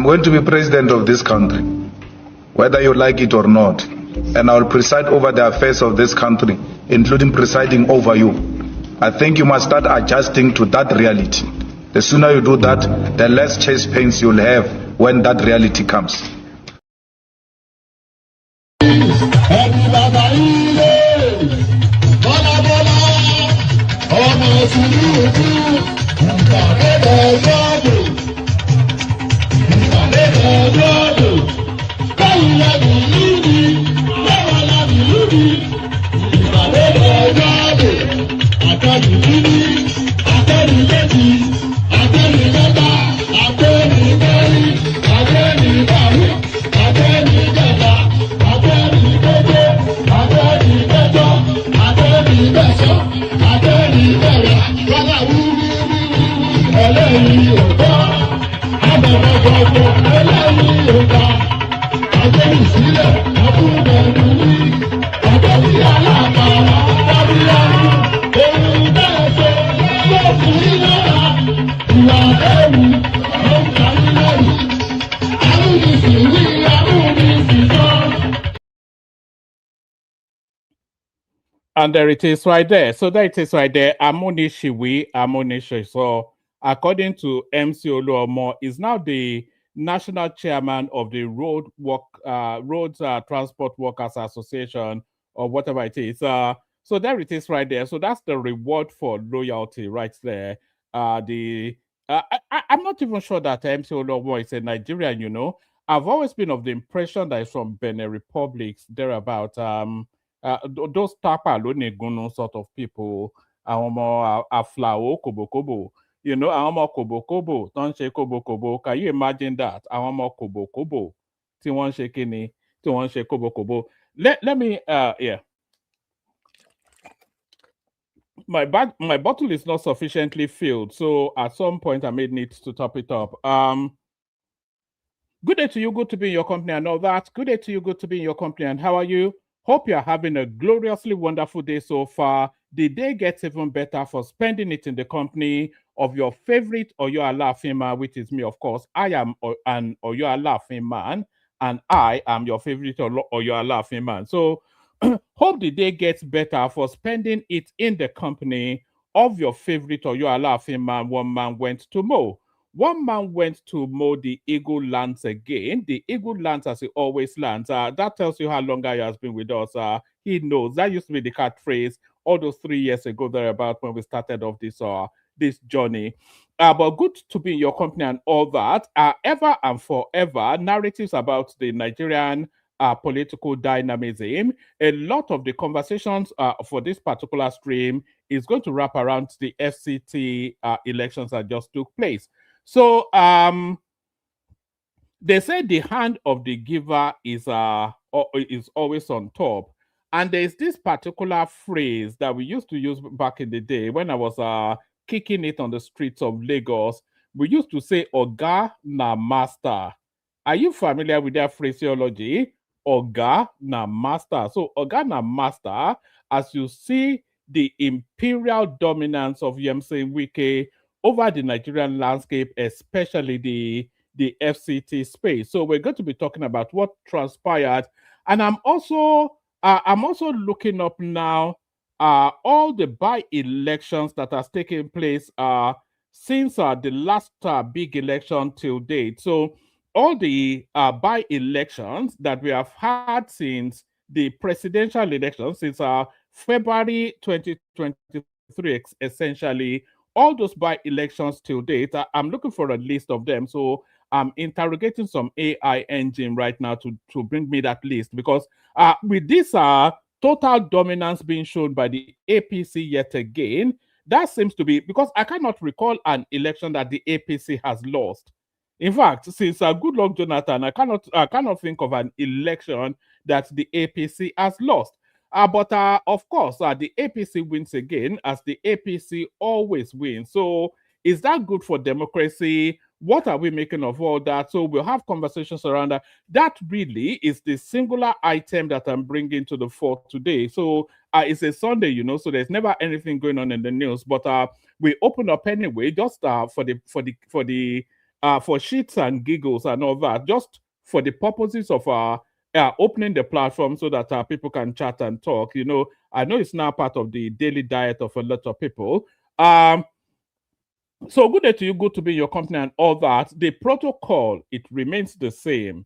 I'm going to be president of this country, whether you like it or not, and I will preside over the affairs of this country, including presiding over you. I think you must start adjusting to that reality. The sooner you do that, the less chest pains you'll have when that reality comes. And there it is right there. So there it is right there. Amonishiwi. So according to MC Oluomo, is now the national chairman of the Roads Transport Workers Association or whatever it is. So there it is right there. So that's the reward for loyalty right there. I'm not even sure that MC Oluomo is a Nigerian, you know. I've always been of the impression that he's from Benin Republic, thereabout. Those tapa lonegun sort of people, àwọn ọmọ aflao kobokobo, you know, àwọn ọmọ kobokobo tó ń ṣe kobokobo. Can you imagine that? Àwọn ọmọ kobokobo tí wọ́n ń ṣe kíni, tí wọ́n ń ṣe kobokobo. Let me yeah. My bottle is not sufficiently filled, so at some point I may need to top it up. Good day to you, good to be in your company and all that. Good day to you, good to be in your company, and how are you? Hope you're having a gloriously wonderful day so far. The day gets even better for spending it in the company of your favorite Oyo Alaafin man, which is me, of course. I am an Oyo Alaafin man, and I am your favorite Oyo Alaafin man. So hope the day gets better for spending it in the company of your favorite Oyo Alaafin man. One man went to mow. One man went to mow the Eagle lands again. The Eagle lands as he always lands. That tells you how long he has been with us. He knows. That used to be the catchphrase all those 3 years ago, thereabout, when we started off this journey. But good to be in your company and all that. Ever and forever, narratives about the Nigerian political dynamism. A lot of the conversations for this particular stream is going to wrap around the FCT elections that just took place. So they say the hand of the giver is always on top. And there's this particular phrase that we used to use back in the day when I was kicking it on the streets of Lagos. We used to say Oga na master. Are you familiar with that phraseology? Oga na master. So Oga na master, as you see the imperial dominance of Nyesom Wike over the Nigerian landscape, especially the FCT space. So we're going to be talking about what transpired, and I'm also looking up now all the by-elections that has taken place since the last big election till date. So all the by-elections that we have had since the presidential election, since February 2023, essentially, all those by-elections till date, I'm looking for a list of them. So I'm interrogating some AI engine right now to bring me that list, because with this total dominance being shown by the APC yet again, that seems to be, because I cannot recall an election that the APC has lost. In fact, since Goodluck Jonathan, I cannot think of an election that the APC has lost. But of course, the APC wins again, as the APC always wins. So is that good for democracy? What are we making of all that? So we'll have conversations around that. That really is the singular item that I'm bringing to the fore today. So it's a Sunday, you know, so there's never anything going on in the news. But we open up anyway, just for shits and giggles and all that, just for the purposes of opening the platform so that people can chat and talk. You know, I know it's now part of the daily diet of a lot of people. So good day to you, good to be in your company and all that. The protocol, it remains the same.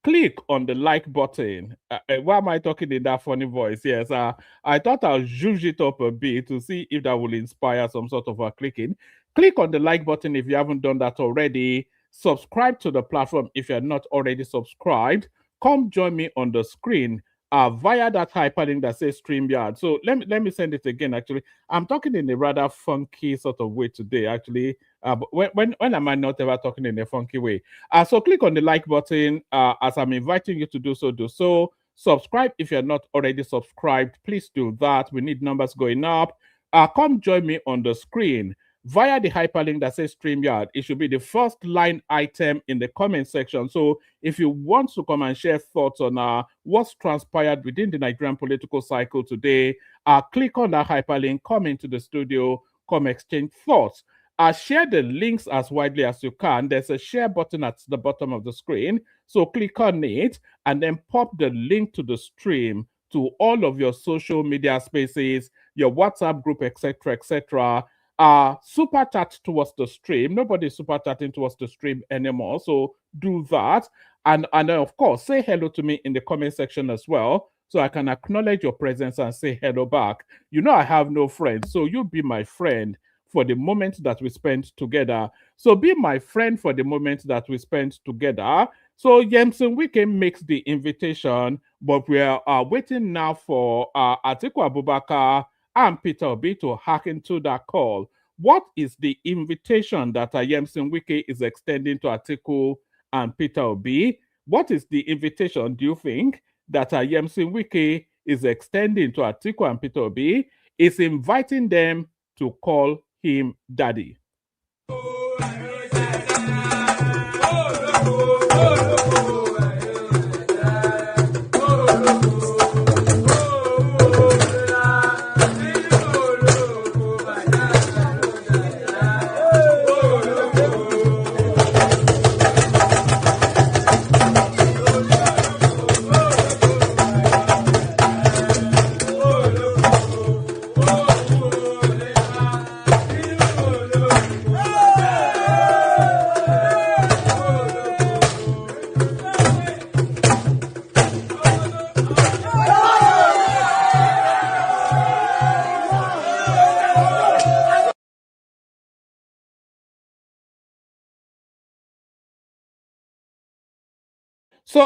Click on the like button. Why am I talking in that funny voice? Yes, I thought I'll zhuzh it up a bit to see if that will inspire some sort of clicking. Click on the like button if you haven't done that already. Subscribe to the platform if you're not already subscribed. Come join me on the screen via that hyperlink that says StreamYard. So let me send it again. Actually, I'm talking in a rather funky sort of way today. Actually, but when am I not ever talking in a funky way? So click on the like button as I'm inviting you to do so. Do so. Subscribe if you're not already subscribed. Please do that. We need numbers going up. Come join me on the screen via the hyperlink that says StreamYard. It should be the first line item in the comment section. So if you want to come and share thoughts on what's transpired within the Nigerian political cycle today, click on that hyperlink, come into the studio, come exchange thoughts. Share the links as widely as you can. There's a share button at the bottom of the screen. So click on it and then pop the link to the stream to all of your social media spaces, your WhatsApp group, etc., etc. Super chat towards the stream. Nobody's super chatting towards the stream anymore. So do that. And then, of course, say hello to me in the comment section as well, so I can acknowledge your presence and say hello back. You know I have no friends, so you be my friend for the moment that we spend together. So be my friend for the moment that we spend together. So Nyesom Wike makes the invitation, but we are waiting now for Atiku Abubakar and Peter Obi to hack into that call. What is the invitation that Nyesom Wike is extending to Atiku and Peter Obi? What is the invitation, do you think, that Nyesom Wike is extending to Atiku and Peter Obi? Is inviting them to call him daddy.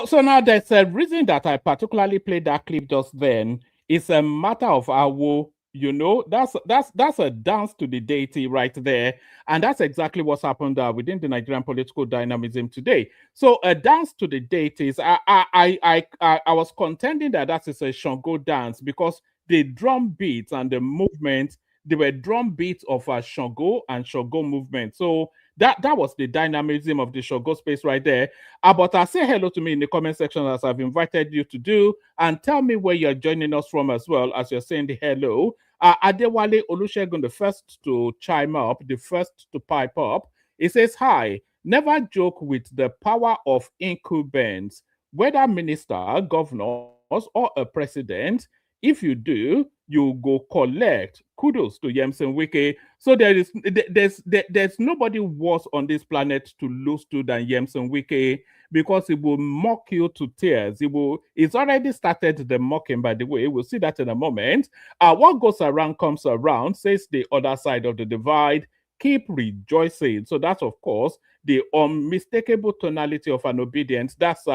So now there's a reason that I particularly played that clip just then. It's a matter of our, that's a dance to the deity right there, and that's exactly what's happened within the Nigerian political dynamism today. So a dance to the deities. I was contending that that is a Shango dance because the drum beats and the movement, they were drum beats of a Shango and Shango movement. So that was the dynamism of the Shogo space right there. But say hello to me in the comment section as I've invited you to do, and tell me where you're joining us from as well as you're saying the hello. Adewale Olusegun, the first to chime up, the first to pipe up. He says, hi, never joke with the power of incumbents, whether minister, governors, or a president. If you do, you go collect. Kudos to Nyesom Wike. So there's nobody worse on this planet to lose to than Nyesom Wike, because it will mock you to tears. It's already started the mocking, by the way. We'll see that in a moment. What goes around comes around, says the other side of the divide. Keep rejoicing. So that's, of course, the unmistakable tonality of an obedience. That's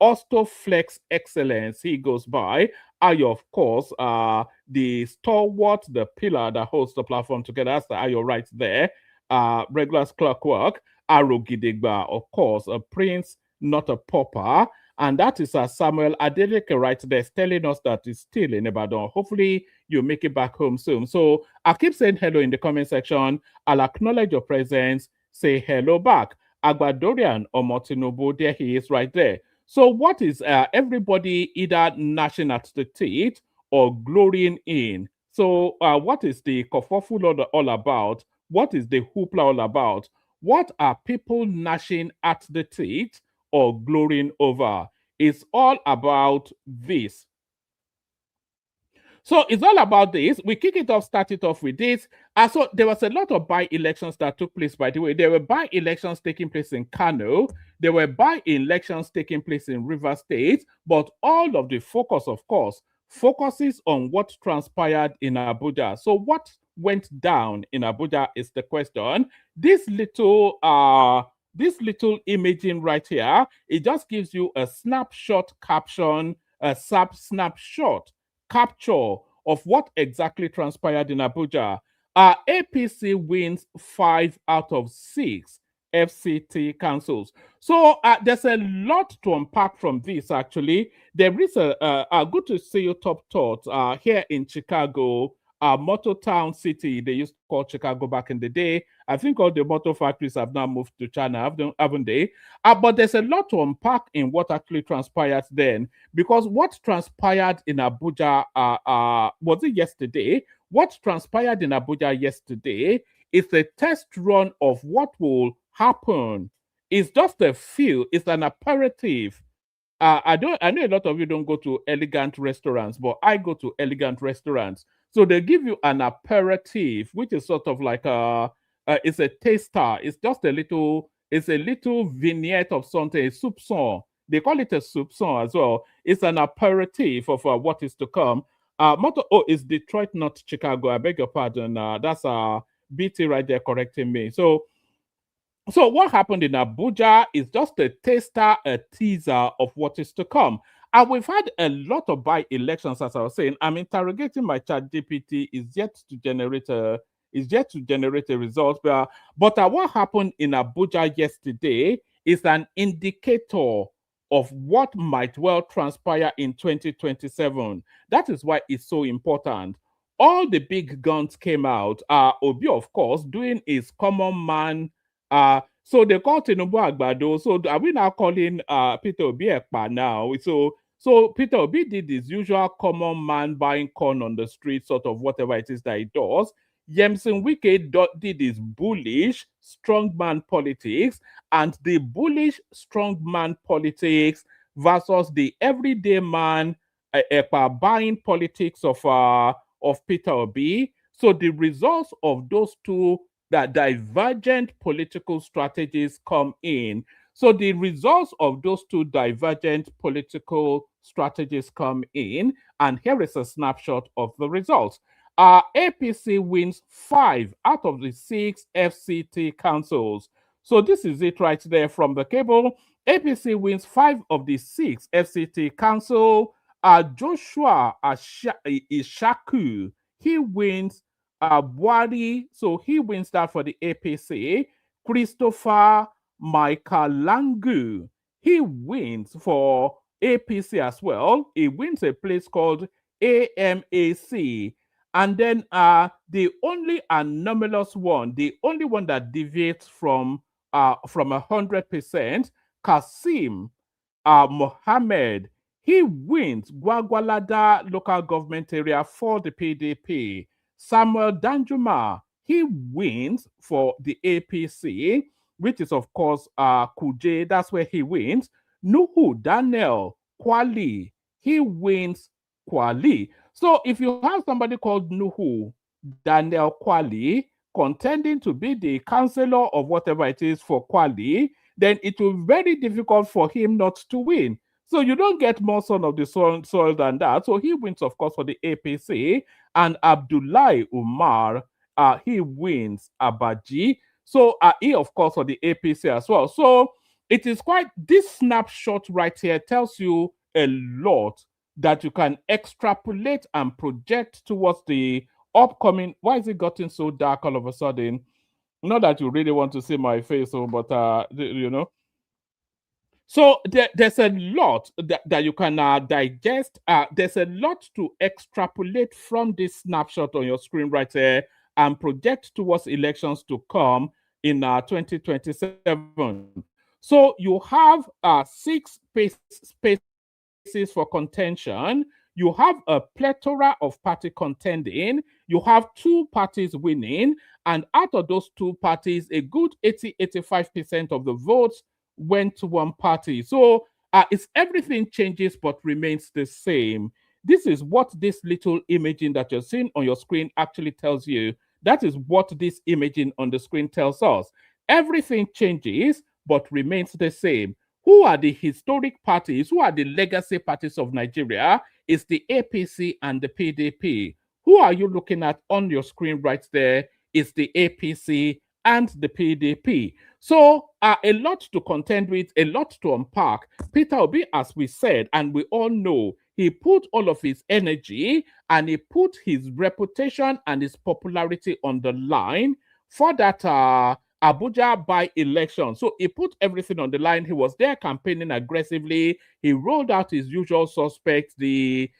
Ostoflex excellence he goes by. Ayo, of course, the stalwart, the pillar that holds the platform together. That's the Ayo right there. Regular clockwork. Arogidigba, of course, a prince, not a pauper. And that is Samuel Adeleke right there telling us that he's still in Ibadan. Hopefully, you make it back home soon. So I'll keep saying hello in the comment section. I'll acknowledge your presence. Say hello back. Agbadorian or Tinubu, there he is right there. So what is everybody either gnashing at the teeth or glorying in? So what is the kerfuffle all about? What is the hoopla all about? What are people gnashing at the teeth or glorying over? It's all about this. So it's all about this. We kick it off, start it off with this. So there was a lot of by-elections that took place, by the way. There were by-elections taking place in Kano. There were by-elections taking place in River State. But all of the focus, of course, focuses on what transpired in Abuja. So what went down in Abuja is the question. This little imaging right here, it just gives you a snapshot caption, a snapshot capture of what exactly transpired in Abuja. APC wins 5 out of 6 FCT councils. So there's a lot to unpack from this, actually. There is good to see you, Top Thought, here in Chicago, Motor Town City. They used to call Chicago back in the day. I think all the motor factories have now moved to China, haven't they? But there's a lot to unpack in what actually transpired then, because what transpired in Abuja, was it yesterday? What transpired in Abuja yesterday is a test run of what will happen. It's just a feel, it's an aperitif. I know a lot of you don't go to elegant restaurants, but I go to elegant restaurants. So they give you an aperitif, which is sort of like it's a taster. It's just it's a little vignette of something, a soupçon. They call it a soupçon as well. It's an aperitif of what is to come. It's Detroit, not Chicago. I beg your pardon. That's BT right there correcting me. So what happened in Abuja is just a taster, a teaser of what is to come. And we've had a lot of by-elections, as I was saying. I'm interrogating my chat GPT, is yet to generate a result. But what happened in Abuja yesterday is an indicator of what might well transpire in 2027. That is why it's so important. All the big guns came out. Obi, of course, doing his common man. So they call tinubu Agbado. So are we now calling Peter Obi Ekpa now? So Peter Obi did his usual common man buying corn on the street, sort of whatever it is that he does. Nyesom Wike did his bullish strongman politics, and the bullish strongman politics versus the everyday man buying politics of Peter Obi. So the results of those two that divergent political strategies come in. So the results of those two divergent political strategies come in, and here is a snapshot of the results. APC wins 5 out of the 6 FCT councils. So this is it right there from the cable. APC wins 5 of the 6 FCT council. Joshua Ishaku, he wins Buhari, so he wins that for the APC. Christopher Maikalangu, he wins for APC as well. He wins a place called AMAC. And then the only anomalous one, the only one that deviates from 100%, Kasim Mohammed, he wins Gwagwalada local government area for the PDP. Samuel Danjuma, he wins for the APC, which is, of course, Kuje. That's where he wins. Nuhu Daniel Kwali, he wins Kwali. So if you have somebody called Nuhu Daniel Kwali contending to be the councillor of whatever it is for Kwali, then it will be very difficult for him not to win. So you don't get more son of the soil than that. So he wins, of course, for the APC. And Abdullahi Umar, he wins Abaji. So he, of course, for the APC as well. So it is quite, this snapshot right here tells you a lot that you can extrapolate and project towards the upcoming. Why is it gotten so dark all of a sudden? Not that you really want to see my face, but you know. So there's a lot that you can digest. There's a lot to extrapolate from this snapshot on your screen right here and project towards elections to come in 2027. So you have 6 spaces for contention. You have a plethora of party contending. You have 2 parties winning. And out of those 2 parties, a good 80-85% of the votes went to one party. So it's everything changes but remains the same. this is what this little imaging that you're seeing on your screen actually tells you. That is what this imaging on the screen tells us. Everything changes but remains the same. Who are the historic parties? Who are the legacy parties of Nigeria? It's the APC and the PDP. Who are you looking at on your screen right there? It's the APC and the PDP. So a lot to contend with, a lot to unpack. Peter Obi, as we said, and we all know, he put all of his energy and he put his reputation and his popularity on the line for that Abuja by-election. So he put everything on the line. He was there campaigning aggressively. He rolled out his usual suspects, the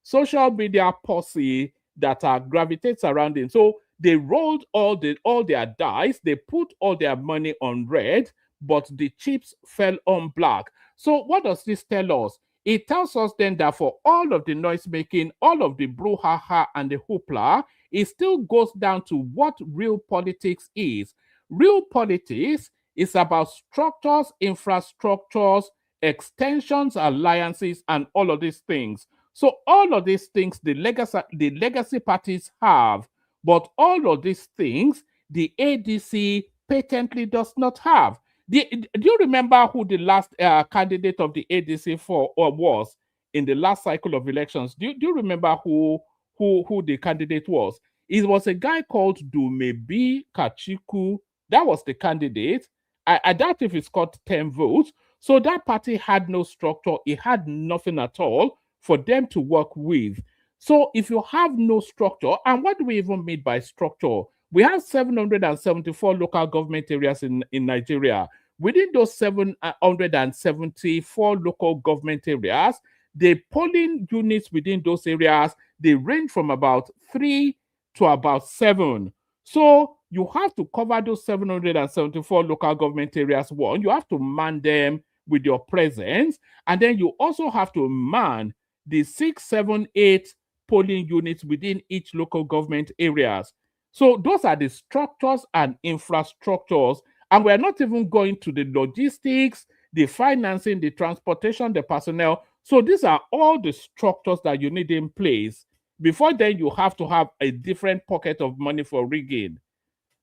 social media posse that gravitates around him. So they rolled all their dice. They put all their money on red, but the chips fell on black. So what does this tell us? It tells us then that for all of the noise making, all of the brouhaha and the hoopla, it still goes down to what real politics is. Real politics is about structures, infrastructures, extensions, alliances, and all of these things. So all of these things the legacy parties have, but all of these things the ADC patently does not have. Do you remember who the last candidate of the ADC was in the last cycle of elections? Do you remember who the candidate was? It was a guy called Dumebi Kachiku. That was the candidate. I doubt if it's got 10 votes. So that party had no structure. It had nothing at all for them to work with. So if you have no structure, and what do we even mean by structure? We have 774 local government areas in Nigeria. Within those 774 local government areas, the polling units within those areas, they range from about 3 to about 7. So you have to cover those 774 local government areas. One, you have to man them with your presence, and then you also have to man the 6, 7, 8 polling units within each local government areas. So those are the structures and infrastructures, and we're not even going to the logistics, the financing, the transportation, the personnel. So these are all the structures that you need in place. Before then, you have to have a different pocket of money for rigging.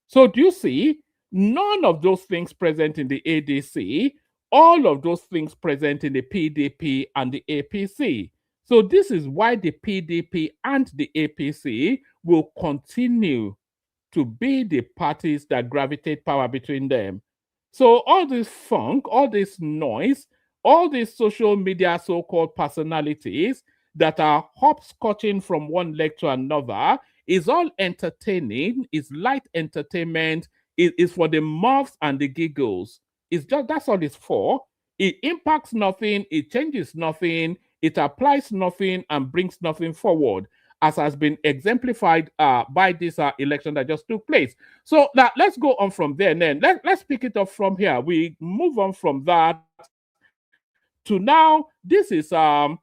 So do you see? None of those things present in the ADC, all of those things present in the PDP and the APC. So this is why the PDP and the APC will continue to be the parties that gravitate power between them. So all this funk, all this noise, all these social media so-called personalities that are hopscotching from one leg to another is all entertaining, is light entertainment, is for the muffs and the giggles. It's just, that's all it's for. It impacts nothing, it changes nothing, it applies nothing and brings nothing forward, as has been exemplified by this election that just took place. So now let's go on from there. And then let's pick it up from here. We move on from that to now. This is the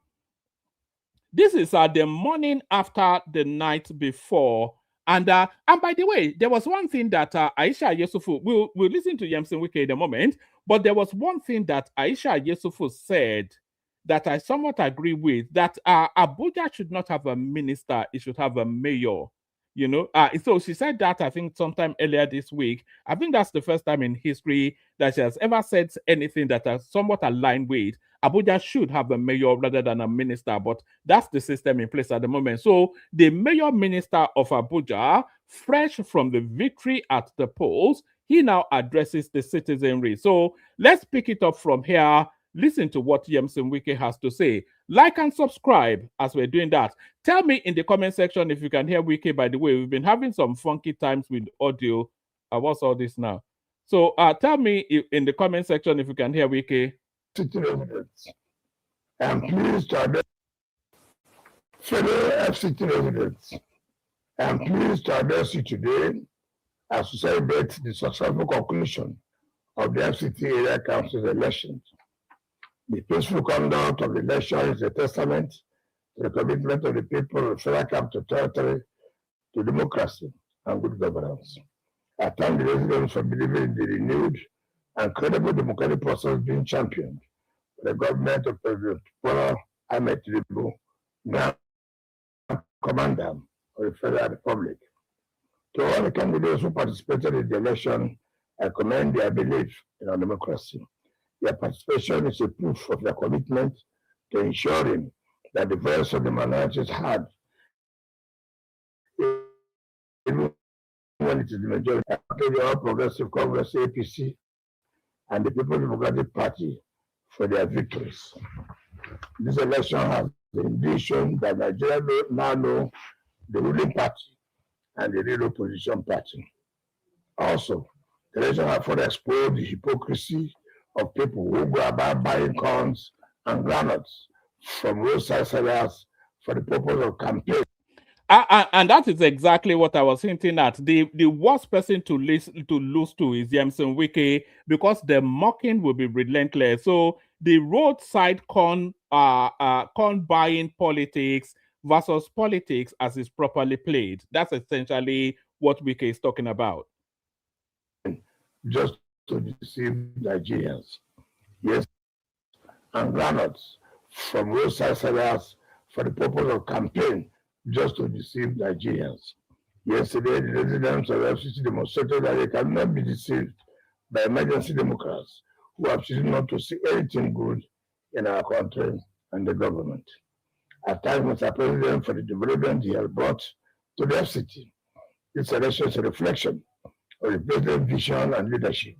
morning after the night before. And by the way, there was one thing that Aisha Yesufu, we'll listen to Nyesom Wike in a moment, but there was one thing that Aisha Yesufu said that I somewhat agree with, that Abuja should not have a minister, it should have a mayor. You know, so she said that, I think, sometime earlier this week. I think that's the first time in history that she has ever said anything that is somewhat aligned with Abuja should have a mayor rather than a minister, but that's the system in place at the moment. So the mayor minister of Abuja, fresh from the victory at the polls, he now addresses the citizenry. So let's pick it up from here. Listen to what Nyesom Wike has to say. Like and subscribe as we're doing that. Tell me in the comment section if you can hear Wike. By the way, we've been having some funky times with audio. What's all this now? So tell me in the comment section if you can hear Wike. I'm pleased to address fellow FCT residents. I'm pleased to address you today as we celebrate the successful conclusion of the FCT area council's elections. The peaceful conduct of the election is a testament to the commitment of the people of the Federal Capital Territory to democracy and good governance. I thank the residents for believing in the renewed and credible democratic process being championed by the government of President Bola Tinubu, Grand Commander of the Federal Republic. To all the candidates who participated in the election, I commend their belief in our democracy. Their participation is a proof of their commitment to ensuring that the voice of the minorities heard, even when it is the majority. I thank the All Progressive Congress, APC, and the People's Democratic Party for their victories. This election has indeed shown that Nigeria now know the ruling party and the real opposition party. Also, the election has further exposed the hypocrisy of people who go about buying corns and groundnuts from roadside sellers for the purpose of campaign. And that is exactly what I was hinting at. The worst person to lose to is Nyesom Wike, because the mocking will be relentless. So the roadside corn buying politics versus politics as is properly played. That's essentially what Wike is talking about. Just to deceive Nigerians. Yes, and groundnuts from roadside sellers for the purpose of campaign, just to deceive Nigerians. Yesterday, the residents of FCT demonstrated that they cannot be deceived by emergency Democrats who have chosen not to see anything good in our country and the government. I thank Mr. President for the development he has brought to the FCT. This election is a reflection of the President's vision and leadership,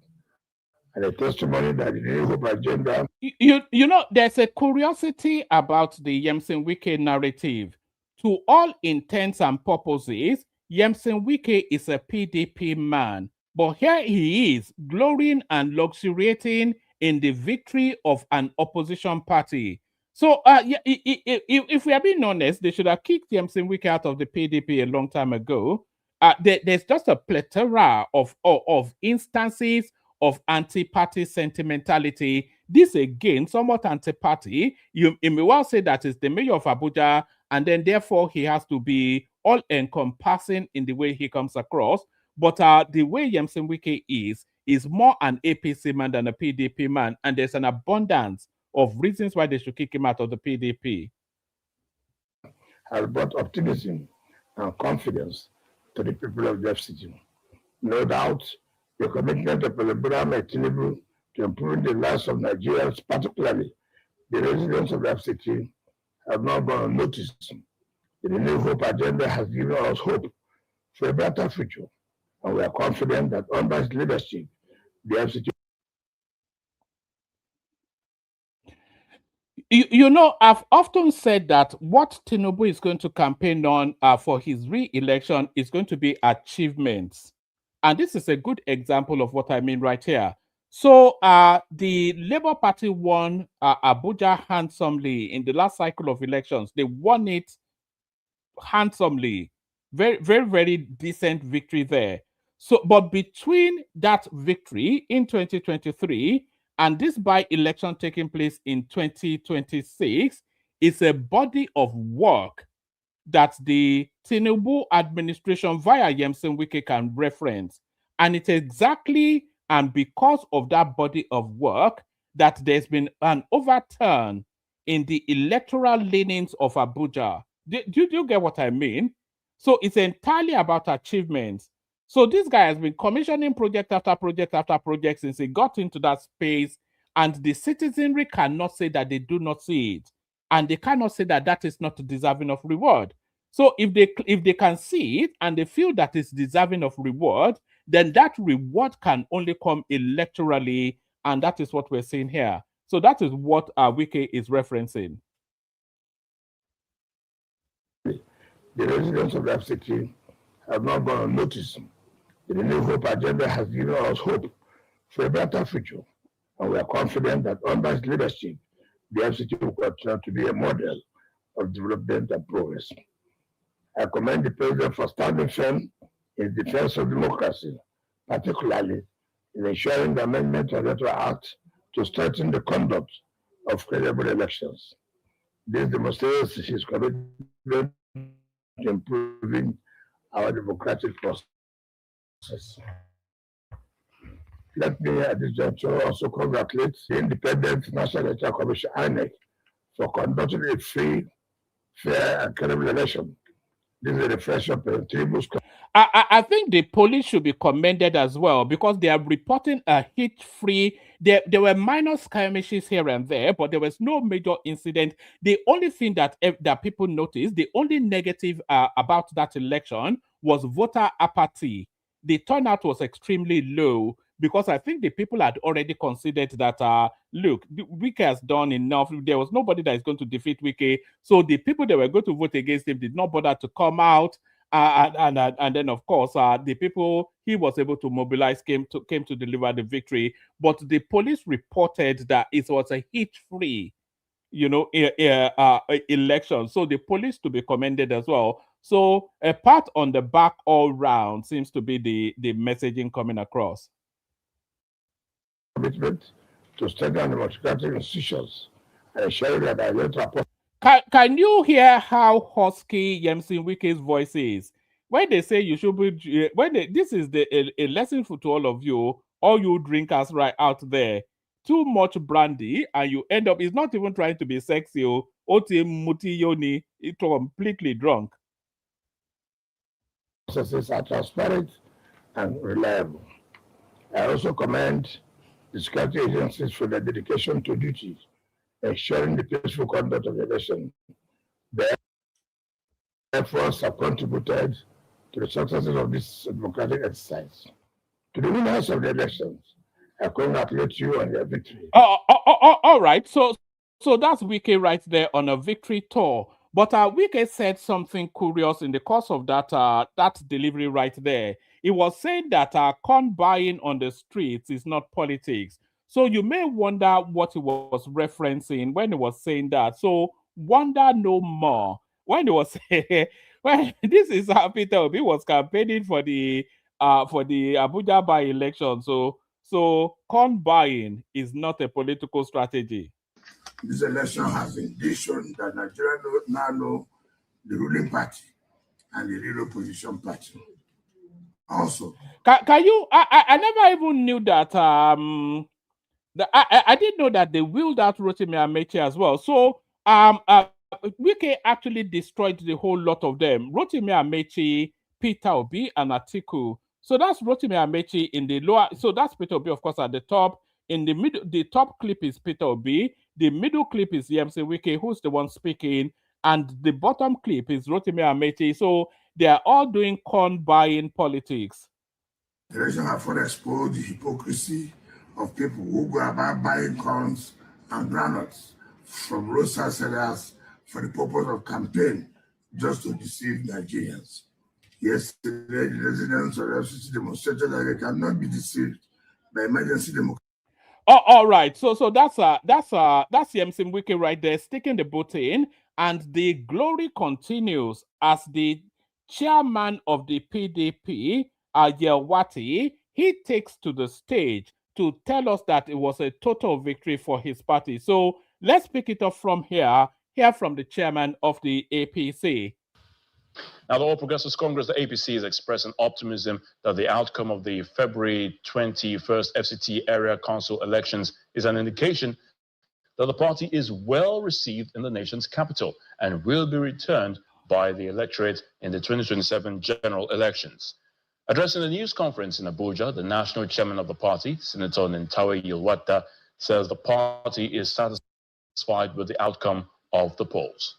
and a testimony that the New Hope agenda. You know, there's a curiosity about the Nyesom Wike narrative. To all intents and purposes, Nyesom Wike is a PDP man, but here he is glorying and luxuriating in the victory of an opposition party. So, if we are being honest, they should have kicked Nyesom Wike out of the PDP a long time ago. There's just a plethora of instances of anti-party sentimentality. This again, somewhat anti-party. You may well say that is the mayor of Abuja, and then therefore he has to be all-encompassing in the way he comes across. But the way Nyesom Wike is more an APC man than a PDP man, and there's an abundance of reasons why they should kick him out of the PDP. Has brought optimism and confidence to the people of the FCT. No doubt, the commitment of President Tinubu to improving the lives of Nigerians, particularly the residents of the FCT, have not gone unnoticed. The New Hope agenda has given us hope for a better future, and we are confident that under his leadership, the FCT. You know, I've often said that what Tinubu is going to campaign on for his re-election is going to be achievements. And this is a good example of what I mean right here. So the Labour Party won Abuja handsomely in the last cycle of elections. They won it handsomely. Very, very, very decent victory there. So, but between that victory in 2023 and this by-election taking place in 2026 is a body of work that the Tinubu administration via Nyesom Wike can reference. And it's exactly and because of that body of work that there's been an overturn in the electoral leanings of Abuja. Do you get what I mean? So it's entirely about achievements. So this guy has been commissioning project after project after project since he got into that space, and the citizenry cannot say that they do not see it, and they cannot say that that is not deserving of reward. So if they can see it and they feel that it's deserving of reward, then that reward can only come electorally, and that is what we're seeing here. So that is what Wike is referencing. The residents of the FCT have not gone unnoticed. The New Hope agenda has given us hope for a better future, and we are confident that under his leadership, the FCT will continue to be a model of development and progress. I commend the President for standing firm in defense of democracy, particularly in ensuring the amendment of the Electoral Act to strengthen the conduct of credible elections. This demonstrates his commitment to improving our democratic process. Let me at this juncture also congratulate the Independent National Electoral Commission, INEC, for conducting a free, fair, and credible election. This is a reflection of the tribune's. I think the police should be commended as well because they are reporting a hit-free. There were minor skirmishes here and there, but there was no major incident. The only thing that people noticed, the only negative about that election was voter apathy. The turnout was extremely low because I think the people had already considered that, look, Wike has done enough. There was nobody that is going to defeat Wike. So the people that were going to vote against him did not bother to come out. And then of course the people he was able to mobilize came to deliver the victory, but the police reported that it was a hit-free, election. So the police to be commended as well. So a pat on the back all round seems to be the messaging coming across. Commitment to strengthen democratic institutions and ensuring that I will report. Can you hear how husky Nyesom Wike's voice is? When they say you should be, this is a lesson to all of you, all you drinkers right out there. Too much brandy and you end up, it's not even trying to be sexy, it's completely drunk. Processes are transparent and reliable. I also commend the security agencies for their dedication to duty, ensuring the peaceful conduct of the election. Their efforts have contributed to the successes of this democratic exercise. To the winners of the elections, I congratulate you on your victory. All right. So that's Wike right there on a victory tour. But Wike said something curious in the course of that delivery right there. He was saying that corn buying on the streets is not politics. So you may wonder what he was referencing when he was saying that. So wonder no more. When he was saying, well, this is how Peter Obi was campaigning for the Abuja by-election. So corn buying is not a political strategy. This election has indeed shown that Nigeria now know the ruling party and the real opposition party. Also, can you? I never even knew that. I didn't know that they wheeled out Rotimi Amechi as well. So Wike actually destroyed the whole lot of them. Rotimi Amechi, Peter Obi, and Atiku. So that's Rotimi Amechi in the lower. So that's Peter Obi, of course, at the top. In the middle, the top clip is Peter Obi. The middle clip is Nyesom Wike, who's the one speaking, and the bottom clip is Rotimi Amechi. So they are all doing corn buying politics. The election have further exposed the hypocrisy of people who go about buying corns and granules from roadside sellers for the purpose of campaign, just to deceive Nigerians. Yesterday, the residents of FCT demonstrated that they cannot be deceived by emergency democracy. All right. So that's Nyesom Wike right there sticking the boot in, and the glory continues as the chairman of the PDP, Yelwati, he takes to the stage to tell us that it was a total victory for his party. So let's pick it up from here. Hear from the chairman of the APC. Now, the All Progressives Congress, the APC, is expressing optimism that the outcome of the February 21st FCT area council elections is an indication that the party is well received in the nation's capital and will be returned by the electorate in the 2027 general elections. Addressing a news conference in Abuja, the national chairman of the party, Senator Nentawe Yilwata, says the party is satisfied with the outcome of the polls.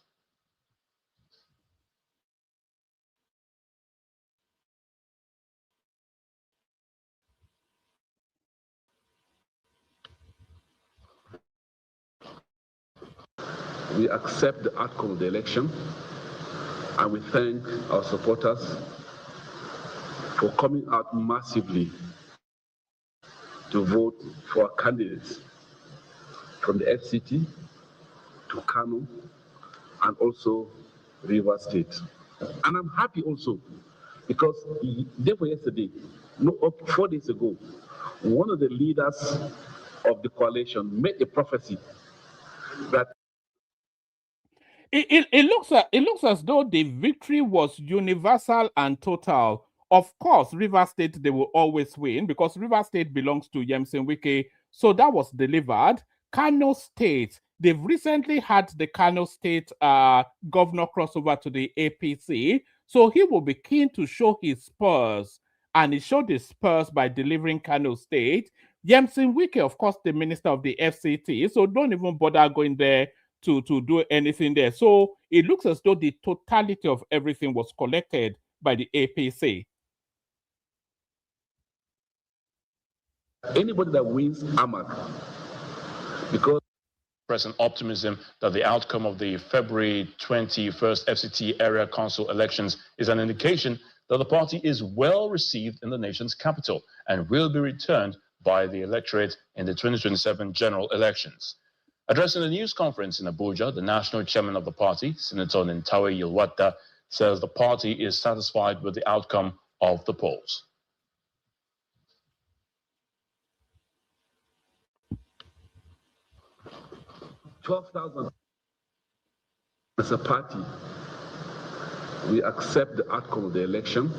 We accept the outcome of the election, and we thank our supporters for coming out massively to vote for our candidates from the FCT to Kano and also Rivers State. And I'm happy also because therefore yesterday, 4 days ago, one of the leaders of the coalition made a prophecy that it looks as though the victory was universal and total. Of course, Rivers State, they will always win because Rivers State belongs to Nyesom Wike. So that was delivered. Kano State, they've recently had the Kano State governor crossover to the APC. So he will be keen to show his spurs, and he showed his spurs by delivering Kano State. Nyesom Wike, of course, the minister of the FCT, so don't even bother going there to do anything there. So it looks as though the totality of everything was collected by the APC. Anybody that wins AMAC, because present optimism that the outcome of the February 21st FCT area council elections is an indication that the party is well received in the nation's capital and will be returned by the electorate in the 2027 general elections. Addressing a news conference in Abuja, the national chairman of the party, Senator Ntawe Yilwata, says the party is satisfied with the outcome of the polls. $12,000 as a party, we accept the outcome of the election,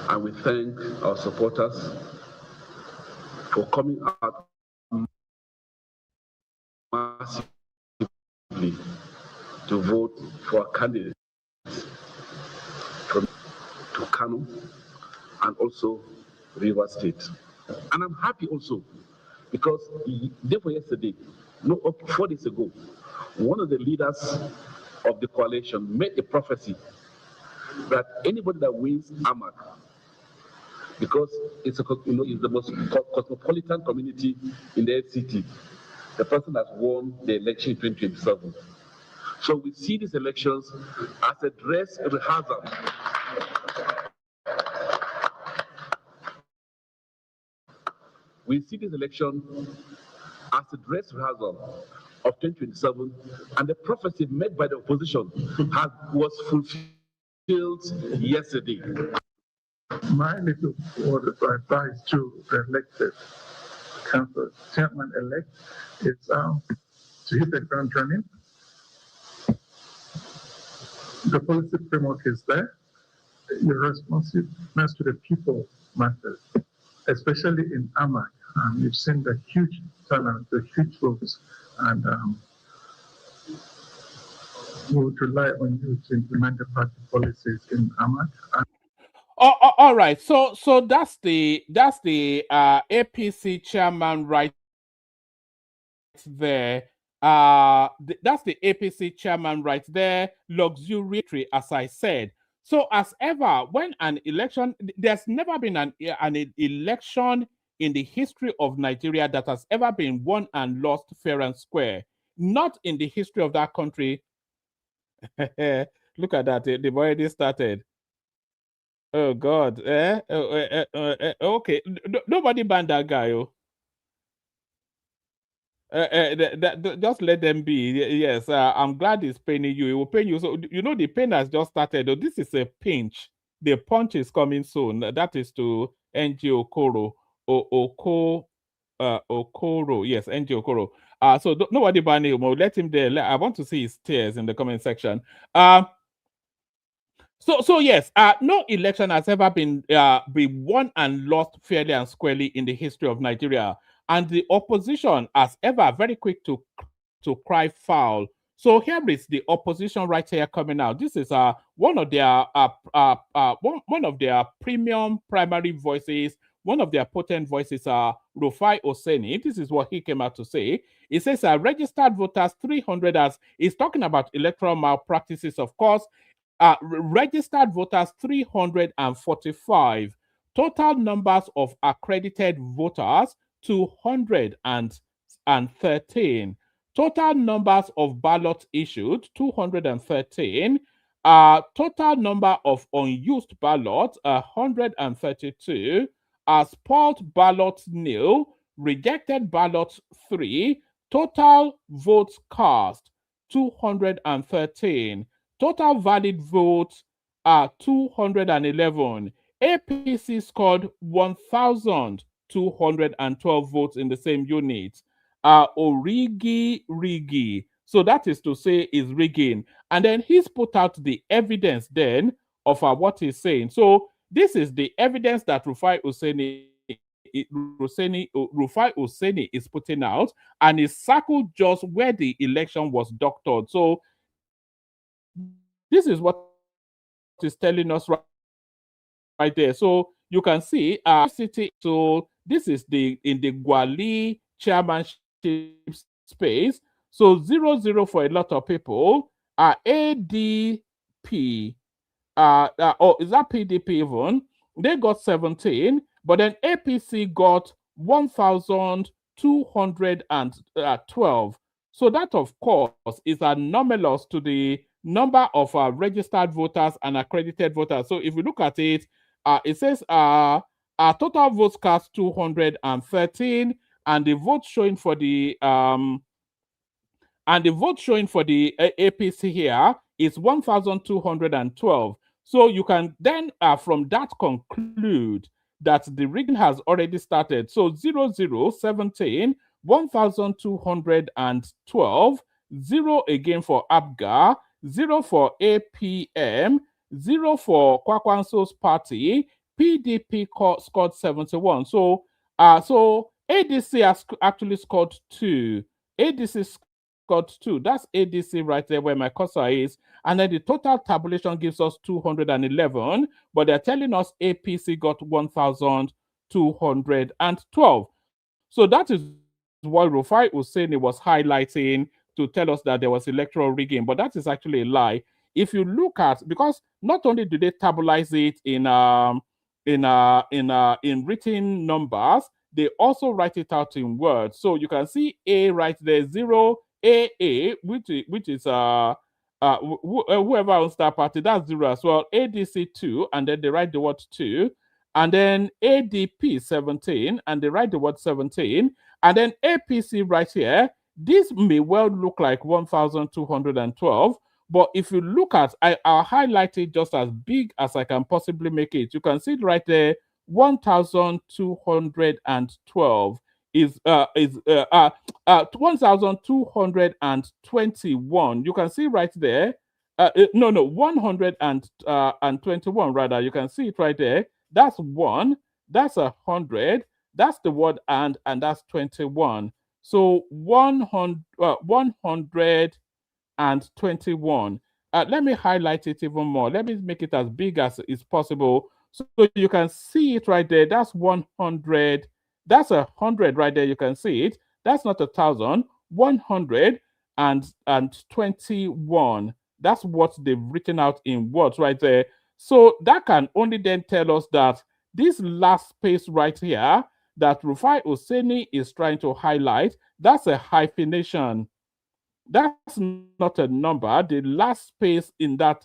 and we thank our supporters for coming out massively to vote for our candidates from to Kano and also River State. And I'm happy also because therefore yesterday, 4 days ago, one of the leaders of the coalition made a prophecy that anybody that wins AMAC, because it's the most cosmopolitan community in the FCT, the person that won the election in 2027. So we see these elections as a dress rehearsal. We see this election as a dress rehearsal of 2027, and the prophecy made by the opposition was fulfilled yesterday. My little word of advice to the elected council chairman-elect is to hit the ground running. The policy framework is there. Your responsiveness to the people matters, especially in AMAC. You've seen the huge turnout, the huge votes, and we would rely on you to implement the party policies in AMAC. All right. So that's the APC chairman right there. That's the APC chairman right there. Luxuriatory, as I said. So as ever, when an election, there's never been an election in the history of Nigeria that has ever been won and lost fair and square. Not in the history of that country. Look at that. They've already started. Oh God! Okay, nobody ban that guy. Oh, just let them be. Yes, I'm glad it's paining you. It will pain you. So the pain has just started. Oh, this is a pinch. The punch is coming soon. That is to NG Okoro. Okoro. Yes, NG Okoro. So nobody ban him. Let him there. I want to see his tears in the comment section. So yes, no election has ever been won and lost fairly and squarely in the history of Nigeria, and the opposition has ever very quick to cry foul. So here is the opposition right here coming out. This is one of their one of their premium primary voices. One of their potent voices are Rufai Oseni. This is what he came out to say. He says registered voters 300 as he's talking about electoral malpractices, of course. Registered voters 345. Total numbers of accredited voters 213. Total numbers of ballots issued 213. Total number of unused ballots 132. Spoiled ballots nil. Rejected ballots 3. Total votes cast 213. Total valid votes are 211. APC scored 1,212 votes in the same unit. Rigi. So that is to say is rigging. And then he's put out the evidence then of what he's saying. So this is the evidence that Rufai Oseni Rufai Oseni is putting out, and it's circled just where the election was doctored. So this is what is telling us right there. So you can see city. So this is in the Gwali chairmanship space. So 0-0 for a lot of people. ADP, or is that PDP even? They got 17, but then APC got 1,212. So that, of course, is anomalous to the number of registered voters and accredited voters. So if we look at it, it says total votes cast 213, and the vote showing for the APC here is 1,212. So you can then, from that, conclude that the rigging has already started. So 0017, 1,212, 0 again for ABGA, 0 for APM, 0 for Kwakwanso's party. PDP scored 71. So ADC has actually scored 2. ADC got 2. That's ADC right there where my cursor is. And then the total tabulation gives us 211, but they're telling us APC got 1,212. So that is what Rufai Oseni was highlighting to tell us that there was electoral rigging, but that is actually a lie. If you look at, because not only do they tabulate it in written numbers, they also write it out in words. So you can see A right there, 0 AA, which is whoever owns that party, that's 0 as well. ADC 2, and then they write the word 2, and then ADP 17, and they write the word 17, and then APC right here. This may well look like 1,212, but if you look at, I'll highlight it just as big as I can possibly make it. You can see it right there, 1,212 is 1,221. You can see right there. 121 rather. You can see it right there. That's 1. That's 100. That's the word and that's 21. So 121. Let me highlight it even more. Let me make it as big as is possible. So you can see it right there. That's 100. That's 100 right there. You can see it. That's not 1,000. 121. That's what they've written out in words right there. So that can only then tell us that this last space right here that Rufai Oseni is trying to highlight, that's a hyphenation. That's not a number. The last space in that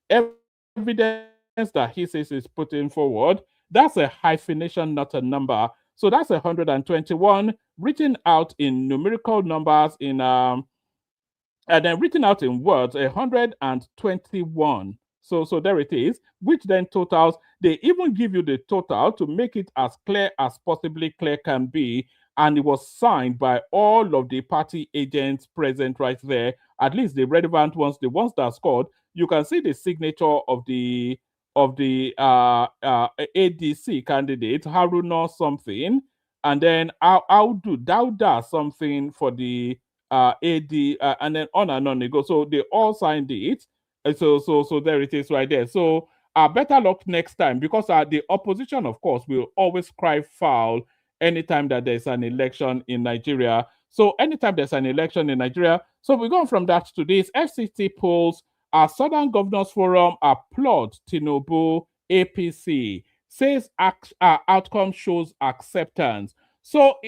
evidence that he says is putting forward, that's a hyphenation, not a number. So that's 121 written out in numerical numbers and then written out in words, 121. So there it is, which then totals. They even give you the total to make it as clear as possibly clear can be. And it was signed by all of the party agents present right there, at least the relevant ones, the ones that scored. You can see the signature of the ADC candidate, Haruna something, and then Audu Dauda something for the AD, and then on and on it goes. So they all signed it. So there it is right there. So better luck next time, because the opposition, of course, will always cry foul anytime that there's an election in Nigeria. So anytime there's an election in Nigeria, so we're going from that to this. FCT polls, our Southern Governors Forum applaud Tinubu APC, says outcome shows acceptance. So,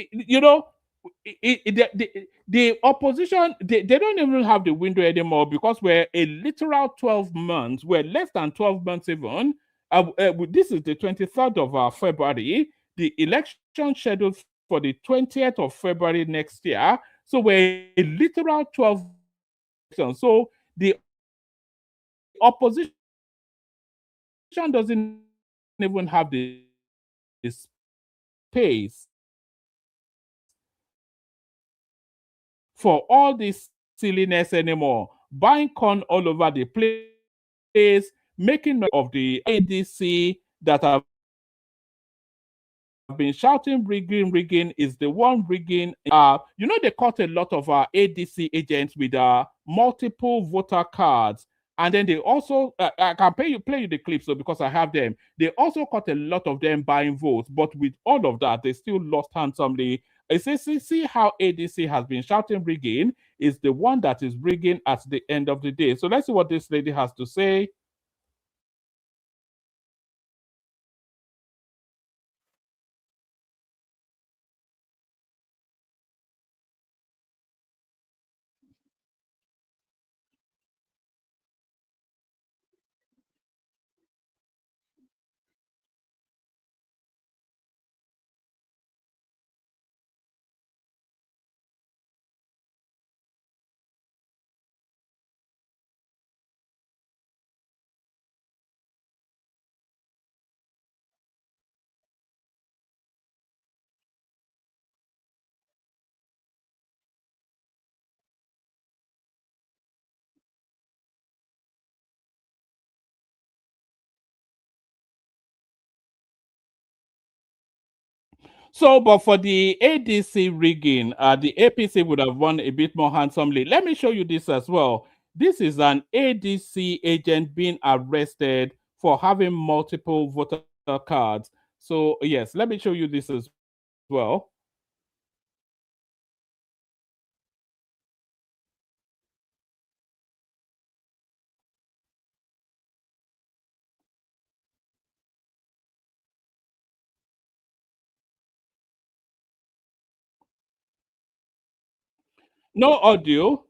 the opposition, they don't even have the window anymore, because we're a literal 12 months, we're less than 12 months even. This is the 23rd of February. The election scheduled for the 20th of February next year. So we're a literal 12 months. So the opposition doesn't even have the space for all this silliness anymore. Buying corn all over the place, making of the ADC that have been shouting rigging, rigging is the one rigging. They caught a lot of ADC agents with multiple voter cards. And then they also, I can play you the clips, so because I have them. They also caught a lot of them buying votes, but with all of that, they still lost handsomely. See how ADC has been shouting rigging is the one that is rigging at the end of the day. So let's see what this lady has to say. So, but for the ADC rigging, the APC would have won a bit more handsomely. Let me show you this as well. This is an ADC agent being arrested for having multiple voter cards. So, yes, let me show you this as well. No audio.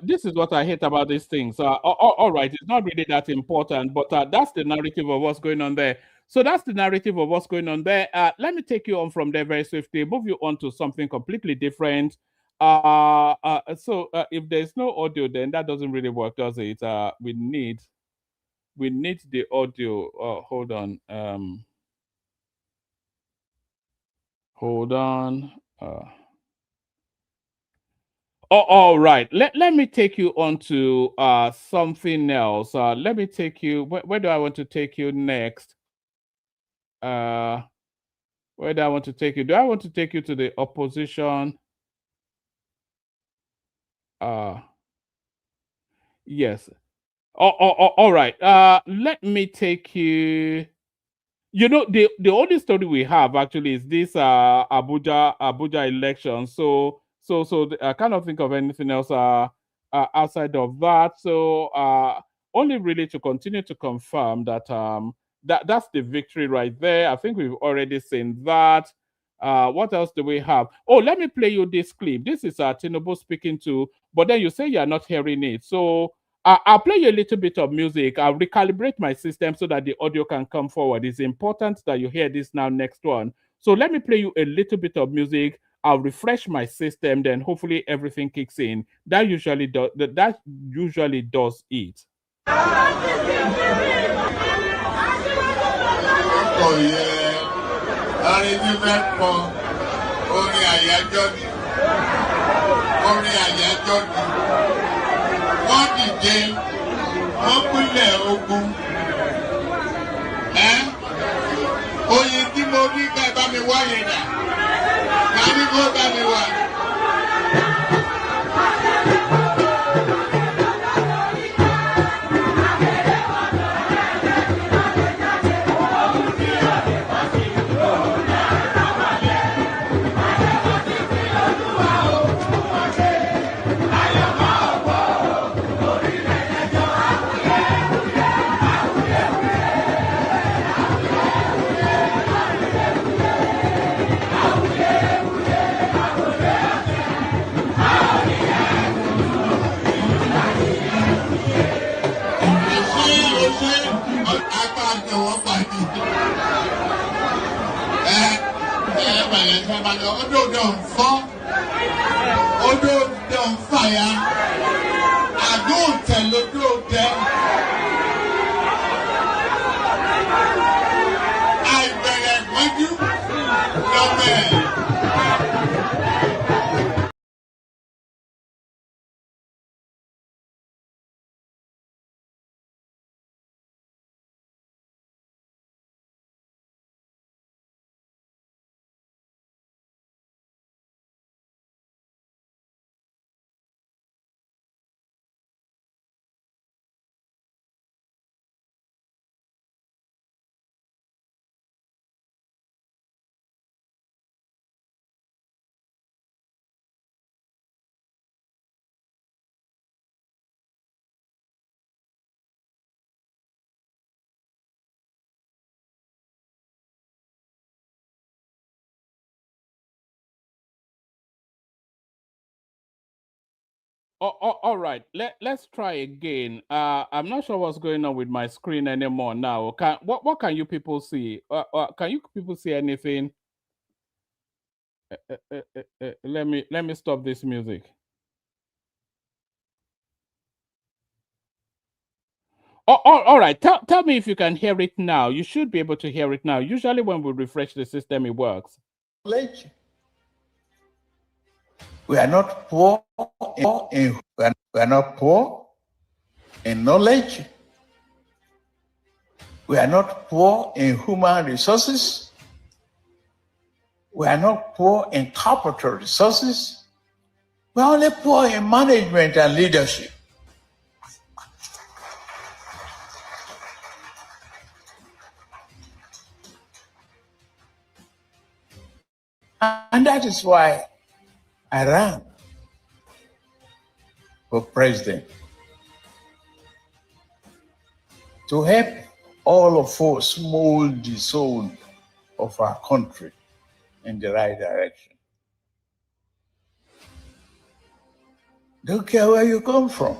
This is what I hate about these things. All right, it's not really that important, but that's the narrative of what's going on there. So that's the narrative of what's going on there. Let me take you on from there very swiftly, move you on to something completely different. So if there's no audio, then that doesn't really work, does it? We need the audio. Hold on. Hold on. All right. Let me take you on to something else. Let me take you. Where do I want to take you next? Where do I want to take you? Do I want to take you to the opposition? Yes. All right. Let me take you. The only story we have actually is this Abuja election. So I cannot think of anything else outside of that. So only really to continue to confirm that that's the victory right there. I think we've already seen that. What else do we have? Oh, let me play you this clip. This is Tinubu speaking to, but then you say you're not hearing it. So I'll play you a little bit of music. I'll recalibrate my system so that the audio can come forward. It's important that you hear this now, next one. So let me play you a little bit of music. I'll refresh my system, then hopefully everything kicks in. That usually does it. Wọ́n dìde wọ́n pínlẹ̀ ogun oyin tí mo rí ká ẹ bá mi wá yẹn dà ká ní kó bá mi wá. Odo don fall, Odo don fire, I don't tell Odo them. I beg you, no man. All right. Let's try again. I'm not sure what's going on with my screen anymore now. What can you people see? Can you people see anything? Let me stop this music. All right. Tell me if you can hear it now. You should be able to hear it now. Usually when we refresh the system, it works. We are not poor we are not poor in knowledge. We are not poor in human resources. We are not poor in capital resources. We are only poor in management and leadership. And that is why I ran for president, to help all of us mold the soul of our country in the right direction. Don't care where you come from.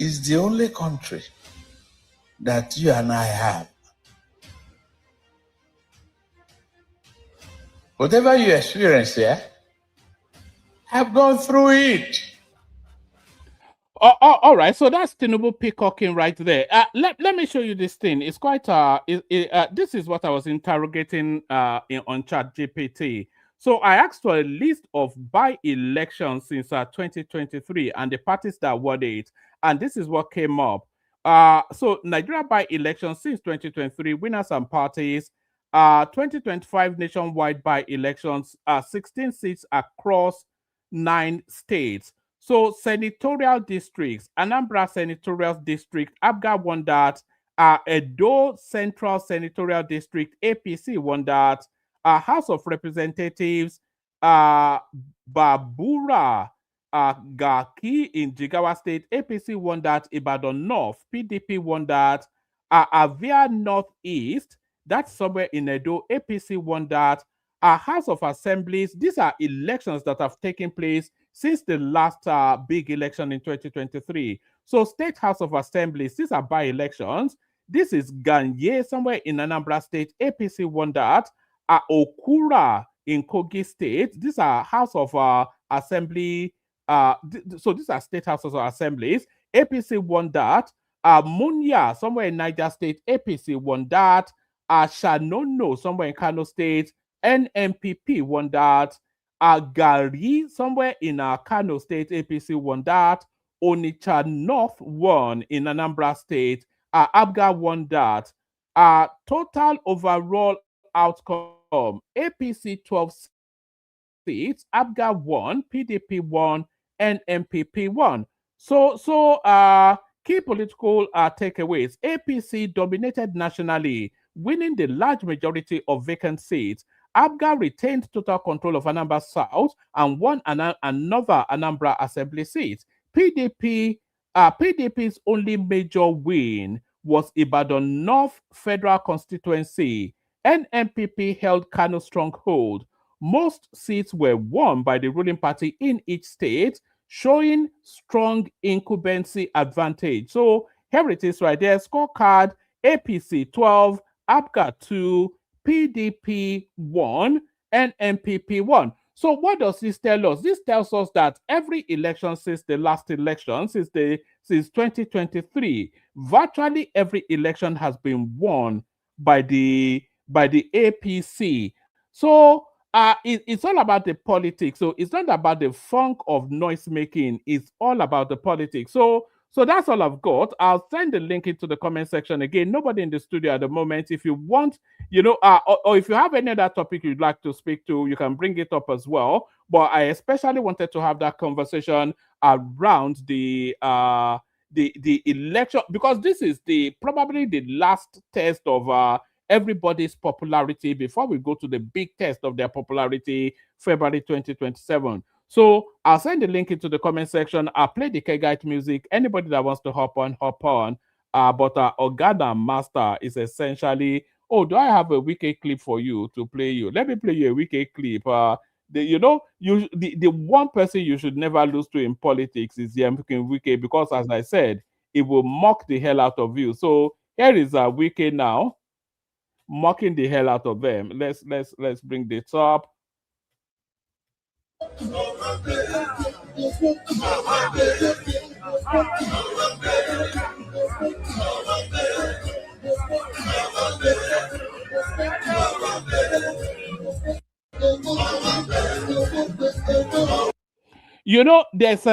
It's the only country that you and I have. Whatever you experience here, I've gone through it. All right, so that's Tinubu peacocking right there. Let me show you this thing. It's quite this is what I was interrogating on ChatGPT. So I asked for a list of by-elections since 2023 and the parties that won it, and this is what came up. So Nigeria by-elections since 2023, winners and parties. 2025 nationwide by-elections, 16 seats across 9 states. So senatorial districts, Anambra Senatorial District, ABGA won that. Edo Central Senatorial District, APC won that. House of Representatives, Babura Gaki in Jigawa State, APC won that. Ibadan North, PDP won that. Avia Northeast, that's somewhere in Edo, APC won that. House of Assemblies, these are elections that have taken place since the last big election in 2023. So State House of Assemblies, these are by-elections. This is Ganye, somewhere in Anambra State. APC won that. Okura in Kogi State. These are House of Assembly. So these are State Houses of Assemblies. APC won that. Munya, somewhere in Niger State. APC won that. Shanono, somewhere in Kano State. NMPP won that. Gari, somewhere in Kano State, APC won that. Onitsha North won in Anambra State. Abga won that. Total overall outcome, APC 12 seats, Abga won, PDP won, and MPP won. So key political takeaways. APC dominated nationally, winning the large majority of vacant seats. Abga retained total control of Anambra South and won another Anambra Assembly seat. PDP's only major win was Ibadan North Federal Constituency. NMPP held Kano stronghold. Most seats were won by the ruling party in each state, showing strong incumbency advantage. So here it is right there. Scorecard: APC 12, APGA 2, PDP 1, and MPP 1. So what does this tell us? This tells us that every election since the last election, since 2023, virtually every election has been won by the APC. So it's all about the politics. So it's not about the funk of noise making. It's all about the politics. So that's all I've got. I'll send the link into the comment section. Again, nobody in the studio at the moment. If you want, or if you have any other topic you'd like to speak to, you can bring it up as well. But I especially wanted to have that conversation around the election, because this is probably the last test of everybody's popularity before we go to the big test of their popularity, February 2027. So I'll send the link into the comment section. I'll play the Kegite music. Anybody that wants to hop on, hop on. But Organa Master is essentially Oh, do I have a Wike clip for you to play you? Let me play you a Wike clip. The one person you should never lose to in politics is Nyesom Wike, because as I said, it will mock the hell out of you. So here is Wike now, mocking the hell out of them. Let's bring this up. You know, there's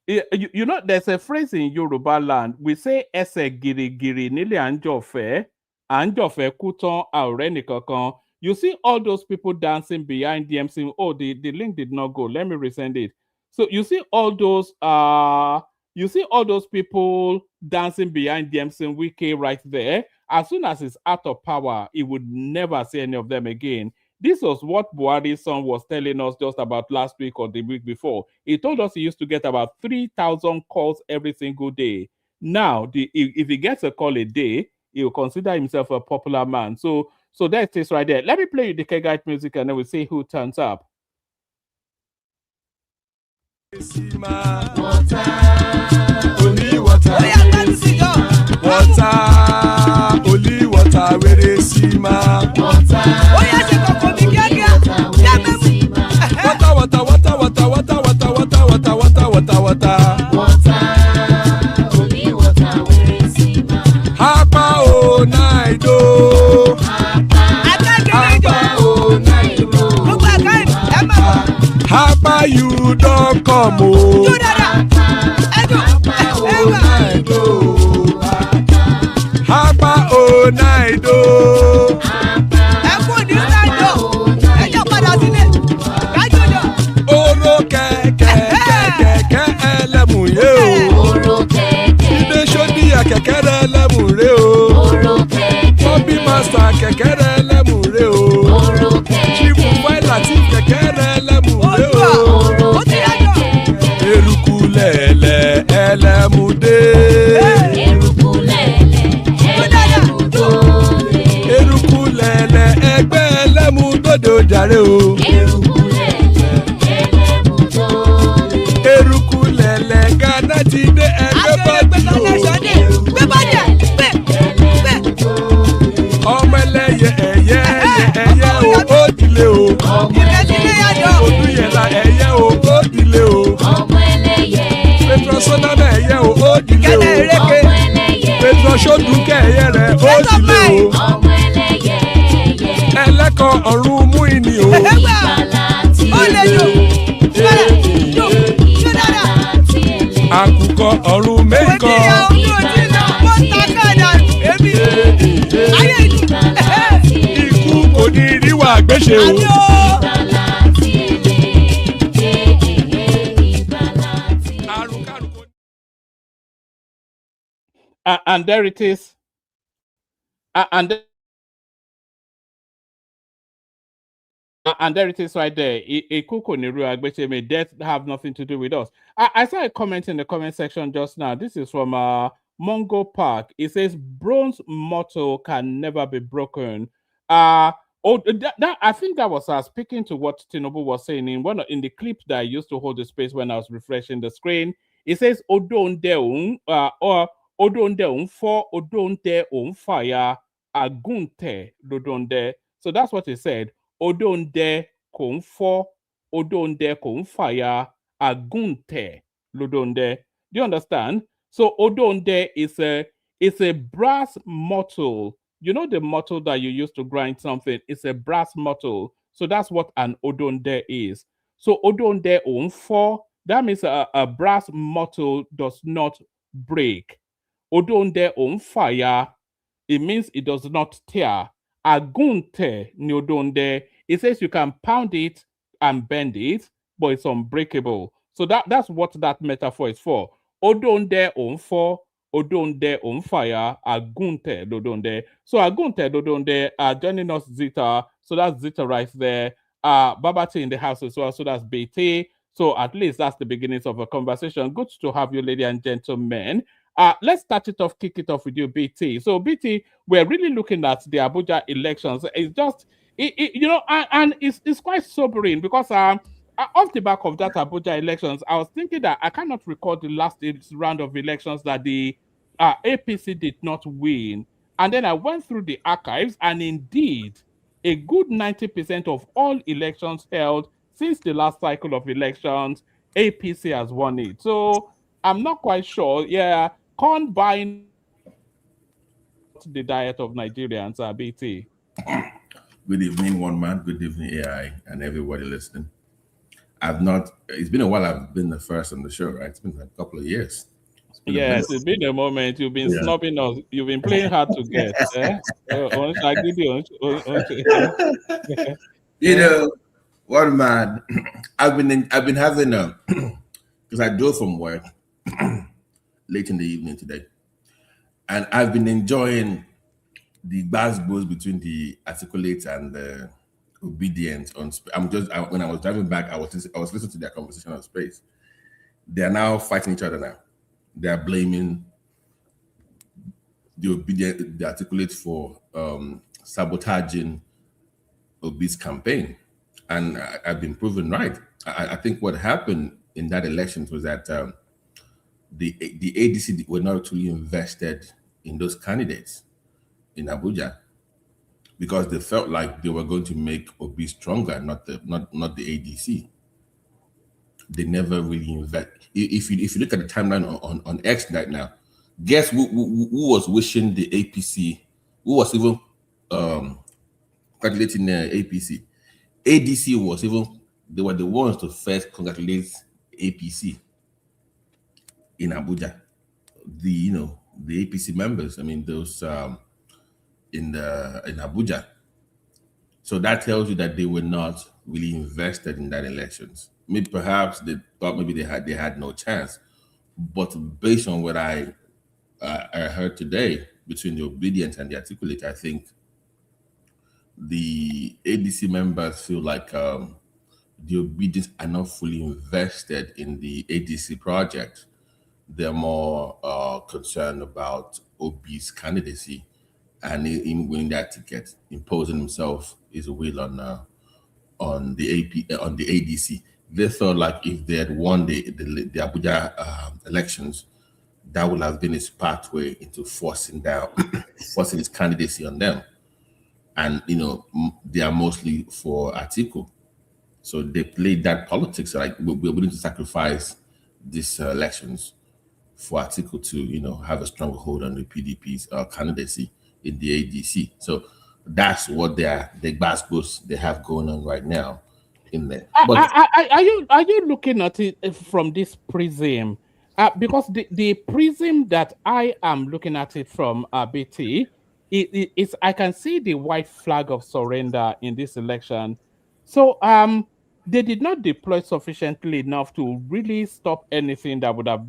there's a phrase in Yoruba land. We say "Ese giri giri nile anjofe kuton aureni kankan." You see all those people dancing behind the MC. Oh, the link did not go. Let me resend it. So you see all those people dancing behind the MC Wike right there. As soon as he's out of power, he would never see any of them again. This was what Buhari's son was telling us just about last week or the week before. He told us he used to get about 3,000 calls every single day. Now, if he gets a call a day, he will consider himself a popular man. So that's it right there. Let me play you the Kegite music and then we'll see who turns up. Water, only water, only water, where they see ma. Water, only water, where they see ma. Hapa o naido, hapa o naido, hapa you don't come o. Hapa o naido. Oro kẹ̀kẹ́ ẹlẹ́mù yé o. Ilé sọ́dí kẹ̀kẹ́ ẹlẹ́mù rẹ o. Bobby master kẹ̀kẹ́ ẹlẹ́mù rẹ o. Chief Wile ti kẹ̀kẹ́ ẹlẹ́mù rẹ o. Eruku lẹ̀lẹ̀ ẹlẹ́mù dé. Eruku lẹ̀lẹ̀ ẹgbẹ́ ẹlẹ́mù dòdò jàre o. Eruku lẹ̀lẹ̀ Ghana ti dé ẹgbẹ́ bọ́dì o. Ọmọ ẹlẹ́yẹ ẹ̀yẹ o ó dilé o. Olúyẹ̀lá ẹ̀yẹ o ó dilé o. Petro Sodana ẹ̀yẹ o ó dilé o. Petro Sodunke ẹ̀yẹ rẹ̀ ó dilé o. Ẹlẹ́kọ̀ ọ̀run mú ìní o. Àkùkọ ọ̀run mẹ́kọ. Ikú kò ní ríwà gbéṣe o. And there it is. And there it is right there. May death have nothing to do with us. I saw a comment in the comment section just now. This is from Mongo Park. It says, bronze motto can never be broken. I think that was speaking to what Tinubu was saying in the clip that I used to hold the space when I was refreshing the screen. It says, Odon deun, or Odon deun for Odon deun fire, agunte dodonde. So that's what he said. Odonde kò ń fọ́, odonde kò ń fàya, agunte lodonde. Do you understand? So odonde is a brass mottle. You know the mottle that you use to grind something? It's a brass mottle. So that's what an odonde is. So odonde ò ń fọ́, that means a brass mottle does not break. Odonde ò ń fàya, it means it does not tear. Agunte nyodonde, it says you can pound it and bend it, but it's unbreakable. So that's what that metaphor is for. Odonde onfo, odonde on fire, agunte dodonde. So agunte dodonde joining us Zita. So that's Zita right there. Babati in the house as well. So that's BT. So at least that's the beginnings of a conversation. Good to have you, ladies and gentlemen. let's start it off, kick it off with you, BT. So, BT, we're really looking at the Abuja elections. It's just, and it's quite sobering because off the back of that Abuja elections, I was thinking that I cannot recall the last round of elections that the APC did not win. And then I went through the archives, and indeed, a good 90% of all elections held since the last cycle of elections, APC has won it. So I'm not quite sure. Yeah, corn buying the diet of Nigerians, BT. Good evening, one man. Good evening, AI, and everybody listening. It's been a while I've been the first on the show, right? It's been a couple of years. Yes, it's been a moment. You've been snubbing us. You've been playing hard to get. One man. I've been having because I drove from work late in the evening today, and I've been enjoying the buzz between the articulate and the obedient on. When I was driving back, I was listening to their conversation on Space. They are now fighting each other now. They are blaming the obedient, the articulate for sabotaging Obi's campaign, and I've been proven right. I think what happened in that election was that the ADC were not truly invested in those candidates in Abuja because they felt like they were going to make Obi stronger, not the ADC. They never really invest. If you look at the timeline on X right now, guess who was wishing the APC? Who was even congratulating the APC? ADC was even. They were the ones to first congratulate APC in Abuja. The APC members. I mean those in Abuja. So that tells you that they were not really invested in that elections. Maybe perhaps they thought maybe they had no chance, but based on what I heard today between the obedient and the articulate, I think the ADC members feel like the obedience are not fully invested in the ADC project. They're more concerned about Obi's candidacy and in winning that ticket, imposing himself his will on the ADC. They thought like if they had won the Abuja elections, that would have been his pathway into forcing his candidacy on them. And they are mostly for Atiku, so they played that politics. Like we're willing to sacrifice these elections for Atiku to have a stronger hold on the PDP's candidacy in the ADC. So that's what the basketballs they have going on right now in there. But are you looking at it from this prism? Because the prism that I am looking at it from, BT, it's I can see the white flag of surrender in this election. So they did not deploy sufficiently enough to really stop anything that would have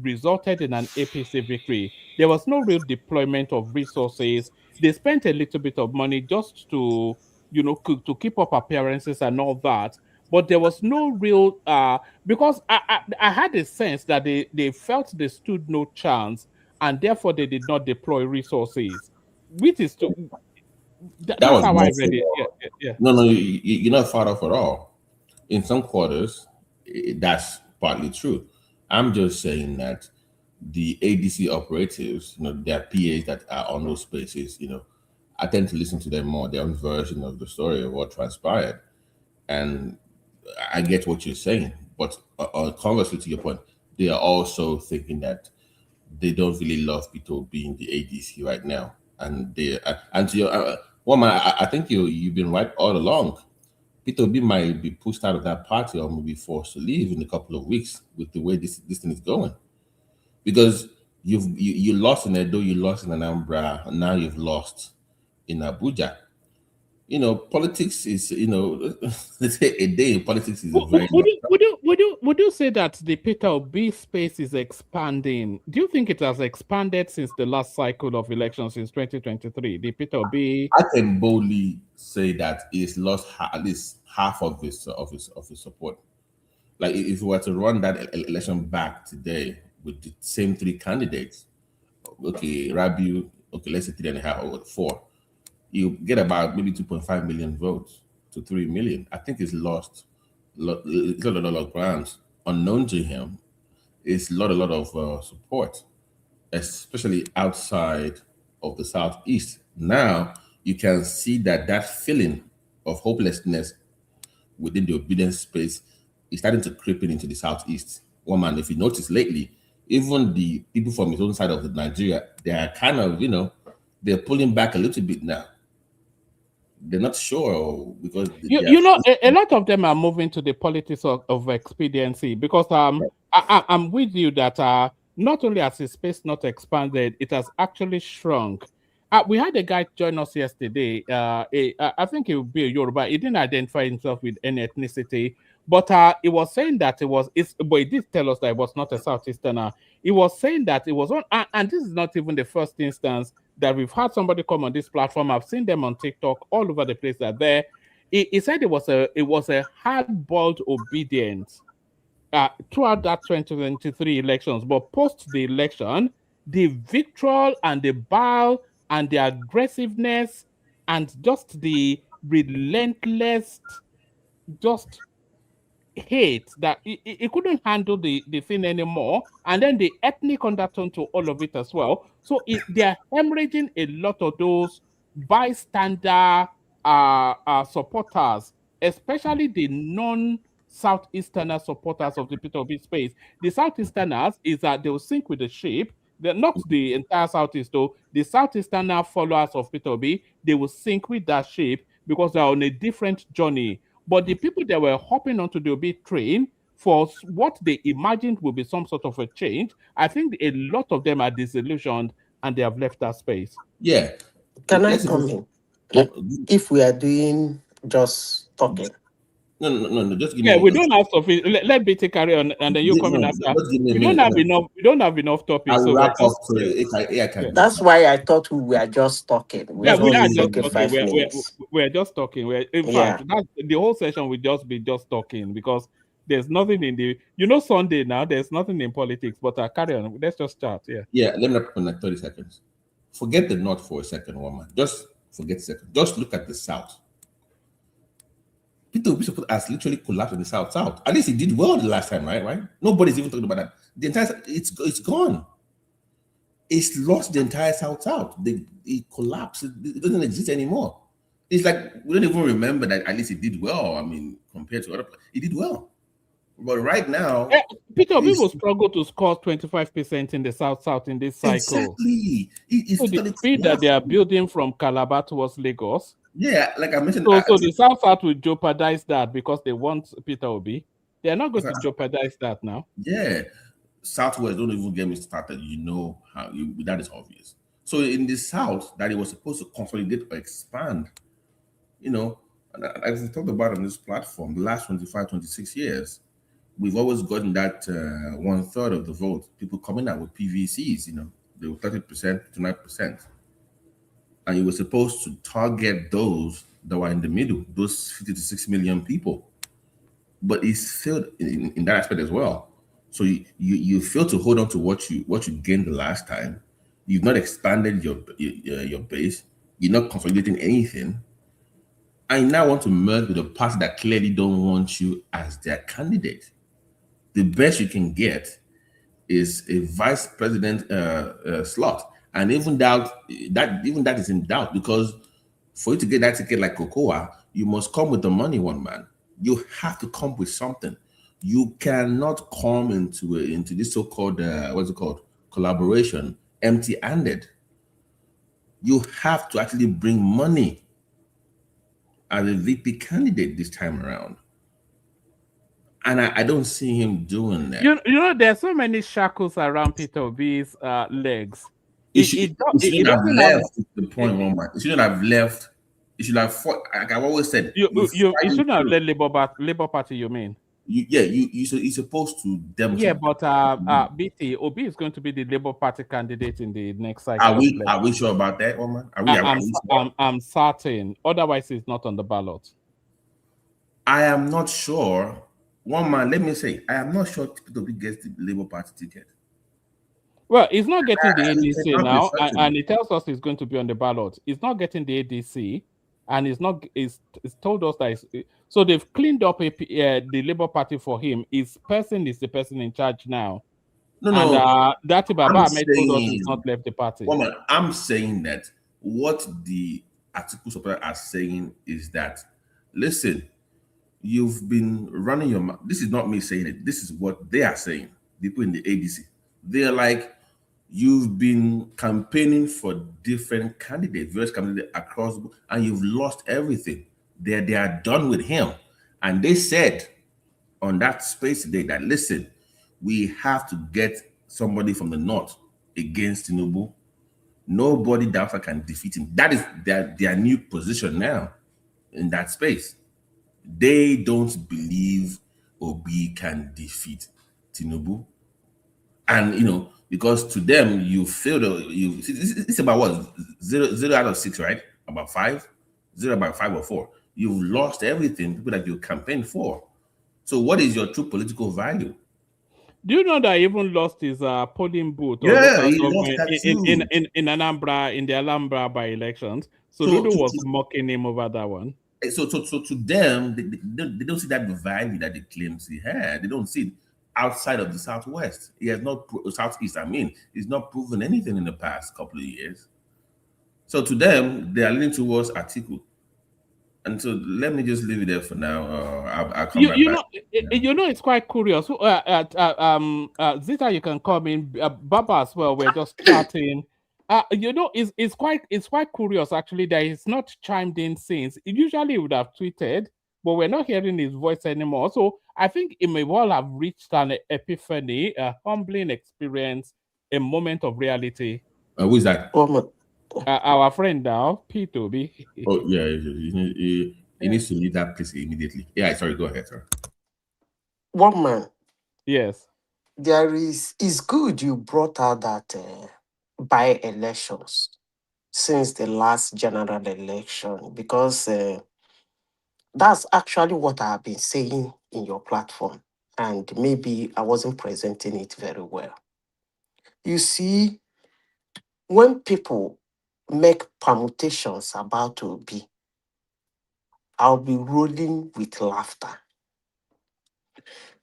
resulted in an APC victory. There was no real deployment of resources. They spent a little bit of money just to to keep up appearances and all that, but there was no real because I had a sense that they felt they stood no chance and therefore they did not deploy resources, which is that's how I read it. Yeah. No, you're not far off at all. In some quarters, that's partly true. I'm just saying that the ADC operatives, their PAs that are on those spaces, I tend to listen to them more, their own version of the story of what transpired. And I get what you're saying, but conversely to your point, they are also thinking that they don't really love Peter being the ADC right now. And and to your woman, I think you've been right all along. Peter B might be pushed out of that party or maybe forced to leave in a couple of weeks with the way this thing is going. Because you lost in Edo, you lost in Anambra, and now you've lost in Abuja. Politics is, let's say a day in politics is a very. Would you say that the Peter Obi space is expanding? Do you think it has expanded since the last cycle of elections since 2023? The Peter Obi. I can boldly say that he's lost at least half of his support. Like if we were to run that election back today, with the same 3 candidates, okay, Rabiu, okay, let's say 3.5 or 4, you get about maybe 2.5 million votes to 3 million. I think it's lost. It's a lot of grounds unknown to him. It's a lot of support, especially outside of the Southeast. Now you can see that feeling of hopelessness within the obedience space is starting to creep into the Southeast. One man, if you notice lately, even the people from his own side of Nigeria, they are kind of, they're pulling back a little bit now. They're not sure because a lot of them are moving to the politics of expediency because I'm with you that not only has the space not expanded, it has actually shrunk. We had a guy join us yesterday. I think he would be a Yoruba. He didn't identify himself with any ethnicity, but he was saying that but he did tell us that it was not a Southeasterner. He was saying that it was on, and this is not even the first instance that we've had somebody come on this platform. I've seen them on TikTok all over the place. That there, he said it was a hard-boiled obedience throughout that 2023 elections, but post the election, the vitriol and the bile and the aggressiveness and just the relentless hate that he couldn't handle the thing anymore, and then the ethnic undertone to all of it as well. So they're hemorrhaging a lot of those bystander supporters, especially the non-Southeasterner supporters of the Peter Obi space. The Southeasterners is that they'll sync with the ship. They're not the entire Southeast, though. The Southeasterner followers of Peter Obi, they will sync with that ship because they're on a different journey. But the people that were hopping onto the Obi train for what they imagined will be some sort of a change, I think a lot of them are disillusioned and they have left that space. Yeah. Can I come in? If we are doing just talking. No. Just give me. Yeah, we don't have stuff. Let BT carry on, and then you come in after. We don't have enough. We don't have enough topics. I'll wrap up. That's why I thought we were just talking. We are just talking. We're just talking. In fact, that's the whole session will just be just talking because there's nothing in the. Sunday now. There's nothing in politics. But carry on. Let's just start. Yeah. Yeah. Let me wrap up in like 30 seconds. Forget the North for a second, woman. Just forget a second. Just look at the South. Peter Obi has literally collapsed in the South. At least he did well the last time, right? Nobody's even talking about that. The entire it's gone. It's lost the entire South. It collapsed. It doesn't exist anymore. It's like we don't even remember that at least he did well. I mean, compared to other players, he did well. But right now, Peter Obi will struggle to score 25% in the South in this cycle. Exactly. So the speed that they are building from Calabar towards Lagos. Yeah, like I mentioned. So the South will jeopardize that because they want Peter Obi. They are not going to jeopardize that now. Yeah. Southwest, don't even get me started. How that is obvious. So in the South, that it was supposed to consolidate or expand, and as we talked about on this platform, the last 25, 26 years, we've always gotten that 1/3 of the vote, people coming out with PVCs, they were 30% to 9%. And you were supposed to target those that were in the middle, those 50 to 6 million people. But it's failed in that aspect as well. So you fail to hold on to what you gained the last time. You've not expanded your base. You're not consolidating anything. And you now want to merge with a party that clearly don't want you as their candidate. The best you can get is a vice president slot. And even that is in doubt because for you to get that ticket like Cocoa, you must come with the money, one man. You have to come with something. You cannot come into this so-called collaboration empty-handed. You have to actually bring money as a VP candidate this time around. And I don't see him doing that. There's so many shackles around Peter Obi's legs. He shouldn't have left. The point, woman. He shouldn't have left. He should have fought. Like I've always said, you shouldn't have led Labour Party. You mean? He's supposed to demonstrate. Yeah, but BT Obi is going to be the Labour Party candidate in the next cycle. Are we sure about that, woman? I'm certain. Otherwise, it's not on the ballot. I am not sure. One man, let me say, I am not sure Peter Obi gets the Labour Party ticket. Well, he's not getting the It's ADC not now, researchable. and he tells us he's going to be on the ballot. He's not getting the ADC, and he's told us that so they've cleaned up the Labour Party for him. His person is the person in charge now. No. That Baba I'm Ahmed told us he's saying, not left the party. woman, I'm saying that what the Atiku supporters are saying is that, listen, you've been running your mouth. This is not me saying it. This is what they are saying. People in the ADC. They're like, you've been campaigning for different candidates, various candidates across, and you've lost everything. They are done with him. And they said on that space today that, listen, we have to get somebody from the north against Tinubu. Nobody doubts can defeat him. That is their new position now in that space. They don't believe Obi can defeat Tinubu. And because to them you failed. It's about what, zero out of 6, right? About 5, 0 about 5 or 4. You've lost everything. People that you campaigned for. So what is your true political value? Do you know that he even lost his polling booth or Yeah, local he lost government that too. in Anambra, in the Alhambra by elections? So Ludo was mocking him over that one. So to them, they don't see that value that they claims he had. They don't see it outside of the Southwest. He has not, Southeast, he's not proven anything in the past couple of years. So to them, they are leaning towards Atiku. And so let me just leave it there for now. I'll come back. It's quite curious. Zita, you can come in. Baba as well. We're just chatting. It's quite curious actually that he's not chimed in since. Usually he would have tweeted, but we're not hearing his voice anymore. So I think he may well have reached an epiphany, a humbling experience, a moment of reality. Who is that? Our friend now, P2B. Oh yeah, he needs to leave that place immediately. Yeah, sorry, go ahead, sir. One man. Yes. It's good you brought out that by-elections since the last general election, because that's actually what I've been saying in your platform, and maybe I wasn't presenting it very well. You see, when people make permutations about Obi, I'll be rolling with laughter.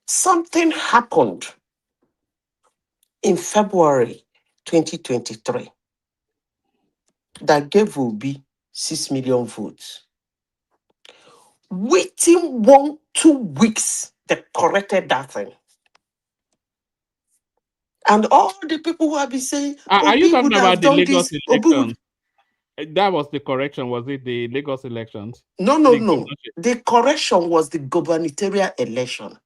Something happened in February 2023 that gave Obi 6 million votes. Within 1-2 weeks, they corrected that thing. And all the people who have been saying, are you talking about the Lagos election? That was the correction. Was it the Lagos elections? No. The correction was the gubernatorial election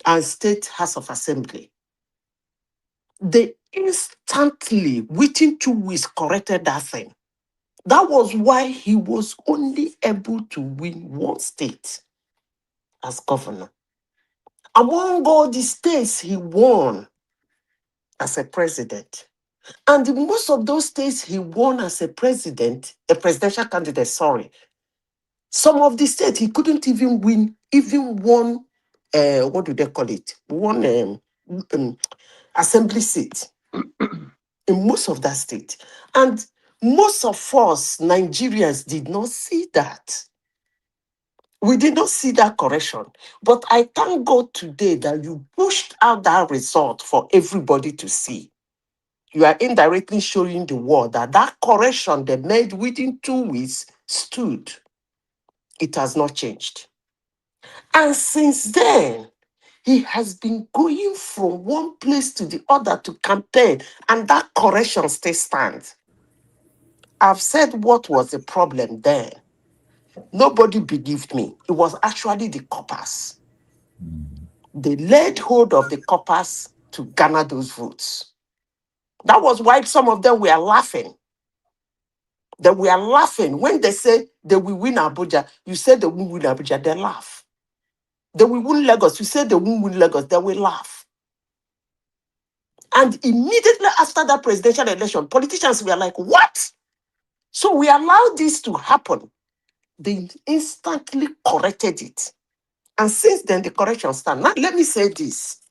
and State House of Assembly. They instantly, within 2 weeks, corrected that thing. That was why he was only able to win one state as governor. Among all the states he won as a president, and most of those states he won as a presidential candidate, some of the states he couldn't even win, one, what do they call it? One assembly seat in most of that state. And most of us Nigerians did not see that. We did not see that correction. But I thank God today that you pushed out that result for everybody to see. You are indirectly showing the world that correction they made within 2 weeks stood. It has not changed. And since then, he has been going from one place to the other to campaign, and that correction still stands. I've said what was the problem then. Nobody believed me. It was actually the coppers. They laid hold of the coppers to garner those votes. That was why some of them were laughing. They were laughing when they said they will win Abuja. You said they won't win Abuja, they laugh. They will win Lagos. You said they won't win Lagos, they will laugh. And immediately after that presidential election, politicians were like, what? So we allowed this to happen. They instantly corrected it. And since then, the correction stands. Now, let me say this.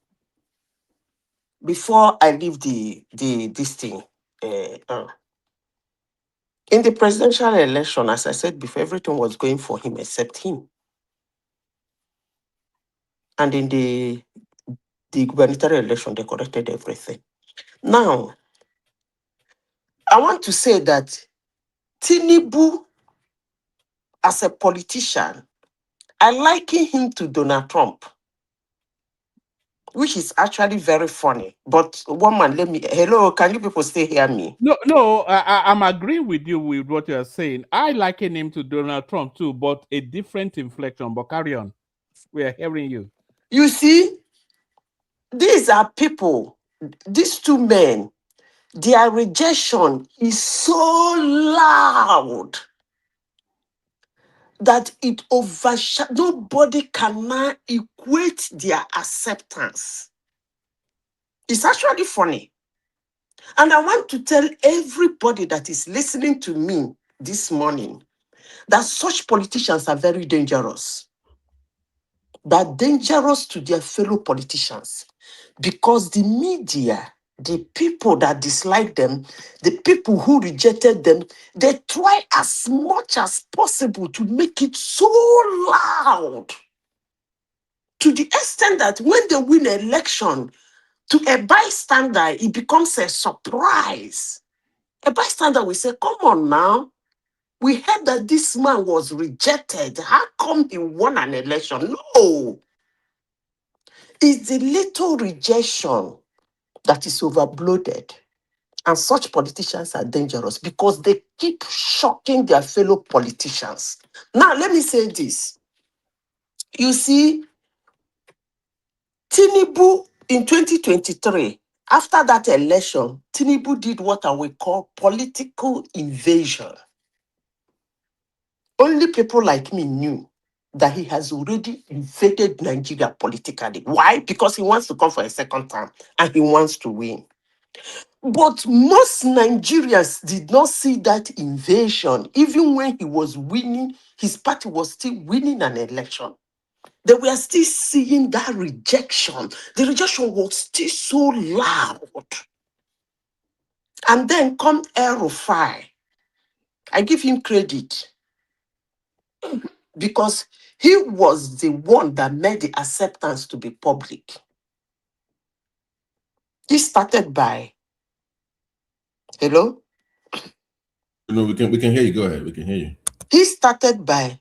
before I leave this thing, in the presidential election, as I said before, everything was going for him except him. And in the gubernatorial election, they corrected everything. Now, I want to say that Tinubu, as a politician, I liken him to Donald Trump, which is actually very funny. But one man, hello, can you people still hear me? No, I'm agreeing with you with what you're saying. I liken him to Donald Trump too, but a different inflection. But carry on. We are hearing you. You see, these are people, these two men, their rejection is so loud that it overshadows. Nobody can now equate their acceptance. It's actually funny. And I want to tell everybody that is listening to me this morning that such politicians are very dangerous. They're dangerous to their fellow politicians because the media, the people that dislike them, the people who rejected them, they try as much as possible to make it so loud to the extent that when they win an election, to a bystander, it becomes a surprise. A bystander will say, come on now, we heard that this man was rejected. How come he won an election? No. It's the little rejection that is overbloated. And such politicians are dangerous because they keep shocking their fellow politicians. Now, let me say this. You see, Tinubu in 2023, after that election, Tinubu did what I will call political invasion. Only people like me knew that he has already invaded Nigeria politically. Why? Because he wants to come for a second term and he wants to win. But most Nigerians did not see that invasion. Even when he was winning, his party was still winning an election. They were still seeing that rejection. The rejection was still so loud. And then come El-Rufai. I give him credit because he was the one that made the acceptance to be public. He started by, hello? No, we can hear you. Go ahead. We can hear you. He started by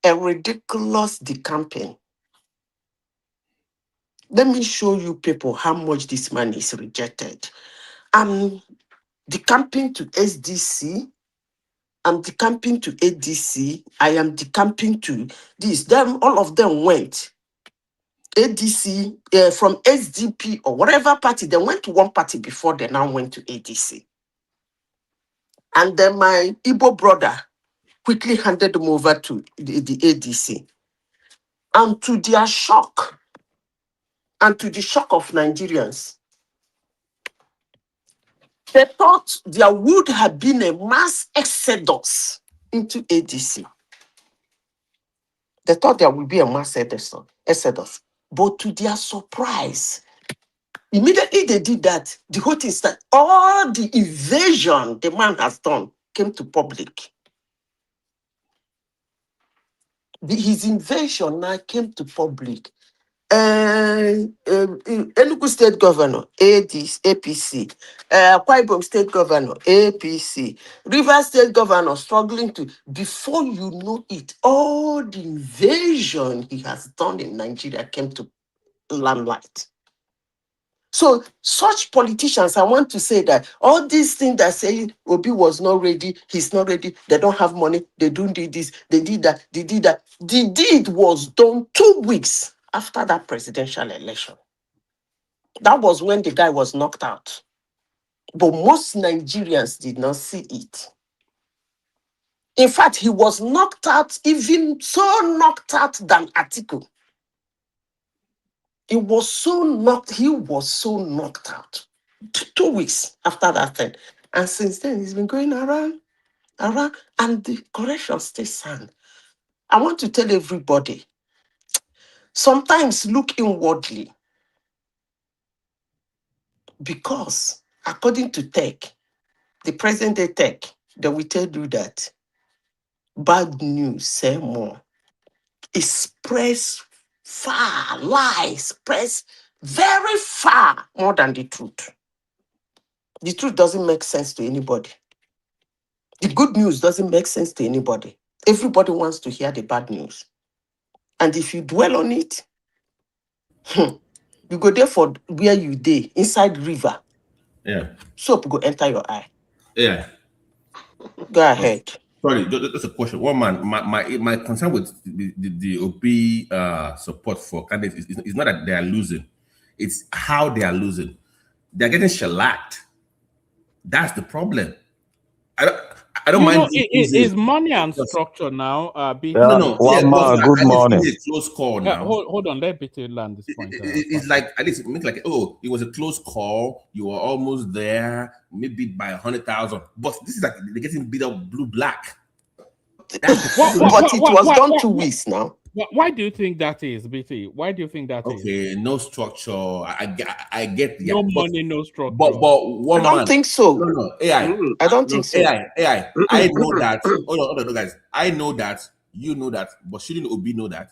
a ridiculous decamping. Let me show you people how much this man is rejected. I'm decamping to SDC. I'm decamping to ADC. I am decamping to this. Them, all of them went. ADC, from SDP or whatever party, they went to one party before they now went to ADC. And then my Igbo brother quickly handed them over to the ADC. And to their shock, and to the shock of Nigerians, they thought there would have been a mass exodus into ADC. They thought there would be a mass exodus. But to their surprise, immediately they did that, the whole thing started. All the invasion the man has done came to public. His invasion now came to public. Enugu State Governor, APC. Akwa Ibom State Governor, APC. Rivers State Governor struggling to, before you know it, all the invasion he has done in Nigeria came to limelight. So such politicians, I want to say that all these things that say Obi was not ready, he's not ready, they don't have money, they don't do this, they did that, they did that. The deed was done 2 weeks after that presidential election. That was when the guy was knocked out. But most Nigerians did not see it. In fact, he was knocked out, even so knocked out than Atiku. He was so knocked out 2 weeks after that thing. And since then, he's been going around, and the correction still stand. I want to tell everybody, sometimes look inwardly. Because according to tech, the present day tech, they will tell you that bad news say more. It spreads far, lies spreads very far more than the truth. The truth doesn't make sense to anybody. The good news doesn't make sense to anybody. Everybody wants to hear the bad news. And if you dwell on it, you go there for where you dey, inside river. Yeah. Soap go enter your eye. Yeah. Go ahead. Sorry, just a question. One man, my concern with the OP support for candidates is not that they are losing, it's how they are losing. They're getting shellacked. That's the problem. I don't mind. Is money and structure now. No. One man, good morning. It's a close call now. Hold on, let BT land this point. It's like, at least make like, oh, it was a close call. You were almost there, maybe by 100,000. But this is like they're getting beat up blue-black. But it was done 2 weeks now. Why do you think that is, BT? Why do you think that is? Okay, no structure. I get the no money, no structure. But one I don't think so. No, AI. I don't think so. AI. I know that. Hold on, guys. I know that. You know that. But shouldn't Obi know that?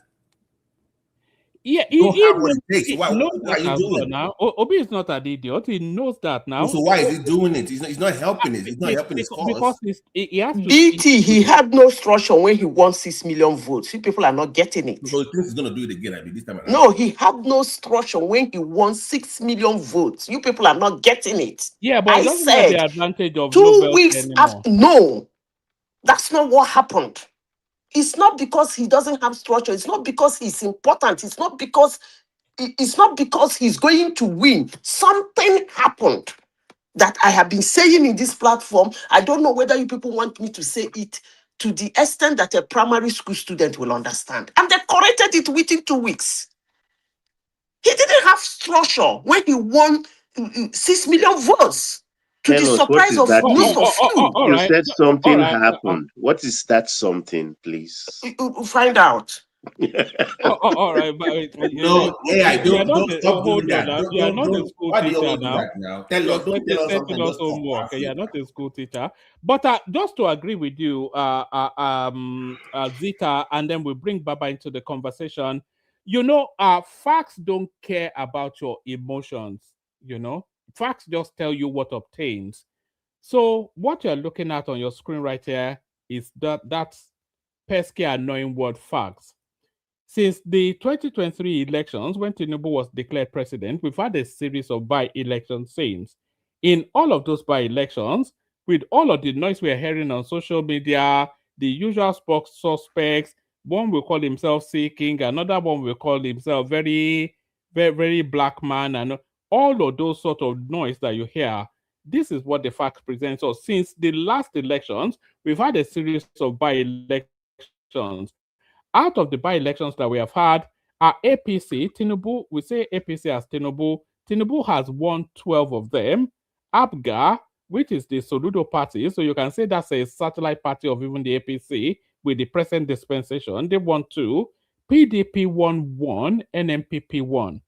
Yeah, he knows why are you doing it now? Obi is not an idiot. He knows that now. So why is he doing it? He's not helping it. He's not helping his cause. Because he has to. BT, he had no structure when he won 6 million votes. You people are not getting it. So he thinks he's going to do it again. I mean, this time around. No, he had no structure when he won 6 million votes. You people are not getting it. Yeah, but I said the advantage of 2 weeks after. No, that's not what happened. It's not because he doesn't have structure. It's not because he's important. It's not because he's going to win. Something happened that I have been saying in this platform. I don't know whether you people want me to say it to the extent that a primary school student will understand. And they corrected it within 2 weeks. He didn't have structure when he won 6 million votes. To the surprise of most of you. You said something happened. What is that something, please? Find out. All right, but no, AI, don't stop doing that. You are not a school teacher now. Tell us homework. You are not a school teacher. But just to agree with you, Zita, and then we bring Baba into the conversation. You know, facts don't care about your emotions. You know, facts just tell you what obtains. So what you're looking at on your screen right here is that's pesky, annoying word facts. Since the 2023 elections, when Tinubu was declared president, we've had a series of by-election scenes. In all of those by-elections, with all of the noise we're hearing on social media, the usual suspects, one will call himself seeking, another one will call himself very, very, very black man, and all of those sort of noise that you hear, this is what the facts present. So since the last elections, we've had a series of by-elections. Out of the by-elections that we have had, our APC, Tinubu, we say APC as Tinubu. Tinubu has won 12 of them. ABGA, which is the Soludo party, so you can say that's a satellite party of even the APC with the present dispensation. They won 2. PDP won 1, NMPP won.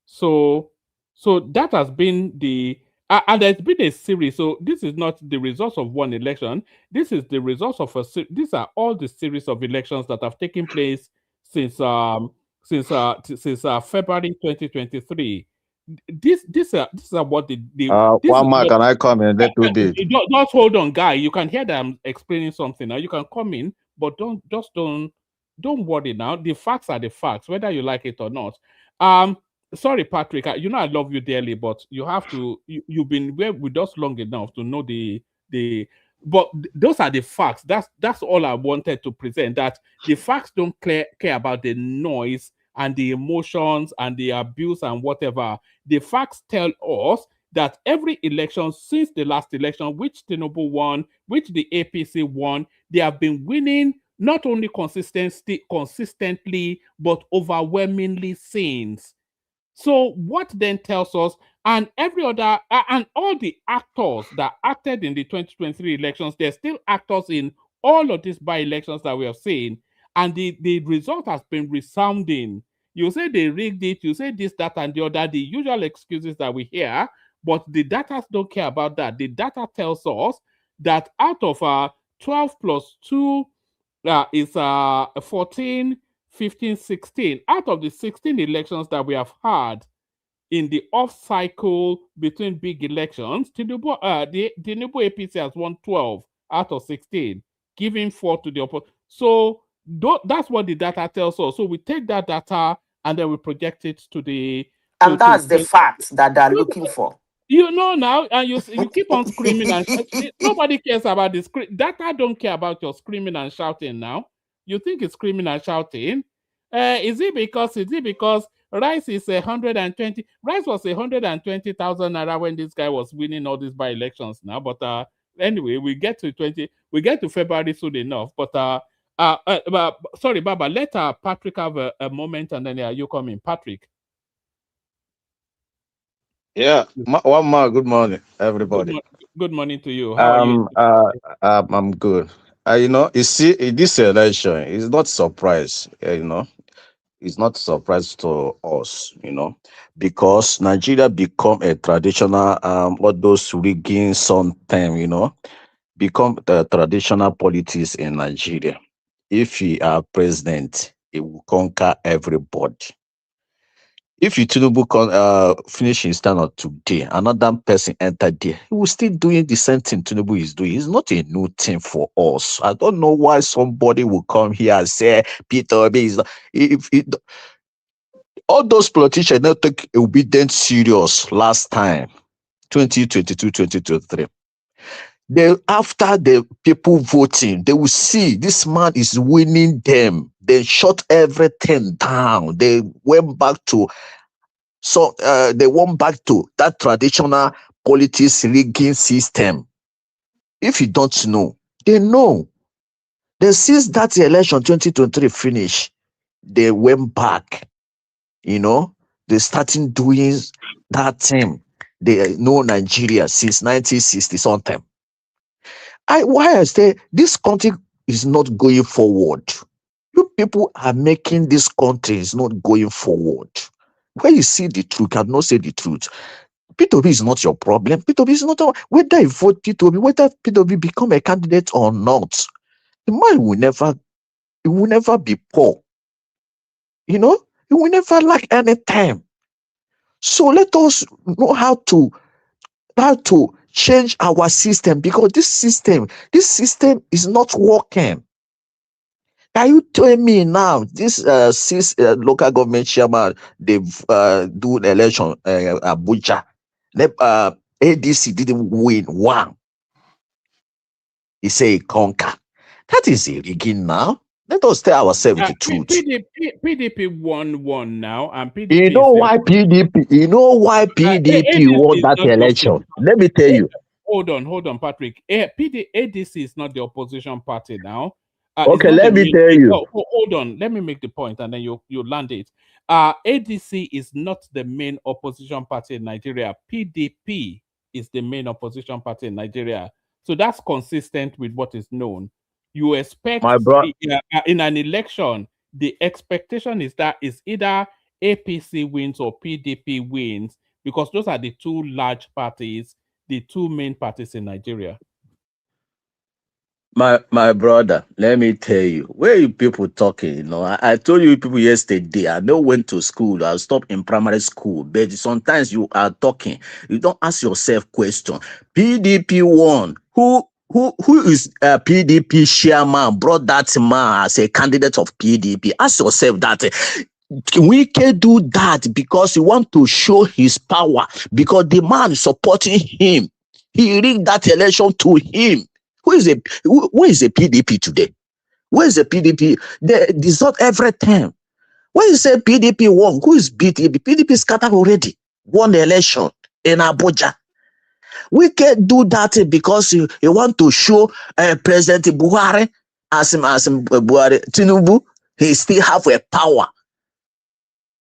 So that has been the and there's been a series. So this is not the results of one election. This is the results of these are all the series of elections that have taken place since February 2023. These are what the one man, can I come in a little bit? Just hold on, guy. You can hear that I'm explaining something now. You can come in, but don't worry now. The facts are the facts, whether you like it or not. Sorry, Patrick. You know I love you dearly, but you have to. You've been with us long enough to know the. But those are the facts. That's all I wanted to present. That the facts don't care about the noise and the emotions and the abuse and whatever. The facts tell us that every election since the last election, which Tinubu won, which the APC won, they have been winning not only consistently, but overwhelmingly since. So what then tells us, and every other, and all the actors that acted in the 2023 elections, they're still actors in all of these by-elections that we have seen, and the result has been resounding. You say they rigged it, you say this, that, and the other, the usual excuses that we hear, but the data don't care about that. The data tells us that out of 12 plus 2 is 14, 15, 16. Out of the 16 elections that we have had in the off cycle between big elections, Tinubu, the Tinubu APC has won 12 out of 16, giving 4 to the opposition. So that's what the data tells us. So we take that data and then we project it to the... And that's the fact that they're looking for. You know now, and you keep on screaming and nobody cares about this. Data don't care about your screaming and shouting now. You think it's screaming and shouting? Is it because rice is 120? Rice was 120,000 naira when this guy was winning all these by-elections now. But anyway, we get to February soon enough. But sorry, Baba, let Patrick have a moment, and then you come in, Patrick. Yeah, one more. Good morning, everybody. Good morning to you. How are you? I'm good. You see, in this election, it's not surprise. It's not surprise to us. Because Nigeria become a traditional all those rigging something. Become the traditional politics in Nigeria. If he are president, he will conquer everybody. If Tinubu finish his tenure today, another person enter there, he will still doing the same thing Tinubu is doing. It's not a new thing for us. I don't know why somebody will come here and say Peter Obi is not. All those politicians don't take obedience serious last time, 2022, 2023. After the people voting, they will see this man is winning them. They shut everything down. They went back to that traditional politics rigging system. If you don't know, they know. Since that election 2023 finished, they went back. They started doing that thing. They know Nigeria since 1960 something. Why I say this country is not going forward. You people are making this country is not going forward. When you see the truth, cannot say the truth. P2B is not your problem. P2B is not whether you vote P2B, whether P2B become a candidate or not. The man will never be poor. He will never lack any time. So let us know how to change our system, because this system is not working. Can you tell me now, this 6 local government chairman, they've do the election Abuja. ADC didn't win one. He say conquer. That is a rigging now. Let us tell ourselves the truth. PDP won now, and PDP. You know why PDP won that election? Let me tell you. Hold on, Patrick. ADC is not the opposition party now. Okay, let me tell you. Hold on. Let me make the point, and then you land it. ADC is not the main opposition party in Nigeria. PDP is the main opposition party in Nigeria. So that's consistent with what is known. You expect in an election, the expectation is that it's either APC wins or PDP wins, because those are the two large parties, the two main parties in Nigeria. My brother, let me tell you, where you people talking, I told you people yesterday, I know went to school, I stopped in primary school, but sometimes you are talking, you don't ask yourself question. PDP won. Who is PDP chairman brought that man as a candidate of PDP? Ask yourself that. Wike do that because he want to show his power, because the man supporting him. He rigged that election to him. Where is the PDP today? Where is the PDP? They desert everything. When you say PDP won, who is PDP? PDP scattered already. Won the election in Abuja. We can't do that because he want to show President Buhari as Buhari Tinubu. He still have a power,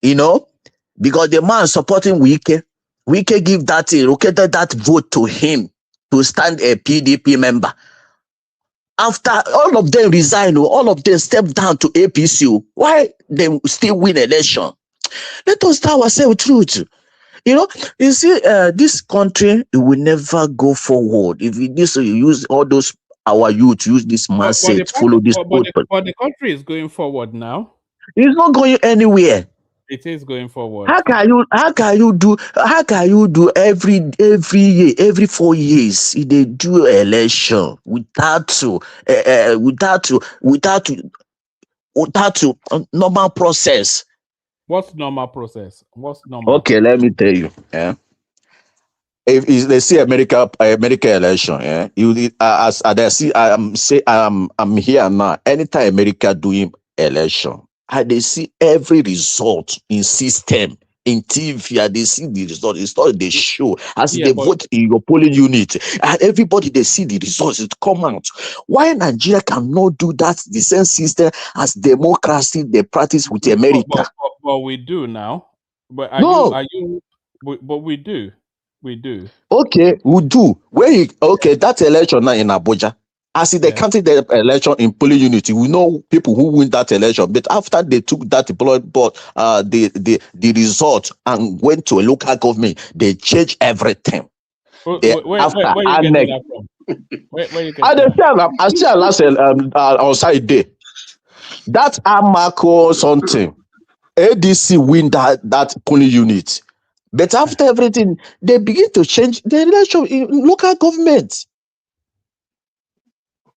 because the man supporting Wike give that located that vote to him to stand a PDP member. After all of them resign, all of them step down to APC, why they still win election? Let us tell ourselves truth. You know, you see, this country, it will never go forward if you use all those our youth use this mindset, follow this. But the country is going forward now. It's not going anywhere. It is going forward. How can you do every year, every 4 years, they do election without normal process? What's normal process? What's normal? Okay, let me tell you. Yeah. If they see American election, yeah, as they see, I'm here now. Anytime America doing election, they see every result in system, in TV, and they see the result. It's not they show as they vote in your polling unit, and everybody they see the results. It come out. Why Nigeria cannot do that? The same system as democracy they practice with America. But we do now. But but we do. We do. Okay, we do. That election now in Abuja. As they counted the election in polling unit, we know people who win that election. But after they took that the result and went to a local government, they changed everything. Where you getting that from? Where you getting that? I see last on Saturday. That Amako something. ADC win that polling unit. But after everything, they begin to change the election in local government.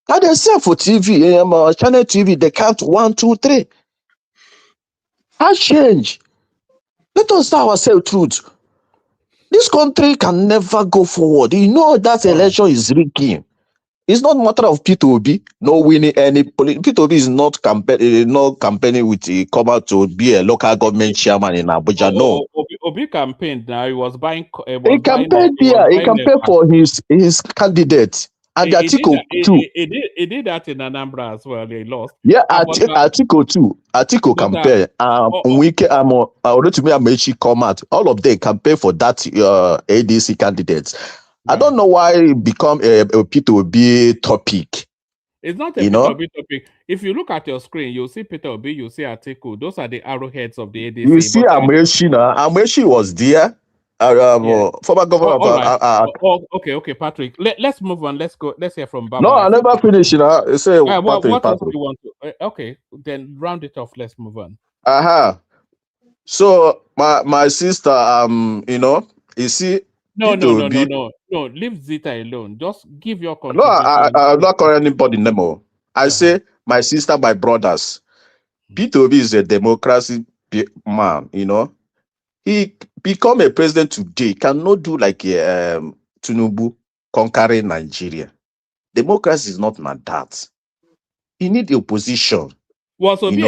How they say for TV, channel TV, they count 1, 2, 3. How change? Let us tell ourselves truth. This country can never go forward. You know that election is rigged. It's not a matter of P2B, no winning any P2B is not campaigning with come out to be a local government chairman in Abuja. No. Obi campaigned now. He was buying. He campaigned here. He campaigned for his candidate. And Atiku too. He did that in Anambra as well. They lost. Yeah, Atiku too. Atiku campaign. Wike Amechi come out. All of them campaign for that ADC candidates. Right. I don't know why it become a P2B topic. It's not a P2B topic. If you look at your screen, you'll see P2B, you'll see Atiku. Those are the arrowheads of the ADC. You see Amechi now. Amechi was there. Former governor. Okay, Patrick. Let's move on. Let's go. Let's hear from Baba. No, I never finished. Say what else do you want to? Okay, then round it off. Let's move on. So my sister, you see. No. Leave Zita alone. Just give your contribution. No, I'm not calling anybody name. I say my sister, my brothers. P2B is a democracy man. He become a president today. Cannot do like Tinubu conquering Nigeria. Democracy is not like that. He need the opposition. Was Obi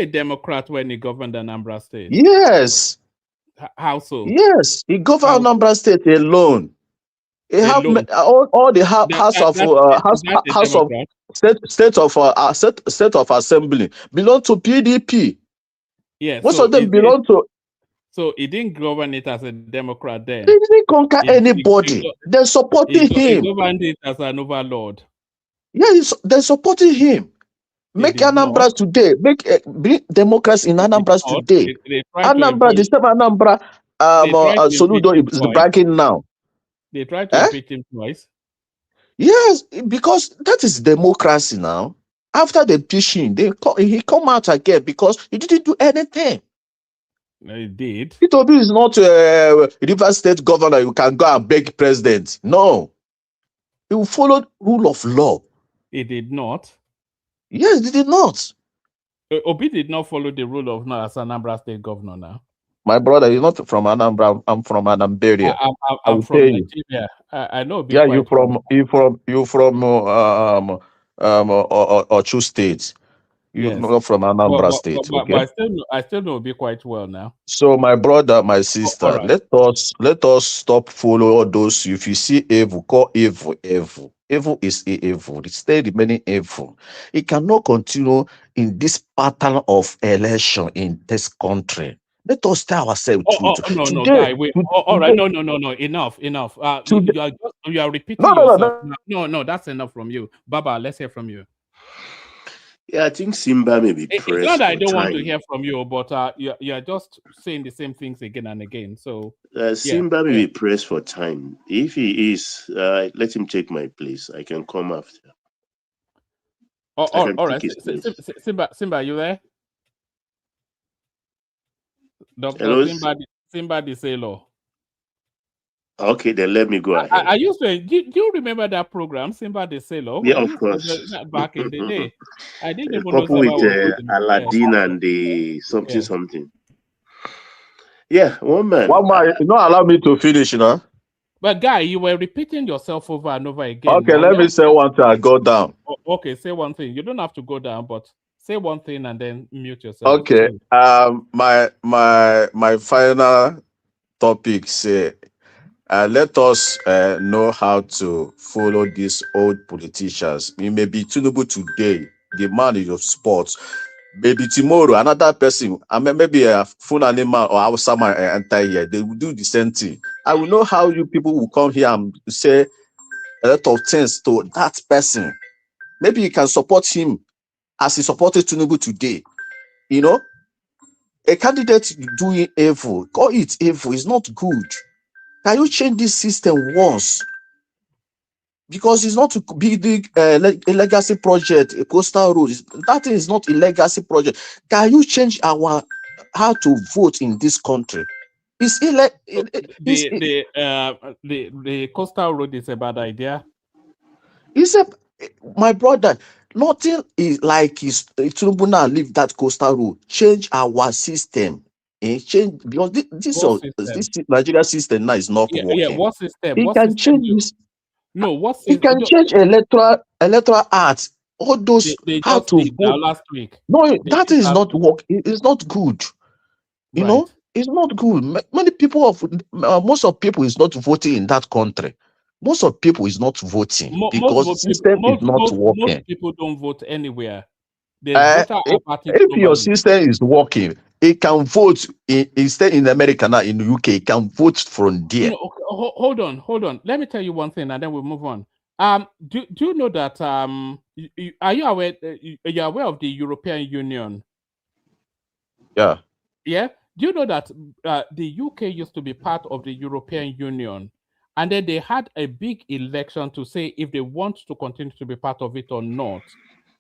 a Democrat when he governed Anambra State? Yes. How so? Yes, he governed Anambra State alone. He have all the state of assembly belong to PDP. Yes, most of them belong to. So he didn't govern it as a Democrat then. He didn't conquer anybody. They're supporting him. He governed it as an overlord. Yeah, they're supporting him. Make Anambra today. Bring democracy in Anambra today. Anambra, the same Anambra, Soludo is backing now. They tried to beat him twice. Yes, because that is democracy now. After they push him, he come out again because he didn't do anything. No, he did. P2B is not a River State governor. You can go and beg president. No, he followed rule of law. He did not. Yes, he did not. Obi did not follow the rule of law as Anambra State governor now. My brother, you're not from Anambra. I'm from Anambra. I'm from Nigeria. I know. Yeah, you're from Ochu State. You're not from Anambra State. But I still know Obi quite well now. So my brother, my sister, right. let us stop follow all those. If you see evil, call evil evil. Evil is evil. It still remaining evil. It cannot continue in this pattern of election in this country. Let us tell ourselves truth. No, guy, wait. All right, no. Enough. You are repeating yourself. No, that's enough from you. Baba, let's hear from you. Yeah, I think Simba may be It's pressed not that I for don't want to time. hear from you, but you're just saying the same things again and again. So yeah, Simba may yeah. be pressed for time. If he is, let him take my place. I can come after. All right. take his place. Simba, are you there? Dr. Hello? Simba the Sailor. Okay, then let me go ahead. I used to. Do you remember that program, Simba the Sailor? Yeah, I of used course. to do that back in the day. I didn't A even know couple Simba with was good. Aladdin and the something. Yeah, one man. One man, you not allow me to finish, you know. But guy, you were repeating yourself over and over again. Okay, Now let me say one thing. I go down. Okay, say one thing. You don't have to go down, but say one thing and then mute yourself. Okay. My final topic say let us know how to follow these old politicians. It may be Tinubu today, the man is of sports. Maybe tomorrow, another person, I mean, maybe a Fulani man or Hausa man enter here, they will do the same thing. I will know how you people will come here and say a lot of things to that person. Maybe you can support him as he supported Tinubu today. You know, a candidate doing evil, call it evil, is not good. Can you change this system once? Because it's not to be a legacy project, a coastal road. That is not a legacy project. Can you change our how to vote in this country? It's the coastal road is a bad idea. It's my brother. Nothing is like is Tinubu now leave that coastal road. Change our system. Change because this Nigeria system now is not working. Yeah, what system? It can change this. No, what it can change electoral act. All those they how just to did now vote. last week. No, that is not work. It's not good. You know, it's not good. Many people most of people is not voting in that country. Most of people is not voting because the system is not working. Most people don't vote anywhere. If your system is working, it can vote. Instead in America now, in the UK, it can vote from there. No, okay, hold on. Let me tell you one thing, and then we'll move on. Do you know that are you aware? You're aware of the European Union? Yeah. Yeah. Do you know that the UK used to be part of the European Union, and then they had a big election to say if they want to continue to be part of it or not,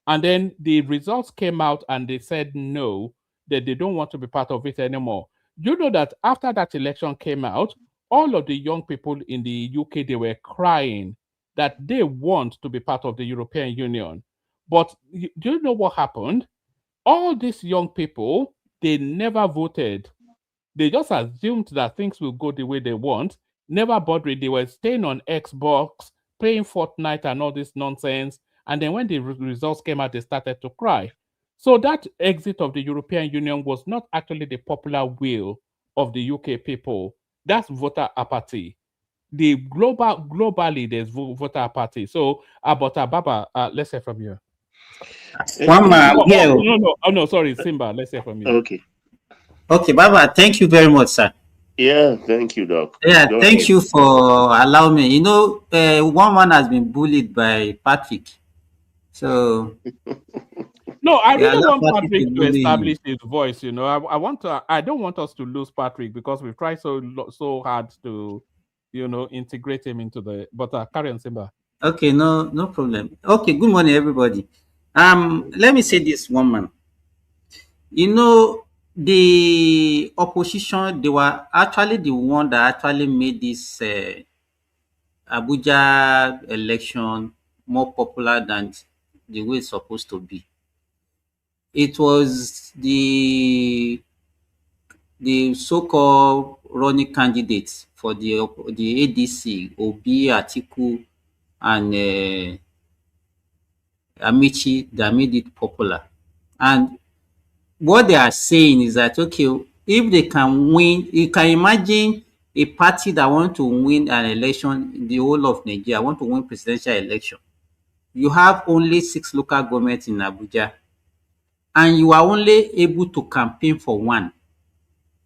and then the results came out and they said no, that they don't want to be part of it anymore. Do you know that after that election came out, all of the young people in the UK, they were crying that they want to be part of the European Union. But do you know what happened? All these young people, they never voted. They just assumed that things will go the way they want, never bothered. They were staying on Xbox, playing Fortnite and all this nonsense. And then when the results came out, they started to cry. So that exit of the European Union was not actually the popular will of the UK people. That's voter apathy. The globally, there's voter apathy. So, but Baba, let's hear from you. No, sorry, Simba. Let's hear from you. Okay, Baba, thank you very much, sir. Yeah, thank you, Doc. Yeah, thank you for allowing me. You know, one man has been bullied by Patrick. So no, I really want Patrick to establish his voice. You know, I don't want us to lose Patrick because we've tried so hard to, you know, integrate him into the. But carry on, Simba. Okay, no problem. Okay, good morning, everybody. Let me say this, one man. You know, the opposition, they were actually the one that actually made this Abuja election more popular than the way it's supposed to be. It was the so-called running candidates for the ADC, Obi, Atiku, and Amici that made it popular. And what they are saying is that, okay, if they can win, you can imagine a party that want to win an election in the whole of Nigeria, want to win presidential election. You have only 6 local governments in Abuja, and you are only able to campaign for one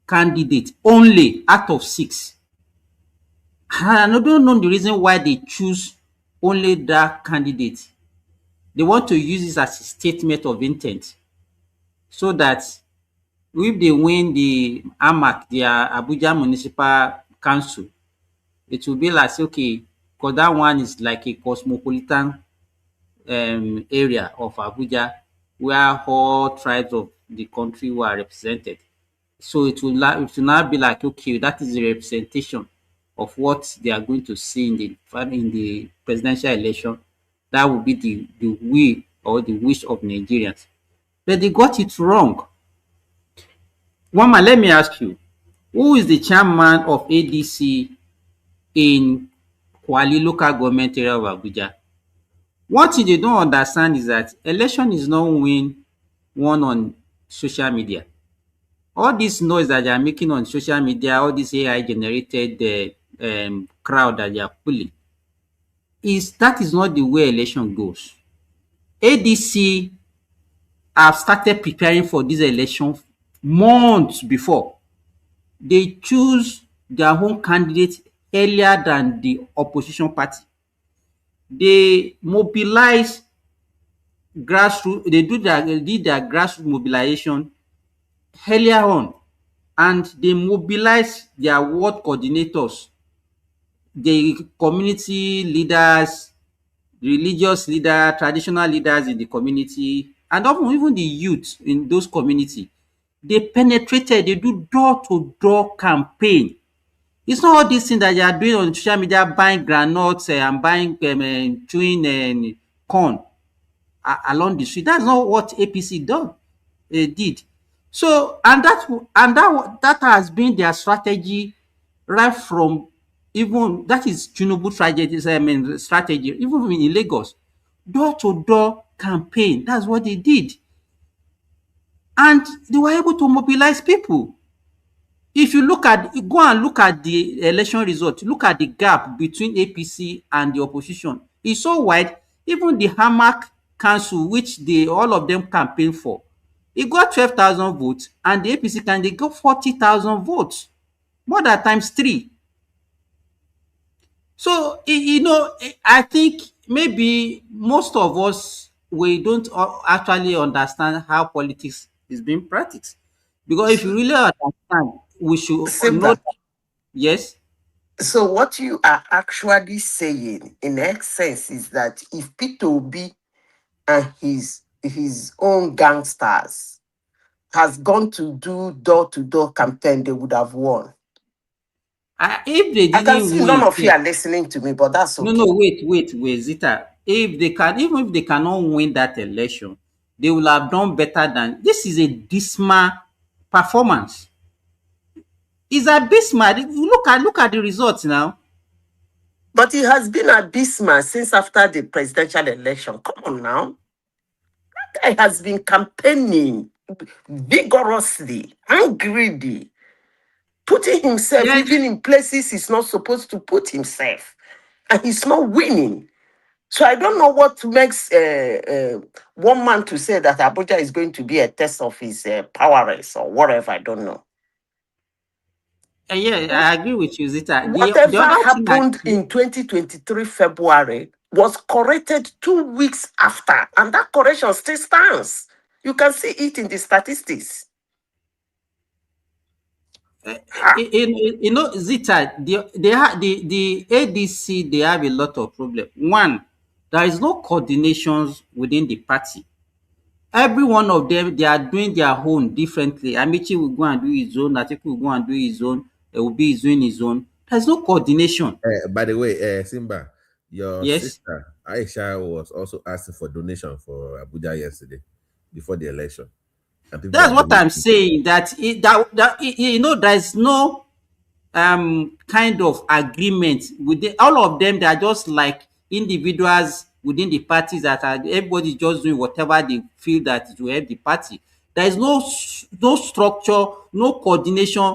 candidate only out of 6. And I don't know the reason why they choose only that candidate. They want to use this as a statement of intent so that if they win the AMAC, their Abuja Municipal Council, it will be like, okay, because that one is like a cosmopolitan area of Abuja where all tribes of the country were represented. So it will now be like, okay, that is the representation of what they are going to see in the presidential election. That will be the will or the wish of Nigerians. But they got it wrong. One man, let me ask you, who is the chairman of ADC in Kwali local government area of Abuja? One thing they don't understand is that election is not won on social media. All this noise that they are making on social media, all this AI generated crowd that they are pulling, that is not the way election goes. ADC have started preparing for this election months before. They choose their own candidate earlier than the opposition party. They mobilize grassroots, they did their grassroots mobilization earlier on, and they mobilize their ward coordinators, the community leaders, religious leaders, traditional leaders in the community, and often even the youth in those community. They penetrated, they do door-to-door campaign. It's not all these things that they are doing on social media, buying groundnuts and buying chewing corn along the street. That's not what APC did. So that has been their strategy right from, even that is Tinubu strategy, even in Lagos. Door to door campaign, that's what they did. And they were able to mobilize people. If you go and look at the election result, look at the gap between APC and the opposition. It's so wide. Even the Hamac Council, which all of them campaigned for, it got 12,000 votes, and the APC candidate got 40,000 votes, more than times 3. So, I think maybe most of us, we don't actually understand how politics is being practiced. Because if you really understand, we should know. Yes. So what you are actually saying, in essence, is that if Peter Obi and his own gangsters has gone to do door-to-door campaign, they would have won. If they didn't I can see win, none of you are listening to me, but that's okay. No, wait, Zita. Even if they cannot win that election, they will have done better than this. Is a dismal performance. It's abysmal. Look at the results now. But it has been abysmal since after the presidential election. Come on now. That guy has been campaigning vigorously, angrily, putting himself even in places he's not supposed to put himself. And he's not winning. So I don't know what makes one man to say that Abuja is going to be a test of his prowess or whatever. I don't know. Yeah, I agree with you, Zita. Whatever happened in 2023 February was corrected 2 weeks after, and that correction still stands. You can see it in the statistics. Zita, the ADC, they have a lot of problems. One, there is no coordinations within the party. Every one of them, they are doing their own differently. Amici will go and do his own. Atiku will go and do his own. Obi is doing his own. There's no coordination. By the way, Simba, your Yes? sister Aisha was also asking for donation for Abuja yesterday before the election. That's what I'm saying. There's no kind of agreement with all of them. They are just like individuals within the parties that are everybody just doing whatever they feel that it will help the party. There is no structure, no coordination.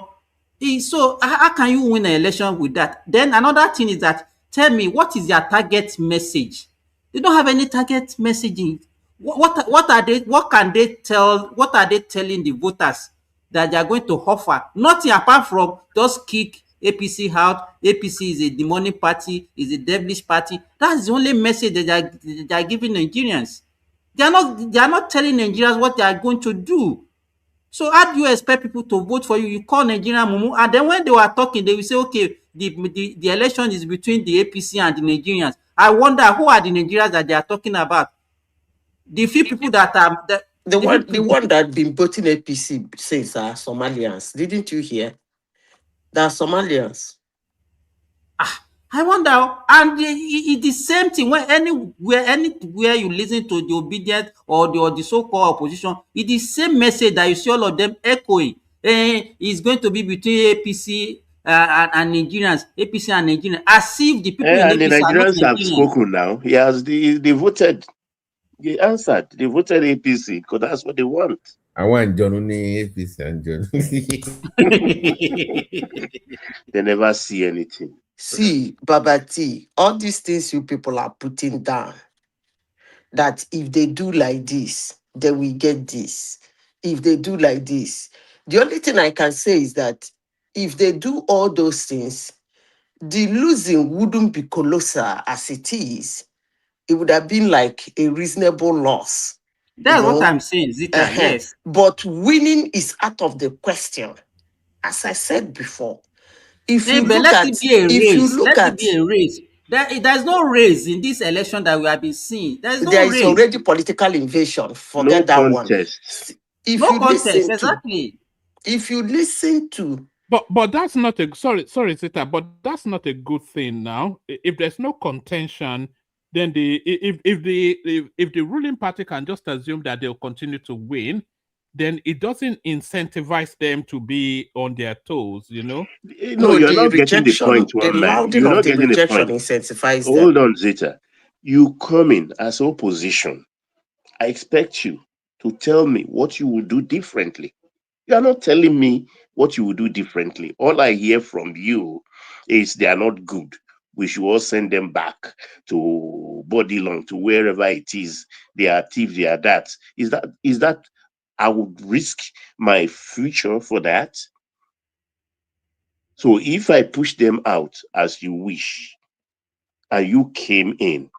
So how can you win an election with that? Then another thing is that, tell me, what is their target message? They don't have any target messaging. What are they? What can they tell? What are they telling the voters that they are going to offer? Nothing apart from just kick APC out. APC is a demonic party, is a devilish party. That's the only message that they are giving Nigerians. They are not telling Nigerians what they are going to do. So how do you expect people to vote for you? You call Nigerian mumu, and then when they were talking, they will say, okay, the election is between the APC and the Nigerians. I wonder who are the Nigerians that they are talking about? The few people that are The one that been voting APC since are Somalians. Didn't you hear? They are Somalians. I wonder, and it's the same thing when anywhere you listen to the obedient or the so-called opposition, it's the same message that you see all of them echoing. It's going to be between APC and Nigerians, APC and Nigerians, as if the people in And the APC are not Nigerians have Nigerians. spoken now. They voted. They answered. They voted APC because that's what they want. I want John APC and John. They never see anything. See, Babati, all these things you people are putting down, that if they do like this, they will get this. If they do like this. The only thing I can say is that if they do all those things, the losing wouldn't be colossal as it is. It would have been like a reasonable loss. That's what I'm saying, Zita, yes. But winning is out of the question. As I said before, if you look at, it be a race. There's no race in this election that we have been seeing. There is already political invasion. Forget that contest. One. If no you contest, exactly. If you listen to, but that's not a sorry, Zita, but that's not a good thing now. If there's no contention, then if the ruling party can just assume that they'll continue to win, then it doesn't incentivize them to be on their toes, you know? No, you're not getting the point, one man. You're not getting the point. Incentivize Hold on, Zeta. You come in as opposition. I expect you to tell me what you will do differently. You are not telling me what you will do differently. All I hear from you is they are not good. We should all send them back to Bodilong, to wherever it is. They are thieves, they are that. Is that I would risk my future for that? So if I push them out as you wish, and you came in,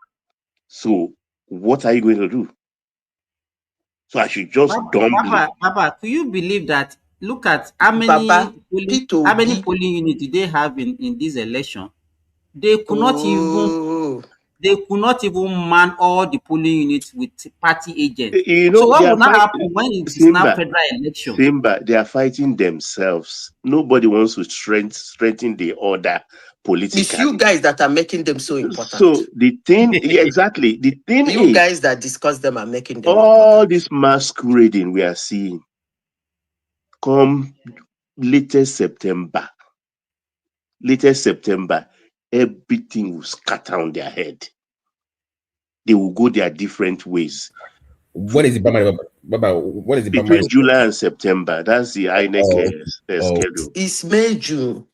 so what are you going to do? So I should just Baba, do you believe that? Look at how many polling units did they have in this election? They could not even man all the polling units with party agents. So what will not happen when it is now federal election? Simba, they are fighting themselves. Nobody wants to strengthen the order politically. It's you guys that are making them so important. So the thing, exactly. The thing you is, guys that discuss them are making them all important. This masquerading we are seeing come latest September, everything will scatter on their head. They will go their different ways. What is the between July and September? That's the INEC schedule. It's May, June.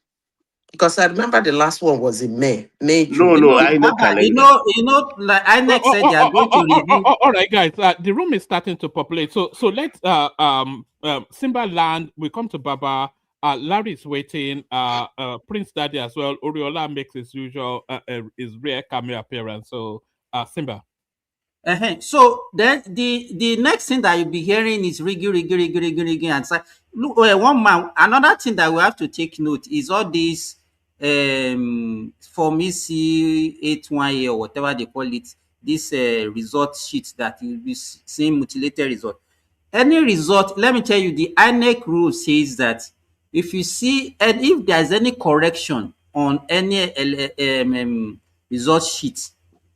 Because I remember the last one was in May. June. No, INEC calendar. Like INEC said they are going to review. All right, guys. The room is starting to populate. So let's Simba land. We come to Baba. Larry is waiting. Prince Daddy as well. Oriola makes his usual his rare cameo appearance. So Simba. So then the next thing that you'll be hearing is riggy, and so look, one man. Another thing that we have to take note is all these Formisi 81A or whatever they call it, this result sheets that you'll be seeing mutilated result. Any result, let me tell you, the INEC rule says that if you see and if there's any correction on any result sheet,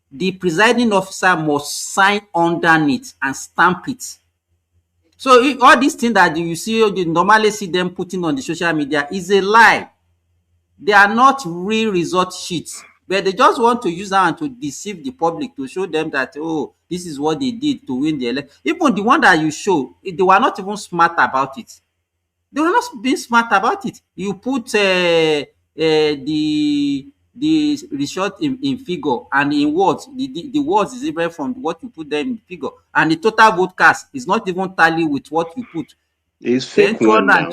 the presiding officer must sign underneath and stamp it. So all these things that you normally see them putting on the social media is a lie. They are not real result sheets, but they just want to use that to deceive the public, to show them that, oh, this is what they did to win the election. Even the one that you show, they were not even smart about it. They were not being smart about it. You put the result in figure, and in words, the words is different from what you put there in figure, and the total vote cast is not even tally with what you put. It's fake one now.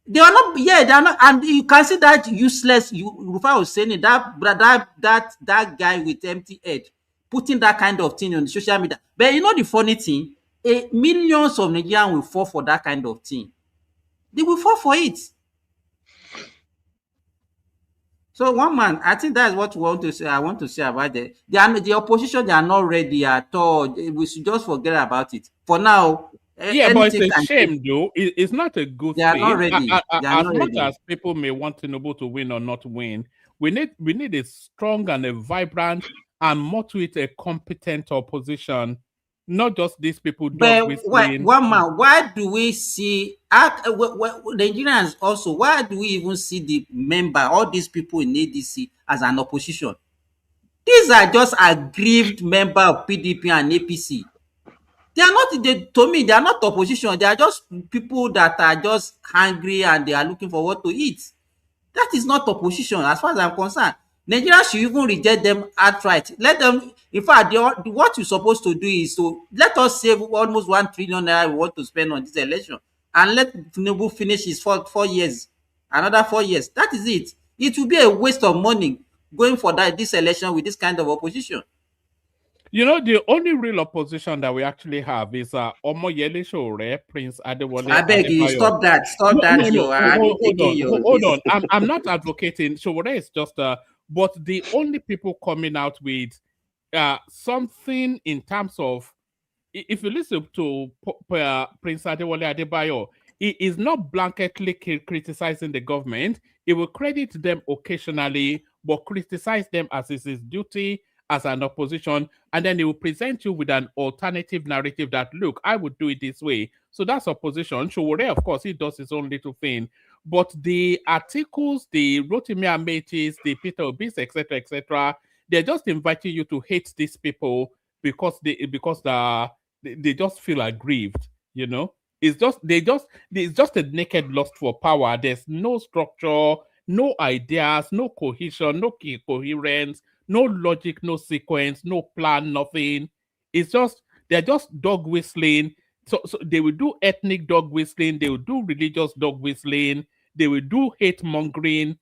They are not, they are not, and you can see that useless. Rufai was saying it, that guy with empty head putting that kind of thing on the social media. But you know the funny thing, millions of Nigerians will fall for that kind of thing. They will fall for it. So one man, I think that's what we want to say. I want to say about the opposition. They are not ready at all. We should just forget about it for now. Yeah, but it's Anything a can shame change. though. It's not a good They are not thing. ready. They are As not much ready. as people may want Tinubu to win or not win, we need a strong and a vibrant and more to it a competent opposition, not just these people dog But whistling. one man, why do we see Nigerians also? Why do we even see the member, all these people in ADC as an opposition? These are just aggrieved member of PDP and APC. They are not, to me, they are not opposition. They are just people that are just hungry and they are looking for what to eat. That is not opposition as far as I'm concerned. Nigeria should even reject them outright. Let them, in fact, what you're supposed to do is to let us save almost 1 trillion naira we want to spend on this election and let Tinubu finish his 4 years, another 4 years. That is it. It will be a waste of money going for this election with this kind of opposition. You know, the only real opposition that we actually have is Omoyele Sowore, Prince Adewale I beg you, Adebayo. stop that. Stop that. No. You are taking your Hold on. I'm not advocating. Sowore is just but the only people coming out with something in terms of, if you listen to Prince Adewale Adebayo, he is not blanketly criticizing the government. He will credit them occasionally, but criticize them as is his duty as an opposition, and then he will present you with an alternative narrative that, look, I would do it this way. So that's opposition. Sowore, of course, he does his own little thing. But the articles, the Rotimi Ametis, the Peter Obis, etc., they're just inviting you to hate these people because they just feel aggrieved, you know. It's just a naked lust for power. There's no structure, no ideas, no cohesion, no coherence, no logic, no sequence, no plan, nothing. It's just they're just dog whistling. So they will do ethnic dog whistling, they will do religious dog whistling, they will do hate mongering,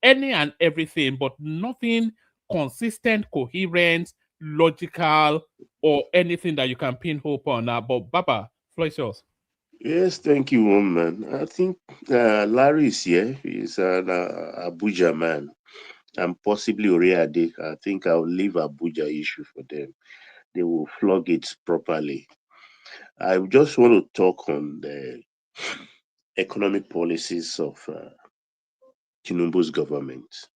any and everything, but nothing consistent, coherent, logical, or anything that you can pin hope on. But Baba, floor is yours. Yes, thank you, woman. I think Larry is here. He's an Abuja man, and possibly Oriade. I think I'll leave Abuja issue for them. They will flog it properly. I just want to talk on the economic policies of Tinubu's government.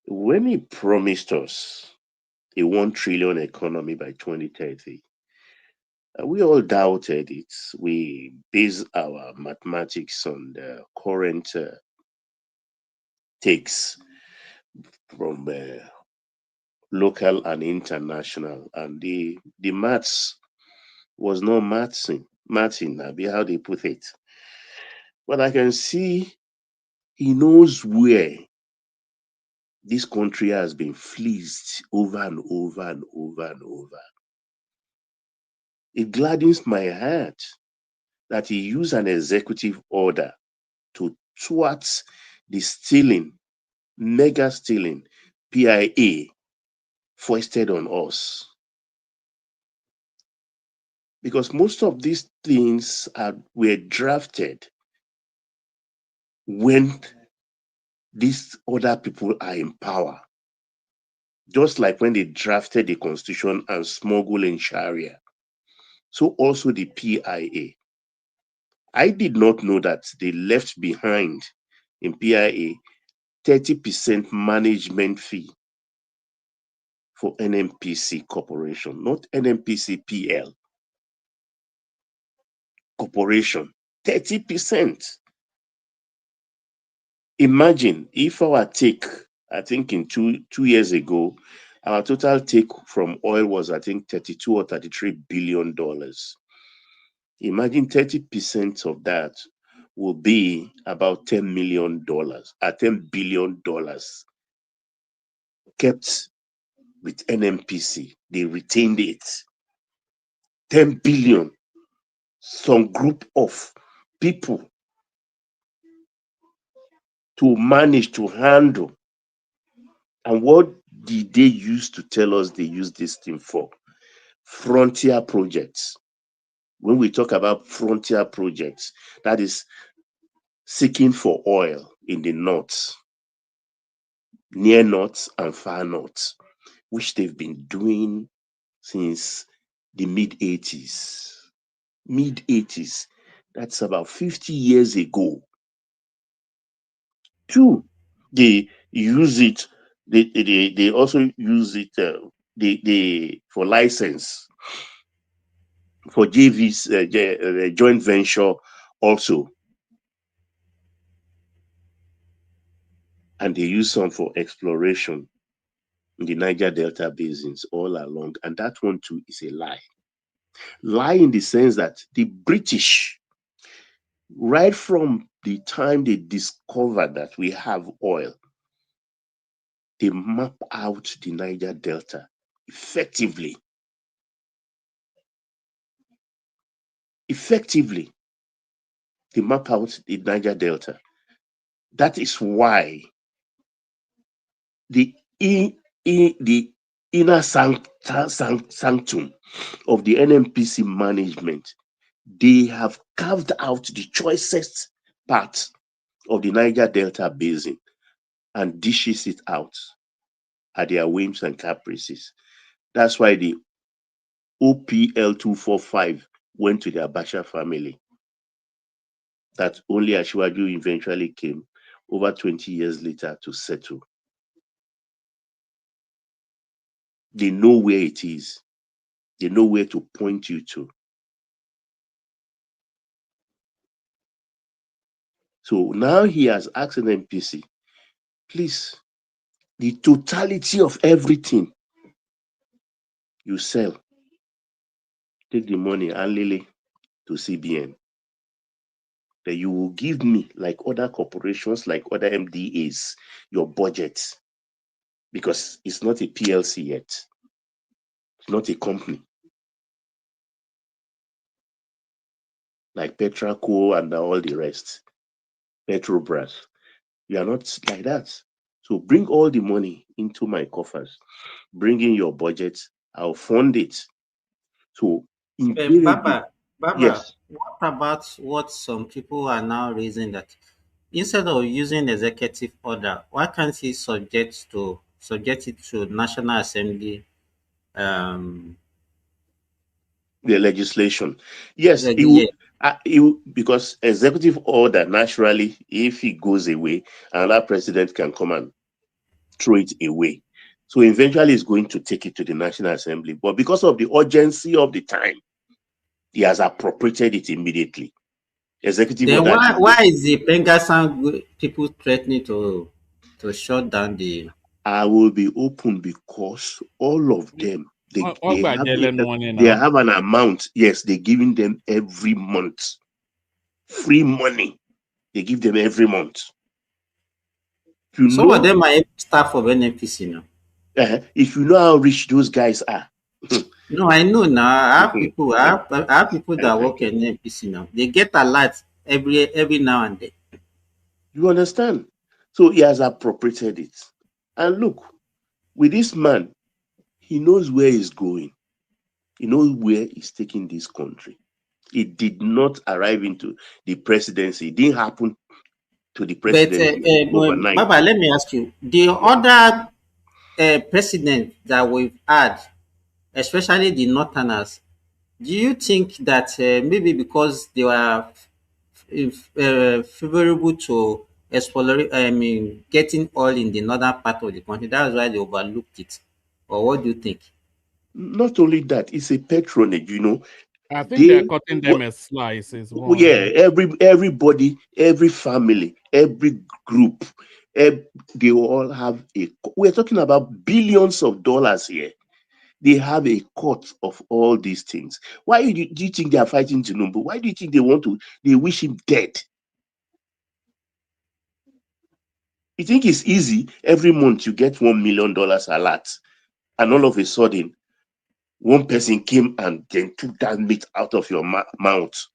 When he promised us a 1 trillion economy by 2030, we all doubted it. We based our mathematics on the current takes from local and international, and the maths was not matching, be how they put it. But I can see he knows where this country has been fleeced over and over and over and over. It gladdens my heart that he used an executive order to thwart the stealing, mega stealing, PIA foisted on us. Because most of these things were drafted when these other people are in power. Just like when they drafted the constitution and smuggled in Sharia. So also the PIA. I did not know that they left behind in PIA 30% management fee for NNPC Corporation, not NNPC PL Corporation. 30%. Imagine if our take, I think in two years ago, our total take from oil was, I think, 32 or 33 billion dollars. Imagine 30% of that will be about $10 million, $10 billion kept with NNPC. They retained it. 10 billion. Some group of people to manage to handle And what did they use to tell us they use this thing for? Frontier projects. When we talk about frontier projects, that is seeking for oil in the north, near north and far north, which they've been doing since the mid-80s. Mid-80s. That's about 50 years ago. Two, they use it, they also use it they for license, for JVs, joint venture also. And they use some for exploration in the Niger Delta basins all along. And that one too is a lie. Lie in the sense that the British, right from the time they discovered that we have oil, they map out the Niger Delta effectively. Effectively, they map out the Niger Delta. That is why the inner sanctum of the NNPC management, they have carved out the choicest parts of the Niger Delta basin and dishes it out at their whims and caprices. That's why the OPL 245 went to the Abacha family. That only Ashwaju eventually came over 20 years later to settle. They know where it is. They know where to point you to. So now he has asked an NPC, please, the totality of everything you sell, take the money and lily to CBN. That you will give me, like other corporations, like other MDAs, your budget. Because it's not a PLC yet. It's not a company. Like Petraco and all the rest. Petrobras. You are not like that. So bring all the money into my coffers. Bring in your budget. I'll fund it. So invariably, Baba, yes. what about what some people are now raising, that instead of using executive order, why can't he subject it to National Assembly? The legislation. Yes, it Yeah. will, because executive order, naturally, if it goes away, another president can come and throw it away. So eventually he's going to take it to the National Assembly. But because of the urgency of the time, he has appropriated it immediately. Executive Then order. why is the Pengasang people threatening to shut down the? I will be open because all of them, they have an amount. Yes, they're giving them every month. Free money. They give them every month. Some of them are staff of NNPC now. If you know how rich those guys are. No, I know now. I have people that work in NNPC now. They get a lot every now and then. You understand? So he has appropriated it. And look, with this man, he knows where he's going. He knows where he's taking this country. It did not arrive into the presidency. It didn't happen to the presidency overnight. Baba, let me ask you, the other president that we've had, especially the Northerners, do you think that maybe because they were favorable to getting oil in the northern part of the country, that's why they overlooked it? Or what do you think? Not only that, it's a patronage, I think they're cutting them as slices. Yeah, everybody, every family, every group, they all have we're talking about billions of dollars here. They have a cut of all these things. Why do you think they are fighting Tinubu? Why do you think they wish him dead? You think it's easy? Every month you get $1 million alert, and all of a sudden, one person came and then took that meat out of your mouth.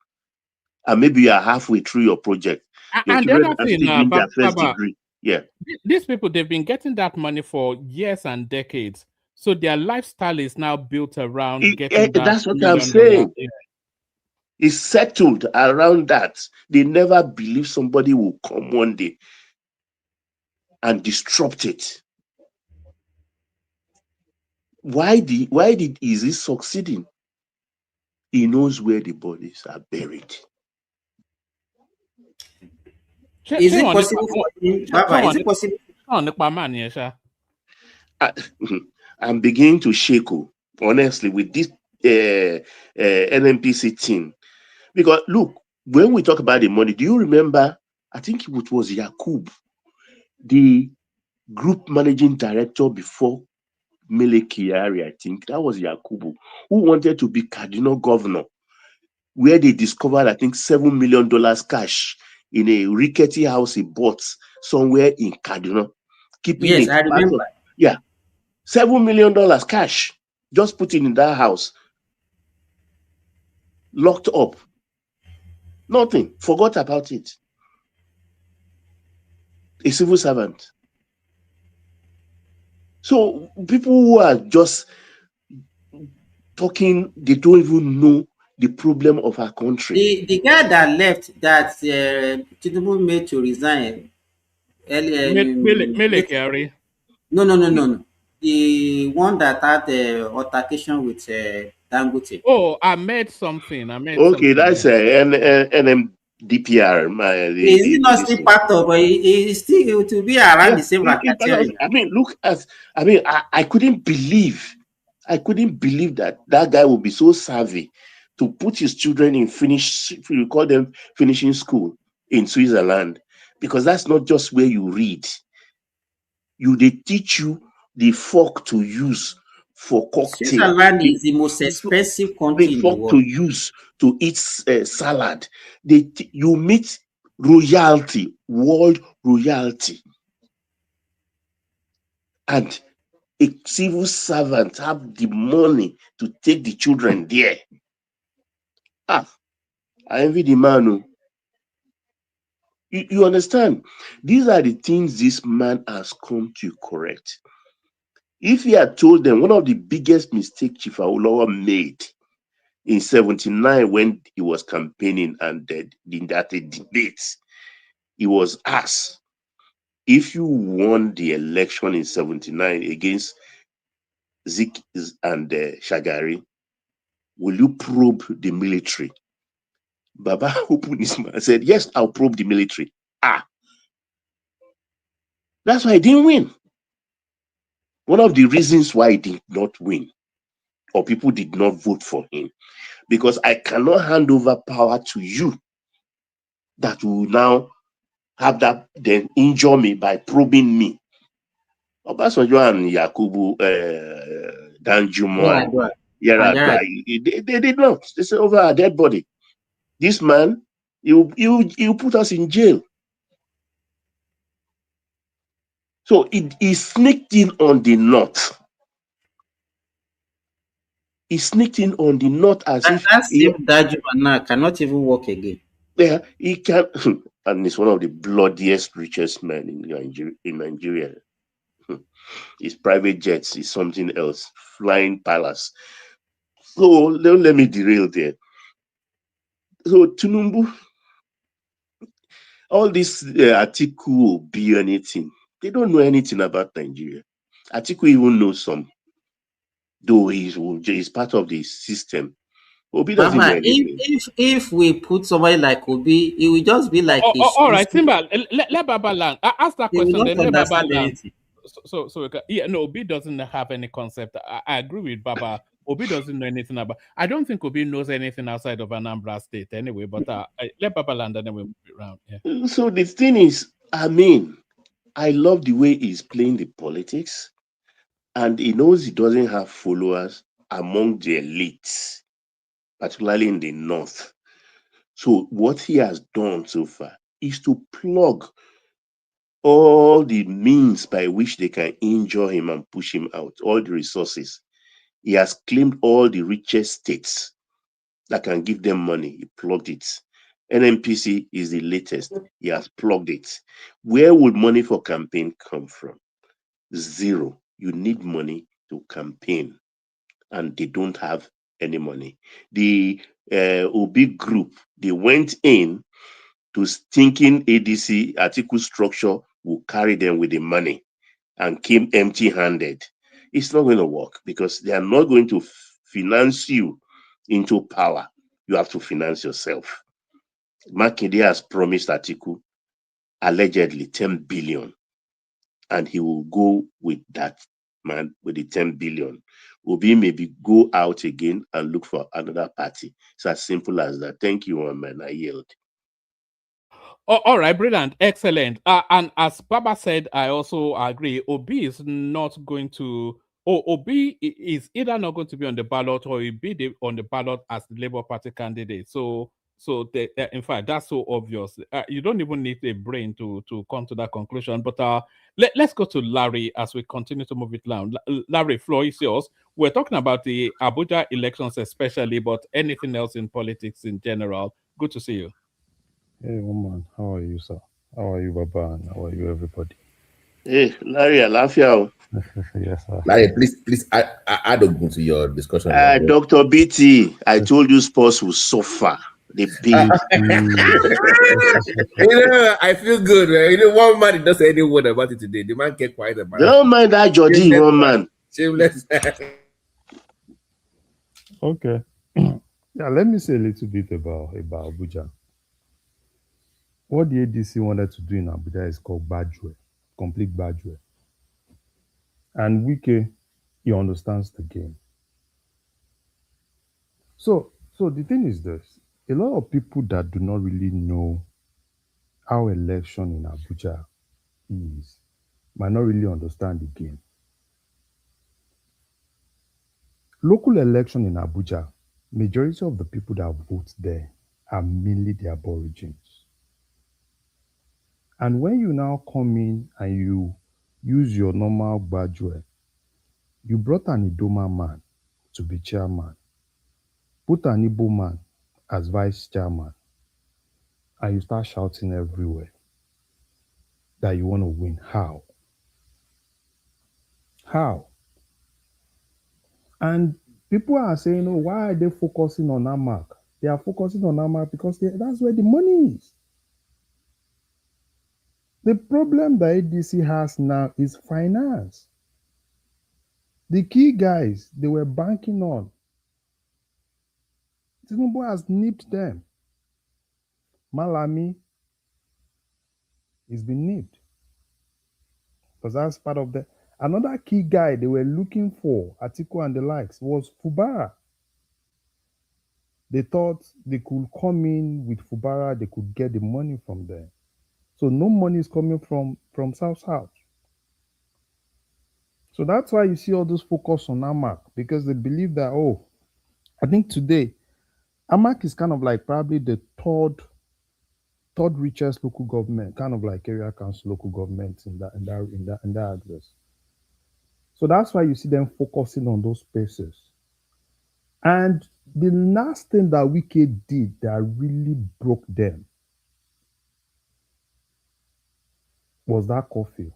And maybe you are halfway through your project. Your And the children other are thing, still doing their first degree. Yeah. These people, they've been getting that money for years and decades. So their lifestyle is now built around getting that That's what $1 I'm million. saying. It's settled around that. They never believe somebody will come one day and disrupt it. Why is he succeeding? He knows where the bodies are buried. Is it possible for him, Baba? Is it possible? I'm beginning to shake, honestly, with this NNPC team. Because look, when we talk about the money, do you remember? I think it was Yakub, the group managing director before Mele Kyari, I think. That was Yakubu, who wanted to be Cardinal governor, where they discovered, I think, $7 million cash in a rickety house he bought somewhere in Kaduna. Keeping Yes, it. I remember. Yeah. $7 million cash. Just put it in that house. Locked up. Nothing. Forgot about it. A civil servant. So people who are just talking, they don't even know the problem of our country. The guy that left, that Tinubu made to resign Mele Kyari. No. The one that had the altercation with Dangote. Oh, I made something. Okay, that's NMDPR. Is he not still part of? He still to be around the same racketeering. I mean, look at. I mean, I couldn't believe that guy would be so savvy to put his children in you call them finishing school in Switzerland, because that's not just where you read. They teach you the fork to use for cocktail. Switzerland is the most expensive country in the fork world. to use to eat salad. You meet royalty, world royalty, and a civil servant have the money to take the children there. I envy the man. You understand? These are the things this man has come to correct. If he had told them, one of the biggest mistakes Chief Awolowo made in 1979 when he was campaigning and in that debate, he was asked, if you won the election in 1979 against Zik and Shagari, will you probe the military? Baba opened his mouth and said, yes, I'll probe the military. That's why he didn't win. One of the reasons why he did not win, or people did not vote for him, because I cannot hand over power to you that will now have that then injure me by probing me. Obasanjo and Yakubu Danjuma and Yaradua, they did not. They said over our dead body. This man, he'll put us in jail. So he sneaked in on the north. He sneaked in on the north as if Danjuma now cannot even walk again. Yeah, he can, and he's one of the bloodiest, richest men in Nigeria. His private jets is something else, flying palace. So let me derail there. So Tinubu, all this Atiku will be anything. They don't know anything about Nigeria. Atiku even knows some, though he's part of the system. Obi doesn't know anything. If we put somebody like Obi, it will just be like all right, Simba, let Baba land. Ask that question, then let Baba land. So Obi doesn't have any concept. I agree with Baba. Obi doesn't know anything about. I don't think Obi knows anything outside of Anambra State anyway. But let Baba land and then we move it around. Yeah. So the thing is, I mean, I love the way he's playing the politics, and he knows he doesn't have followers among the elites, particularly in the north. So what he has done so far is to plug all the means by which they can injure him and push him out, all the resources. He has claimed all the richest states that can give them money. He plugged it. NNPC is the latest. He has plugged it. Where would money for campaign come from? Zero. You need money to campaign, and they don't have any money. The OB group, they went in to thinking ADC Atiku structure will carry them with the money and came empty-handed. It's not going to work because they are not going to finance you into power. You have to finance yourself. Makinde has promised Atiku allegedly 10 billion, and he will go with that man with the 10 billion. Obi maybe go out again and look for another party. It's as simple as that. Thank you, man. I yield. Oh, all right, brilliant, excellent. And as Baba said, I also agree. Obi is not going to. Obi is either not going to be on the ballot or he'll be on the ballot as the Labour Party candidate. So in fact, that's so obvious. You don't even need a brain to come to that conclusion. But let's go to Larry as we continue to move it down. Larry, floor is yours. We're talking about the Abuja elections especially, but anything else in politics in general. Good to see you. Hey, woman, how are you, sir? How are you, Baba? And how are you, everybody? Hey, Larry, Alafia. Yes, sir. Larry, please add on to your discussion. Dr. BT, I told you sports will suffer. They pay. I feel good, man. One man did not say any word about it today. The man kept quiet about it. Don't mind that Jody, one man. Shameless. Okay. Yeah, let me say a little bit about Abuja. What the ADC wanted to do in Abuja is called Badge, complete Badge. And Wike, he understands the game. So the thing is this. A lot of people that do not really know how election in Abuja is might not really understand the game. Local election in Abuja, majority of the people that vote there are mainly the Aborigines. And when you now come in and you use your normal badge, you brought an Idoma man to be chairman, put an Igbo man as vice chairman, and you start shouting everywhere that you want to win. How? How? And people are saying, oh, why are they focusing on Amak? They are focusing on Amak because that's where the money is. The problem that ADC has now is finance. The key guys they were banking on, Tinubu has nipped them. Malami is been nipped because that's part of the. Another key guy they were looking for, Atiku and the likes, was Fubara. They thought they could come in with Fubara, they could get the money from there. So no money is coming from South. So that's why you see all this focus on Amak, because they believe that, oh, I think today, Amak is kind of like probably the third richest local government, kind of like area council local government in that address. So that's why you see them focusing on those spaces. And the last thing that Wike did that really broke them was that curfew.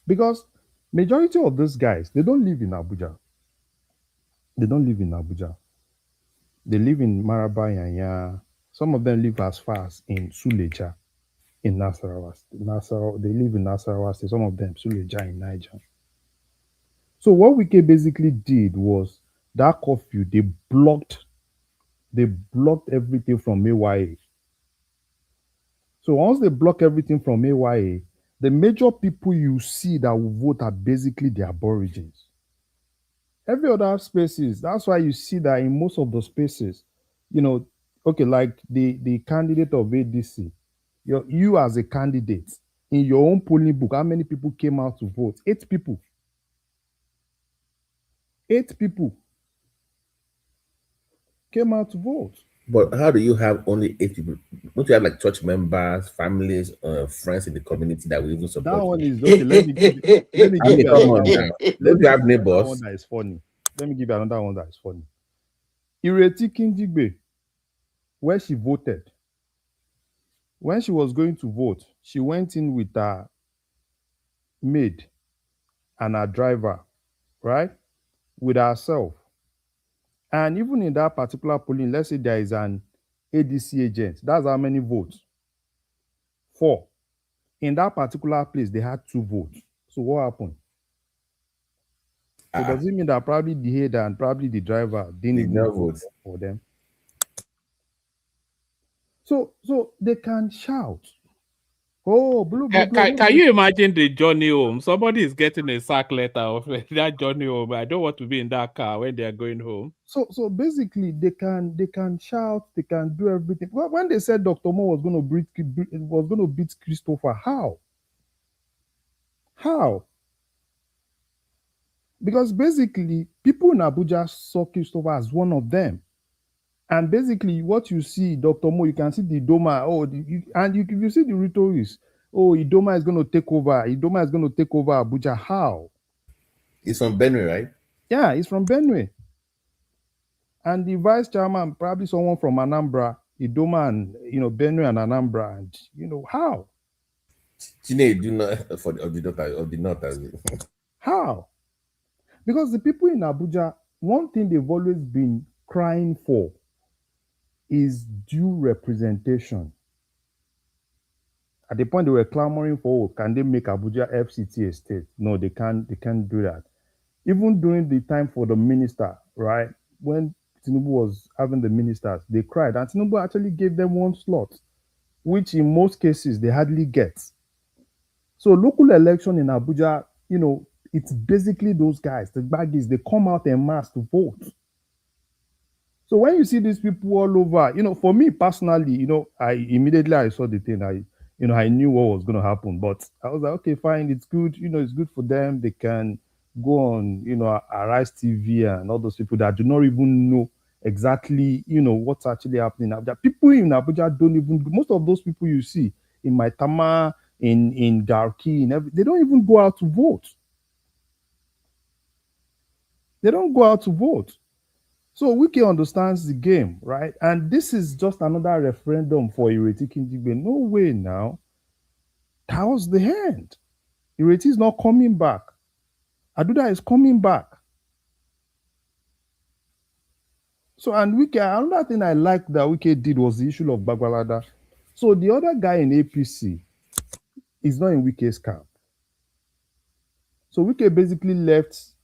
Because majority of those guys, they don't live in Abuja. They don't live in Abuja. They live in Maraba, Yanya. Some of them live as far as in Suleja, in Nasarawa. They live in Nasarawa State. Some of them Suleja in Niger. So what Wike basically did was that curfew. They blocked everything from AYA. So once they block everything from AYA, the major people you see that will vote are basically the Aborigines. Every other spaces, that's why you see that in most of the spaces, okay, like the candidate of ADC, you as a candidate, in your own polling book, how many people came out to vote? 8 people. 8 people came out to vote. But how do you have only 8 people? Don't you have like church members, families, friends in the community that will even support that one you? is okay. Let me give you come on now. Don't you have neighbors? One that is funny. Let me give you another one that is funny. Ireti Kinjigbe where she voted. When she was going to vote, she went in with her maid and her driver, right? With herself. And even in that particular polling, let's say there is an ADC agent. That's how many votes? 4. In that particular place, they had 2 votes. So what happened? So does it mean that probably the head and probably the driver didn't even vote for them? So they can shout, "Oh, blue, blue, blue." Can you imagine the journey home? Somebody is getting a sack letter of that journey home. I don't want to be in that car when they are going home. So basically, they can shout, they can do everything. Well, when they said Dr. Mo was going to beat Christopher, how? How? Because basically, people in Abuja saw Christopher as one of them. And basically, what you see, Dr. Mo, you can see the Idoma. If you see the rhetorics, Idoma is going to take over. Idoma is going to take over Abuja. How? It's from Benue, right? Yeah, it's from Benue. And the vice chairman, probably someone from Anambra, Idoma, and Benue and Anambra. And how? Chine, do not for the north. How? Because the people in Abuja, one thing they've always been crying for is due representation. At the point they were clamoring for, can they make Abuja FCT a state? No, they can't do that. Even during the time for the minister, right? When Tinubu was having the ministers, they cried. And Tinubu actually gave them 1 slot, which in most cases they hardly get. So local election in Abuja, it's basically those guys, the baggies, they come out en masse to vote. So when you see these people all over, for me personally, I saw the thing. I knew what was going to happen, but I was like, okay, fine, it's good. It's good for them. They can go on, Arise TV and all those people that do not even know exactly, what's actually happening in Abuja. People in Abuja don't even, most of those people you see in Maitama, in Garki, they don't even go out to vote. They don't go out to vote. So Wike understands the game, right? And this is just another referendum for Ireti Kindigbe. No way now. That was the end. Ireti is not coming back. Aduda is coming back. So, and Wike, another thing I liked that Wike did was the issue of Bagbalada. So the other guy in APC is not in Wike's camp. So Wike basically left,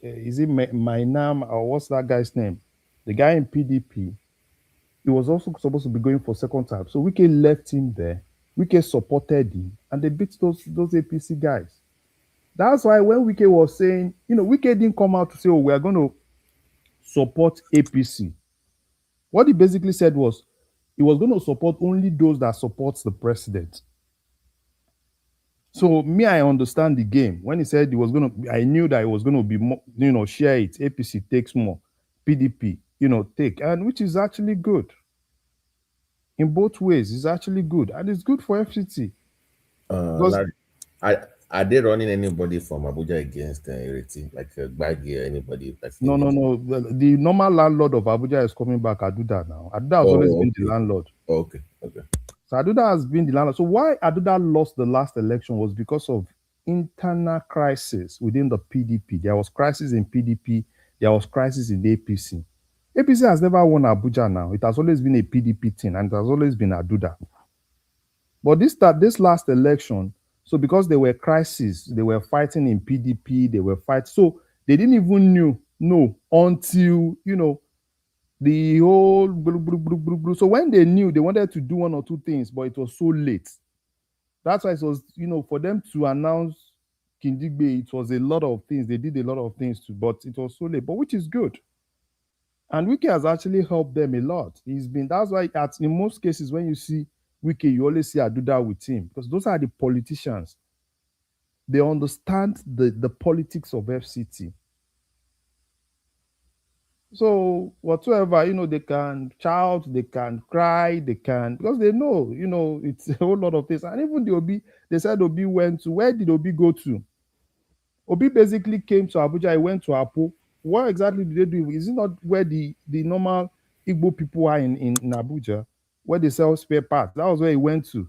is it Mainam or what's that guy's name? The guy in PDP. He was also supposed to be going for second time. So Wike left him there. Wike supported him, and they beat those APC guys. That's why when Wike was saying, Wike didn't come out to say, we are going to support APC. What he basically said was, he was going to support only those that supports the president. So me, I understand the game. When he said I knew that it was going to be more, share it. APC takes more. PDP, take, and which is actually good. In both ways, it's actually good. And it's good for FCT. Are they running anybody from Abuja against Ireti? Like Gbagi or anybody? No. The normal landlord of Abuja is coming back, Aduda now. Aduda has always been the landlord. Okay. So Aduda has been the landlord. So why Aduda lost the last election was because of internal crisis within the PDP. There was crisis in PDP. There was crisis in the APC. APC has never won Abuja now. It has always been a PDP thing, and it has always been Aduda. But this last election, so because there were crises, they were fighting in PDP, they were fighting. So they didn't even know until, the whole. So when they knew, they wanted to do 1 or 2 things, but it was so late. That's why it was, for them to announce Kindigbe, it was a lot of things. They did a lot of things too, but it was so late, but which is good. And Wike has actually helped them a lot. That's why in most cases, when you see Wike, you always see Aduda with him, because those are the politicians. They understand the politics of FCT. So whatsoever, they can shout, they can cry, because they know, it's a whole lot of things. And even they said Obi went to, where did Obi go to? Obi basically came to Abuja, he went to Apo. What exactly did they do? Is it not where the normal Igbo people are in Abuja, where they sell spare parts. That was where he went to.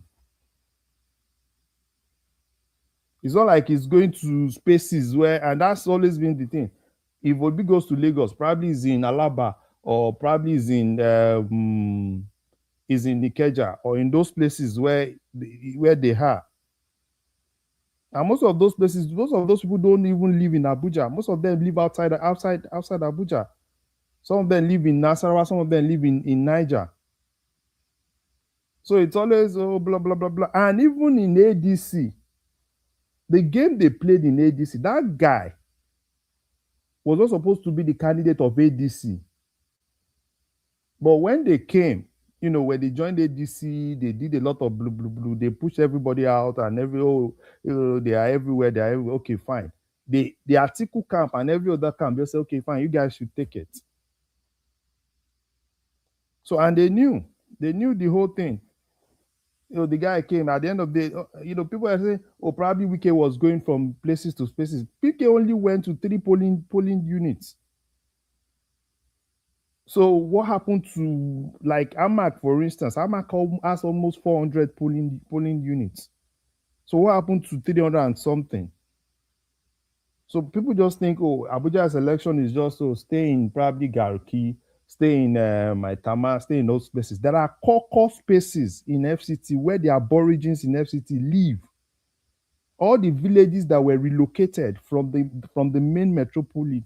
It's not like he's going to spaces where, and that's always been the thing. If Obi goes to Lagos, probably is in Alaba or probably is in Ikeja or in those places where they are. And most of those places, most of those people don't even live in Abuja. Most of them live outside Abuja. Some of them live in Nasarawa, some of them live in Niger. So it's always blah, blah, blah, blah. And even in ADC, the game they played in ADC, that guy was not supposed to be the candidate of ADC. But when they came, when they joined ADC, they did a lot of blue, blue, blue. They pushed everybody out and they are everywhere. They are everywhere. Okay, fine. The Atiku camp and every other camp, they say, okay, fine, you guys should take it. So, and they knew the whole thing. The guy came at the end of the day, people are saying, oh, probably Wike was going from places to places. Wike only went to 3 polling units. So what happened to, like, Amak, for instance? Amak has almost 400 polling units. So what happened to 300 and something? So people just think, oh, Abuja's election is just stay in probably Garki, stay in Maitama, stay in those places. There are core spaces in FCT where the aborigines in FCT live. All the villages that were relocated from the main metropolis,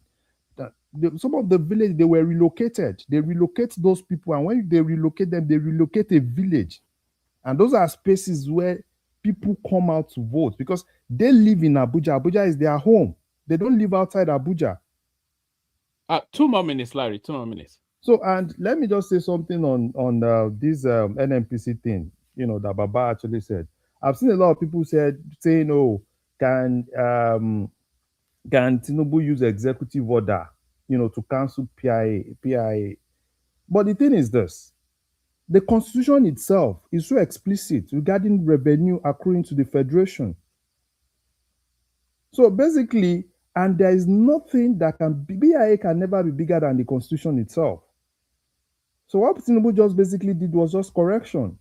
some of the villages, they were relocated. They relocate those people, and when they relocate them, they relocate a village. And those are spaces where people come out to vote because they live in Abuja. Abuja is their home. They don't live outside Abuja. 2 more minutes, Larry. 2 more minutes. So, and let me just say something on this NNPC thing, that Baba actually said. I've seen a lot of people saying, oh, can Tinubu use executive order, to cancel PIA? But the thing is this, the constitution itself is so explicit regarding revenue accruing to the federation. So basically, and there is nothing that BIA can never be bigger than the constitution itself. So what Tinubu just basically did was just correction.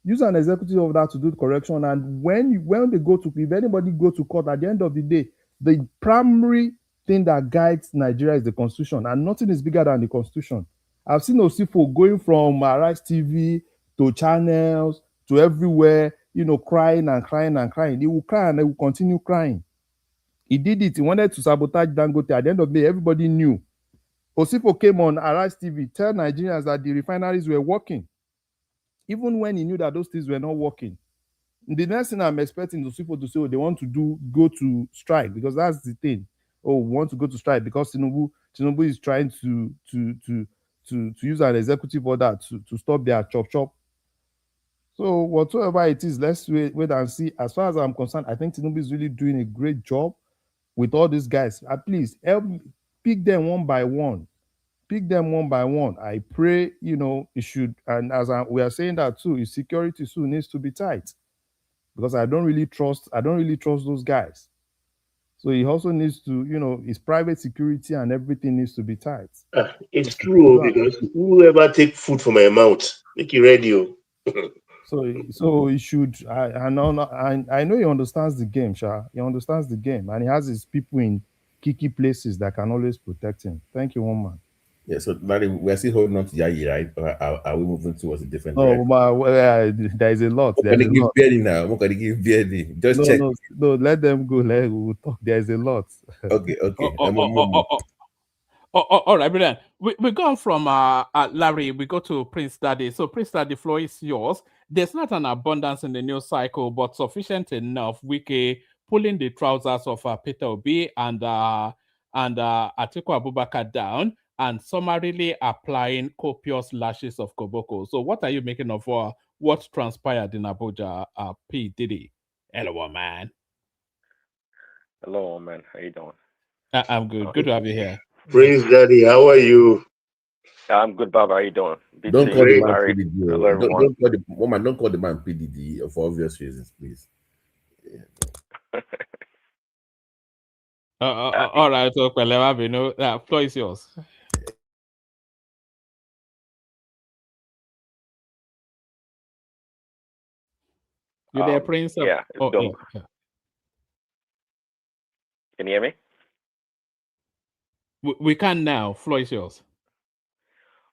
Use an executive order to do the correction, and when they go to, if anybody go to court, at the end of the day, the primary thing that guides Nigeria is the constitution, and nothing is bigger than the constitution. I've seen Osifo going from Arise TV to channels to everywhere, crying and crying and crying. He will cry and he will continue crying. He did it. He wanted to sabotage Dangote. At the end of the day, everybody knew. Osifo came on Arise TV, tell Nigerians that the refineries were working, even when he knew that those things were not working. The next thing I'm expecting those people to say, oh, they want to go to strike, because that's the thing. Oh, we want to go to strike because Tinubu is trying to use an executive order to stop their chop. So whatever it is, let's wait and see. As far as I'm concerned, I think Tinubu is really doing a great job with all these guys. Please help me pick them one by one. Pick them one by one. I pray, it should, and we are saying that too, his security too needs to be tight, because I don't really trust those guys. So he also needs to, his private security and everything needs to be tight. It's true, because whoever take food from my mouth, make it ready. So he should. I know he understands the game, Sha. He understands the game, and he has his people in key places that can always protect him. Thank you, one man. Yeah, so Larry, we're still holding on to Yayi, right? Or are we moving towards a different direction? There is a lot. We're going to give Beardy now. We're going to give Beardy. Just check. No, let them go. We'll talk. There is a lot. Okay. All right, brilliant. We go from Larry, we go to Prince Daddy. So Prince Daddy, floor is yours. There's not an abundance in the news cycle, but sufficient enough. Wike pulling the trousers of Peter Obi and Atiku Abubakar down, and summarily applying copious lashes of Koboko. So what are you making of what transpired in Abuja, P. Diddy? Hello, man. Hello, man. How you doing? I'm good. Good to have you here. Prince Daddy, how are you? I'm good, Bob. How you doing? Don't call the man Larry. PDD. Hello, everyone. Don't call the man PDD for obvious reasons, please. Yeah. All right, so floor is yours. You there, Prince? Yeah, Oh, yeah. don't. Can you hear me? We can now. Floor is yours.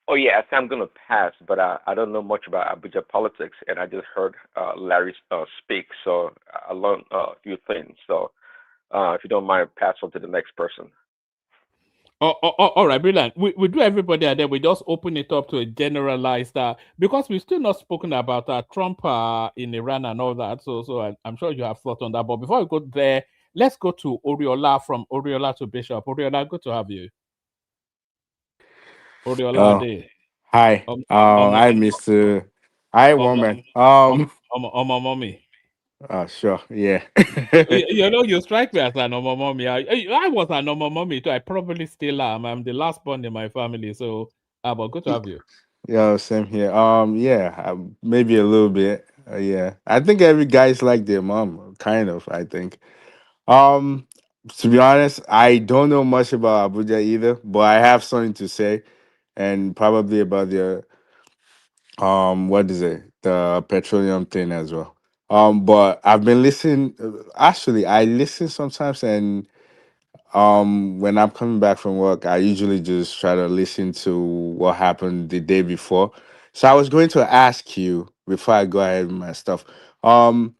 Oh yeah, I think I'm gonna pass, but I don't know much about Abuja politics, and I just heard Larry speak, so I learned a few things. So if you don't mind, pass on to the next person. All right, brilliant. We do everybody, and then we just open it up to a generalized because we've still not spoken about Trump in Iran and all that. So I'm sure you have thought on that. But before we go there, let's go to Oriola, from Oriola to Bishop. Oriola, good to have you. Oriola, day. Hi. Hi, Mr. Hi, woman. Mommy. Sure. Yeah. You know, you strike me as a normal mommy. I was a normal mommy too. I probably still am. I'm the last born in my family. So, but good to have you. Yeah, same here. Yeah, maybe a little bit. Yeah, I think every guy's like their mom, kind of. I think. Um, to be honest, I don't know much about Abuja either, but I have something to say, and probably about the what is it, the petroleum thing as well. But I've been listening. Actually, I listen sometimes, and when I'm coming back from work, I usually just try to listen to what happened the day before. So I was going to ask you before I go ahead with my stuff. Um,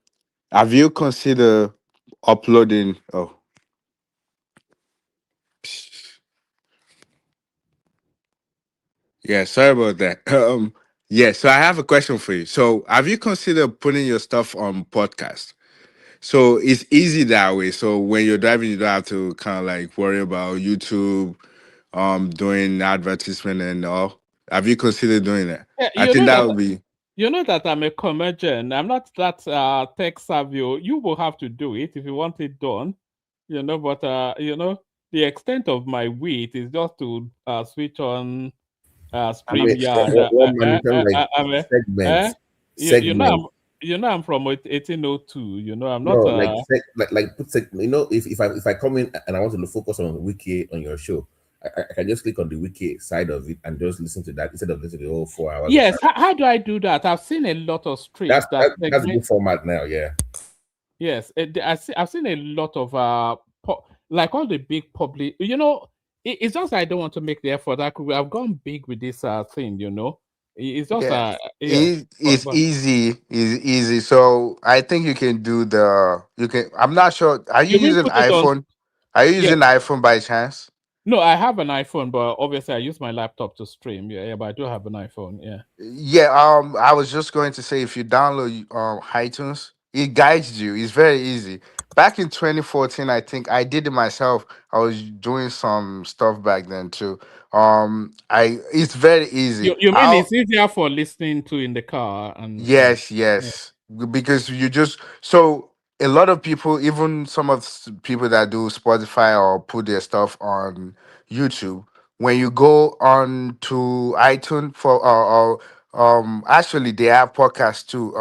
have you considered uploading? Oh, yeah. Sorry about that. Yeah. So I have a question for you. So have you considered putting your stuff on podcast? So it's easy that way. So when you're driving, you don't have to kind of like worry about YouTube, doing advertisement and all. Have you considered doing that? Yeah, I you think know that that. would be. You know that I'm a curmudgeon. I'm not that tech savvy. You will have to do it if you want it done. You know, but the extent of my wit is just to switch on I mean, StreamYard. one man become like Eh? segments, You know segments. I'm from 1802. You know, I'm No, not like put you know, if I come in and I want to focus on the wiki on your show, I can just click on the wiki side of it and just listen to that instead of listening to the whole 4 hours. Yes, how do I do that? I've seen a lot of streams That's a good format now, yeah. Yes, I've seen a lot of like all the big public. You know, it's just I don't want to make the effort. I've gone big with this thing. You know, it's just Yeah, yeah. it's easy. It's easy. So I think you can do the. You can. I'm not sure. Are you You mean using put it on? iPhone? Are you Yeah. using iPhone by chance? No, I have an iPhone, but obviously I use my laptop to stream. Yeah, but I do have an iPhone. Yeah. Yeah, I was just going to say if you download iTunes, it guides you. It's very easy. Back in 2014, I think I did it myself. I was doing some stuff back then too. I It's very easy. You mean it's easier for listening to in the car and Yes, yeah. yes. Because you just so a lot of people, even some of people that do Spotify or put their stuff on YouTube, when you go on to iTunes or actually they have podcasts too.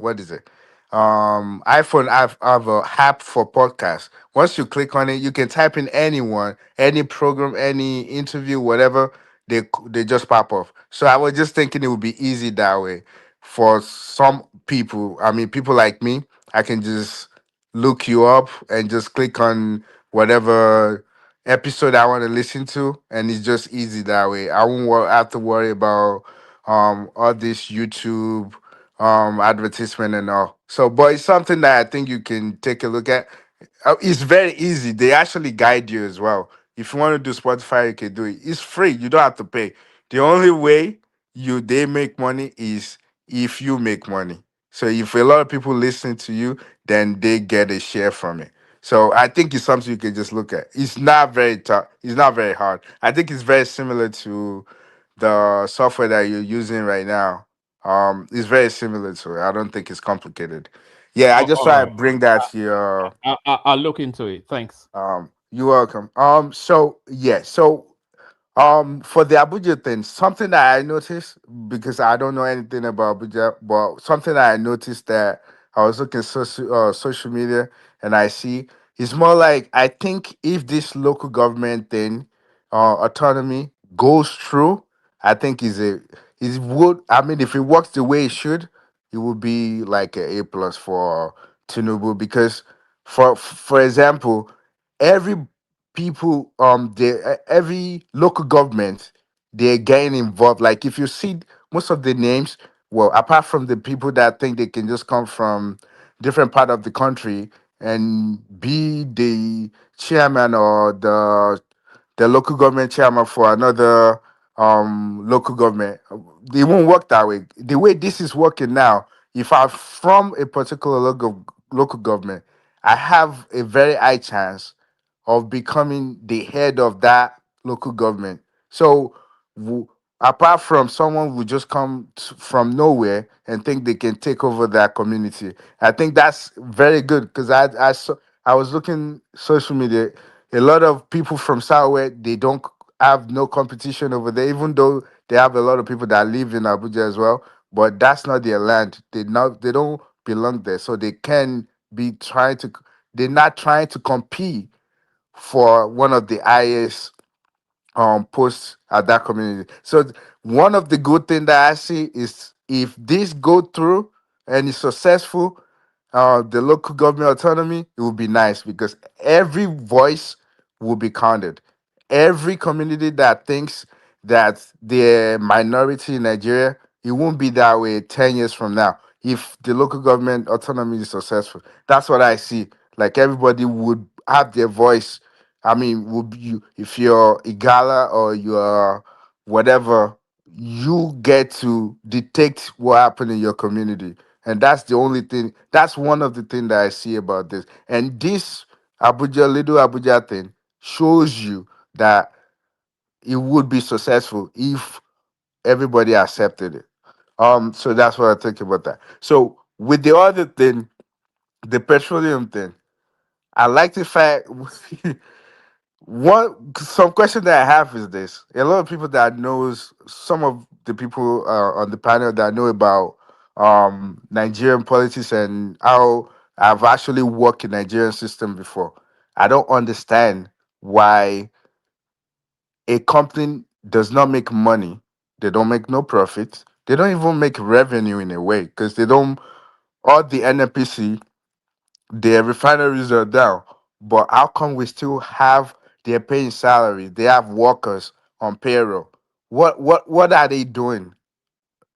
What is it? iPhone have a app for podcasts. Once you click on it, you can type in anyone, any program, any interview, whatever, they just pop off. So I was just thinking it would be easy that way for some people. I mean, people like me, I can just look you up and just click on whatever episode I want to listen to, and it's just easy that way. I won't have to worry about all this YouTube advertisement and all. So, but it's something that I think you can take a look at. It's very easy. They actually guide you as well. If you want to do Spotify, you can do it. It's free. You don't have to pay. The only way they make money is if you make money. So if a lot of people listen to you, then they get a share from it. So I think it's something you can just look at. It's not very tough. It's not very hard. I think it's very similar to the software that you're using right now. It's very similar to it. I don't think it's complicated. Yeah, I just All try to right. bring that to your. I'll look into it. Thanks. You're welcome. So yeah, so for the Abuja thing, something that I noticed, because I don't know anything about Abuja, but something that I noticed that I was looking social media and I see is more like I think if this local government thing, autonomy goes through, I think is would, I mean, if it works the way it should, it would be like an A+ for Tinubu, because for example, every every local government, they're getting involved. Like if you see most of the names, well, apart from the people that think they can just come from different part of the country and be the chairman or the local government chairman for another local government. It won't work that way. The way this is working now, if I'm from a particular local government, I have a very high chance of becoming the head of that local government. So, apart from someone who just come from nowhere and think they can take over that community, I think that's very good, because I was looking social media. A lot of people from Southwest, they don't have no competition over there, even though they have a lot of people that live in Abuja as well. But that's not their land. They don't belong there, so they can be trying to. They're not trying to compete for one of the highest posts at that community. So one of the good thing that I see is, if this go through and is successful, the local government autonomy, it will be nice, because every voice will be counted. Every community that thinks that they're minority in Nigeria, it won't be that way 10 years from now. If the local government autonomy is successful, that's what I see. Like everybody would have their voice. I mean, would you, if you're Igala or you're whatever, you get to detect what happened in your community. And that's the only thing, that's one of the things that I see about this. And this little Abuja thing shows you that it would be successful if everybody accepted it. So that's what I think about that. So with the other thing, the petroleum thing, I like the fact some question that I have is this: a lot of people that knows, some of the people on the panel that know about Nigerian politics and how I've actually worked in Nigerian system before. I don't understand why a company does not make money. They don't make no profit. They don't even make revenue in a way, because they don't. All the NNPC, their refineries are down, but how come we still have, they're paying salary? They have workers on payroll. What are they doing?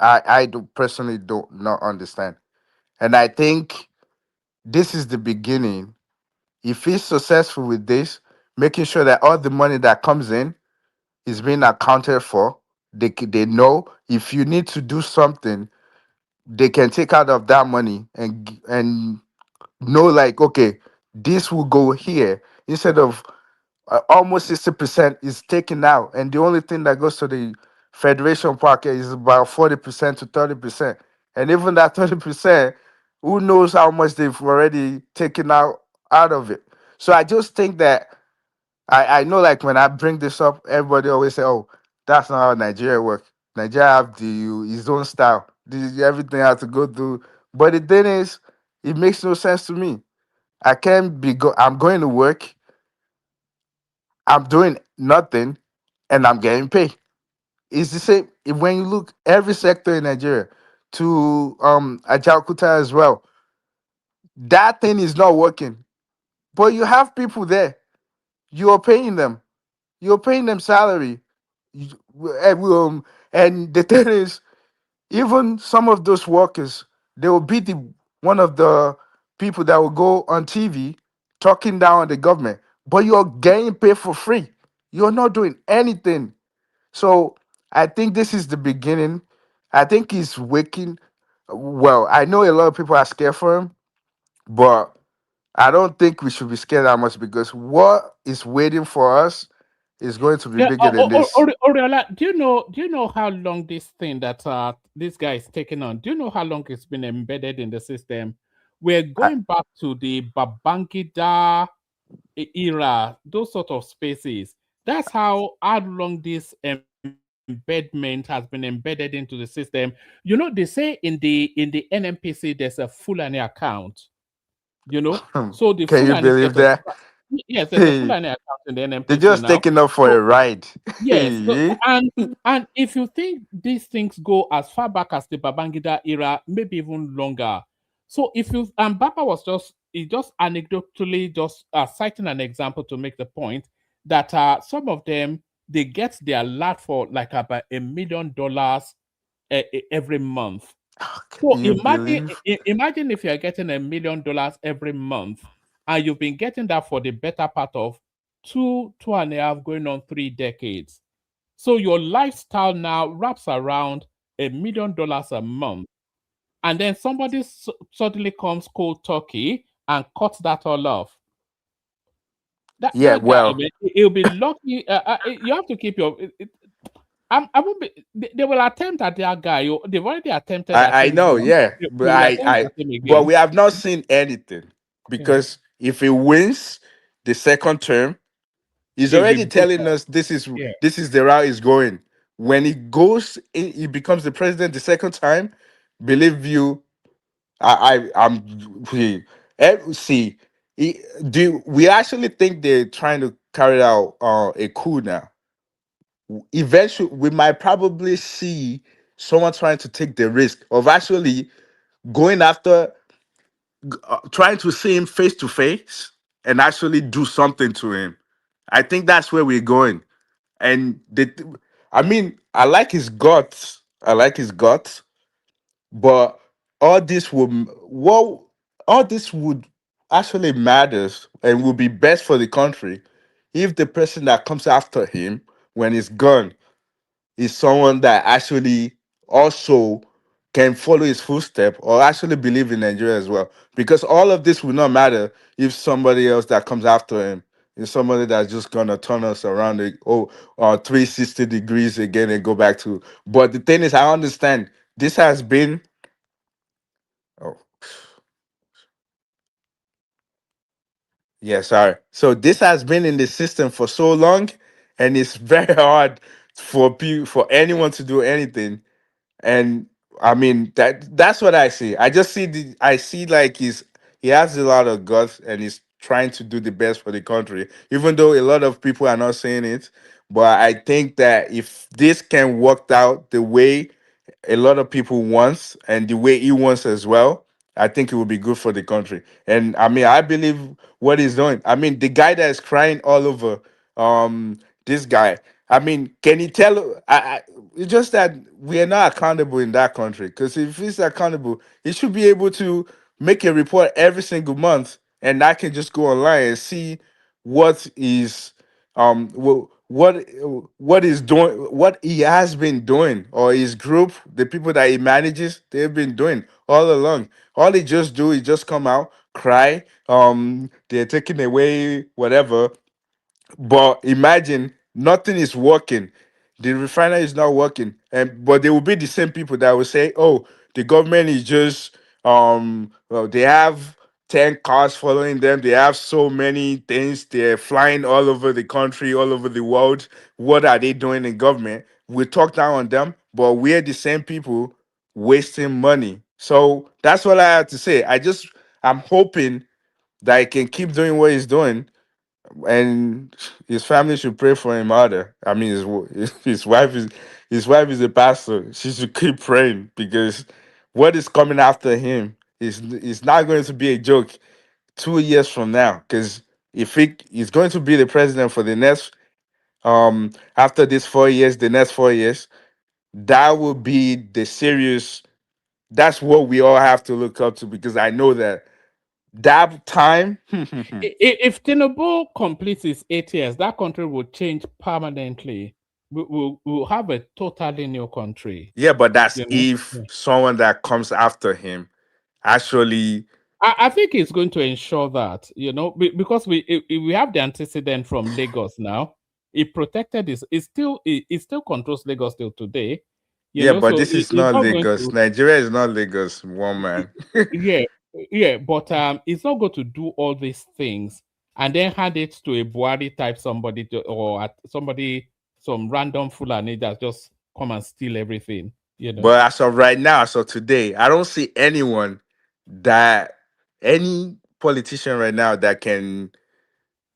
I do personally don't not understand. And I think this is the beginning. If he's successful with this, making sure that all the money that comes in is being accounted for. They know if you need to do something, they can take out of that money and know, like, okay, this will go here, instead of almost 60% is taken out, and the only thing that goes to the federation pocket is about 40% to 30%. And even that 30%, who knows how much they've already taken out of it. So I just think that I know, like, when I bring this up, everybody always say, oh, that's not how Nigeria works. Nigeria have his own style. Everything has to go through. But the thing is, it makes no sense to me. I can't I'm going to work, I'm doing nothing, and I'm getting paid. It's the same when you look every sector in Nigeria, to Ajaokuta as well. That thing is not working. But you have people there. You are paying them. You're paying them salary. And the thing is, even some of those workers, they will be one of the people that will go on TV talking down on the government, but you're getting paid for free. You're not doing anything. So I think this is the beginning. I think he's waking. Well, I know a lot of people are scared for him, but I don't think we should be scared that much, because what is waiting for us is going to be Yeah, bigger than this. Oriola, do you know how long this thing that this guy is taking on? Do you know how long it's been embedded in the system? We're going back to the Babangida era, those sort of spaces. That's how long this embedment has been embedded into the system. You know, they say in the NMPC there's a Fulani account. You know, so the Can you Fulanis believe get a that? Yes, there's a Fulani account in the They're NNPC just now. taking up for So a ride. yes, and if you think these things go as far back as the Babangida era, maybe even longer. So if you and Baba was just anecdotally just citing an example to make the point that some of them they get their lot for like about $1 million every month. So Can you believe? imagine if you're getting $1 million every month, and you've been getting that for the better part of 2.5, going on 3 decades. So your lifestyle now wraps around $1 million a month, and then somebody suddenly comes cold turkey and cuts that all off. Yeah, That guy, well, man, he'll be lucky. You have to keep your. I won't be. They will attempt at that guy. They've already attempted at I him know, once. yeah, They but will attempt at him but again. we have not seen anything Yeah. because if he wins the second term, he's He'll be already telling brutal. us Yeah. this is the route he's going. When he goes, he becomes the president the second time. Believe you, I'm see. Do we actually think they're trying to carry out a coup now? Eventually, we might probably see someone trying to take the risk of actually going after, trying to see him face to face and actually do something to him. I think that's where we're going. And I mean, I like his guts. I like his guts, but all this would what all this would actually matters and will be best for the country if the person that comes after him when he's gone is someone that actually also can follow his footstep or actually believe in Nigeria as well. Because all of this will not matter if somebody else that comes after him is somebody that's just gonna turn us around 360 degrees again and go back to. But the thing is, I understand this has been. Oh, yeah, sorry. So this has been in the system for so long, and it's very hard for anyone to do anything. And I mean that's what I see. I see like he has a lot of guts and he's trying to do the best for the country, even though a lot of people are not saying it. But I think that if this can work out the way a lot of people wants and the way he wants as well, I think it will be good for the country. And I mean, I believe what he's doing. I mean, the guy that is crying all over, this guy. I mean, can he tell? It's just that we are not accountable in that country. Because if he's accountable, he should be able to make a report every single month, and I can just go online and see what is what is doing, what he has been doing, or his group, the people that he manages, they've been doing all along. All he just do is just come out, cry, they're taking away whatever. But imagine nothing is working. The refinery is not working. And but they will be the same people that will say, oh, the government is just well, they have 10 cars following them. They have so many things. They're flying all over the country, all over the world. What are they doing in government? We talk down on them, but we're the same people wasting money. So that's what I have to say. I'm hoping that he can keep doing what he's doing, and his family should pray for him harder. I mean, his wife is a pastor. She should keep praying because what is coming after him is not going to be a joke 2 years from now. Because if he's going to be the president for the next after this 4 years, the next 4 years, that will be the serious. That's what we all have to look up to because I know that time. If Tinubu completes his 8 years, that country will change permanently. We'll have a totally new country. Yeah, but that's You know? if Yeah. someone that comes after him actually. I think he's going to ensure that, because we have the antecedent from Lagos now. He protected his. He still controls Lagos till today. Yeah, but So this is he's not not going Lagos. to. Nigeria is not Lagos, one man. Yeah, but he's not going to do all these things and then hand it to a Buhari type somebody or somebody, some random Fulani that just come and steal everything. But as of right now, as of today, I don't see anyone any politician right now that can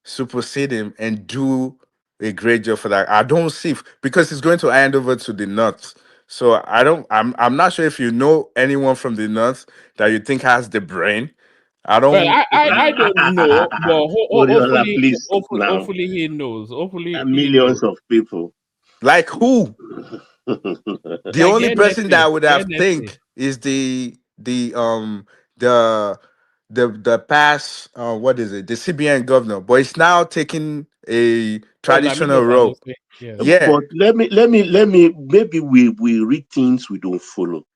supersede him and do a great job for that. I don't see because he's going to hand over to the North. So I'm not sure if you know anyone from the North that you think has the brain. I Well, don't I don't know, but Oriola, please now. hopefully he knows. Hopefully And he knows. millions of people. like who? The Like the only person that NSA, I would the have NSA. think is the the past what is it, the CBN governor, but it's now taking a Oh, Lamido traditional role. Sanusi. Yes. Yeah, But maybe we read things we don't follow.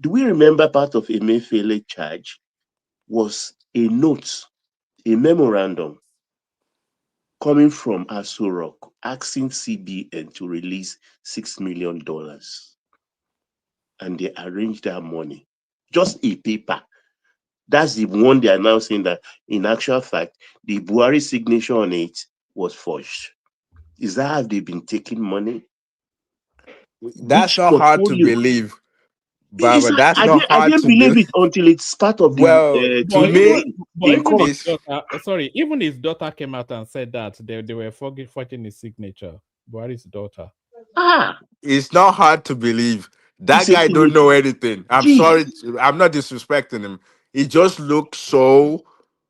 Do we remember part of Emefiele charge was a note, a memorandum coming from Aso Rock asking CBN to release $6 million, and they arranged that money, just a paper. That's the one they are now saying that in actual fact, the Buhari signature on it was forged. Is that how they've been taking money? that's Which not hard to portfolio? believe, Is Baba. that, That's not I hard didn't to believe believe. it until it's part of the Well, to me, Even his income. it's daughter, sorry, even his daughter came out and said that they were forging his signature. Buhari's daughter. it's not hard to believe. It's That a guy don't know anything. I'm Gee, sorry. I'm not disrespecting him. He just looks so.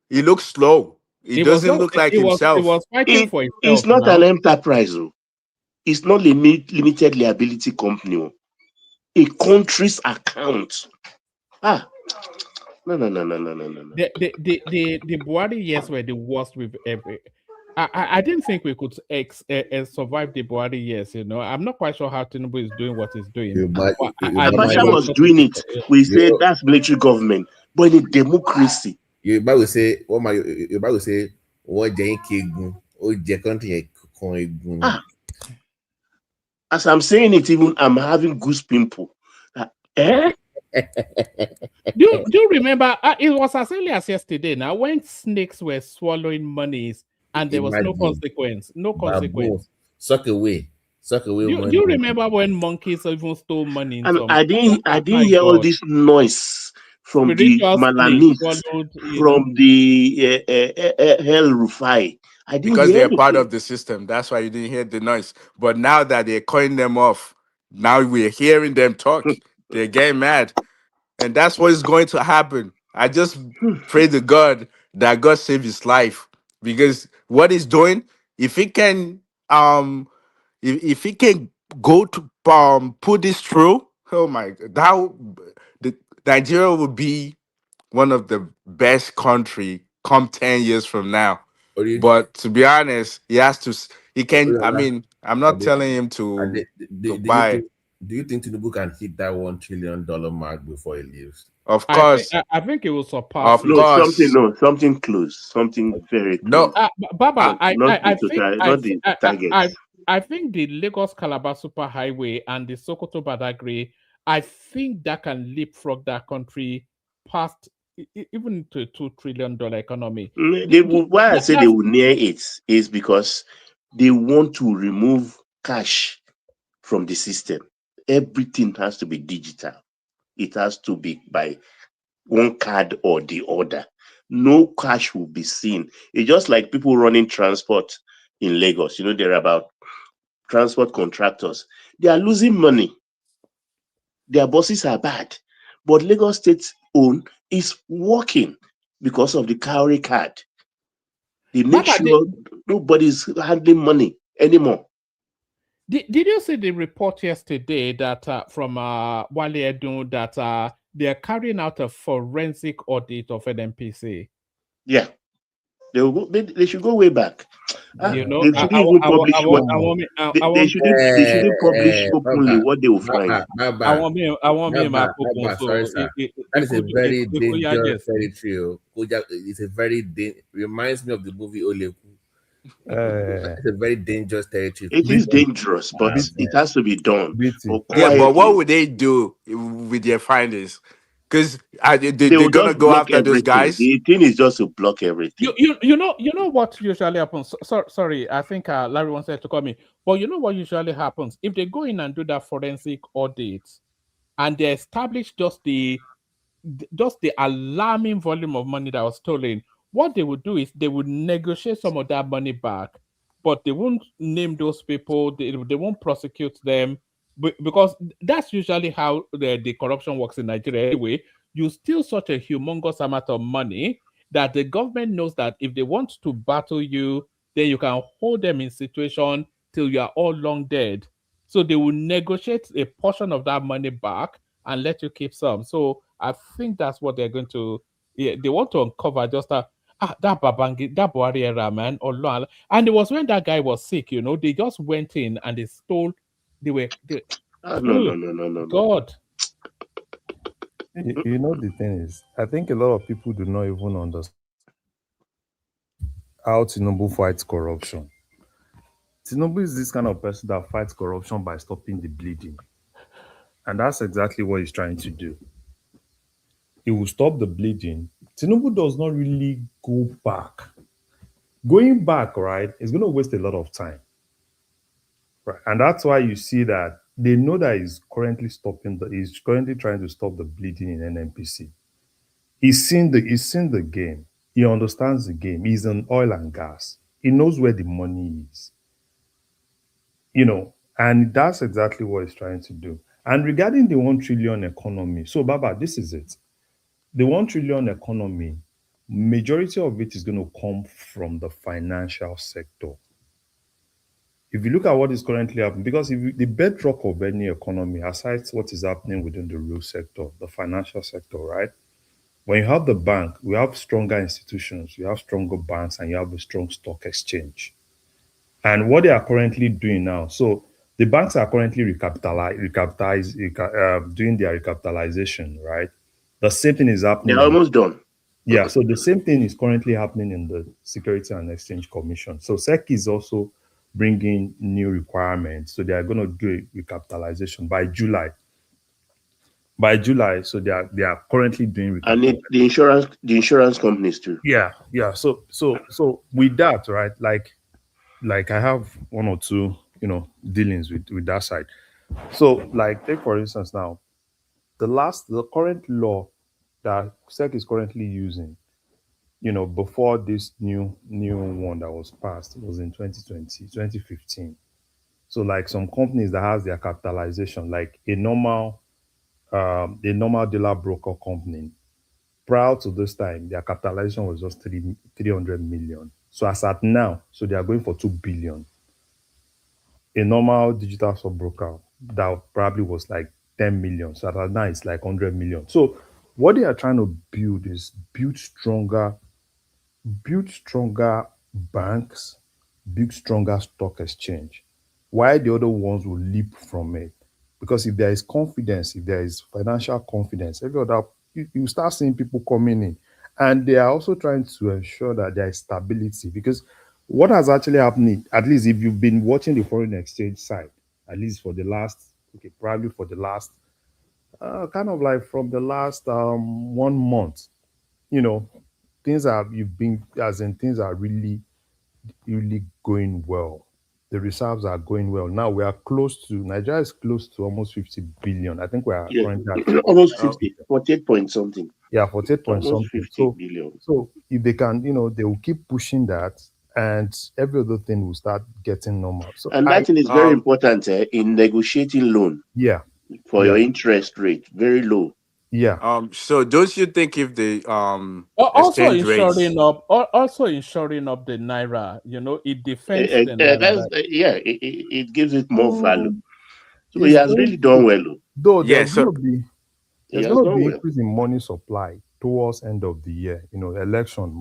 He looks slow. He doesn't look like It himself. was fighting for it's itself not now. an enterprise. It's not a limited liability company. A country's account. No. The Buhari years were the worst we've ever. I didn't think we could survive the Buhari years. You know, I'm not quite sure how Tinubu is doing what he's doing. But Abacha was doing it. We said that's military government, but in a democracy. Yorùbá will say Yorùbá will say wọ́n jẹ́ yín kéegun ó jẹ́ country yẹn kan egun ni. As I'm saying it, even I'm having goose pimple. Do you remember? It was as early as yesterday. Now, when snakes were swallowing monies and there was no consequence, Baboon, suck away Do money. you remember when monkeys even stole money in And some? I didn't hear all this noise from the Spiritual snake Malanese, swallowed, from the El Rufai. I didn't Because hear they're part anything. of the system. That's why you didn't hear the noise. But now that they're calling them off, now we're hearing them talk. They're getting mad. And that's what is going to happen. I just pray to God that God save his life. Because what he's doing, if he can if he can go to put this through, oh my god, the Nigeria will be one of the best country come 10 years from now. But to be honest, he has to. He can. I mean, I'm not telling him to buy. Do you think Tinubu can hit that $1 trillion mark before he leaves? Of course, I think it will surpass of it. course. Something close, something very close. No, Baba, not the target. I think the Lagos Calabar Superhighway and the Sokoto Badagry, I think that can leapfrog that country past even to $2 trillion economy. Why I say they will near it is because they want to remove cash from the system. Everything has to be digital. It has to be by one card or the other. No cash will be seen. It's just like people running transport in Lagos. You know, they're about transport contractors. They are losing money. Their bosses are bad. But Lagos State's own is working because of the Cowrie card. They make sure nobody's handling money anymore. Did you see the report yesterday that from Wale Edun that they're carrying out a forensic audit of NNPC? Yeah, they should go way back. You know, They shouldn't even publish they shouldn't publish openly what they will find. Sorry, sir. That is a very dangerous territory. It's a very reminds me of the movie Oleku. It's a very dangerous territory. It is dangerous, but it has to be done. Yeah, but what would they do with their findings? Because they're gonna go after everything. those guys. The thing is just to block everything. You know what usually happens. Sorry, I think Larry wanted to call me. But you know what usually happens if they go in and do that forensic audit, and they establish just the alarming volume of money that was stolen. what they would do is they would negotiate some of that money back, but they won't name those people. They won't prosecute them because that's usually how the corruption works in Nigeria anyway. You steal such a humongous amount of money that the government knows that if they want to battle you, then you can hold them in situation till you are all long dead. So they will negotiate a portion of that money back and let you keep some. So I think that's what they're going to. Yeah, they want to uncover just that Babangi, that Buhari era, man, Allah. And it was when that guy was sick, they just went in and they stole. They No. God. You know the thing is, I think a lot of people do not even understand how Tinubu fights corruption. Tinubu is this kind of person that fights corruption by stopping the bleeding. And that's exactly what he's trying to do. He will stop the bleeding. Tinubu does not really go back. Going back, right, is going to waste a lot of time. Right. And that's why you see that they know that he's currently trying to stop the bleeding in NNPC. He's seen the game. He understands the game. He's in oil and gas. He knows where the money is. And that's exactly what he's trying to do. And regarding the 1 trillion economy, so Baba, this is it. The 1 trillion economy, majority of it is going to come from the financial sector. If you look at what is currently happening, because the bedrock of any economy, aside what is happening within the real sector, the financial sector, right? When you have the bank, we have stronger institutions, you have stronger banks, and you have a strong stock exchange. And what they are currently doing now, so the banks are currently doing their recapitalization, right? The same thing is happening. They're almost done. Yeah, so the same thing is currently happening in the Security and Exchange Commission. So SEC is also bringing new requirements. So they are going to do a recapitalization by July. So they are currently doing and the insurance companies too. Yeah. So with that, right? Like I have one or two, dealings with that side. So like take for instance now, the current law that SEC is currently using, before this new one that was passed was in 2015. So like some companies that has their capitalization, like a normal dealer broker company, prior to this time, their capitalization was just 300 million. So as at now, so they are going for 2 billion. A normal digital stockbroker that probably was like 10 million. So at now it's like 100 million. So what they are trying to build is build stronger banks, build stronger stock exchange. Why the other ones will leap from it? Because if there is confidence, if there is financial confidence, every other you start seeing people coming in. And they are also trying to ensure that there is stability. Because what has actually happened, at least if you've been watching the foreign exchange side, at least for the last, probably for the last, kind of like from the last 1 month, things are really, really going well. The reserves are going well. Now Nigeria is close to almost 50 billion. I think we are currently at almost 50, 48 point something. Yeah, 48 point almost something. 50 billion. So if they can, they will keep pushing that, and every other thing will start getting normal. So and that thing is very important in negotiating loan. Yeah. For your interest rate, very low. Yeah. So don't you think if the Also exchange rates, insuring up the naira, it defends the naira. It gives it more value. So he has really done well. Though there's going to be well. increase in money supply towards end of the year. Election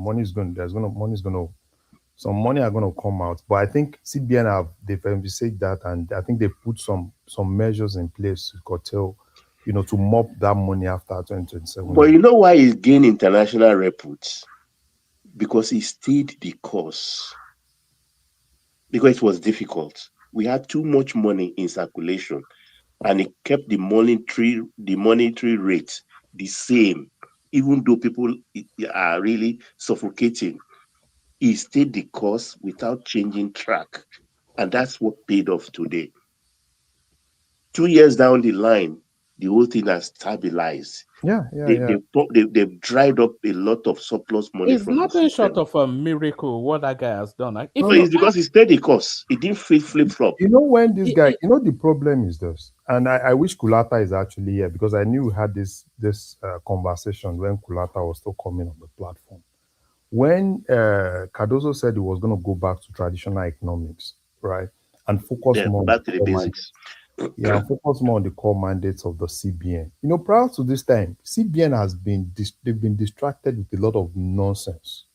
some money are going to come out. But I think CBN they've emphasized that, and I think they put some measures in place to curtail, to mop that money after 2027. But you know why he's gained international repute? Because he stayed the course. Because it was difficult. We had too much money in circulation, and it kept the monetary rate the same, even though people are really suffocating. He stayed the course without changing track, and that's what paid off today. 2 years down the line, the whole thing has stabilized. Yeah. They've dried up a lot of surplus money It's from the nothing short system. of a miracle what that guy has done. Like, if No, you it's because he stayed the course. It didn't flip flop. You know when this guy, you know the problem is this, and I wish Kulata is actually here because I knew we had this conversation when Kulata was still coming on the platform. When Cardozo said he was going to go back to traditional economics, right, and focus Yeah, more on back to the the core basics. yeah, and focus more on the core mandates of the CBN. You know, prior to this time, CBN has been they've been distracted with a lot of nonsense,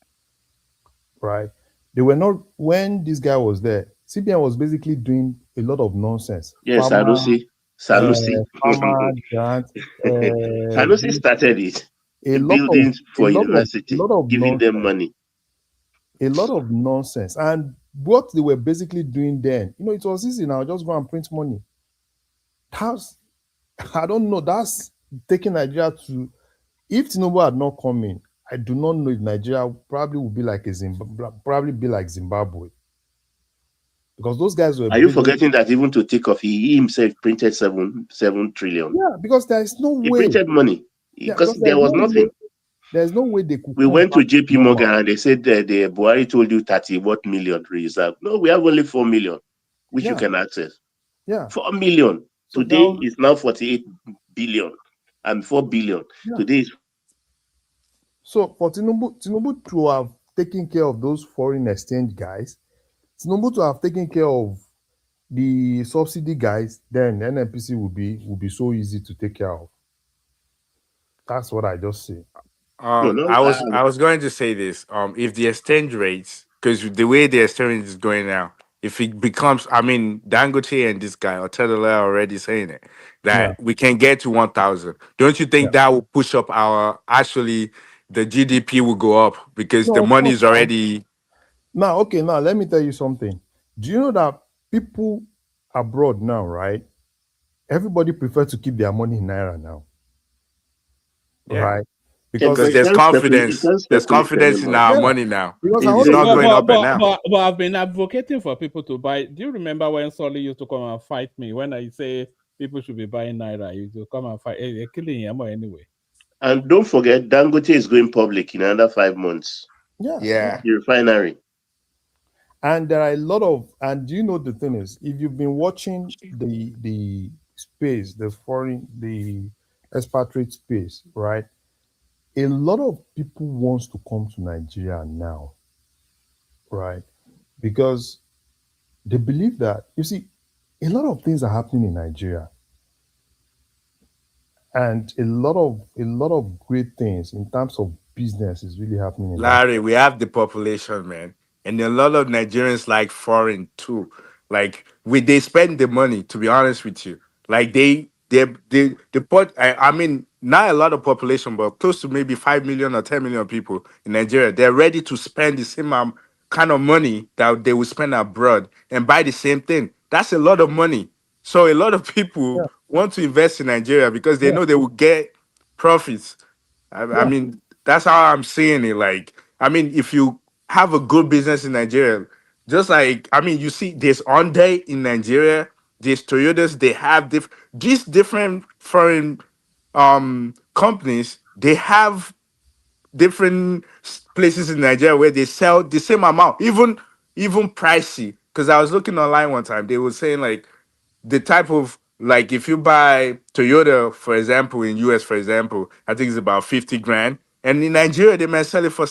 right? They were not when this guy was there. CBN was basically doing a lot of nonsense. Yes, Sanusi. Farmer grant, Sanusi started it. a lot of Buildings for university, giving them money. a lot of nonsense. And what they were basically doing then, you know, it was easy now. Just go and print money. That's I don't know. That's taking Nigeria to. If Tinubu had not come in, I do not know if Nigeria probably would be like probably be like Zimbabwe, because those guys were. Are you forgetting that even to take off, he himself printed 7 trillion? Yeah, because there is no way. He printed money because there was nothing. There's no way they could. We went to JP Morgan and they said that the Buhari told you 30 million reserve. No, we have only 4 million, which you can access. Yeah, 4 million. So today is now 48 billion and 4 billion. Yeah. Today is. So for Tinubu to have taken care of those foreign exchange guys, Tinubu to have taken care of the subsidy guys, then NNPC will be so easy to take care of. That's what I just say. I was going to say this. If the exchange rates, because the way the exchange rate is going now, if it becomes, I mean, Dangote and this guy, Otedele are already saying it, that we can get to 1,000. Don't you think that will push up the GDP will go up because the money is already. Now, let me tell you something. Do you know that people abroad now, right? Everybody prefers to keep their money in Naira now. Yeah. Right? Because there's confidence. There's confidence in our money now. It's not going up and down. But I've been advocating for people to buy. Do you remember when Solly used to come and fight me when I say people should be buying Naira? He used to come and fight. Hey, they're killing him anyway. And don't forget, Dangote is going public in another 5 months. Yeah. The refinery. And there are a lot of, and do you know the thing is, if you've been watching the space, the expatriate space, right? A lot of people wants to come to Nigeria now, right? Because they believe that, you see, a lot of things are happening in Nigeria. And a lot of great things in terms of business is really happening in Larry, we have the population, man. And a lot of Nigerians like foreign too. Like they spend the money, to be honest with you. Like I mean, not a lot of population, but close to maybe 5 million or 10 million people in Nigeria. They're ready to spend the same kind of money that they would spend abroad and buy the same thing. That's a lot of money. So a lot of people want to invest in Nigeria because they know they will get profits. I mean, that's how I'm seeing it. Like, I mean, if you have a good business in Nigeria, just like, I mean, you see, there's Hyundai in Nigeria, there's Toyotas, they have these different foreign companies, they have different places in Nigeria where they sell the same amount, even pricey. Because I was looking online one time, they were saying like the type of, like, if you buy Toyota, for example, in US, for example, I think it's about 50 grand. And in Nigeria, they might sell it for like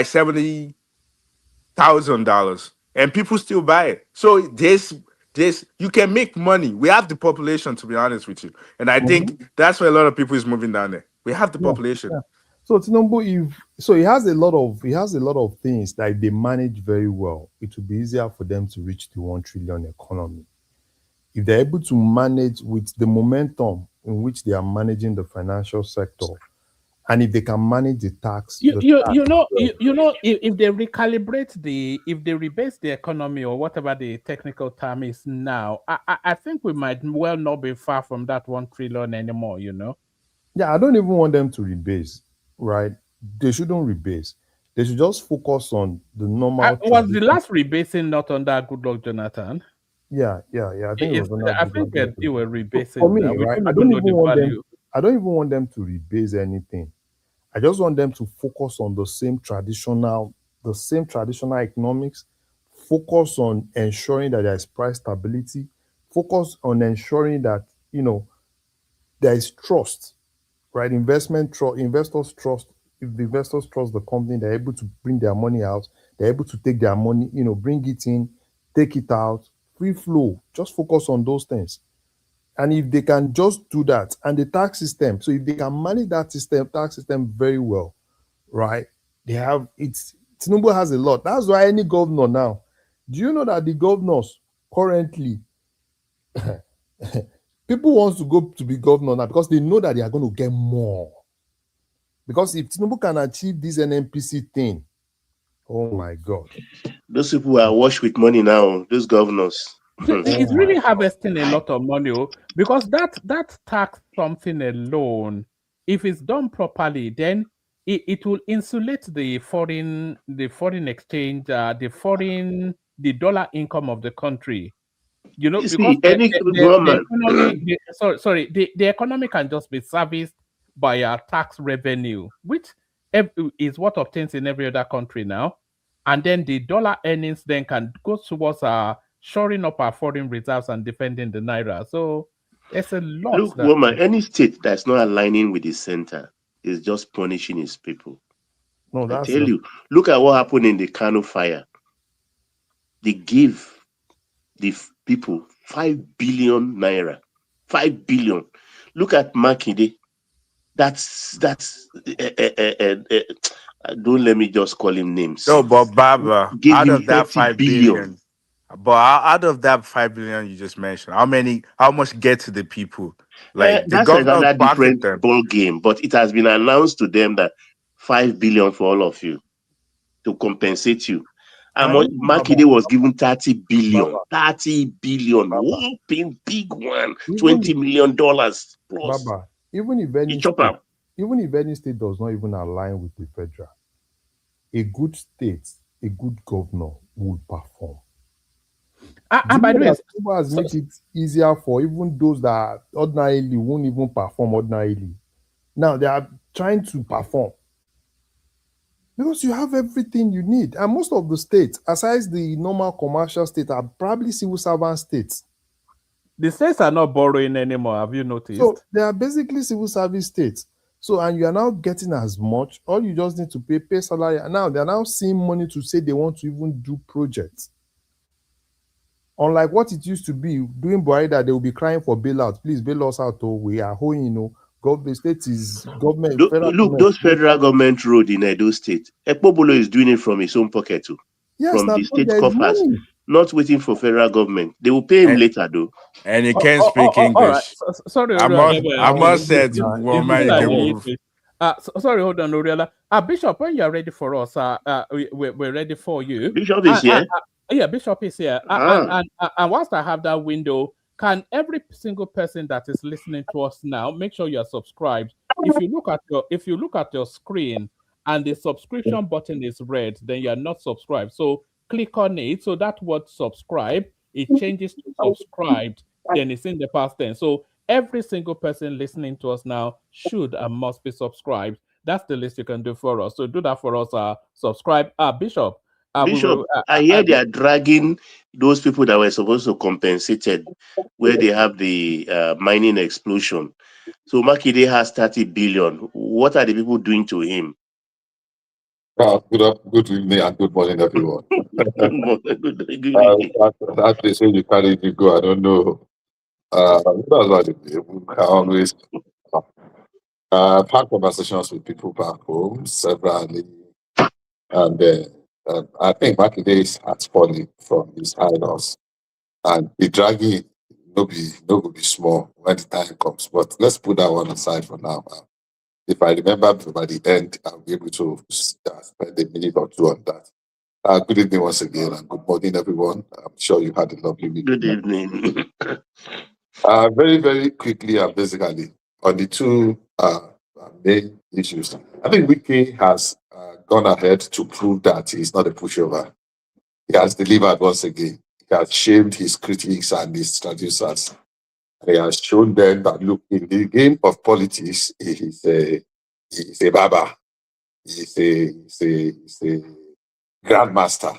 $70,000. And people still buy it. So you can make money. We have the population, to be honest with you. And I think that's where a lot of people is moving down there. We have the population. Yeah. So Tinubu, he has a lot of things that they manage very well. It will be easier for them to reach the 1 trillion economy if they're able to manage with the momentum in which they are managing the financial sector, and if they can manage the tax. If they recalibrate if they rebase the economy or whatever the technical term is now, I think we might well not be far from that 1 trillion anymore. Yeah, I don't even want them to rebase, right? They shouldn't rebase. They should just focus on the normal. Was the last rebasing not under Goodluck Jonathan? Yeah. I think it was under I think Abuja. they were So for rebasing me, that. We right, don't even know the value. I don't even want them to rebase anything. I just want them to focus on the same traditional economics, focus on ensuring that there is price stability, focus on ensuring that, there is trust, right? Investors trust. If the investors trust the company, they're able to bring their money out, they're able to take their money, bring it in, take it out, free flow. Just focus on those things. And if they can just do that, and the tax system, so if they can manage that tax system very well, right? Tinubu has a lot. That's why any governor now. Do you know that the governors currently people want to go to be governor now because they know that they are going to get more. Because if Tinubu can achieve this NNPC thing, oh my God. Those people are washed with money now, those governors. It's really harvesting a lot of money because that tax something alone, if it's done properly, then it will insulate the foreign exchange, the dollar income of the country. You Because see, any the government, economy, the economy can just be serviced by our tax revenue, which is what obtains in every other country now. And then the dollar earnings then can go towards shoring up our foreign reserves and defending the naira. So there's a lot look, that. woman, any state that's not aligning with the center is just punishing its people. No, I that's tell you, look at what happened in the Kano fire. They give the people 5 billion naira. 5 billion. Look at Makinde. That's don't let me just call him names. No, but Baba, Give out him of that 30 5 billion. billion, but out of that 5 billion you just mentioned, how much get to the people? Like the That's governor another pocket different them. ball game, but it has been announced to them that 5 billion for all of you to compensate you. And Makinde was given 30 billion. 30 billion. Whopping big one. $20 million plus. Baba, even if any state does not even align with the federal, a good state, a good governor will perform. And by the way, Tinubu has made it easier for even those that ordinarily won't even perform ordinarily. Now they are trying to perform because you have everything you need. And most of the states, aside the normal commercial state, are probably civil servant states. The states are not borrowing anymore. Have you noticed? So they are basically civil service states. So, and you are now getting as much. All you just need to pay salary. And now they are now seeing money to say they want to even do projects. Unlike what it used to be, doing Buhari that they will be crying for bailout. Please bail us out. Oh, we are holding, the state is government. Look, those federal government road in Edo State, Ekpobolo is doing it from his own pocket too. Yes, from the state there is coffers, money. not waiting for federal government. They will pay him later though. And he can't speak English. All right. Sorry, I must say to woman, you can move. Sorry, hold on, Oriela. Bishop, when you are ready for us, we're ready for you. Bishop is here. Yeah, Bishop is here. And whilst I have that window, can every single person that is listening to us now make sure you are subscribed? If you look at your screen and the subscription button is red, then you are not subscribed. So click on it. So that word subscribe, it changes to subscribed, then it's in the past tense. So every single person listening to us now should and must be subscribed. That's the least you can do for us. So do that for us. Subscribe. Bishop. Bishop, I hear they are dragging those people that were supposed to compensated where they have the mining explosion. So Makinde has 30 billion. What are the people doing to him? Good evening and good morning, everyone. Good evening. That place where you carry you go, I don't know. That's what I always I've had conversations with people back home severally, and I think Makinde is has fallen from his high horse, and the dragging no go be small when the time comes. But let's put that one aside for now. If I remember by the end, I'll be able to spend a minute or two on that. Good evening once again, and good morning, everyone. I'm sure you had a lovely week. Good evening. Very, very quickly and basically on the two main issues. I think Wike has gone ahead to prove that he's not a pushover. He has delivered once again. He has shamed his critics and his traducers. He has shown them that, look, in the game of politics, he is a baba. He's a grandmaster.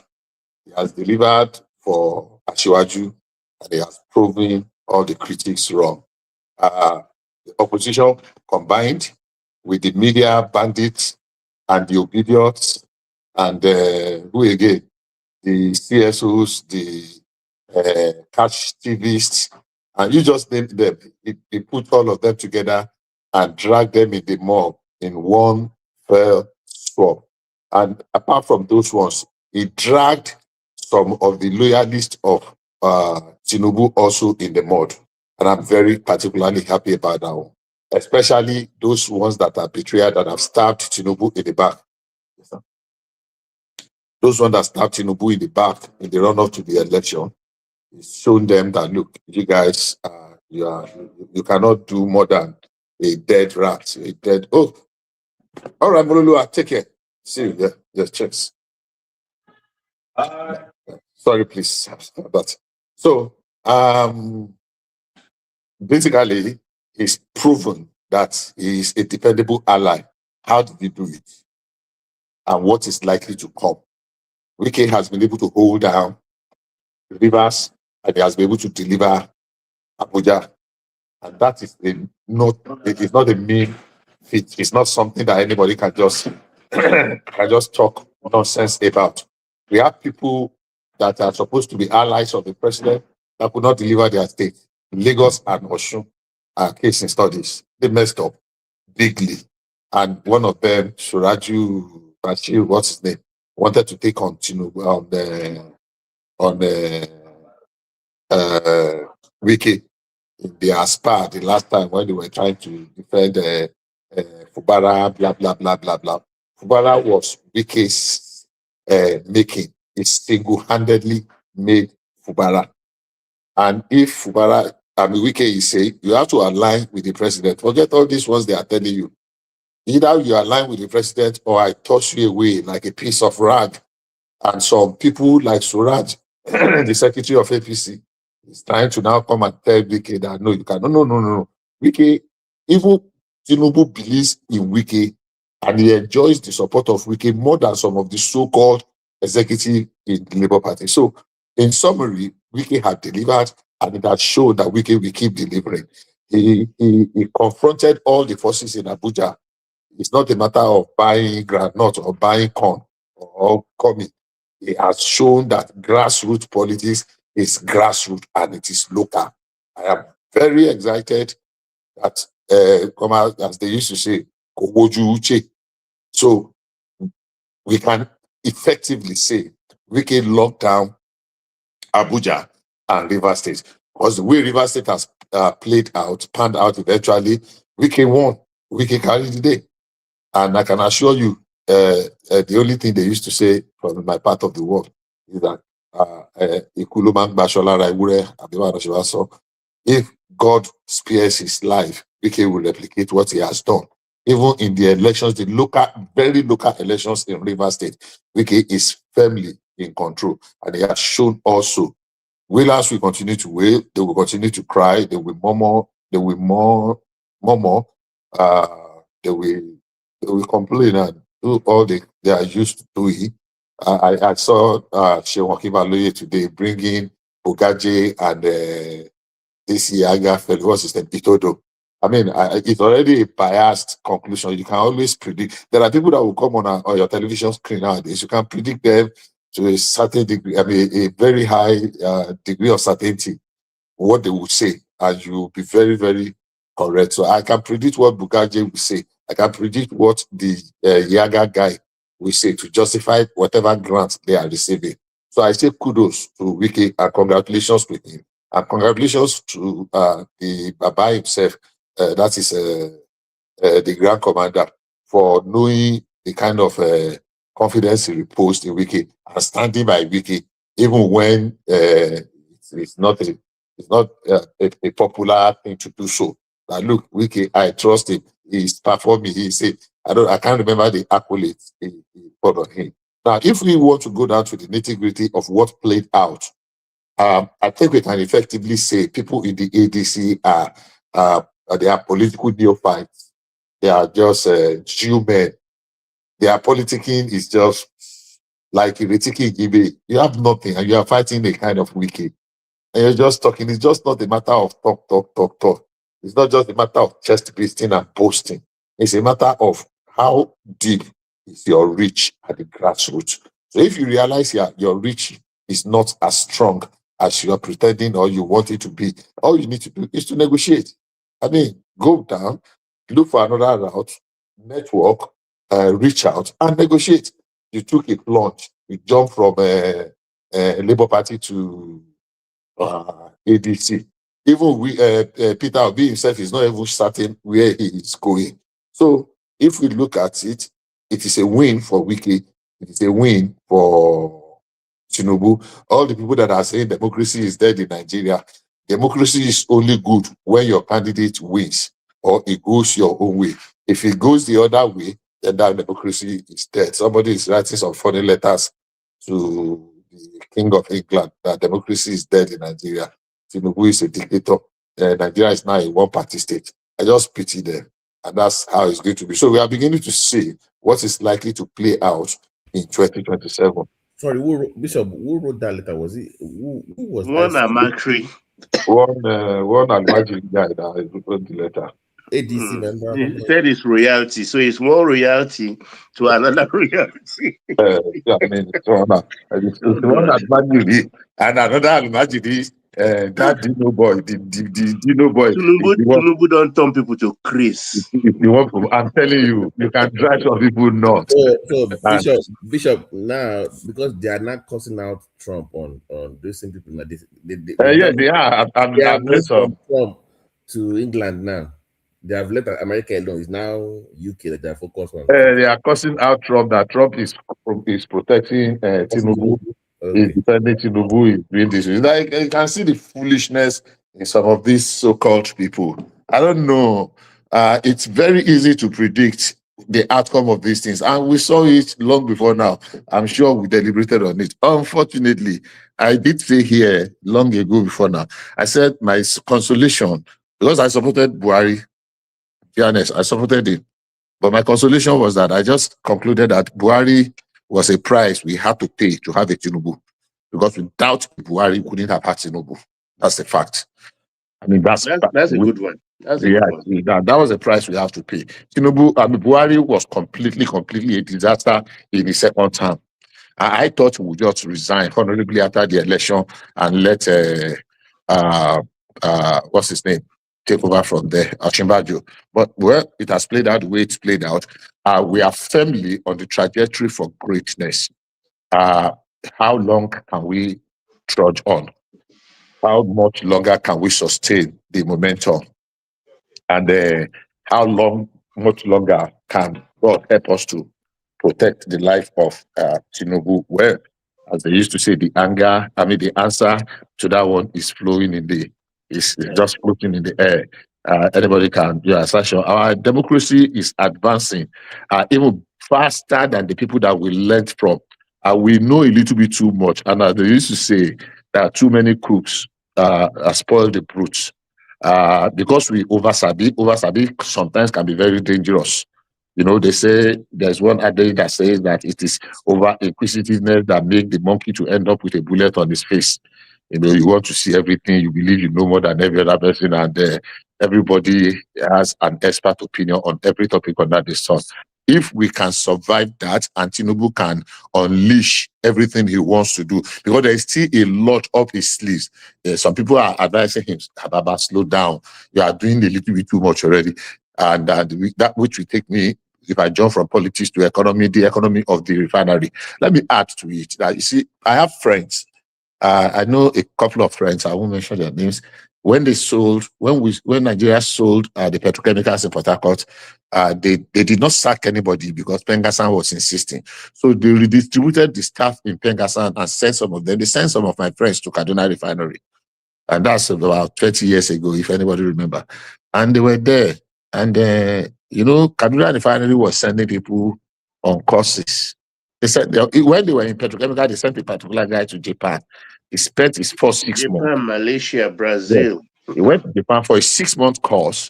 He has delivered for Ashiwaju, and he has proven all the critics wrong. The opposition combined with the media bandits and the obedience and who again? The CSOs, the catch TVists, and you just named them. He put all of them together and dragged them in the mob in one fell swoop. And apart from those ones, he dragged some of the loyalists of Tinubu also in the mud. And I'm very particularly happy about that one, especially those ones that are betrayed and have stabbed Tinubu in the back. Those ones that stabbed Tinubu in the back in the run-up to the election, it's shown them that, look, you guys, you cannot do more than a dead rat, a dead. Oh, all right, Mololu, take care. See you there. Yes, cheers. Sorry, please. But so, basically, he's proven that he is a dependable ally. How did he do it? And what is likely to come? Wike has been able to hold down Rivers, and he has been able to deliver Abuja. And that is it is not a mean feat. It's not something that anybody can just talk nonsense about. We have people that are supposed to be allies of the president that could not deliver their state. Lagos and Osun are case in studies. They messed up bigly. And one of them, Suraju Bashir, what's his name, wanted to take on Tinubu on Wiki in the Aspa the last time when they were trying to defend Fubara, blah, blah, blah, blah, blah. Fubara was Wiki's making. It single-handedly made Fubara. And if Fubara, Wiki is saying, you have to align with the president. Forget all these ones they are telling you. Either you align with the president or I toss you away like a piece of rag. And some people like Suraj, the secretary of APC, is trying to now come and tell Wike that no, you cannot. No. Wike, even Tinubu believes in Wike and he enjoys the support of Wike more than some of the so-called executive in the Labour Party. So, in summary, Wike had delivered and it has shown that Wike will keep delivering. He confronted all the forces in Abuja. It's not a matter of buying granite or buying corn or coming. He has shown that grassroots politics is grassroots and it is local. I am very excited that, come out, as they used to say, Kowoju Uche. So we can effectively say we can lock down Abuja and Rivers State. Because the way Rivers State has panned out eventually, we can won. We can carry the day. And I can assure you, the only thing they used to say from my part of the world is that if God spares his life, Wike will replicate what he has done. Even in the elections, the very local elections in Rivers State, Wike is firmly in control. And he has shown also, wailers will continue to wail, they will continue to cry, they will murmur, they will they will complain and do all they are used to doing. I saw Nyesom Wike today bringing Bugaje and this Yaga fellow, what's his name, Itodo. I mean, it's already a biased conclusion. You can always predict. There are people that will come on your television screen nowadays. You can predict them to a certain degree, I mean, a very high degree of certainty, what they will say, and you will be very, very correct. So I can predict what Bugaje will say. I can predict what the Yaga guy will say to justify whatever grants they are receiving. So I say kudos to Wike and congratulations to him. And congratulations to the Baba himself, that is the Grand Commander, for knowing the kind of confidence he reposed in Wike and standing by Wike, even when it's not a popular thing to do so. Now look, Wike, I trust him. He's performing. He said, I can't remember the accolades he put on him. Now, if we want to go down to the nitty-gritty of what played out I think we can effectively say people in the ADC they are political neophytes. They are just Jew men. Their politicking is just like Ibe. You have nothing and you are fighting a kind of wicked. And you're just talking. It's just not a matter of talk. It's not just a matter of chest beating and boasting. It's a matter of how deep is your reach at the grassroots. So if you realize your reach is not as strong as you are pretending or you want it to be, all you need to do is to negotiate. I mean, go down, look for another route, network, reach out and negotiate. You took a plunge. You jumped from Labour Party to ADC. Even Peter Obi himself is not even certain where he is going. So if we look at it, it is a win for Wike. It is a win for Tinubu. All the people that are saying democracy is dead in Nigeria, democracy is only good when your candidate wins or it goes your own way. If it goes the other way, then that democracy is dead. Somebody is writing some funny letters to the King of England that democracy is dead in Nigeria. Tinubu is a dictator. Nigeria is now a one-party state. I just pity them. And that's how it's going to be. So we are beginning to see what is likely to play out in 2027. Sorry, Bishop, who wrote that letter? Was it who was One that? Amakri. One Almaji guy that wrote the letter. ADC member. He said it's royalty, so it's more royalty to another royalty. Yeah, I mean, it's one Almaji and another Almaji. That Dino boy, the Dino boy. Tinubu don't turn people to Chris. If you want, I'm telling you, you can drive some people nuts. So Bishop, now because they are not cussing out Trump on those same people, they are. They have moved from Trump to England now. They have let America alone. It's now UK that they are focused on. They are cussing out Trump. That Trump is protecting Tinubu. Okay. Is defending Tinubu. Is doing this. It's like you can see the foolishness in some of these so-called people. I don't know. It's very easy to predict the outcome of these things, and we saw it long before now. I'm sure we deliberated on it. Unfortunately, I did say here long ago before now. I said my consolation, because I supported Buhari. To be honest, I supported him. But my consolation was that I just concluded that Buhari was a price we had to pay to have a Tinubu. Because without Buhari, we couldn't have had Tinubu. That's the fact. I mean, that's a good one. That's a good one. That was the price we have to pay. Buhari was completely a disaster in his second term. I thought we would just resign honorably after the election and let what's his name take over from there, Chimbajo. But well, it has played out the way it's played out. We are firmly on the trajectory for greatness. How long can we trudge on? How much longer can we sustain the momentum? And how much longer can God help us to protect the life of Tinubu? Well, as they used to say, the answer to that one is just floating in the air. Anybody can do assertion. Our democracy is advancing even faster than the people that we learned from. We know a little bit too much. And as they used to say, there are too many cooks spoil the brutes. Because we oversabi sometimes can be very dangerous. You know, they say there's one adage that says that it is over inquisitiveness that makes the monkey to end up with a bullet on his face. You know, you want to see everything, you believe you know more than every other person, and everybody has an expert opinion on every topic under the sun. If we can survive that, and Tinubu can unleash everything he wants to do, because there is still a lot up his sleeves. Some people are advising him, Baba, slow down. You are doing a little bit too much already. And that which will take me, if I jump from politics to economy, the economy of the refinery. Let me add to it. You see, I have friends. I know a couple of friends, I won't mention their names. When Nigeria sold the petrochemicals in Port Harcourt, they did not sack anybody because Pengassan was insisting. So they redistributed the staff in Pengassan and sent some of them. They sent some of my friends to Kaduna Refinery. And that's about 20 years ago, if anybody remember. And they were there. And, Kaduna Refinery was sending people on courses. They said when they were in petrochemical, they sent a particular guy to Japan. He spent his first 6 months. Japan, Malaysia, Yeah. Brazil. He went to Japan for a 6-month course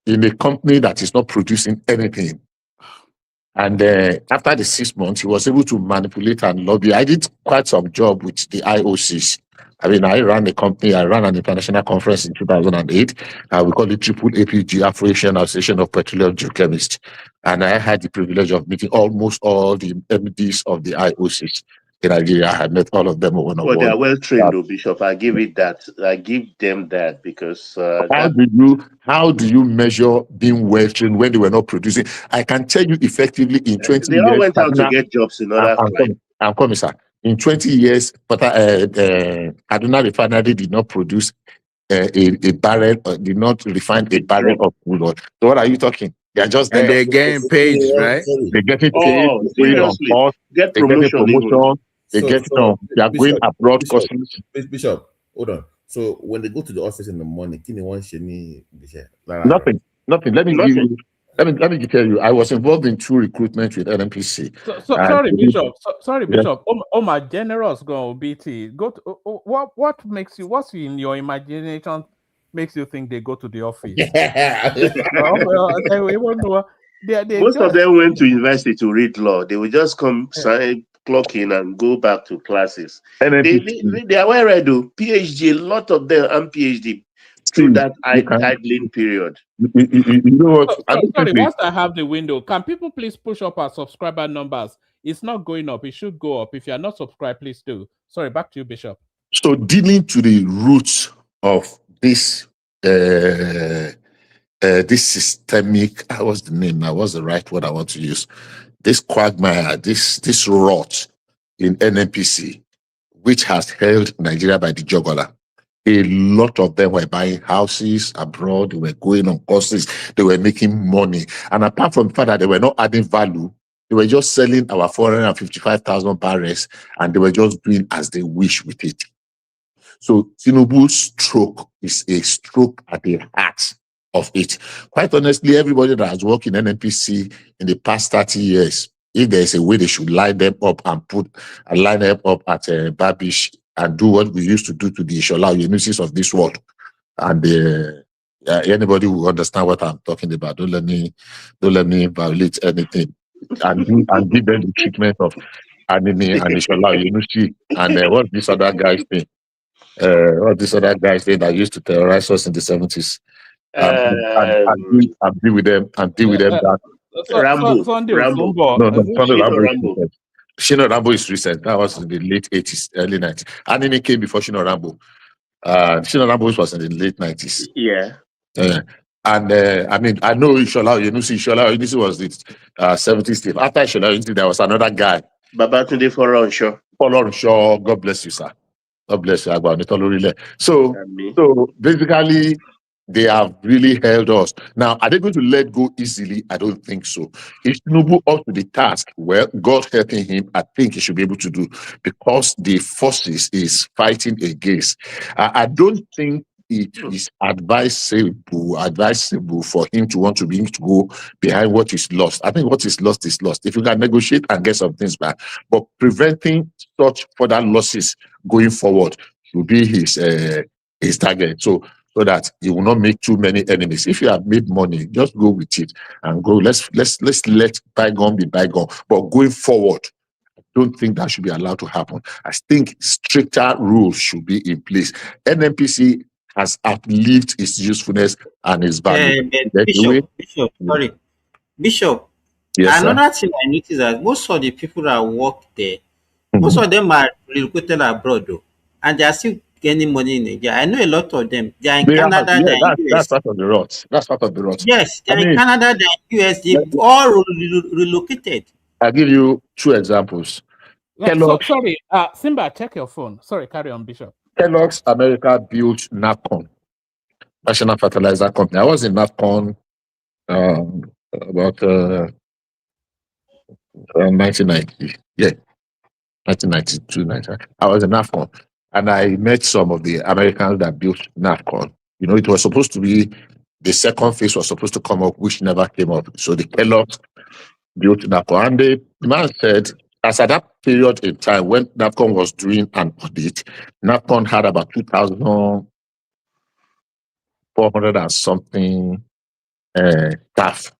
in a company that is not producing anything. And after the 6 months, he was able to manipulate and lobby. I did quite some job with the IOCs. I mean, I ran a company, I ran an international conference in 2008. We call it Triple APG, Afro-Asian Association of Petroleum Geochemists. And I had the privilege of meeting almost all the MDs of the IOCs in Nigeria. I had met all of them one on Well, they are one. well trained, though, Bishop. I give it that. I give them that because How do you measure being well trained when they were not producing? I can tell you effectively in 20 they all years. went out to get jobs in other clients. I'm coming, sir. In 20 years, but Kaduna Refinery did not produce a barrel, did not refine a barrel of crude oil. So what are you talking? They are just And there. they're getting paid, right? They're getting paid. Oh, They're going on seriously? course. Get They're getting promotion even. promotion. They get they are going abroad courses. Bishop, hold on. So when they go to the office in the morning, Nothing. Let me give you. Let me tell you. I was involved in 2 recruitments with NNPC. Sorry, Bishop. Sorry, Yeah. Bishop. My generous go BT. Go to what makes you? What's in your imagination makes you think they go to the office? Most of them went to university to read law. They will just come, sign, clock in, and go back to classes. They are well read, though. PhD, a lot of them, and PhD through that idling period. You know what? Sorry, once I have the window, can people please push up our subscriber numbers? It's not going up. It should go up. If you are not subscribed, please do. Sorry, back to you, Bishop. So dealing to the roots of this this systemic, what's the name now? What's the right word I want to use? This quagmire, this rot in NNPC, which has held Nigeria by the jugular. A lot of them were buying houses abroad, they were going on courses, they were making money. And apart from the fact that they were not adding value, they were just selling our 455,000 barrels and they were just doing as they wish with it. So Tinubu's stroke is a stroke at the heart of it. Quite honestly, everybody that has worked in NNPC in the past 30 years, if there's a way they should line them up and line them up at Babish and do what we used to do to the Ishola universities of this world, and anybody will understand what I'm talking about. Don't let me violate anything, and give them the treatment of Anime and Ishola University and what's this other guy's name? What this other guys that used to terrorize us in the 70s. And deal with them that Rambo. Sunday Rambo is Shino Rambo is recent. That was in the late 80s, early 90s. Anime came before Shino Rambo. Shino Rambo was in the late 90s. Yeah. And I mean, I know Ishola Yunusi was the 70s team. After Ishola Yunusi, there was another guy. Babatunde Folorunsho. God bless you, sir. God bless you. So basically, they have really held us. Now, are they going to let go easily? I don't think so. If Tinubu up to the task, well, God helping him, I think he should be able to do, because the forces is fighting against. I don't think it is advisable for him to want to be to go behind what is lost. I think what is lost is lost. If you can negotiate and get some things back, but preventing such further losses going forward will be his target. So that he will not make too many enemies. If you have made money, just go with it and go. Let's let bygone be bygone. But going forward, I don't think that should be allowed to happen. I think stricter rules should be in place. NNPC has outlived its usefulness and its value. Bishop. Yes, another thing I noticed that most of the people that work there, most of them are relocated abroad, though, and they are still getting money in Nigeria. I know a lot of them. They are in Canada, they're in US. That's part of the rot. That's part of the rot. Yes, they're in Canada, they're in US. They all relocated. I'll give you 2 examples. Sorry, Simba, check your phone. Sorry, carry on, Bishop. Kellogg's America built NAPCON, National Fertilizer Company. I was in NAPCON about 1990. Yeah, 1992, 90. I was in NAPCON. And I met some of the Americans that built NAPCON. You know, it was supposed to be, the second phase was supposed to come up, which never came up. So the Kellogg's built NAPCON. And the man said, as at that period in time when NAPCON was doing an audit, NAPCON had about 2,400 and something staff.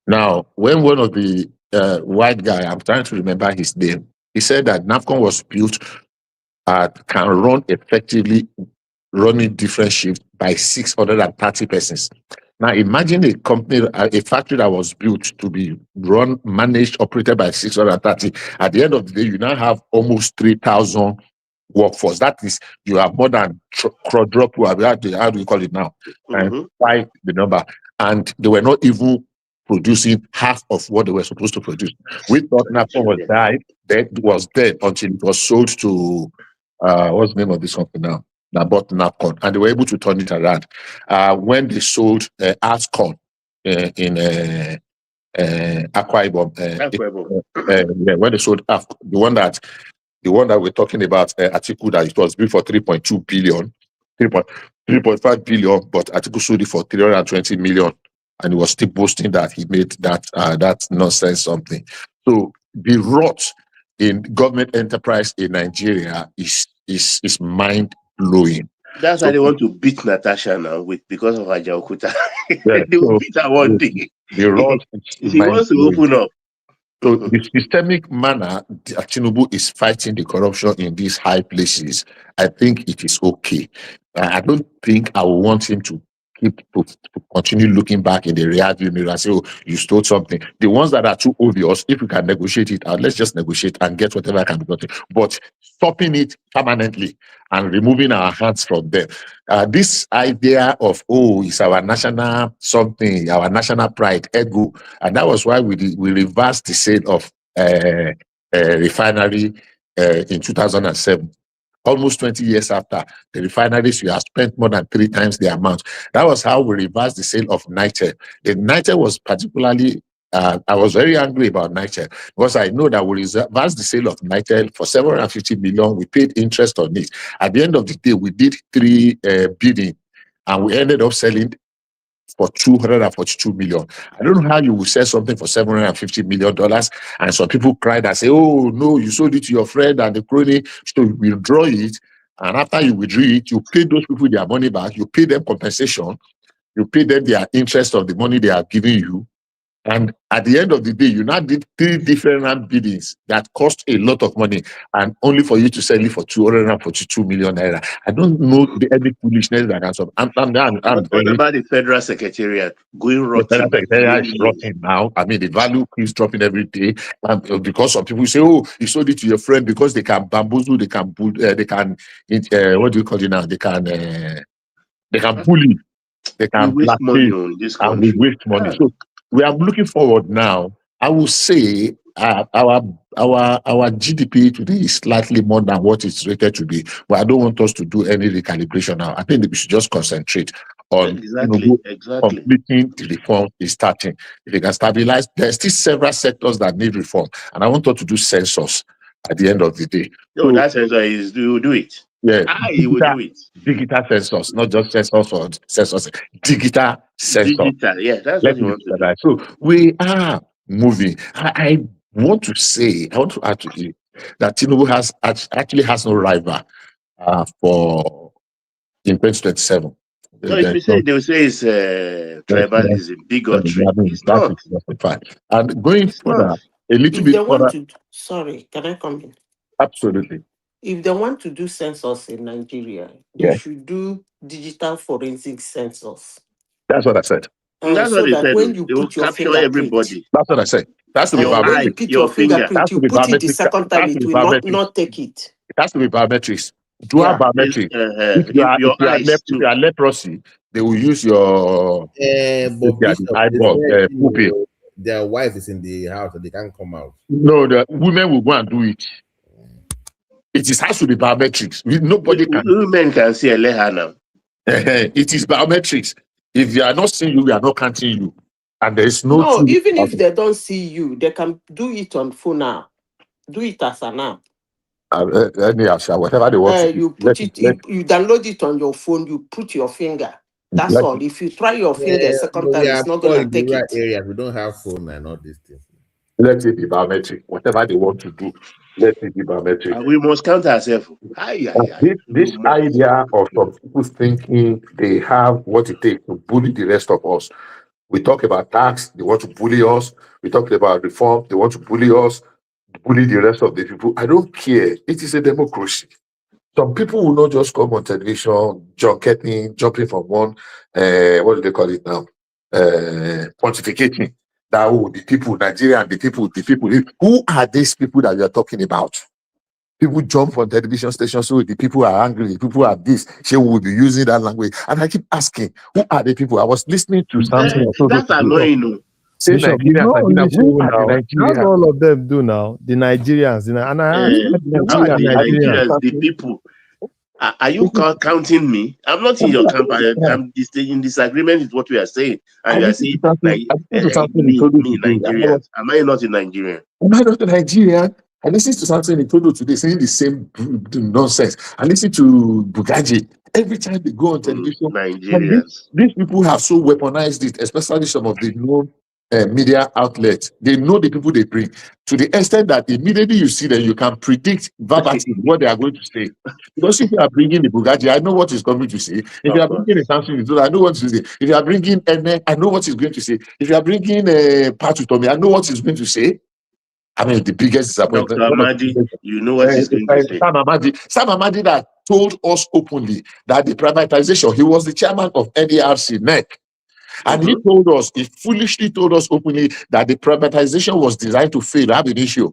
Now, when one of the white guy, I'm trying to remember his name, he said that NAPCON was built can run effectively, running different shifts by 630 persons. Now, imagine a company, a factory that was built to be run, managed, operated by 630. At the end of the day, you now have almost 3,000 workforce. That is, you have more than quadruple. How do you call it now? And by the number, and they were not even producing half of what they were supposed to produce. We thought NAPCON was dead until it was sold to what's the name of this company now? That bought NAPCON, and they were able to turn it around. When they sold Ascon in Akwa Ibom, when they sold the one that we're talking about, Atiku, that it was built for 3.2 billion, 3.5 billion, but Atiku sold it for 320 million, and he was still boasting that he made that nonsense something. So the rot in government enterprise in Nigeria is mind blowing. That's why they want to beat Natasha now because of Ajaokuta. They will beat her one day. The rot He wants to open up. So the systemic manner that Tinubu is fighting the corruption in these high places, I think it is okay. I don't think I want him to continue looking back in the rearview mirror and say, "Oh, you stole something." The ones that are too obvious, if we can negotiate it out, let's just negotiate and get whatever can be gotten. But stopping it permanently and removing our hands from them. This idea of, it's our national something, our national pride, ego, and that was why we reversed the sale of refinery in 2007. Almost 20 years after, the refineries we have spent more than 3 times the amount. That was how we reversed the sale of Nitel. The Nitel was particularly, I was very angry about Nitel because I know that we reversed the sale of Nitel for 750 million. We paid interest on it. At the end of the day, we did 3 bidding, and we ended up selling for 242 million. I don't know how you will sell something for $750 million, and some people cried and say, "Oh no, you sold it to your friend and the crony, so you withdraw it." And after you withdraw it, you pay those people their money back, you pay them compensation, you pay them their interest of the money they are giving you. And at the end of the day, you now did 3 different biddings that cost a lot of money, and only for you to sell it for 242 million naira. I don't know any foolishness that can solve. What about the Federal Secretariat going rotten? The Federal Secretariat is rotting now. I mean, the value keeps dropping every day, because some people say, "Oh, you sold it to your friend," because they can bamboozle, they can what do you call it now? They can bully, they can waste money on this country. and we waste money. So we are looking forward now. I will say our GDP today is slightly more than what it's rated to be, but I don't want us to do any recalibration now. I think that we should just concentrate on completing the reform is starting. If we can stabilize, there's still several sectors that need reform, and I want us to do census at the end of the day. No, that census is do it. Yeah, you will do it. Digital census, not just census or census, digital census. Digital, yeah, that's what you want to do. So we are moving. I want to add to it that Tinubu actually has no rival for in 2027. No, if you say, they will say it's tribalism, bigotry. It's not. And going further, a little bit further. Sorry, can I come in? Absolutely. If they want to do census in Nigeria, they should do digital forensic census. That's what I said. That's so what that said. when you put your fingerprint, everybody. That's what I said. That's to be when you put your fingerprint, you put it the second time, it will not take it. It has to be biometrics. Dual biometrics. If you are leprosy, they will use your eyeball. Their wife is in the house and they can't come out. No, the women will go and do it. It has to be biometrics. Nobody can. Women can see a leha now. It is biometrics. If you are not seeing you, we are not counting you. And there is no. Even if they don't see you, they can do it on phone now. Do it as an app. Whatever they want. You put it. You download it on your phone. You put your finger. That's all. If you try your finger second time, it's not going to take it. Areas, we don't have phone and all these things. Let it be biometric. Whatever they want to do, let it be biometric. We must count ourselves. This idea of some people thinking they have what it takes to bully the rest of us. We talk about tax, they want to bully us. We talk about reform, they want to bully us, bully the rest of the people. I don't care. It is a democracy. Some people will not just come on television, jumping from one, what do they call it now? Pontificating. That the people, Nigeria, and the people. Who are these people that you are talking about? People jump on television stations, so the people are angry, the people are this. She will be using that language. And I keep asking, who are the people? I was listening to something. That's annoying. Bishop, it's not only Shehu now. That's all of them do now. The Nigerians. And I ask, Who are the Nigerians, the people? Are you counting me? I'm not in your camp. I'm in disagreement with what we are saying. And you are saying, me, Nigerians. Am I not in Nigeria? Am I not a Nigerian? I listened to something in Todo today saying the same nonsense. I listen to Bugaji. Every time they go on television, Nigerians. These people have so weaponized it, especially some of the known media outlets. They know the people they bring to the extent that immediately you see them, you can predict verbatim what they are going to say. Because if you are bringing the Bugaji, I know what he's going to say. If you are bringing a Samson, I know what to say. If you are bringing Ene, I know what he's going to say. If you are bringing Patu Tomi, I know what he's going to say. I mean, the biggest disappointment. Dr. Amadi, you know what he's going to say. Sam Amadi that told us openly that the privatization, he was the chairman of NDRC, NEC. And he told us, he foolishly told us openly that the privatization was designed to fail, have an issue.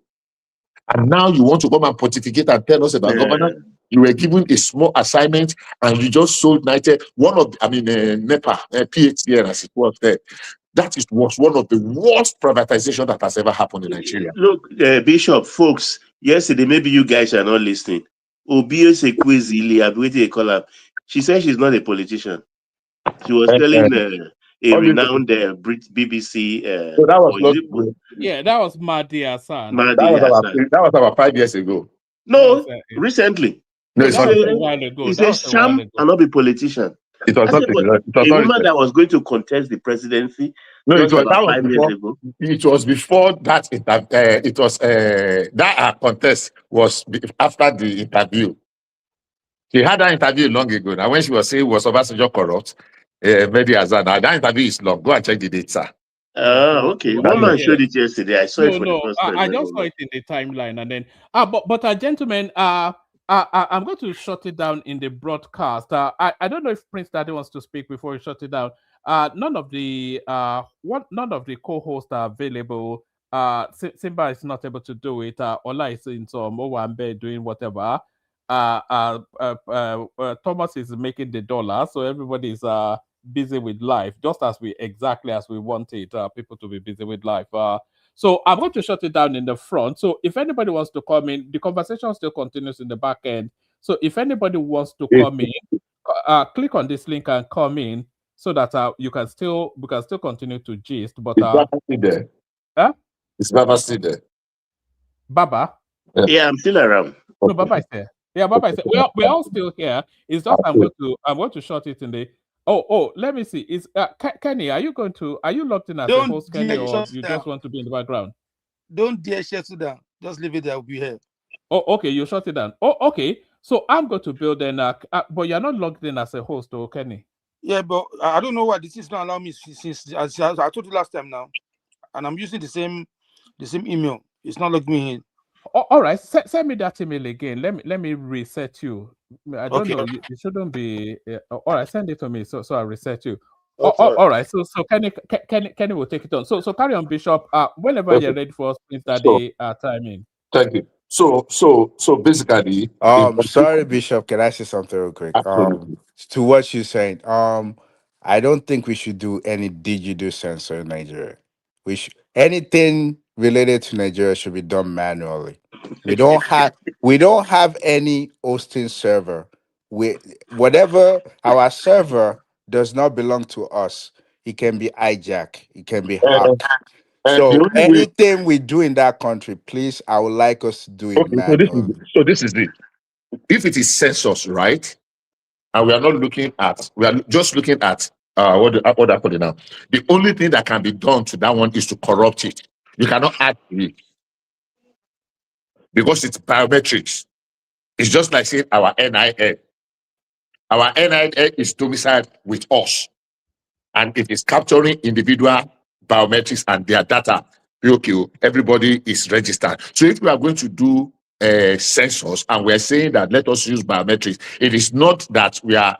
And now you want to come and pontificate and tell us about governance? You were given a small assignment and you just sold NEPA, PHCN as it was there. That was one of the worst privatization that has ever happened in Nigeria. Look, Bishop, folks, yesterday, maybe you guys are not listening. Obio Sekwezili, I'm waiting to call her. She said she's not a politician. She was telling a renowned BBC. So that was that was Mahdi Hassan. That was about 5 years ago. No, recently. No, that was a while ago. He said Sham cannot be politician. It was not a woman that was going to contest the presidency. No, it was about 5 years ago. It was before that. It was that contest was after the interview. She had that interview long ago. Now, when she was saying was Obasanjo corrupt, maybe as that interview is long. Go and check the date, sir. Okay. One man showed it yesterday. I saw it for the first time. I just saw it in the timeline, and then but gentlemen, I'm going to shut it down in the broadcast. I don't know if Prince Daddy wants to speak before we shut it down. None of the co-hosts are available. Simba is not able to do it. Ola is in some Owambe doing whatever. Thomas is making the dollar, so everybody is busy with life, just as we wanted people to be busy with life. So I'm going to shut it down in the front. So if anybody wants to come in, the conversation still continues in the back end. So if anybody wants to come in, click on this link and come in, so that we can still continue to gist. But is Baba still there? Huh? Is Baba still there? Baba? Yeah, I'm still around. No, Baba is there. Yeah, Baba is there. We're all still here. It's just I'm going to shut it in the. Oh, let me see. Is Kenny? Are you logged in as a host, Kenny, or you just want to be in the background? Don't dare shut it down. Just leave it there. I'll be here. Oh, okay. You shut it down. Oh, okay. So I'm going to build an. But you're not logged in as a host, oh, Kenny. Yeah, but I don't know why this is not allowing me since I told you last time now, and I'm using the same email. It's not logging me in. All right, send me that email again. Let me reset you. I don't know. You shouldn't be. All right, send it to me so I reset you. All right. So Kenny will take it on. So carry on, Bishop. Whenever you're ready for us, please that day time in. Thank you. So basically, sorry, Bishop. Can I say something real quick? To what you're saying. I don't think we should do any digital censor in Nigeria. Anything related to Nigeria should be done manually. We don't have any hosting server. Whatever our server does not belong to us. It can be hijacked. It can be hacked. So anything we do in that country, please, I would like us to do it manually. So this is it. If it is census, right? And we are just looking at what I call it now. The only thing that can be done to that one is to corrupt it. You cannot add to it because it's biometrics. It's just like saying our NIN. Our NIN is domiciled with us, and it is capturing individual biometrics and their data. Okay, everybody is registered. So if we are going to do census and we're saying that let us use biometrics, it is not that we are.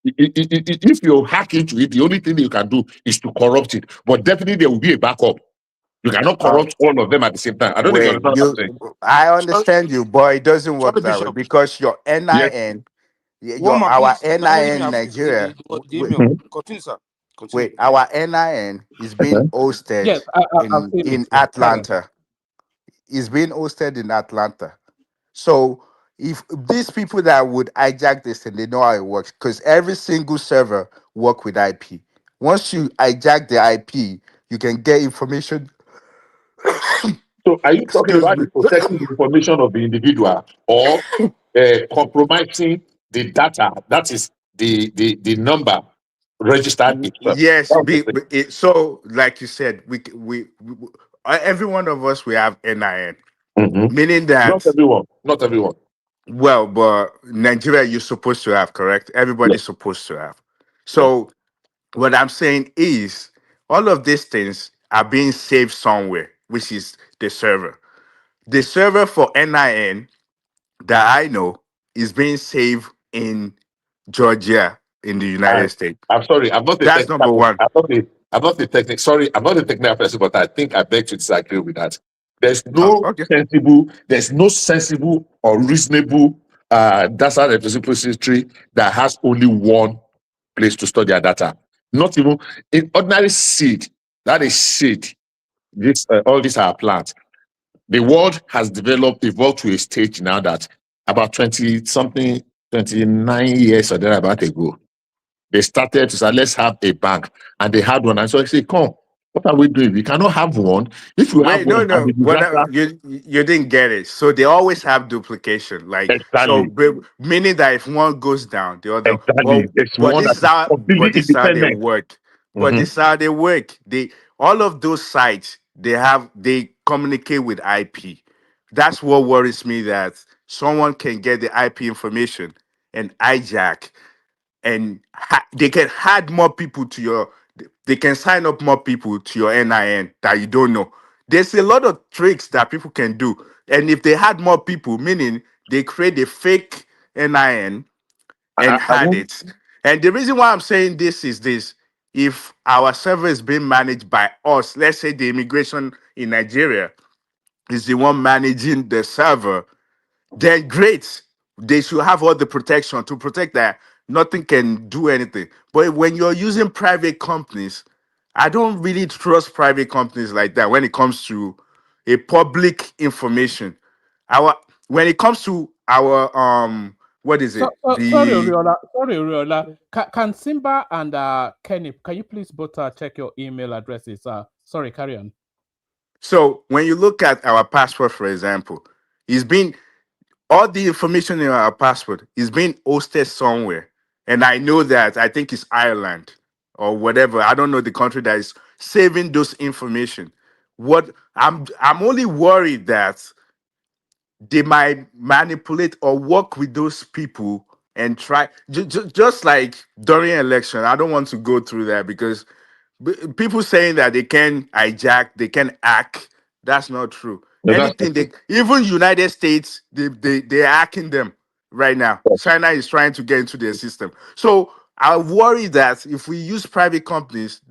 If you hack into it, the only thing you can do is to corrupt it. But definitely there will be a backup. You cannot corrupt all of them at the same time. I don't know if you Wait, understand what I'm saying. I understand you, but it doesn't work Sorry, that way Bishop. because your Yes. NIN, One your more, our please. Let me NIN have Nigeria. the email. Continue, sir. Continue. Wait, our NIN is being hosted Yes, I've seen in it. Yeah, carry on. Atlanta. Is being hosted in Atlanta. So if these people that would hijack this and they know how it works, because every single server work with IP. Once you hijack the IP, you can get information. So are you talking Excuse about me. the protecting the information of the individual or compromising the data? That is the number registered itself. Yes, That's the thing. so like you said, we every one of us we have NIN, Mhm. meaning Not that everyone. Not everyone. well, but Nigeria you're supposed to have, correct? Yes. Everybody's supposed to have. Yes. So what I'm saying is all of these things are being saved somewhere, which is the server. The server for NIN that I know is being saved in Georgia in the United States. I'm sorry. I'm not a That's number technical. one. I'm not a technical. Sorry, I'm not a technical person, but I think I beg to disagree with that. There's no Okay. sensible or reasonable data repository that has only one place to store their data. Not even in ordinary seed. That is seed. This all these are plants. The world has evolved to a stage now that about 20 something, 29 years or thereabout ago, they started to say, let's have a bank. And they had one. And so I say, come, what are we doing? We cannot have one. If you have Wait, no, one and no. the disaster, You didn't get it. So they always have duplication. Like so, exactly, meaning that if one goes down, the other. exactly. There's one that is But completely this is how they independent. work. But Mhm. this is how they work. They all of those sites they communicate with IP. That's what worries me. That someone can get the IP information and hijack and they can add more people to your they can sign up more people to your NIN that you don't know. There's a lot of tricks that people can do. And if they had more people, meaning they create a fake NIN and I had won't. it. And the reason why I'm saying this is this: if our server is being managed by us, let's say the immigration in Nigeria is the one managing the server, then great. They should have all the protection to protect that nothing can do anything. But when you're using private companies, I don't really trust private companies like that when it comes to a public information. Our when it comes to our what is it? Sorry, The Oriola. Sorry, Oriola. Can Simba and Kenny, can you please both check your email addresses? Sorry, carry on. so when you look at our passport, for example, it's been all the information in our passport is being hosted somewhere. And I know that I think it's Ireland or whatever. I don't know the country that is saving those information. What I'm only worried that they might manipulate or work with those people and try just like during election. I don't want to go through that because people saying that they can hijack, they can hack. That's not true. No, that's not Anything they even United States, they're hacking them right now. China is trying to get into their system. So I worry that if we use private companies,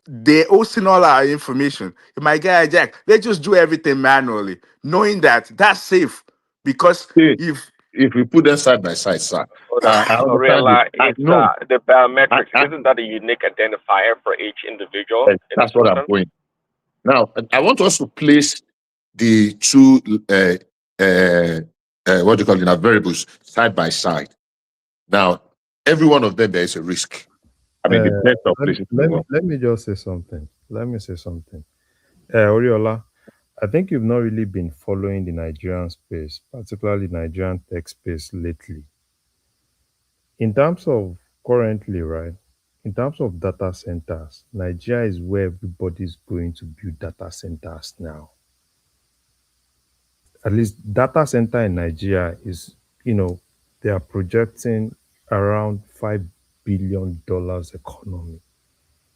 they're hosting all our information. It might get hijacked. Let's just do everything manually, knowing that that's safe. Because it. if If we put them side by side, sir, Hold on. I understand it. Oriela, I it's know. the biometrics. Isn't that a unique identifier for each individual in the That's what I'm system? going. Now, I want us to place the two, what do you call it, now, variables side by side. Now, every one of them, there is a risk. I mean, the best of places in the world. Let me just say something. Let me say something. Oriola, I think you've not really been following the Nigerian space, particularly Nigerian tech space lately. In terms of currently, right? in terms of data centers, Nigeria is where everybody's going to build data centers now. At least data center in Nigeria is, they are projecting around $5 billion economy.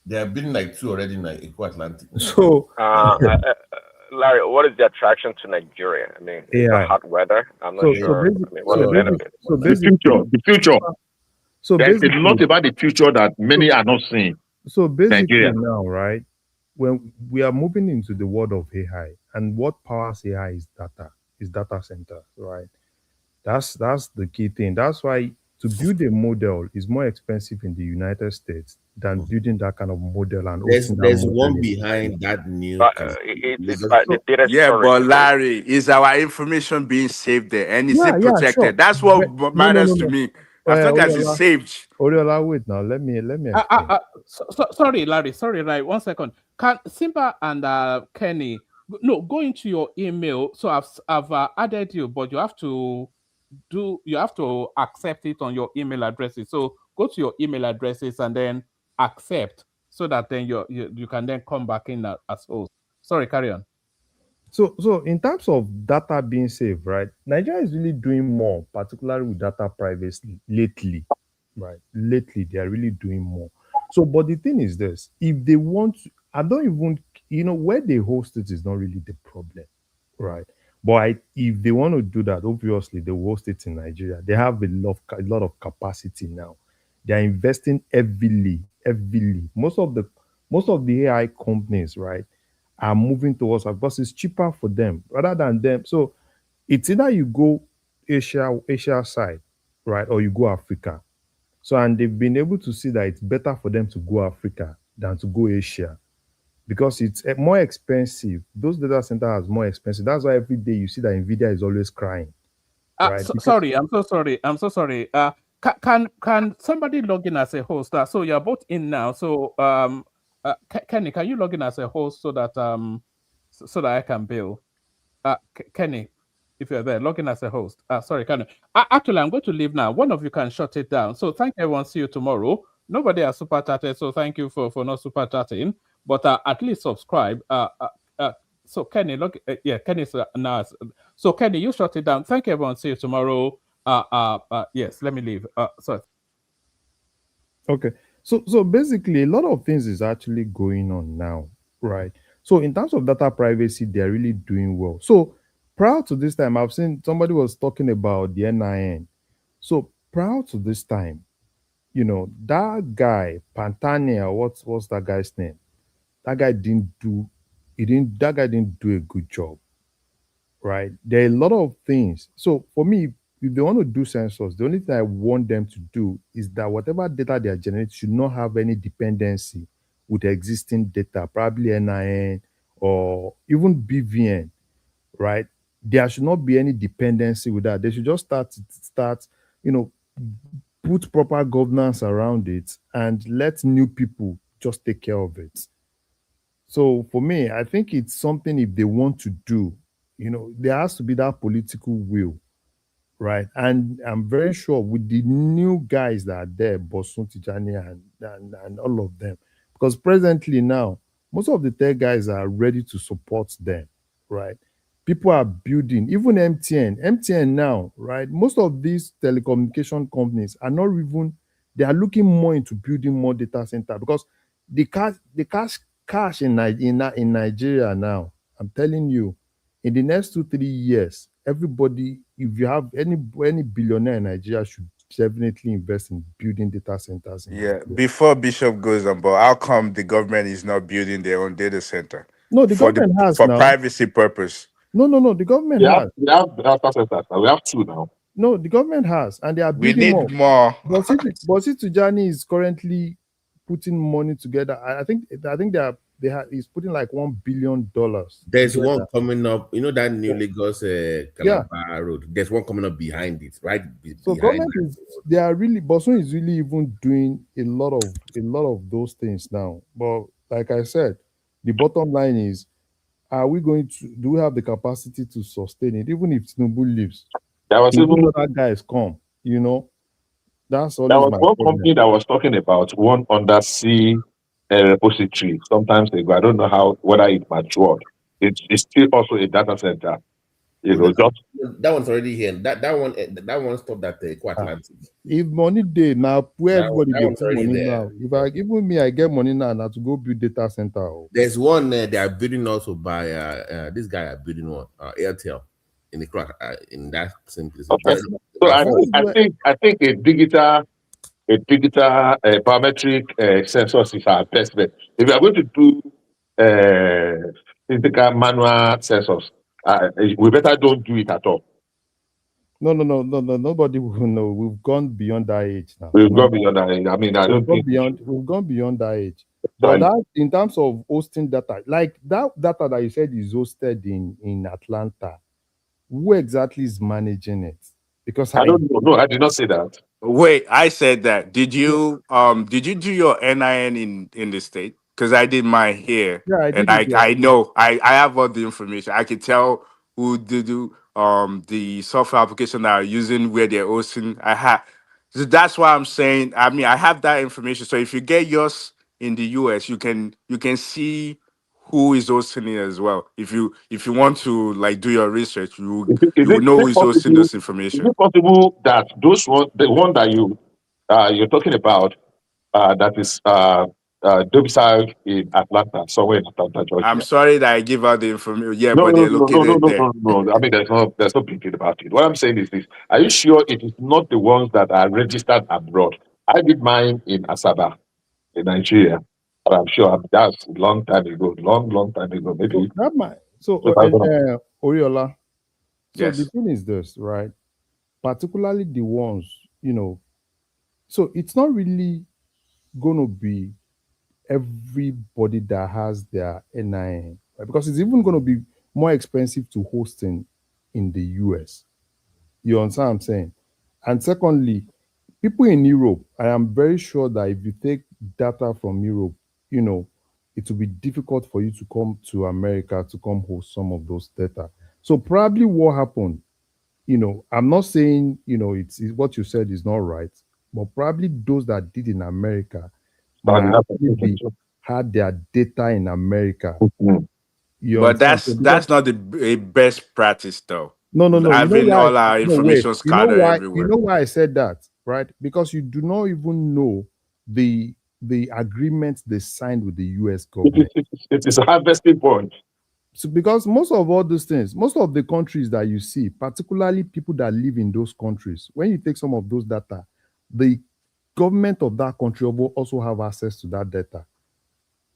They are building like two already in like Eco Atlantic. So, Larry, what is the attraction to Nigeria? I mean, it's the AI. hot weather. I'm not So, sure. I mean, what are the benefits? The future, the future. So There's a basically, lot about the future that many are not seeing. so basically Nigeria. now, right? When we are moving into the world of AI, and what powers AI is data center, right? That's the key thing. That's why to build a model is more expensive in the United States than building that kind of model and hosting that There's model one in behind that new But it's Lagos. by the data Yeah, storage. but Larry, is our information being saved there and is Yeah, it yeah, sure. protected? That's what No, matters to me. As long as it's saved. Oriola, wait now. Let me explain. Sorry, Larry. Sorry, right. 1 second. Can Simba and Kenny go into your email? So I've added you, but you have to accept it on your email addresses. So go to your email addresses and then accept, so that then you can then come back in as host. Sorry, carry on. So in terms of data being saved, right? Nigeria is really doing more, particularly with data privacy lately, right? Lately, they are really doing more. So, but the thing is this: if they want, I don't even, where they host it is not really the problem, right? But if they want to do that, obviously they will host it in Nigeria. They have a lot of capacity now. They are investing heavily, heavily. Most of the AI companies, right, are moving towards us because it's cheaper for them rather than them. So it's either you go Asia side, right, or you go Africa. So and they've been able to see that it's better for them to go Africa than to go Asia because it's more expensive. Those data centers are more expensive. That's why every day you see that Nvidia is always crying, right? Sorry, I'm so sorry. I'm so sorry. Can somebody log in as a host? So you're both in now. So Kenny, can you log in as a host so that I can bill? Kenny, if you're there, log in as a host. Sorry, Kenny. Actually, I'm going to leave now. One of you can shut it down. So thank everyone. See you tomorrow. Nobody has super chatted, so thank you for not super chatting. But at least subscribe. So Kenny, Kenny's now. So Kenny, you shut it down. Thank everyone. See you tomorrow. Yes, let me leave. Sorry. Okay. So basically a lot of things is actually going on now, right? So in terms of data privacy, they're really doing well. So prior to this time, I've seen somebody was talking about the NIN. So prior to this time, that guy, Pantania, what's that guy's name? That guy didn't do a good job, right? There are a lot of things. So for me, if they want to do census, the only thing I want them to do is that whatever data they are generating should not have any dependency with existing data, probably NIN or even BVN, right? There should not be any dependency with that. They should just start, put proper governance around it and let new people just take care of it. So for me, I think it's something if they want to do, there has to be that political will, right? And I'm very sure with the new guys that are there, Bosun Tijani and all of them, because presently now, most of the tech guys are ready to support them, right? People are building, even MTN now, right? Most of these telecommunication companies are not even, they are looking more into building more data center because the cash in Nigeria now, I'm telling you, in the next 2-3 years, everybody, if you have any billionaire in Nigeria, should definitely invest in building data centers. Yeah, before Bishop goes on, but how come the government is not building their own data center? No, the government has for now. privacy purpose. No, the government has. We have data centers. We have two now. No, the government has, and they are We building need more. Bosi Tijani is currently putting money together. I think he's putting like $1 billion. There's together. one coming up. You know that new Lagos Calabar road. There's one coming up behind it, right? So behind government Bosun is really even doing a lot of those things now. But like I said, the bottom line is, do we have the capacity to sustain it? Even if Tinubu leaves, There was even other guys come, That's There always was my one problem. company that was talking about one undersea repository sometimes ago. I don't know whether it matured. It's still also a data center. You know, just That one's already here. That one stopped at the Atlantic. If money day now, where everybody That dey one's put already money there. now. If I even me, I get money now to go build data center. Oh. There's one they are building also by this guy are building one Airtel in the crack in that same place. okay. So I think a digital biometric sensors is our best bet. If you are going to do physical manual sensors, we better don't do it at all. No. Nobody will know. We've gone beyond that age now. We've gone beyond that age. I mean, I don't think we've gone beyond that age. But that, in terms of hosting data, like that data that you said is hosted in Atlanta, who exactly is managing it? Because I don't know. No, I did not say that. Wait, I said that. Did you do your NIN in the state? Because I did mine here. Yeah, I And did it here. I know I have all the information. I can tell who did do the software application that are using, where they're hosting. I have, so that's why I'm saying, I mean, I have that information. So if you get yours in the US, you can see who is hosting it as well. If you want to like do your research, you will know who is hosting this information. Is it possible that the one that you're talking about, that is domiciled in Atlanta, somewhere in Atlanta, Georgia? I'm sorry that I give out the information. Yeah, No, but they're located there. no. I mean, there's no big deal about it. What I'm saying is this: are you sure it is not the ones that are registered abroad? I did mine in Asaba, in Nigeria, but I'm sure that's a long time ago. Long time ago, maybe. Oriola. So Yes. the thing is this, right? Particularly the ones, so it's not really going to be everybody that has their NIN, right? Because it's even going to be more expensive to host in the US. You understand what I'm saying? And secondly, people in Europe, I am very sure that if you take data from Europe, it will be difficult for you to come to America to come host some of those data. So probably what happened, I'm not saying, it's what you said is not right, but probably those that did in America might actually had their data in America. You But understand? that's not the best practice, though. No. Having all our information scattered everywhere. You know why I said that, right? Because you do not even know the agreement they signed with the US government. It is a harvesting point. So because most of all those things, most of the countries that you see, particularly people that live in those countries, when you take some of those data, the government of that country will also have access to that data,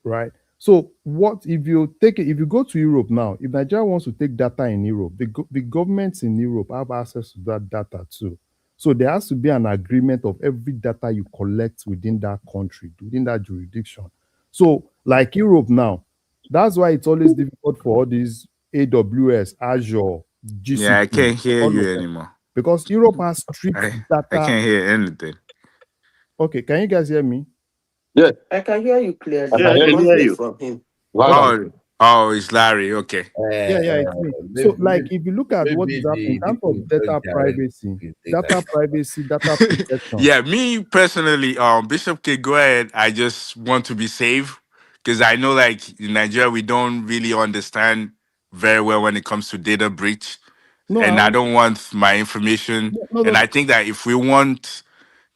right? So what if you go to Europe now, if Nigeria wants to take data in Europe, the governments in Europe have access to that data too. So there has to be an agreement of every data you collect within that country, within that jurisdiction. So like Europe now, that's why it's always difficult for all these AWS, Azure, GCP. Yeah, I can't hear you anymore. Because Europe has strict data. I can't hear anything. Okay, can you guys hear me? Yeah. I can hear you clearly. Yeah, I can hear you. From him. Oh, it's Larry. Okay. Yeah, it's me. So, like, if you look at what is happening in terms of data privacy, data protection. Yeah, me personally, Bishop K, go ahead. I just want to be safe because I know, like, in Nigeria, we don't really understand very well when it comes to data breach. I don't want my information. And I think that if we want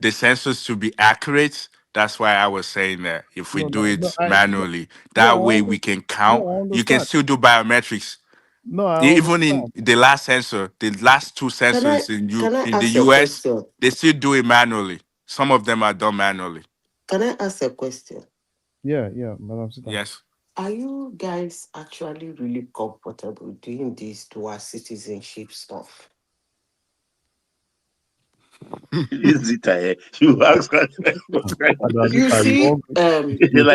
the census to be accurate, that's why I was saying that if we do it manually, that way we can count. You can still do biometrics. Even in the last census, the last two censuses in the US, they still do it manually. Some of them are done manually. Can I ask a question? Yeah, Madam Sita. Yes. Are you guys actually really comfortable doing this dual citizenship stuff? You ask you see, you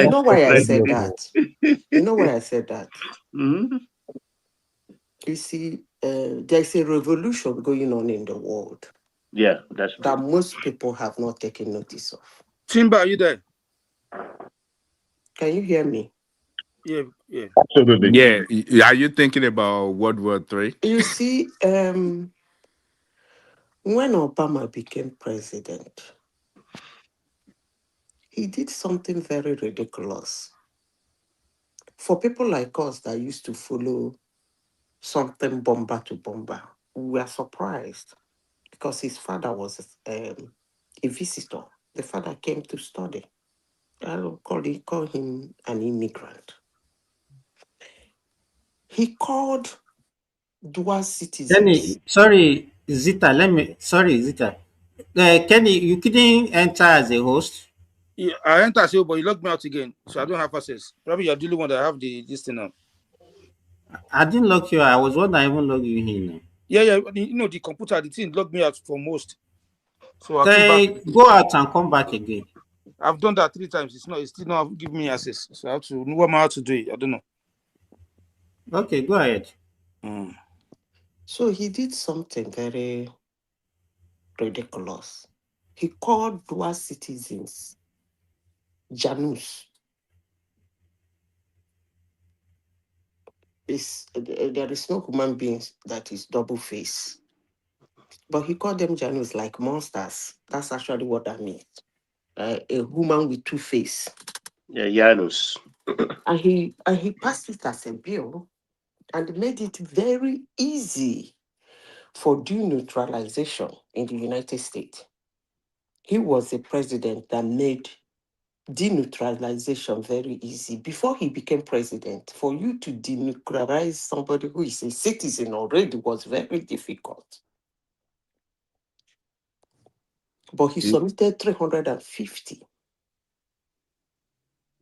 know why I said that? You know why I said that? Mm-hmm. You see, there's a revolution going on in the world. Yeah, that's true. That most people have not taken notice of. Timber, are you there? Can you hear me? Yeah. Absolutely. Yeah. Are you thinking about World War III? You see, when Obama became president, he did something very ridiculous. For people like us that used to follow something bomber to bomber, we were surprised because his father was a visitor. The father came to study. I don't call him an immigrant. He called dual citizens. Kenny, sorry, Zita, Zita. Kenny, you couldn't enter as a host. Yeah, I enter say, but you locked me out again, so I don't have access. Probably you're the only one that have this thing now. I didn't lock you out. I was one that even logged you in. Yeah. You know, the computer, the thing locked me out for most. So I came back. Okay, go out and come back again. I've done that 3 times. It's still not giving me access. So I have to know what am I to do it. I don't know. Okay, go ahead. So he did something very ridiculous. He called dual citizens Janus. There is no human being that is double face. But he called them Janus like monsters. That's actually what that means. A woman with two faces. Yeah, Janus. And he passed it as a bill and made it very easy for denuclearization in the United States. He was the president that made denuclearization very easy. Before he became president, for you to denuclearize somebody who is a citizen already was very difficult. But he submitted 350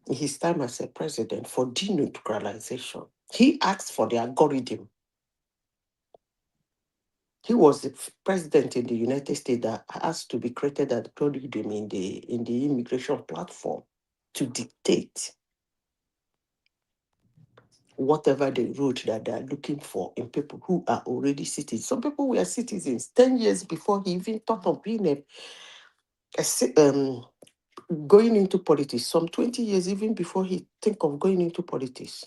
in his time as a president for denuclearization. He asked for the algorithm. He was the president in the United States that asked to be created an algorithm in the immigration platform to dictate whatever the route that they are looking for in people who are already citizens. Some people were citizens 10 years before he even thought of being going into politics. Some 20 years even before he think of going into politics.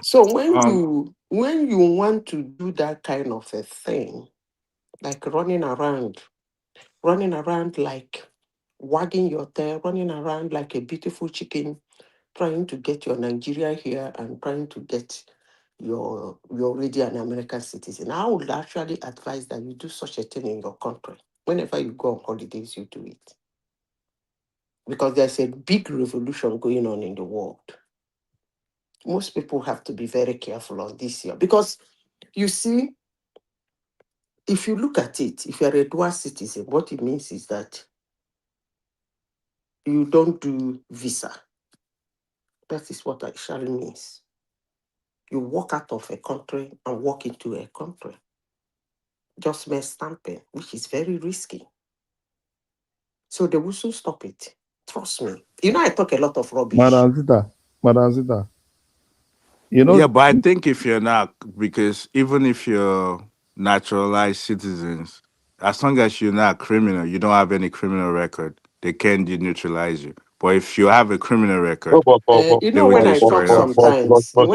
So when you want to do that kind of a thing, like running around like wagging your tail, running around like a beautiful chicken, trying to get your Nigeria here and trying to get you're already an American citizen. I would actually advise that you do such a thing in your country. Whenever you go on holidays, you do it. Because there's a big revolution going on in the world. Most people have to be very careful on this year. Because you see, if you look at it, if you're a dual citizen, what it means is that you don't do visa. That is what it actually means. You walk out of a country and walk into a country. Just mere stamping, which is very risky. So they will soon stop it. Trust me. You know, I talk a lot of rubbish. Madam Zita. Yeah, but I think if you're not, because even if you're naturalized citizens, as long as you're not criminal, you don't have any criminal record, they can deneutralize you. But if you have a criminal record, You they know, will when I destroy talk it off. sometimes, but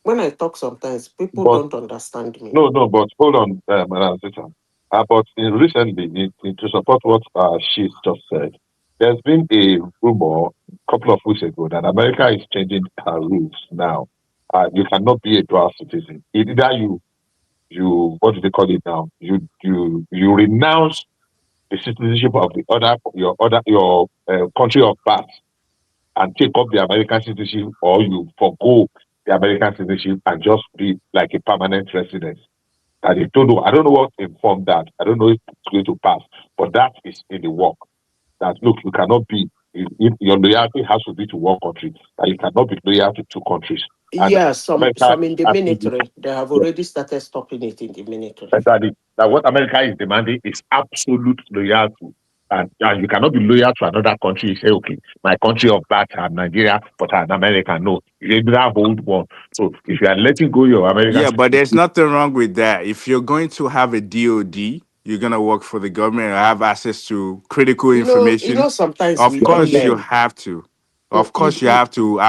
when I talk sometimes, people but don't understand me. no, but hold on, Madam Zita. But recently, to support what she just said, there's been a rumor a couple of weeks ago that America is changing her rules now. You cannot be a dual citizen. Either you what do they call it now? You renounce the citizenship of your country of birth and take up the American citizenship, or you forgo the American citizenship and just be like a permanent resident. And I don't know what informed that. I don't know if it's going to pass, but that is in the work. That look, you cannot be. Your loyalty has to be to one country, and you cannot be loyal to two countries. And Yeah, some America in the has military, they have to, already started stopping it in the military. exactly. That what America is demanding is absolute loyalty. And you cannot be loyal to another country. You say, okay, my country of birth, I'm Nigeria, but I'm American. No, you never hold one. So if you are letting go your American Yeah, but there's citizenship, nothing wrong with that. If you're going to have a DOD, you're gonna work for the government and have access to critical You information. know, sometimes Of we don't course, you learn. have to. Mm, Of course, you have to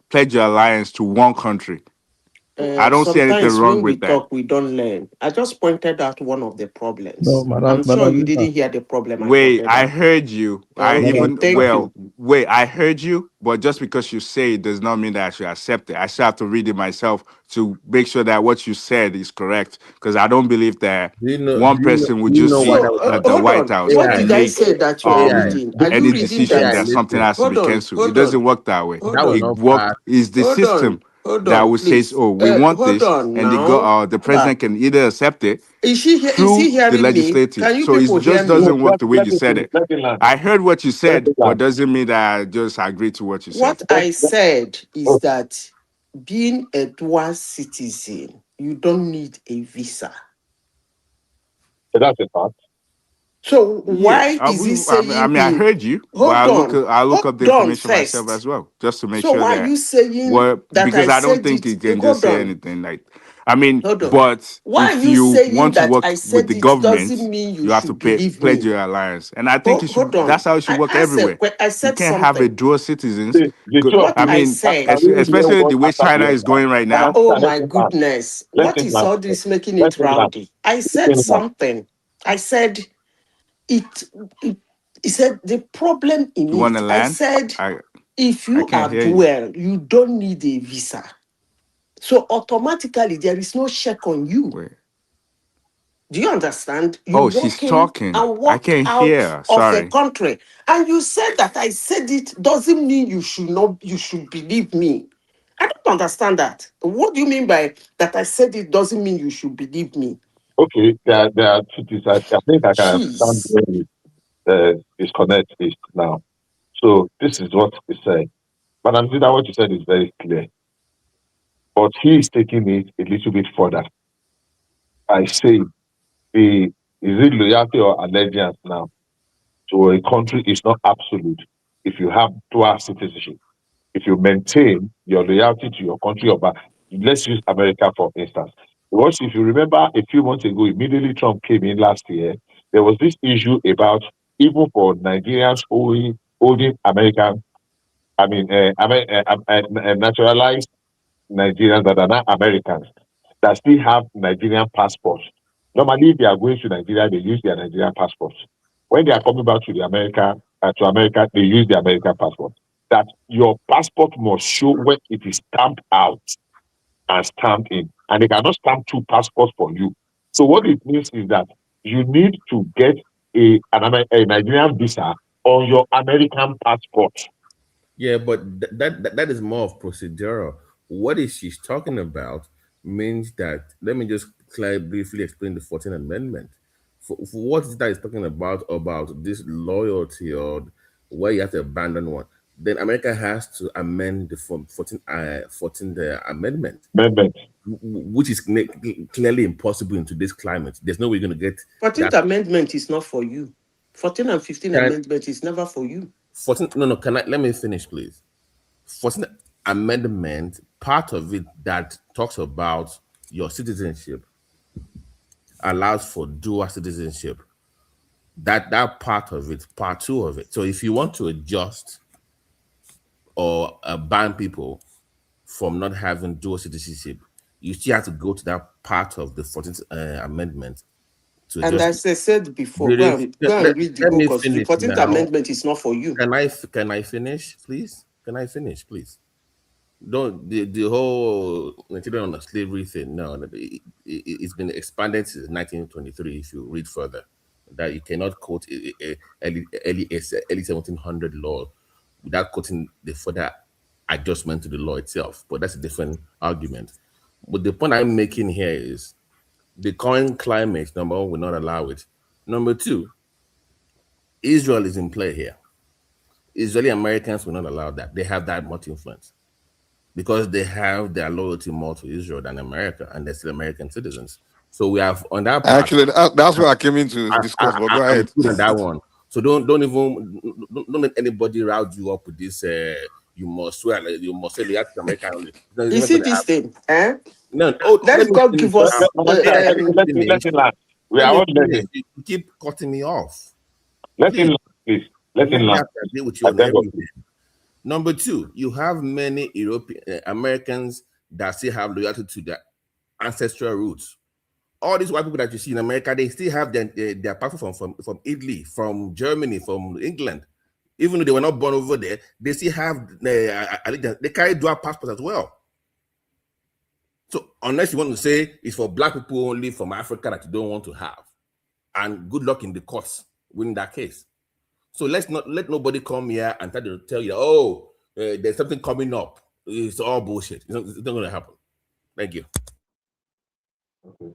pledge your alliance to one country. I don't see anything Sometimes wrong when we with that. talk, we don't learn. I just pointed out one of the No, problems. Madam, I'm sure you Lisa. didn't hear the problem I Wait, pointed I out. heard you. Okay, thank you. Wait, I heard you, but just because you say it does not mean that I should accept it. I still have to read it myself to make sure that what you said is correct. Because I don't believe that Do you know? one person would Do you just know be what I So was at the talking hold White on. House What AI? and did I make say that you are AI. reading? Are you any reading decision that? AI, that something listen. has to Hold be on, cancelled. It hold on, doesn't work that way. hold That was on, It not work fast. is the system hold that on, would say, please. "Oh, we want Hold this," on and now. the president can either accept it Is he through the hearing me? legislative. Can you So it people hear just me? doesn't work the way you said it. Let it land. I heard what you Let said, it but land. doesn't mean that I just agree to what you said. What I said is Oh, that being a dual citizen, you don't need a visa. that's a fact. So Yeah, why is he I saying mean, I he? heard you, but Hold on, I look up the hold on information myself first. as well, just to make So sure why are that you saying that because I I don't said think it? you can just Hold say on, anything like. I mean, hold on. but Why are if you you saying want to that work I with said the it doesn't government, mean you you have to should believe pledge me? your alliance, and I think Hold on. that's how it should I work asked everywhere. I You said can't have a something. dual citizens. The two of What I you, I mean, said. can we hear especially one the way after China the is other? going right Can now. Oh let my him land. goodness. Let What him is land. all this making Let it him land. rowdy? I Let said him land. something. I said it, it he said the problem in You want it. to I land? said if I you can't are hear you. dual, you don't need a visa. So automatically there is no check on you. Wait. Do you understand? You Oh, she's walk in talking. and I walk can't out hear her. of a Sorry. country. And you said that I said it doesn't mean you should believe me. I don't understand that. What do you mean by that I said it doesn't mean you should believe me? Okay, there are two things. I think I can understand Jeez. where disconnect is now. So this is what he said. Madam Zida, what you said is very clear. But he is taking it a little bit further. I say the is it loyalty or allegiance now to a country is not absolute if you have dual citizenship. If you maintain your loyalty to your country, let's use America for instance. Because if you remember a few months ago, immediately Trump came in last year, there was this issue about even for Nigerians holding American, naturalized Nigerians that are not Americans that still have Nigerian passports. Normally, if they are going to Nigeria, they use their Nigerian passports. When they are coming back to America, they use the American passport. That your passport must show when it is stamped out and stamped in, and they cannot stamp two passports for you. So what it means is that you need to get a Nigerian visa on your American passport. Yeah, but that is more of procedural. What is she's talking about means that let me just briefly explain the 14th Amendment. For what is that is talking about this loyalty or where you have to abandon one, then America has to amend the 14th Amendment, Amendment. which is clearly impossible in today's climate. There's no way you're going to get 14th that. Amendment is not for you. 14th and 15th Amendment is never for you. 14, no, let me finish, please. 14th Amendment, part of it that talks about your citizenship allows for dual citizenship. That part of it, part two of it. So if you want to adjust or ban people from not having dual citizenship, you still have to go to that part of the 14th Amendment to And adjust. as I said before, Really, go and read the let book me because the finish 14th now. Amendment is not for you. Can I finish, please? Can I finish, please? Don't the whole Nigerian on the slavery thing. No, it's been expanded since 1923. If you read further, that you cannot quote early 1700 law without quoting the further adjustment to the law itself. But that's a different argument. But the point I'm making here is the current climate. Number one, will not allow it. Number two, Israel is in play here. Israeli Americans will not allow that. They have that much influence, because they have their loyalty more to Israel than America, and they're still American citizens. So we have on that part. Actually, that's what I came in to discuss. But go I'm ahead. good on that one. So don't let anybody route you up with this. You must swear, you must say loyalty to America only. No, it's You not see going to this happen. thing? Eh? No. Oh, Let's let me God finish give us. now. Let me Let finish. him land. We Let are me all finish. learning. You keep cutting me off. Let him Please land, please. Let him let me land. have to agree with you I on beg of everything. you. Number two, you have many Americans that still have loyalty to their ancestral roots. All these white people that you see in America, they still have their passport from Italy, from Germany, from England. Even though they were not born over there, they still have they carry dual passports as well. So unless you want to say it's for black people only from Africa that you don't want to have, and good luck in the courts winning that case. So let's not let nobody come here and try to tell you, oh, there's something coming up. It's all bullshit. It's not going to happen. Thank you. Okay.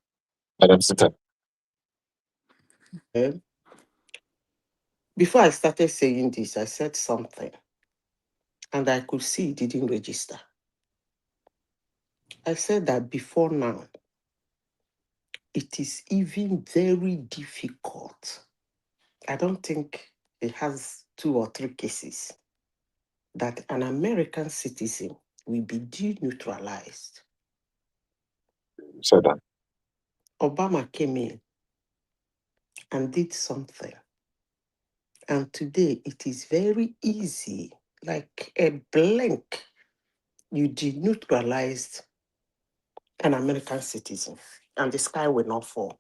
Madam Sita. Before I started saying this, I said something, and I could see it didn't register. I said that before now, it is even very difficult. I don't think it has 2 or 3 cases that an American citizen will be deneutralized. Said that. Obama came in and did something. And today it is very easy, like a blink, you deneutralized an American citizen and the sky will not fall.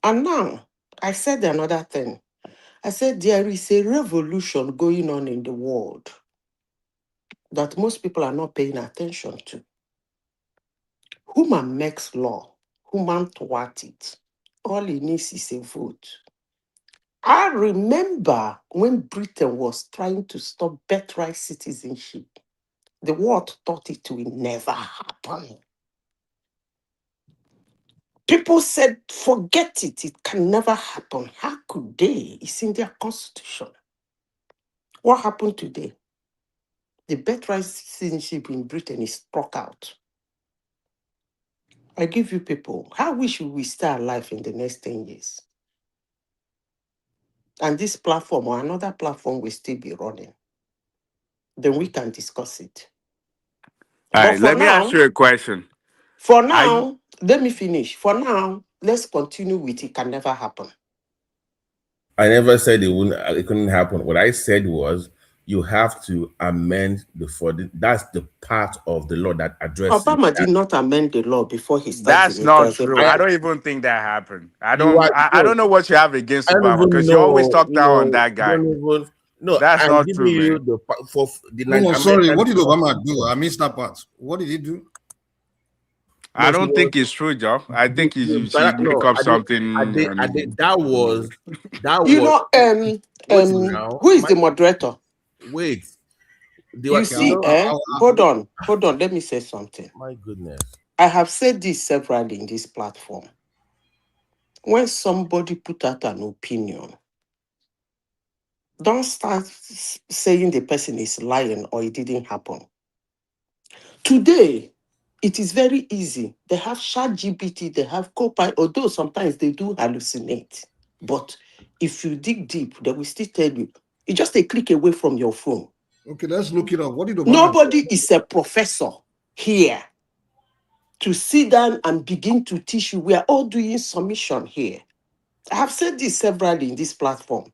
And now, I said another thing. I said there is a revolution going on in the world that most people are not paying attention to. Human makes law. Human thwart it. All it needs is a vote. I remember when Britain was trying to stop birthright citizenship, the world thought it will never happen. People said, forget it, it can never happen. How could they? It's in their constitution. What happened today? The birthright citizenship in Britain is struck out. I give you people, how wish we stay alive in the next 10 years? And this platform or another platform will still be running. Then we can discuss it. All But right, for let me now, ask you a question. For now, let me finish. For now, let's continue with it can never happen. I never said it couldn't happen. What I said was you have to amend that's the part of the law that addresses Obama that. did not amend the law before he started. That's not true. I don't even think that happened. I don't know what you have against I don't Obama even because you always know, talk down on that guy. That's I'm not giving true, you man. No, sorry. What did Obama do? I missed that part. What did he do? I don't think it's true, Joe. I think you should make up something. That was You know, now. who is the moderator? Wait. You see, hold on. Let me say something. My goodness. I have said this severally in this platform. When somebody put out an opinion, don't start saying the person is lying or it didn't happen. Today, it is very easy. They have ChatGPT, they have Copilot, although sometimes they do hallucinate. But if you dig deep, they will still tell you. It's just a click away from your phone. Okay, let's look it up. What did Obama Nobody do? is a professor here to sit down and begin to teach you. We are all doing submission here. I have said this severally in this platform.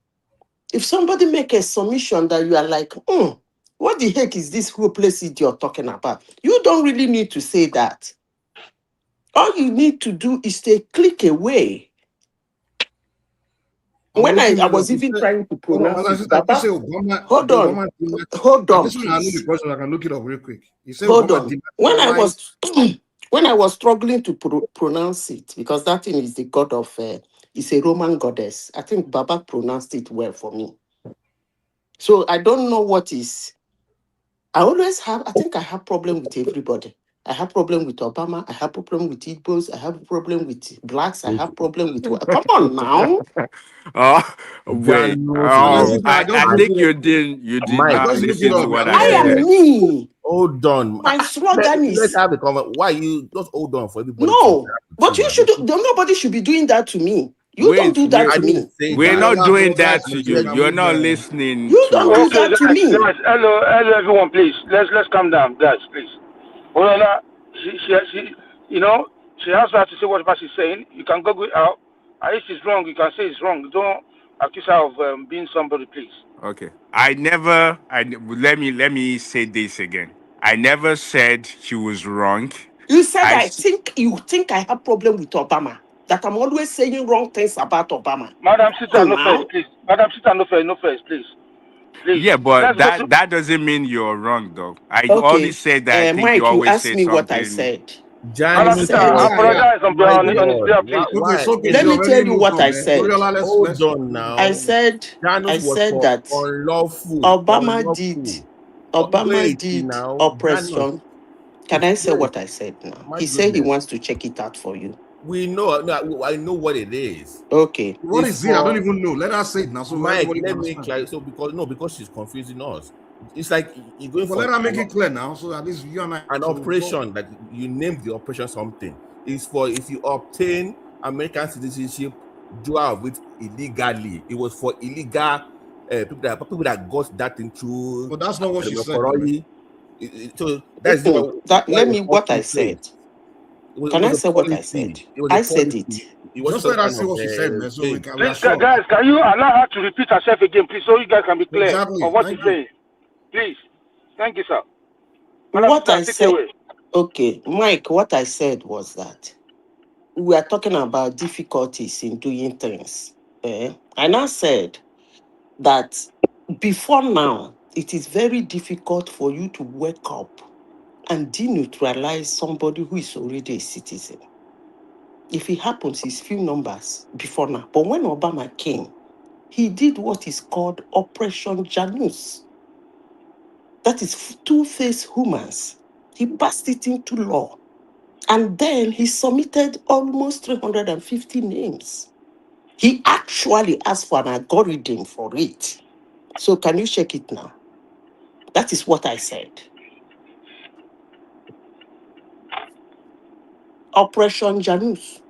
If somebody make a submission that you are like, what the heck is this hopeless idiot you're talking about? You don't really need to say that. All you need to do is to click away. When I was even trying to pronounce it, Baba, hold on, This one I know the please. question. I can look it up real quick. He said Hold Obama on. When I was struggling to pronounce it, because that thing is the god of, it's a Roman goddess. I think Baba pronounced it well for me. So I don't know what is. I think I have problem with everybody. I have problem with Obama. I have problem with Igbos. I have problem with blacks. I have problem with. Come on now. Wait. I think you did not listen to what I I said. am me. Hold on. My slogan Let's is. have a comment. Why you just hold on for everybody? No, but you should. Nobody should be doing that to me. You don't do that to me. We're not doing that to you. You're not listening. You don't do that to me. Guys, hello, everyone, please. Let's calm down, guys, please. Olola, she has right to say whatever she's saying. You can go out. If she's wrong, you can say it's wrong. Don't accuse her of being somebody, please. Okay. Let me say this again. I never said she was wrong. You said I you think I have problem with Obama. That I'm always saying wrong things about Obama. Madam Sita, Come no now. first, please. Madam Sita, no first, please. Please. Yeah, but Let's go to. that doesn't mean you're wrong, though. I only Okay, said that I think you Mike, you always asked say me what I something. said. Madam I Sita, said, apologize My on his God, behalf, please. why? Okay, so let you me tell already you moved what on, I man. said. Oriola, Hold let's on I now. said Janus was for that unlawful. Obama Wait did now, Janus. oppression. Can I say Wait, what I said now? my He said he goodness. wants to check it out for you. We know. No, I know what it is. Okay. What It's is it? I don't for even know. Let us say it now so Mike. everybody can Let me understand. clarify. So because she's confusing us. It's like you're going But for let her make it clear now so at least you and I an to operation that you named the operation something. It's for if you obtain American citizenship, do out with illegally. It was for illegal people that got that thing through. But that's not what she said. So that's What I said. Can I say what I said? I said it. Just let us say what she said, man, so we are Please, sure. guys, can you allow her to repeat herself again, please, so you guys can be clear Exactly. on what Thank she's you. saying? Please. Thank you, sir. Madam What Sita, I take said, away. okay, Mike, what I said was that we are talking about difficulties in doing things. I now said that before now, it is very difficult for you to wake up and deneutralize somebody who is already a citizen. If it happens, it's few numbers before now. But when Obama came, he did what is called Operation Janus. That is two-faced humans. He passed it into law. And then he submitted almost 350 names. He actually asked for an algorithm for it. So can you check it now? That is what I said. Operation Janus.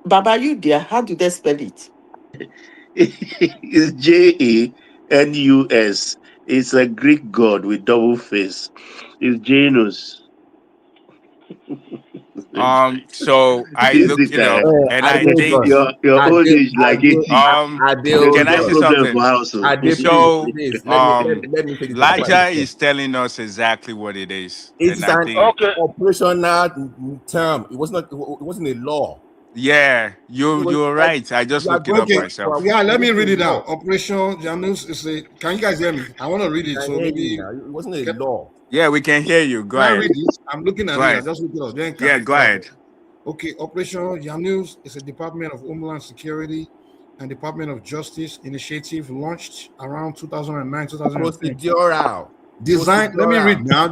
Baba, you there? How do they spell it? It's Janus. It's a Greek god with double face. It's Janus. So I looked it up, and I think Your old age like 80. can I say something? So please, let me take it Laja is telling us exactly what it is, It's and I an think operational term. It wasn't a law. yeah, you're right. I just looked it up Okay. myself. Yeah, let me read it out. Operation Janus is a. Can you guys hear me? I want to read it. So maybe it wasn't a law. Yeah, we can hear you. Go Can I ahead. read it? I'm looking at Go it. I ahead. just looked it up. Then Yeah, go ahead. Okay, Operation Janus is a Department of Homeland Security and Department of Justice initiative launched around 2009, 2010. Procedural. Let me read now.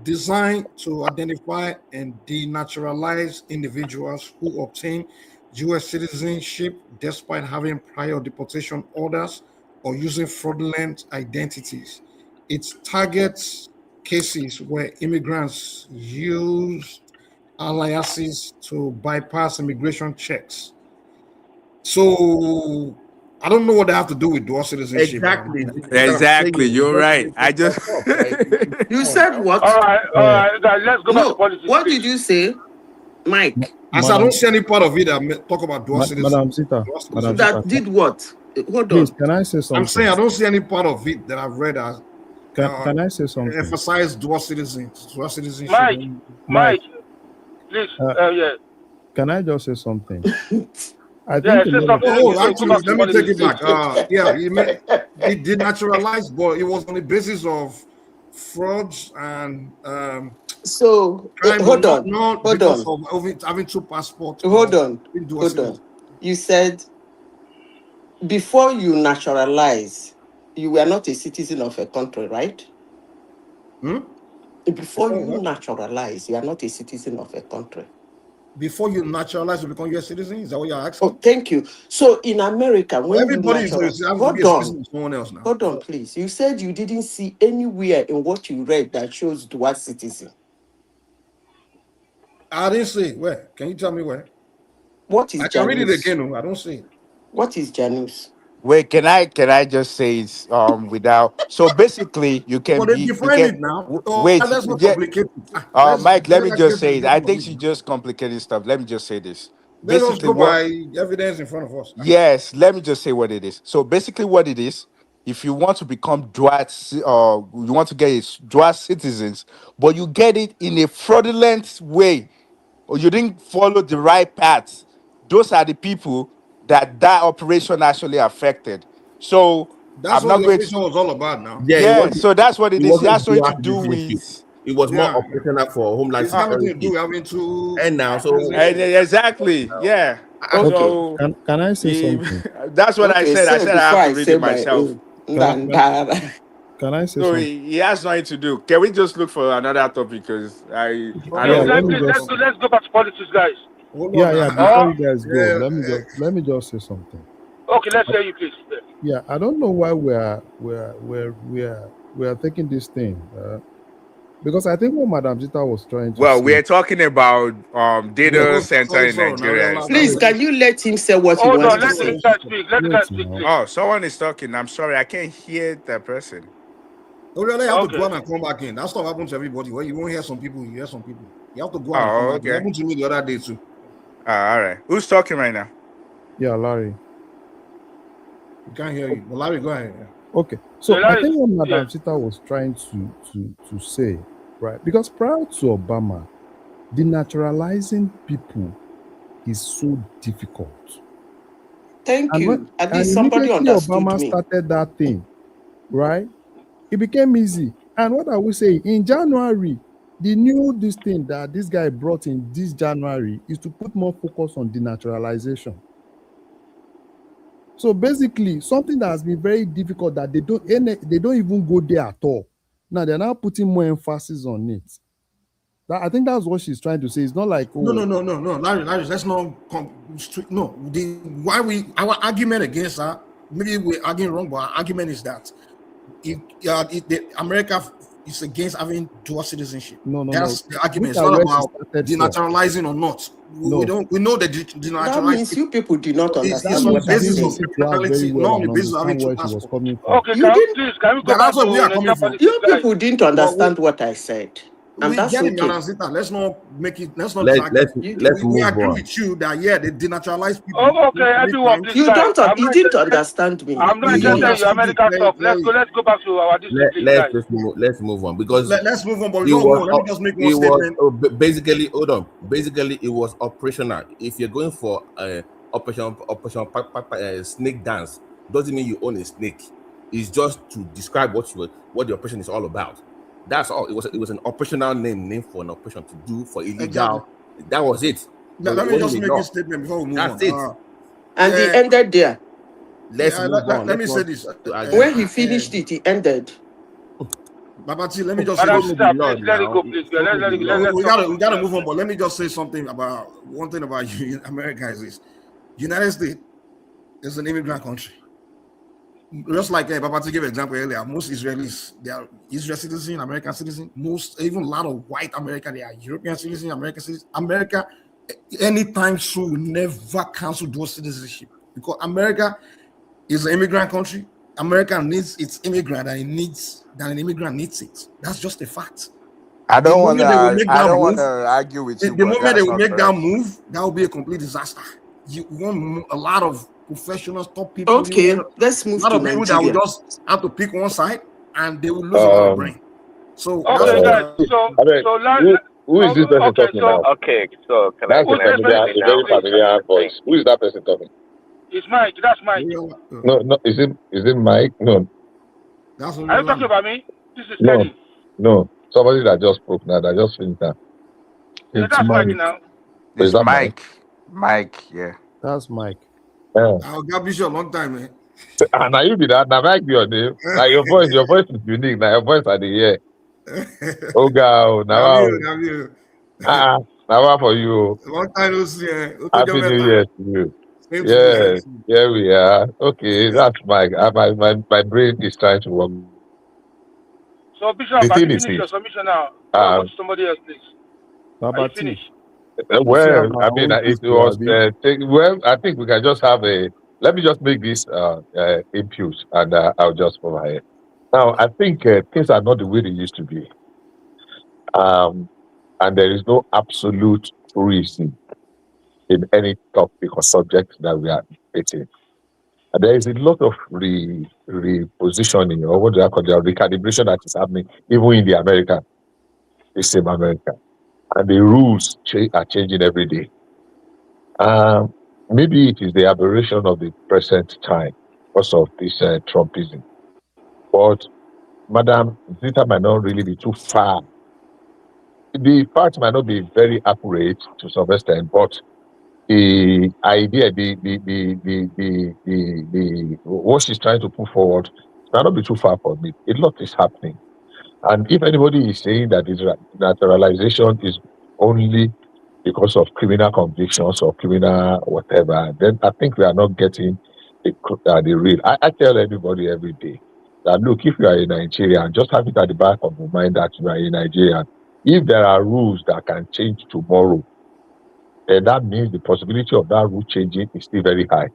Designed to identify and denaturalize individuals who obtain U.S. citizenship despite having prior deportation orders or using fraudulent identities. It targets cases where immigrants use aliases to bypass immigration checks. So I don't know what they have to do with dual citizenship. Exactly. You're right. I just You said what? All right, guys, let's go back to politics. What did you say, Mike? As I don't see any part of it that talk about dual citizenship. Madam Sita, That did what? Hold please, on. can I say something? I'm saying I don't see any part of it that I've read as Can I say something? emphasize dual citizenship. Mike, please, yeah. Can I just say something? I Yeah, think say something. Actually, let me take it back. It did naturalize, but it was on the basis of frauds and so crime, hold on. not Hold because on. of having two passports. Hold on. You said before you naturalize, you were not a citizen of a country, right? Before you naturalize, you are not a citizen of a country. Before you naturalize to become U.S. citizen, is that what you're asking? Oh, thank you. So in America, when everybody you naturalize, someone else now. Hold on, please. You said you didn't see anywhere in what you read that shows dual citizen. I didn't see it. Where? Can you tell me where? What is I can read it Janus? again. I don't see it. What is Janus? Wait, can I just say it without so basically you can Well, be they you define can it now. wait That's not yeah, complicated. Mike, let me just say it. I think she's just complicating stuff. Let me just say this. Let us Basically go by evidence in front of us. Yes, let me just say what it is. So basically what it is if you want to become dual, or you want to get dual citizens, but you get it in a fraudulent way, or you didn't follow the right path, those are the people that operation actually affected. So That's I'm what not the going operation to. was all about now. Yeah, Yeah, so that's what it it is. It wasn't has something dual to do citizenship. with. It was more Yeah. operational for Homeland It's got nothing to Security. do having to. And now, so Exactly. Yeah. Okay. So Can I say something? that's what I Okay, said. I say said I before have to I read say it my myself. own. Can, can, can I say So something? he has nothing to do. Can we just look for another topic? Because I Yeah, don't. let me Let's go back to politics, guys. Hold Yeah, on. yeah. Before you guys go, let me just say something. Okay, let's hear you, please. Yeah, I don't know why we are taking this thing, because I think what Madam Zita was trying to Well, say. we're talking about data center in sorry, now Nigeria and stuff. Please, can you let him say what he Hold on, wants to let the say? guy speak. Let the guy speak, please. Oh, someone is talking. I'm sorry, I can't hear that person. You really have to Okay. go out and come back in. That stuff happens to everybody. Well, you won't hear some people, you hear some people. You have to go out and come Oh, back. It okay. happened to me the other day too. All right. Who's talking right now? Yeah, Larry. We can't hear you. But Larry, go ahead. Yeah. Okay, so Yeah, I Larry, think what Madam yeah. Zita was trying to say, right? Because prior to Obama, denaturalizing people is so difficult. Thank you. At least And somebody immediately understood Obama me. started that thing, right? It became easy. And what I will say, in January, the new this thing that this guy brought in this January is to put more focus on denaturalization. So basically, something that has been very difficult that they don't even go there at all. Now they're now putting more emphasis on it. I think that's what she's trying to say. It's not like No, Larry, let's not our argument against that, maybe we're arguing wrong, but our argument is that America is against having dual citizenship. No. That's the argument. It's Look at not where she about started from. denaturalizing or not. No. We know that That denaturalizing means you people did not it's understand on what the I basis of said. to her very criminality, well not on the and basis of having understand two where she was passports. coming from. Okay, You didn't. can we go back That's to where we are Nigerian coming from. politics, You guys? people didn't understand what I said, and We that's get it, okay. Madam Zita. Let's not Let's we move agree on. with you that they denaturalize people. Oh, okay, everyone, please, You guys. you didn't understand me. I'm not We interested in your understood American it stuff. clearly. Let's go back to our district, please, guys. Let's move on because Let's move on. But it before we move on, let me was just make one statement. basically hold on. Basically, it was operational. If you're going for operation snake dance, doesn't mean you own a snake. It's just to describe what the operation is all about. That's all. It was an operational name for an operation to do for illegal. Exactly. That was it. Let me just make a statement before we move That's on. it. And he ended there. Let's move on. Let me say this. When he finished it, he ended. Babati, let me just say Madam this. Zita, please let it go, please. We gotta move on, but let me just say something about one thing about America is this: United States is an immigrant country. Just like Babati gave an example earlier, most Israelis, they are Israel citizens, American citizens. Even a lot of white American, they are European citizens, American citizens. America, anytime soon, will never cancel dual citizenship because America is an immigrant country. America needs its immigrant, and an immigrant needs it. That's just a fact. I don't want to move, argue with you. The moment they will make that correct. move, that will be a complete disaster. You want a lot of professionals, top people. Okay, let's move a lot to of people that will Nigeria. just have to pick one side, and they will lose a lot of brain. So okay, guys. Who is this person talking now? Okay, so can That's a very familiar voice. Who is that person talking? It's Mike. That's Mike. No. Is it Mike? No. Are you talking about me? This is No. Teddy. No. Somebody that just spoke now. That just finished now. Yeah, that's Mike now. Is that Mike? Mike, yeah. That's Mike. I'll got you a long time, man. And now you be that. Now Mike be your name. Now your voice is unique. Now your voice are the ear. Oh God, now. Now for you. Long time no see. Happy New Year to you. Yeah, here we are. Okay, that's Mike. My brain is trying to work. So Bishop, have you finished your submission now? Go to somebody else, please. Are you finished? Well, I mean, it was. I think we can just have a. Let me just make this input, and I'll just go ahead. Now, I think things are not the way they used to be, and there is no absolute reason in any topic or subject that we are debating. There is a lot of repositioning, or what do I call it, recalibration that is happening even in the America, the same America, and the rules are changing every day. Maybe it is the aberration of the present time because of this Trumpism. But, Madam, Zita might not really be too far. The facts might not be very accurate to some extent, but the idea, the what she's trying to put forward might not be too far from it. A lot is happening. And if anybody is saying that this naturalization is only because of criminal convictions or criminal whatever, then I think we are not getting the real. I tell everybody every day that, look, if you are a Nigerian, just have it at the back of your mind that you are a Nigerian. If there are rules that can change tomorrow, then that means the possibility of that rule changing is still very high.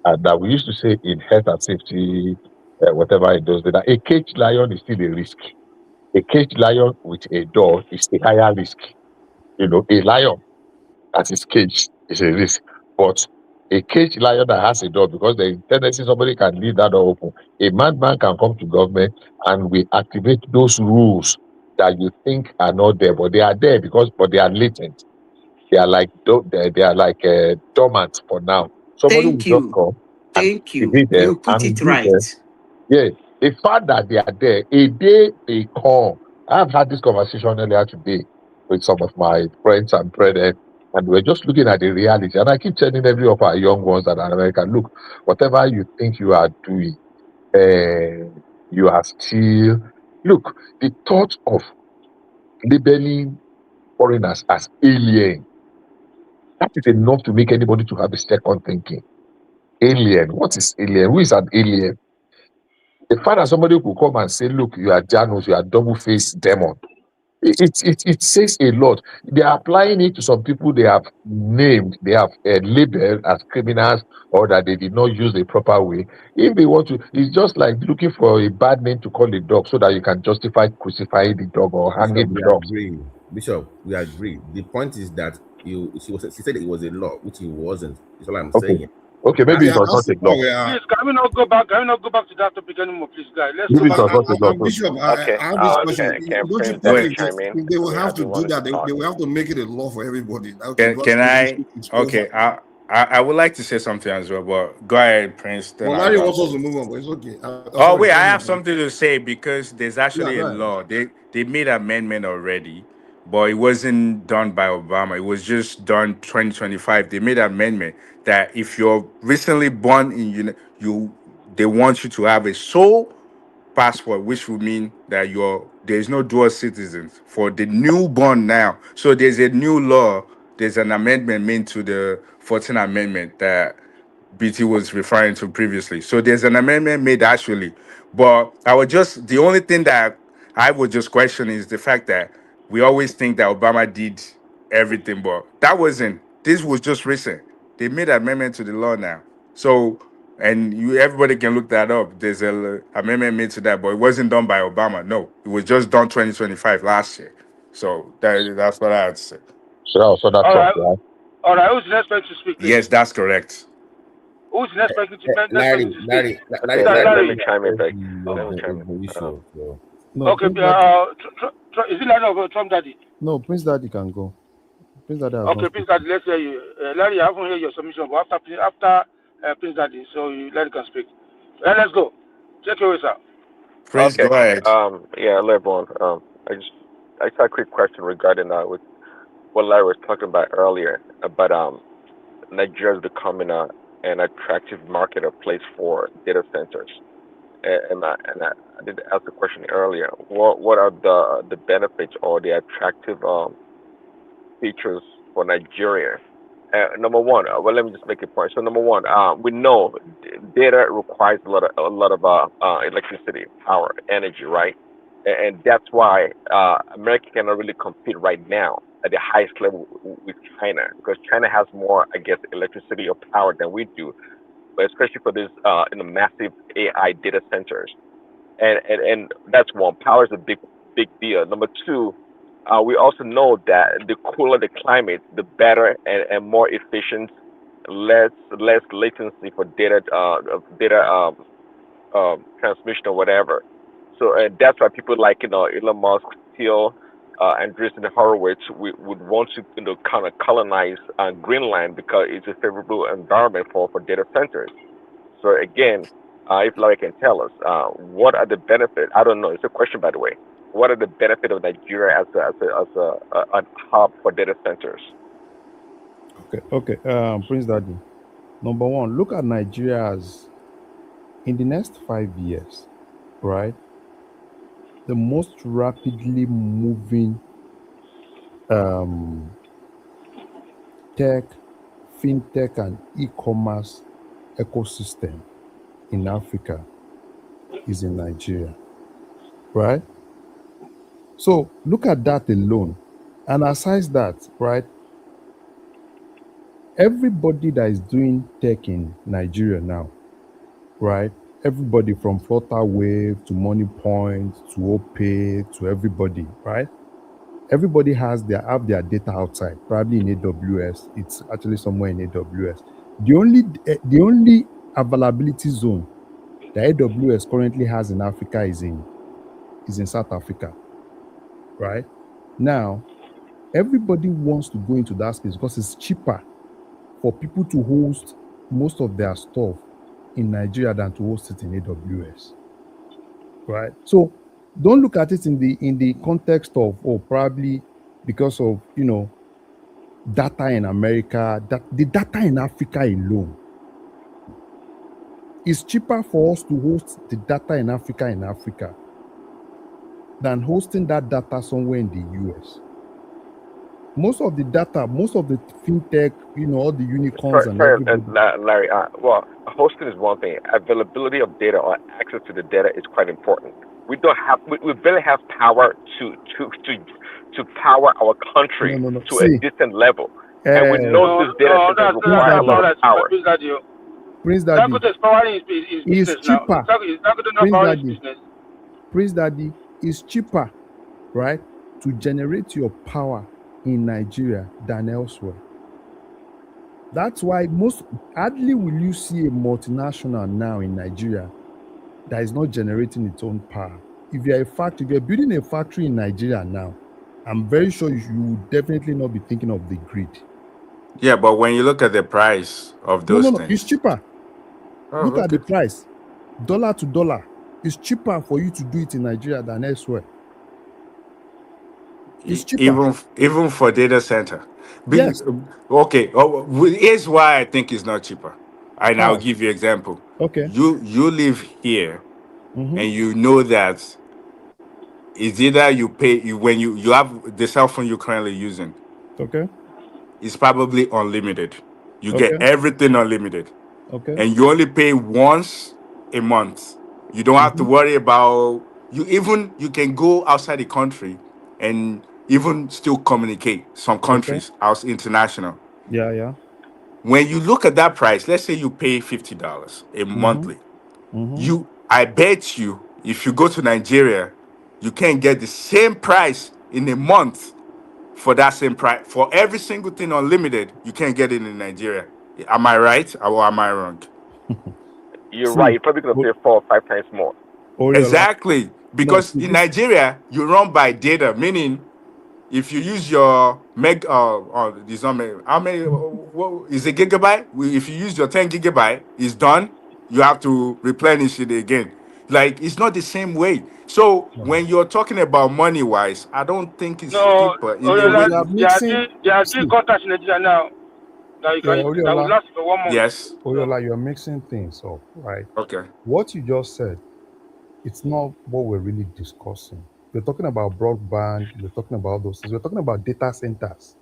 And that we used to say in health and safety, whatever it does, that a caged lion is still a risk. A caged lion with a door is a higher risk. A lion that is caged is a risk. But a caged lion that has a door, because the tendency somebody can leave that door open, a madman can come to government and we activate those rules that you think are not there, but they are there but they are latent. They are like dormant for now. Somebody will Thank just you. come and Thank you. activate them You put and it use right. them. Yeah, the fact that they are there, a day they come. I've had this conversation earlier today with some of my friends and brethren, and we're just looking at the reality. And I keep telling every of our young ones that are American, look, whatever you think you are doing, you are still. Look, the thought of labeling foreigners as alien, that is enough to make anybody to have a second thinking. Alien, what is alien? Who is an alien? The fact that somebody could come and say, look, you are Janus, you are double-faced demon, it says a lot. They are applying it to some people they have named, they have labeled as criminals, or that they did not use the proper way. If they want to, it's just like looking for a bad name to call the dog so that you can justify crucifying the dog or Bishop, hanging the we dog. agree. Bishop, we agree. The point is that she said it was a law, which it wasn't. That's all I'm saying. Okay, maybe it was not a law. Please, can we not go back? Can we not go back to that topic anymore, please, guys? Let's Maybe go it was back. not a law. Bishop, Okay. I have this question. Can Don't you Prince think chime in? if they will I have to do do want that, to they talk. will have to make it a law for everybody? Okay, Can I? Okay, I would like to say something as well, but go ahead, Prince. Then Well, I'll Larry go. wants us to move on, but it's okay. Oh Sorry, wait, I go have ahead. something to say because there's actually Yeah, a go ahead. law. They made an amendment already, but it wasn't done by Obama. It was just done 2025. They made an amendment that if you're recently born in they want you to have a sole passport, which would mean that there's no dual citizens for the newborn now. So there's a new law. There's an amendment made to the 14th Amendment that BT was referring to previously. So there's an amendment made actually. But the only thing that I would just question is the fact that we always think that Obama did everything, but this was just recent. They made an amendment to the law now. So, and everybody can look that up. There's an amendment made to that, but it wasn't done by Obama. No, it was just done 2025 last year. So that's what I had to say. So that's All right. All right. Who's the next person to speak, please? Yes, that's correct. Who's the next person to speak? Larry, Let me chime in back. Let me chime in. No, Okay. Prince Daddy, Is it Larry or Trump Daddy? no, Prince Daddy can go. Prince Daddy has Okay, not Prince Daddy, let's hear you. Larry, I haven't heard your submission, but after Prince Daddy, so Larry can speak. Let's go. Take it away, sir. Prince, go ahead. Yeah, hello everyone. I just had a quick question regarding with what Larry was talking about earlier about Nigeria is becoming an attractive market or place for data centers. And I did ask the question earlier. What are the benefits or the attractive features for Nigeria? Number one, well, let me just make a point. So, number one, we know data requires a lot of electricity, power, energy, right? And that's why America cannot really compete right now at the highest level with China, because China has more, I guess, electricity or power than we do, but especially for this massive AI data centers. And that's one. Power is a big deal. Number two, we also know that the cooler the climate, the better and more efficient less latency for data transmission or whatever. So that's why people like Elon Musk, Thiel, Andreessen Horowitz would want to kind of colonize Greenland because it's a favorable environment for data centers. So again, if Larry can tell us, what are the benefits? I don't know. It's a question, by the way. What are the benefits of Nigeria as a hub for data centers? Okay. Prince Daddy. Number one, look at Nigeria as in the next 5 years, right? The most rapidly moving tech, fintech, and e-commerce ecosystem in Africa is in Nigeria, right? So look at that alone. And aside that, right, everybody that is doing tech in Nigeria now, right? Everybody from Flutterwave to MoneyPoint to OPay to everybody, right? Everybody have their data outside, probably in AWS. It's actually somewhere in AWS. The only availability zone that AWS currently has in Africa is in South Africa, right? Now, everybody wants to go into that space because it's cheaper for people to host most of their stuff in Nigeria than to host it in AWS, right? So don't look at it in the context of probably because of data in America. That the data in Africa alone is cheaper for us to host the data in Africa than hosting that data somewhere in the US. Most of the data, most of the fintech, all the unicorns and everybody. Larry. Well, hosting is one thing. Availability of data or access to the data is quite important. We barely have power to power our country to a distant level, and we know this data centers require a lot of power. Prince Daddy, is cheaper. Prince Daddy is cheaper, right, to generate your power in Nigeria than elsewhere. That's why hardly will you see a multinational now in Nigeria that is not generating its own power. If you're building a factory in Nigeria now, I'm very sure you will definitely not be thinking of the grid. Yeah, but when you look at the price of those things, it's cheaper. Look at the price, dollar to dollar. It's cheaper for you to do it in Nigeria than elsewhere. It's cheaper. Even for data center. Yes. Okay. Here's why I think it's not cheaper. And I'll How? give you example. Okay. You live here, Mm-hmm. and you know that it's either you pay when you have the cell phone you're currently using. Okay. It's probably unlimited. You get Okay. everything unlimited. Okay. And you only pay once a month. You don't have to worry about you can go outside the country and even still communicate. Some countries out international. Yeah. When you look at that price, let's say you pay $50 a monthly. I bet you if you go to Nigeria, you can't get the same price in a month for that same price. For every single thing unlimited, you can't get it in Nigeria. Am I right or am I wrong? You're right. You're probably going to pay 4 or 5 times more. Exactly. Because in Nigeria, you run by data, meaning if you use your this how many what is a gigabyte? If you use your 10 gigabyte, it's done. You have to replenish it again. Like it's not the same way. So when you're talking about money wise, I don't think it's cheaper in a way. There are three contracts in Nigeria now that will last for 1 month. Yes. Oriola, you're mixing things up, right? Okay. What you just said, it's not what we're really discussing. We're talking about broadband, we're talking about those things, we're talking about data centers.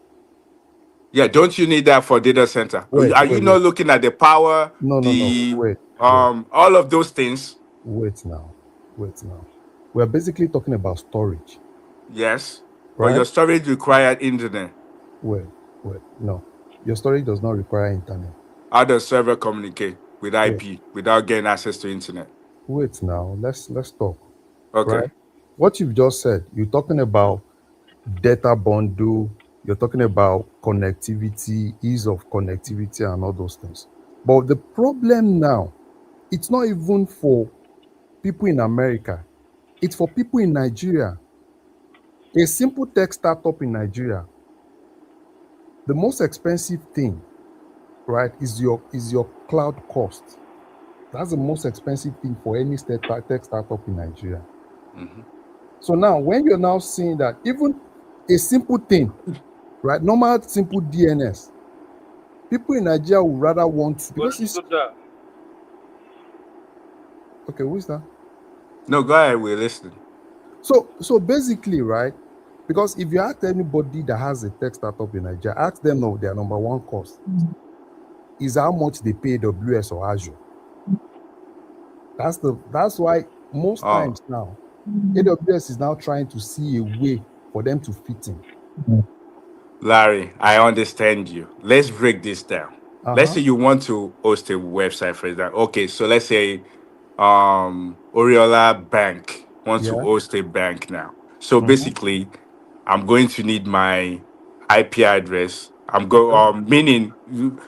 Yeah, don't you need that for data center? Are you not looking at the power, No. Wait. all of those things? Wait now. We're basically talking about storage. Yes. Right? But your storage required internet. Wait. No. Your storage does not require internet. How does server communicate with IP without getting access to internet? Wait now. Let's talk. Okay. Right? What you've just said, you're talking about data bundle, You're talking about connectivity, ease of connectivity, and all those things. But the problem now, it's not even for people in America, it's for people in Nigeria. A simple tech startup in Nigeria, the most expensive thing, right, is your cloud cost. That's the most expensive thing for any tech startup in Nigeria. Mm-hmm. So now, when you're now seeing that even a simple thing, right, normal simple DNS, people in Nigeria would rather want to, because it's okay. Who is that? No, go ahead. We're listening. So basically, right? Because if you ask anybody that has a tech startup in Nigeria, ask them of their number one cost is how much they pay AWS or Azure. That's why most times now AWS is now trying to see a way for them to fit in. Larry, I understand you. Let's break this down. Let's Uh-huh. say you want to host a website, for example. Okay, so let's say Oriola Bank wants to Yeah. host a bank now. So Mm-hmm. basically, I'm going to need my IP address. I'm go Okay. meaning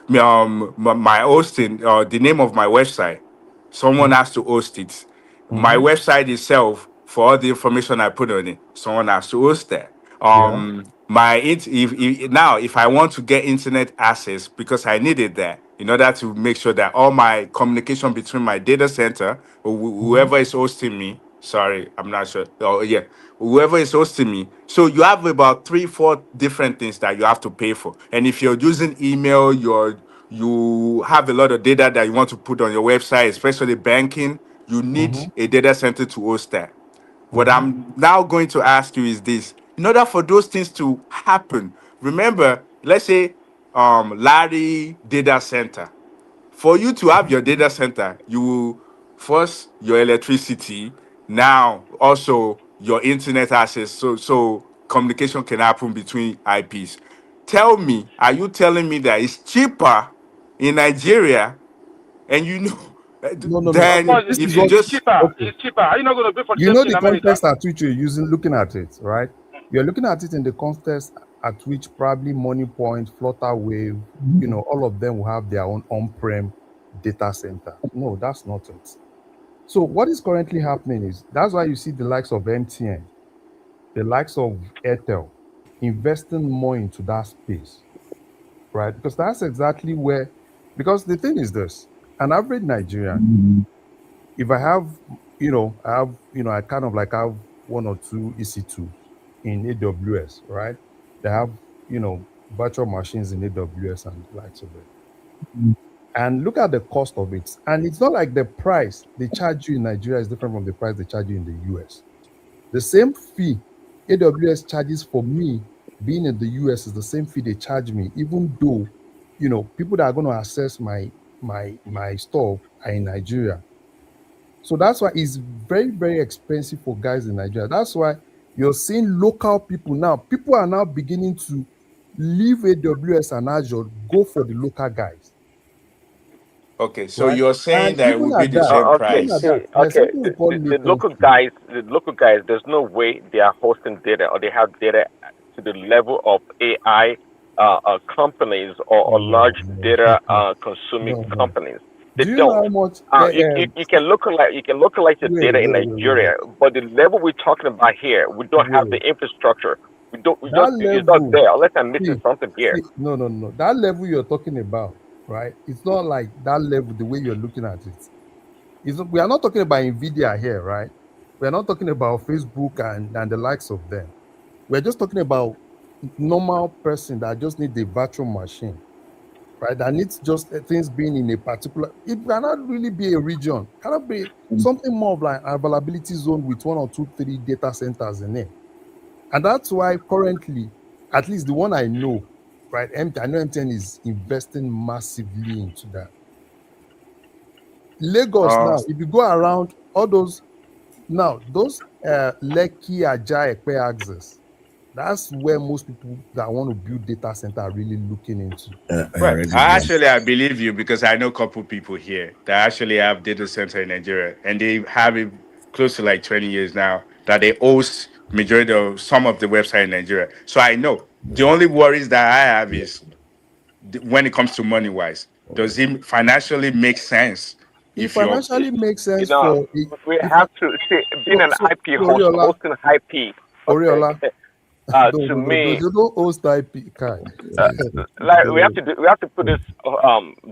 my hosting the name of my website. Someone has to host it. My Mm-hmm. website itself, for all the information I put on it, someone has to host that. Yeah. If now if I want to get internet access because I needed that in order to make sure that all my communication between my data center or Mm-hmm. whoever is hosting me, sorry, I'm not sure. Oh yeah, whoever is hosting me. So you have about 3-4 different things that you have to pay for. And if you're using email, you have a lot of data that you want to put on your website, especially banking, you need Mm-hmm. a data center to host that. What Mm-hmm. I'm now going to ask you is this. In order for those things to happen, remember, let's say Larry data center. For you to have your data center, you will first your electricity, now also your internet access, so communication can happen between IPs. Tell me, are you telling me that it's cheaper in Nigeria and you know No. Of then course, This is if you what it's just cheaper. okay. It's cheaper. Are you not going to pay for the You same know thing the in America? context at which you're looking at it, right? You're looking at it in the context at which probably Money Point, Flutterwave, all of them will have their own on-prem data center. No, that's not it. So what is currently happening is that's why you see the likes of MTN, the likes of Airtel investing more into that space, right? Because that's exactly where, because the thing is this, an average Nigerian, if I have, I kind of like have one or two EC2 in AWS, right? They have, virtual machines in AWS and the likes of it. And look at the cost of it. And it's not like the price they charge you in Nigeria is different from the price they charge you in the US. The same fee AWS charges for me being in the US is the same fee they charge me, even though, people that are going to access my store are in Nigeria. So that's why it's very, very expensive for guys in Nigeria. That's why you're seeing local people now. People are now beginning to leave AWS and Azure, go for the local guys, okay, so right? you're saying And that it even would be at the that, same Okay, even at price. that, see, there's okay. something we call The local latency. guys, there's no way they are hosting data or they have data to the level of AI companies or No, large data consuming no. companies. They Do you know don't. how much? You can localize your Wait, data in wait, wait, wait, Nigeria, but the level we're talking about here, we don't have the wait. infrastructure. We don't. We That just it's not level, there. Unless I'm missing see, something here. no. That level you're talking about, right? It's not like that level the way you're looking at it. We are not talking about Nvidia here, right? We are not talking about Facebook and the likes of them. We're just talking about normal person that just need a virtual machine, right? That needs just things being in a particular. It cannot really be a region. Cannot be something more of like availability zone with 1 or 2, 3 data centers in it. And that's why currently, at least the one I know, right? I know MTN is investing massively into that. Lagos Uh, now, if you go around all those now, those Lekki, Ajah, Ekpe axis, that's where most people that want to build data center are really looking into. well, I believe you because I know a couple people here that actually have data center in Nigeria and they have it close to like 20 years now that they host majority of some of the website in Nigeria. So I know the only worries that I have is when it comes to money wise, does it financially make sense It if you're financially makes You sense know, for we if I, have to see being an so IP host, Oriola, hosting IP. Okay, Oriola. No, to no, no, no, me, they don't host IP kind. uh, like we have to put this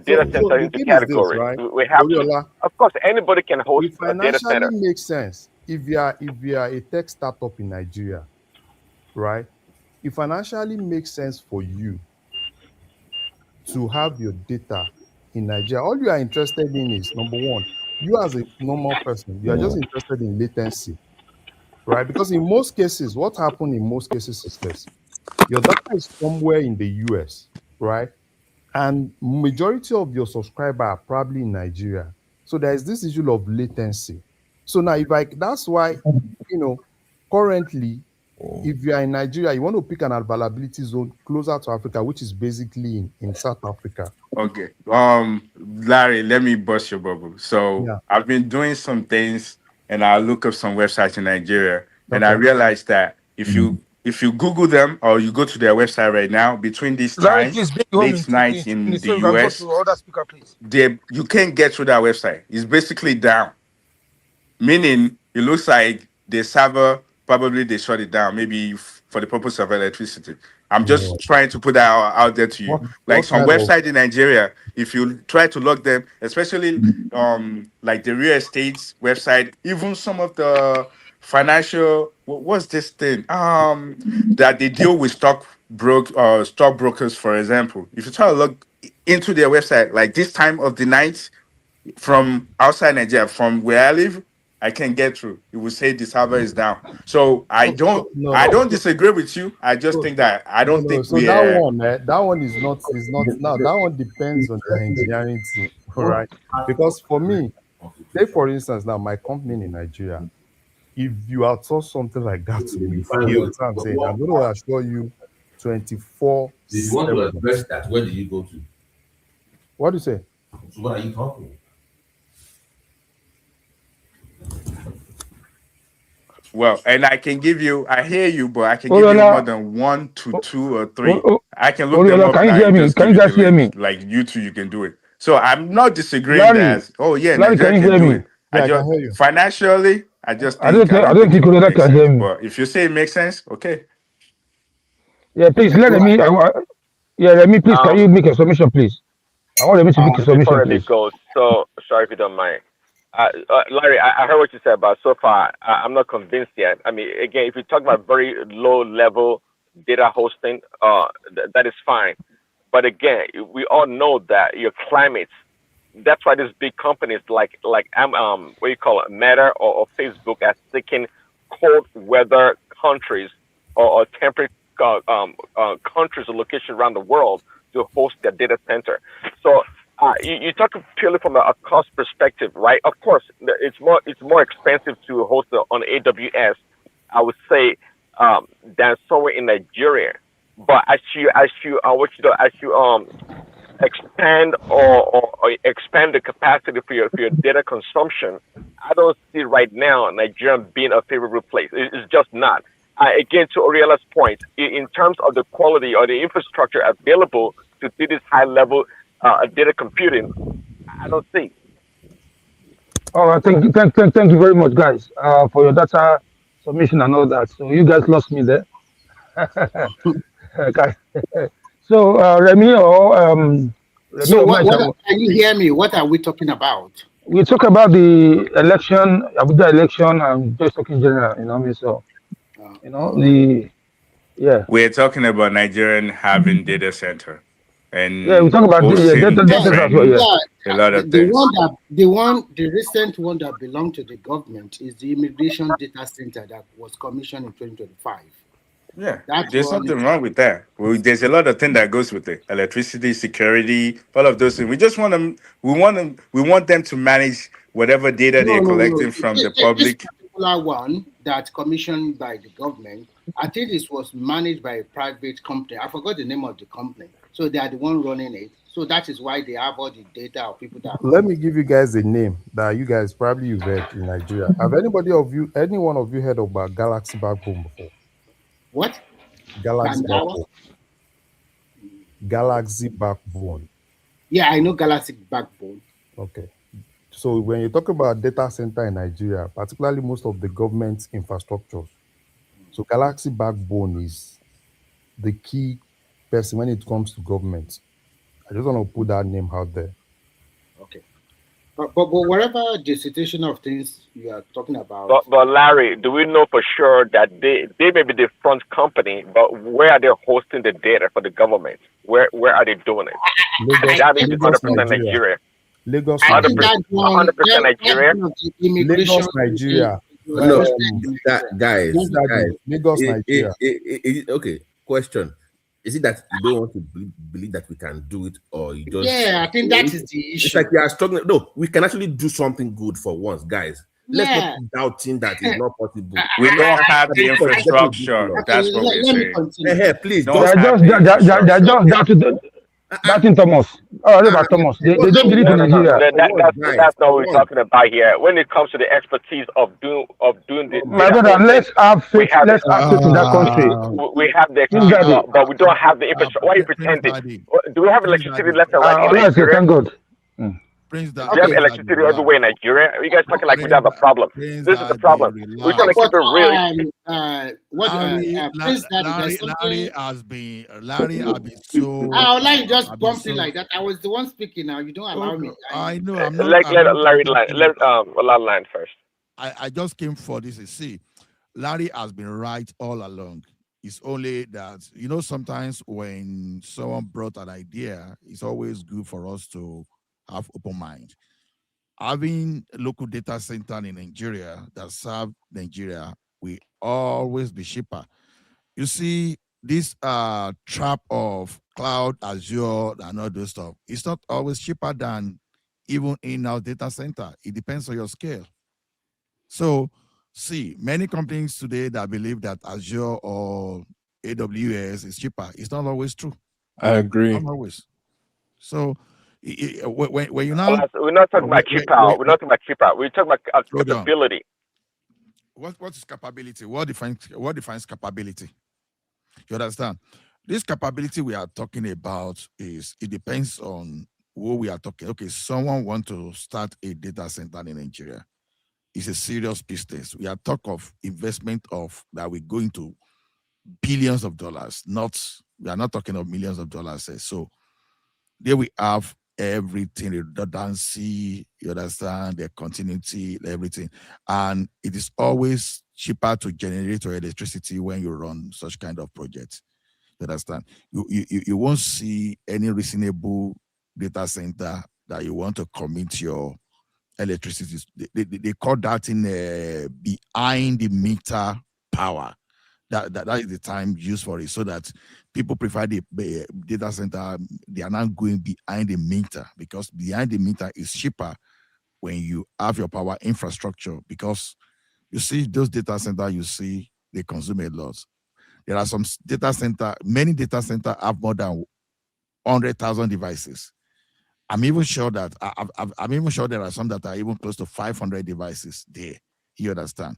data So center the into thing is this, categories. right? We have to. Oriola, Of course, anybody can host it a data financially center. makes sense if you are a tech startup in Nigeria, right? It financially makes sense for you to have your data in Nigeria. All you are interested in is number one, you as a normal person, you are just interested in latency, right? Because in most cases, what happened in most cases is this: your data is somewhere in the US, right? And majority of your subscribers are probably in Nigeria. So there is this issue of latency. So now, that's why, currently, if you are in Nigeria, you want to pick an availability zone closer to Africa, which is basically in South Africa. okay. Larry, let me bust your bubble. So Yeah. I've been doing some things and I look up some websites in Nigeria and I Okay. realized that if you Google them or you go to their website right now, between this Larry, time, please bring home late night in the so we can go US, to other speaker, please. you can't get to that website. It's basically down. Meaning, it looks like the server probably they shut it down, maybe for the purpose of electricity. I'm No. just trying to put that out there to you. Like What some kind of website in Nigeria, if you try to log them, especially like the real estate website, even some of the financial what's this thing? That they deal with stockbrokers, for example. If you try to log into their website like this time of the night, from outside Nigeria, from where I live, I can get through. It will say the server is down. So I don't no, I no. don't disagree with you. I just So, think that I no, don't no. think So we that are one, that one is not now. That one depends on the engineering team, all right? Because for me, take for instance, now my company in Nigeria, if you outsource something like that to me, you understand what I'm saying? I'm going to assure you If you want to 24/7. address that, where do you go to? What do you say? So what are you talking? well, and I hear you, but I can give you more Oriola, than one to two or O- three. O- I can look them Oriola, up can you now hear and me? just Can give you you the guys hear link. me? Like you two, you can do it. So I'm not disagreeing Larry, that, oh yeah, Larry, can Nigeria you can hear do me? it. I Yeah, I can just hear you. financially, I just I think don't I think I don't don't think think it would Oriola make can hear sense. me. But if you say it makes sense, okay. Yeah, please let So, me. Yeah, let me. Please, can Um, you make a submission, please? I want me to make a Before submission, Remy please. goes, so sorry if you don't mind. Larry, I heard what you said, but so far I'm not convinced yet. I mean, again, if you talk about very low level data hosting, that is fine. But again, we all know that your climate. That's why these big companies like what you call it, Meta or Facebook are seeking cold weather countries or temperate countries or locations around the world to host their data center. So you talk purely from a cost perspective, right? Of course, it's more expensive to host on AWS, I would say, than somewhere in Nigeria. But as you expand or expand the capacity for your data consumption, I don't see right now Nigeria being a favorable place. It's just not. Again, to Oriela's point, in terms of the quality or the infrastructure available to do this high level data computing, I don't see. All right, thank you very much, guys, for your data submission and all that. So you guys lost me there, guys. So Remy So or what? Maisha, Can you hear me? What are we talking about? we talk about the election, Abuja election, and just talking general. You know, what I mean, so the yeah, We're talking about Nigerian having data center yeah, we and talk about hosting Yeah, that as well. Yeah. different yeah. a lot of The things. one the recent one that belonged to the government is the immigration data center that was commissioned in 2025. Yeah, That there's one nothing is wrong with that. Well, there's a lot of things that goes with it: electricity, security, all of those things. We just want them. We want them to manage whatever data they're no. collecting from the This public. particular one that commissioned by the government, I think this was managed by a private company. I forgot the name of the company. So they are the one running it. So that is why they have all the data of people that. Let me give you guys a name that you guys probably you've heard in Nigeria. Have any one of you heard about Galaxy Backbone before? What? Galaxy Bandawa? Backbone. Galaxy Backbone. Yeah, I know Galactic Backbone. Okay. So when you talk about data center in Nigeria, particularly most of the government infrastructures, so Galaxy Backbone is the key person when it comes to government. I just want to put that name out there. Okay. But whatever the situation of things you are talking about. But Larry, do we know for sure that they may be the front company, but where are they hosting the data for the government? Where are they doing it? That means it's 100% Nigeria. Lagos, I think Nigeria. that one, 100% Nigeria. Lagos, Nigeria. No, guys. Lagos, Nigeria. Okay, question. Is it that you don't want to believe that we can do it, or you just? Yeah, I think that is the issue. It's like you are struggling. No, we can actually do something good for once, guys. Let's not be doubting that it's not possible. We don't have the infrastructure. That's what we're saying. Please, that's in Thomas. Oh, about Thomas. They don't believe in Nigeria. That's not what we're talking about here. When it comes to the expertise of doing the. My brother, let's have faith. Let's have faith in that country. We have the expertise, but we don't have the infrastructure. Why are you pretending? Do we have electricity left and right in Nigeria? Thank God. We have electricity everywhere in Nigeria. Are you guys talking like we have a problem? This is the problem. We're trying to keep it real. Larry has been so. I'll let you just bump it like that. I was the one speaking now. You don't allow me. I know. I'm not. Let Larry line. Let line first. I just came for this. See, Larry has been right all along. It's only that, sometimes when someone brought an idea, it's always good for us to have open mind. Having local data center in Nigeria that serve Nigeria will always be cheaper. You see, this trap of cloud, Azure, and all those stuff, it's not always cheaper than even in-house data center. It depends on your scale. So, see, many companies today that believe that Azure or AWS is cheaper, it's not always true. I agree. Not always. So, when you now, we're not talking about cheaper. We're not talking about cheaper. We're talking about capability. What is capability? What defines capability? You understand? This capability we are talking about it depends on what we are talking. Okay, someone want to start a data center in Nigeria. It's a serious business. We are talk of investment of that we go into billions of dollars. We are not talking of millions of dollars. So there we have everything, redundancy, you understand, the continuity, everything. And it is always cheaper to generate your electricity when you run such kind of projects. You understand? You won't see any reasonable data center that you want to commit your electricity. They call that in behind the meter power. That is the time used for it, so that people prefer the data center. They are not going behind the meter, because behind the meter is cheaper when you have your power infrastructure. Because you see those data centers, you see they consume a lot. There are some many data centers have more than 100,000 devices. I'm even sure that I'm even sure there are some that are even close to 500 devices there. You understand?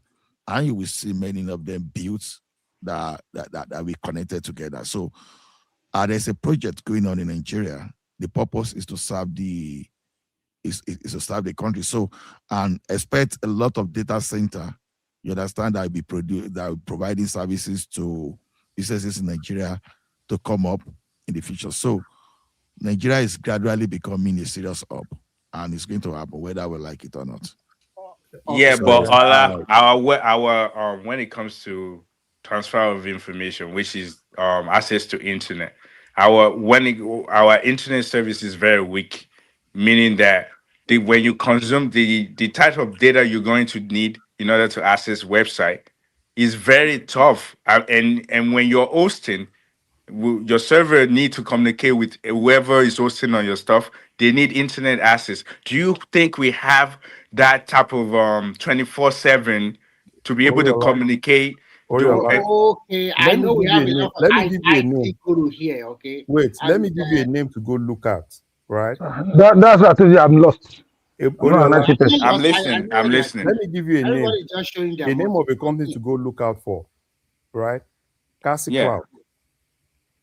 And you will see many of them built that we connected together. So there's a project going on in Nigeria. The purpose is to serve the country. So, and expect a lot of data center, you understand, that will be providing services to businesses in Nigeria to come up in the future. So Nigeria is gradually becoming a serious hub, and it's going to happen whether we like it or not. Yeah, but our when it comes to transfer of information, which is access to internet, our internet service is very weak, meaning that when you consume the type of data you're going to need in order to access website is very tough, and when you're hosting, your server need to communicate with whoever is hosting on your stuff. They need internet access. Do you think we have that type of 24/7 to be able to communicate? Okay, I know we have enough. Let me give you a name. Here, okay. Wait, let me give you a name to go look at. right? That's what I told you. I'm lost. I'm not an Oriola, architect. I'm I listening. know I'm that listening. let me give you everybody is just showing their a name muscle. of a company to go look out for, right? Kasi Yeah. Cloud.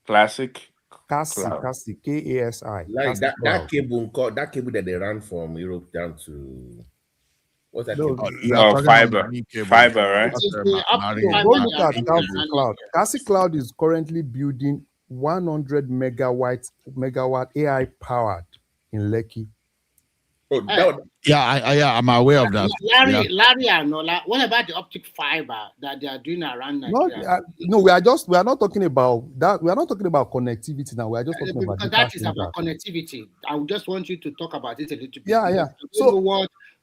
Classic Kasi, cloud. Kasi, Like Kasi that Cloud. cable that they ran from Europe down to what's that No, cable? You are Oh, talking about fiber. marine cable. Fiber, It right? That's is the optic so marine go fiber look they are at doing Kasi around Cloud. Nigeria. Kasi Cloud is currently building 100 megawatt AI powered in Lekki. Oh, Hey, I'm aware of that. Yeah. Larry and Nola, what about the optic fiber that they are doing around Not, Nigeria? no, we are not talking about that. We are not talking about connectivity now. We are just talking about Because data that is center. about connectivity. I would just want you to talk about it a little bit. Yeah. Because I don't So know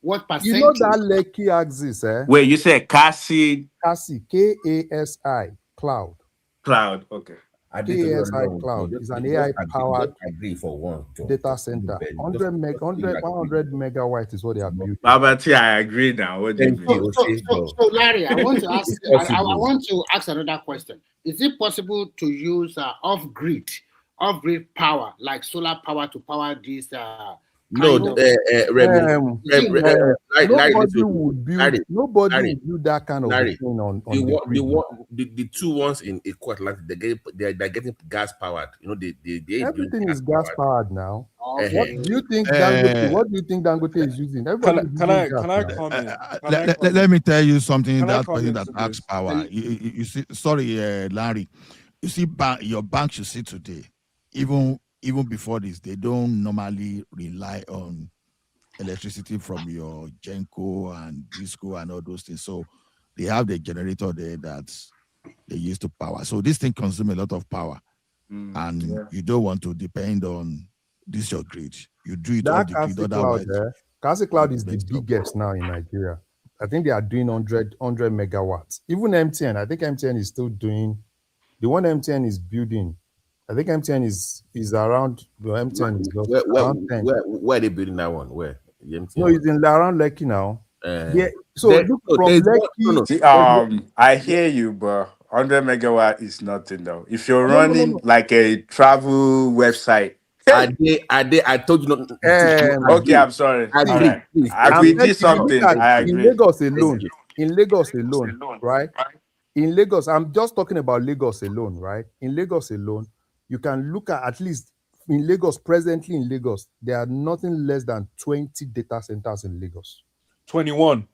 what you know percentage. that Lekki axis, Wait, you said Kasi Kasi, KASI Cloud. cloud. Okay. KASI Cloud is an AI powered agree for one data center. 100 megawatt is what they are building. Babati, I agree now. What do you Thank mean? you. So Larry, I want to ask. It's I possible. want to ask another question. Is it possible to use off-grid power like solar power to power this No, kind of? Nobody would build that kind of a Larry, thing on the grid. the two ones in Equator Atlantic, they're getting gas powered. You know, they Everything is gas powered now. Okay. What do you think Dangote? What do you think Dangote is using? Everybody is using gas now. Let me tell you something. Can I That person comment that to acts this? power. You see, sorry, Larry. You see, your bank you see today, even before this, they don't normally rely on electricity from your Genco and Disco and all those things. So they have the generator there that they use to power. So this thing consumes a lot of power, and you don't want to depend on this your grid. You do it off That the grid, Kasi Cloud, otherwise. Kasi Cloud is the biggest now in Nigeria. I think they are doing 100 megawatts. Even MTN, I think MTN is still doing the one MTN is building. I think MTN is around. Well, MTN is just around 10. Where are they building that one? Where? No, it's in around Lekki now. So There- look no, from there's one- Lekki. no, See, no. I hear you, but 100 megawatt is nothing though. If you're No. running like a travel website, I told you not. okay, I'm sorry. All Agree, right, please. we did If you look something. at I in agree. Lagos alone, right? In Lagos, I'm just talking about Lagos alone, right? In Lagos alone, you can look at least in Lagos, presently in Lagos, there are nothing less than 20 data centers in Lagos. 21.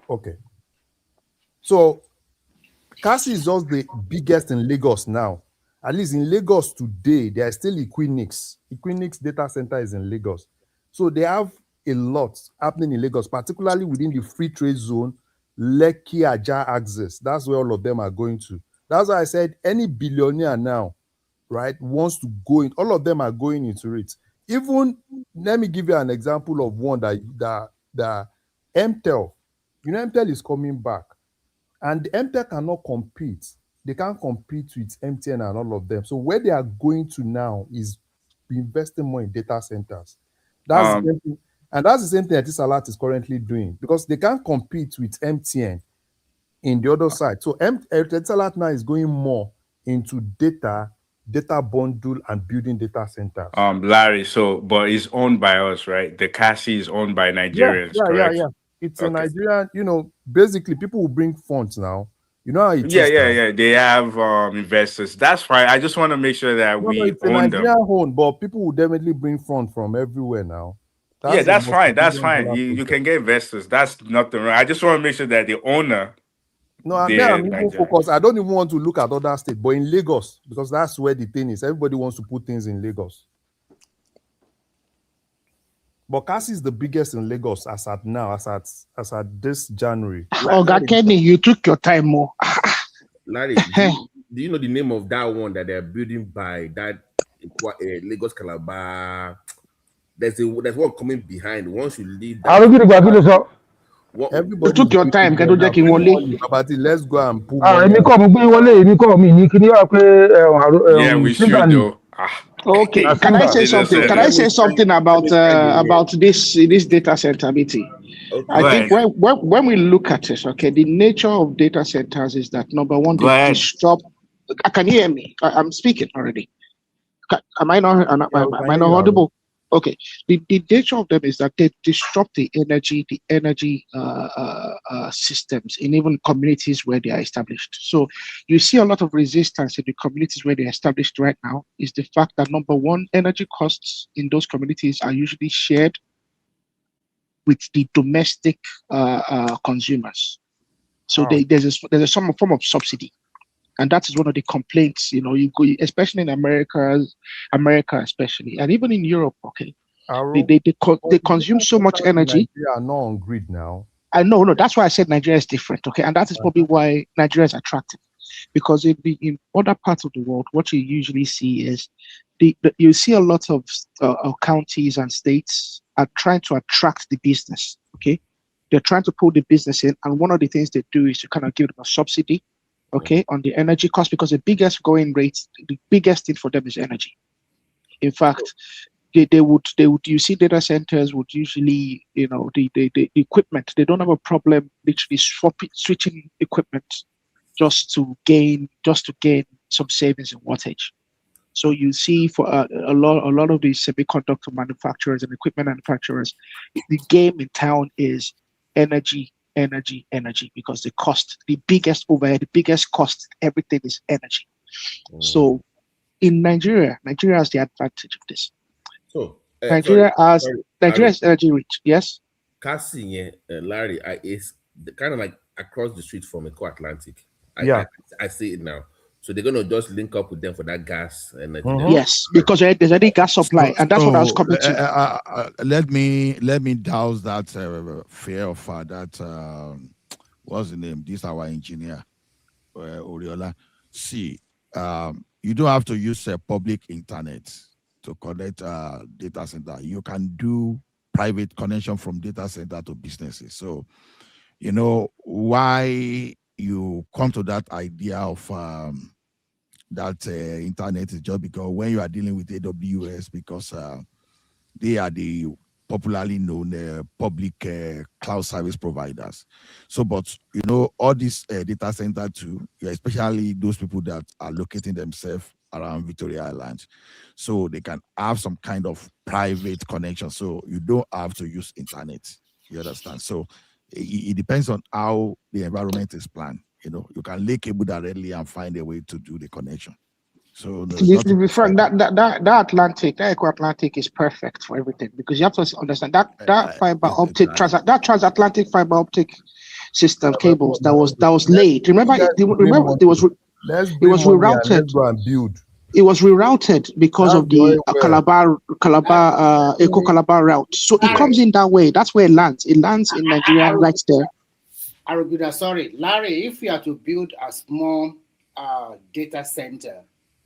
Okay. So Kasi is just the biggest in Lagos now. At least in Lagos today, there is still Equinix. Equinix data center is in Lagos. So they have a lot happening in Lagos, particularly within the free trade zone, Lekki Aja axis. That's where all of them are going to. That's why I said any billionaire now, right, wants to go in. All of them are going into it. Even, let me give you an example of one that MTEL, MTEL is coming back. And MTEL cannot compete. They can't compete with MTN and all of them. So where they are going to now is investing more in data centers. That's the same thing. And that's the same thing that Etisalat is currently doing because they can't compete with MTN in the other side. So Etisalat now is going more into data bundle and building data centers. Larry, but it's owned by us, right? The Kasi is owned by Nigerians, correct? Yeah. It's a Nigerian, basically people will bring funds now. You know how it is. Yeah. They have investors. That's fine. I just want to make sure that we it's a own them. Nigerian own, but people will definitely bring funds from everywhere now. That's fine. That's fine. You can get investors. That's nothing wrong. I just want to make sure that the owner. No, I'm even focused. I don't even want to look at other states, but in Lagos, because that's where the thing is. Everybody wants to put things in Lagos. But Kasi is the biggest in Lagos as at now, as at this January. Oga Kenny, you took your time more. Larry, do you know the name of that one that they're building by that Lagos Calabar? There's one coming behind. Once you leave that, you took your time. Can you check in one let's go and pull. Yeah, we should though. Okay, can I say something? Can I say something about this data center meeting? Okay. I think when we look at it, okay, the nature of data centers is that number one, they disrupt. Can you hear me? I'm speaking already. Am I not audible? Okay. The nature of them is that they disrupt the energy systems in even communities where they are established. So you see a lot of resistance in the communities where they are established right now. Is the fact that number one, energy costs in those communities are usually shared with the domestic consumers. So there's some form of subsidy. And that is one of the complaints, you go, especially in America especially, and even in Europe. Okay, they consume so much energy. Nigeria are not on grid now. I know, no, that's why I said Nigeria is different. Okay, and that is probably why Nigeria is attractive, because in other parts of the world, what you usually see is you see a lot of counties and states are trying to attract the business. Okay, they're trying to pull the business in, and one of the things they do is to kind of give them a subsidy. Okay, on the energy cost, because the biggest going rate, the biggest thing for them is energy. In fact, they would you see data centers would usually, the equipment, they don't have a problem literally switching equipment just to gain some savings in wattage. So you see for a lot of these semiconductor manufacturers and equipment manufacturers, the game in town is energy, because the biggest overhead, the biggest cost, everything is energy. So in Nigeria has the advantage of this. So Nigeria is energy rich. Yes. Cassie, Larry, is kind of like across the street from Eco Atlantic. I see it now. So they're gonna just link up with them for that gas energy. Yes, because there's any gas supply, and that's what I was coming to. Let me douse that fear of that. What's the name? This our engineer, Oriola. See, you don't have to use a public internet to connect data center. You can do private connection from data center to businesses. So, why you come to that idea of that internet is just because when you are dealing with AWS, because they are the popularly known public cloud service providers. So, but all these data center too, especially those people that are locating themselves around Victoria Island, so they can have some kind of private connection. So you don't have to use internet. You understand? So it depends on how the environment is planned. You can lay cable directly and find a way to do the connection. So to be frank, that Atlantic, that Eco Atlantic is perfect for everything, because you have to understand that fiber optic, that transatlantic fiber optic system cables that was laid. Remember, it was rerouted. Let's go and build. It was rerouted because of the Calabar Eco Calabar route. So it comes in that way. That's where it lands. It lands in Nigeria right there. Aruguda, sorry, Larry. If we are to build a small data center,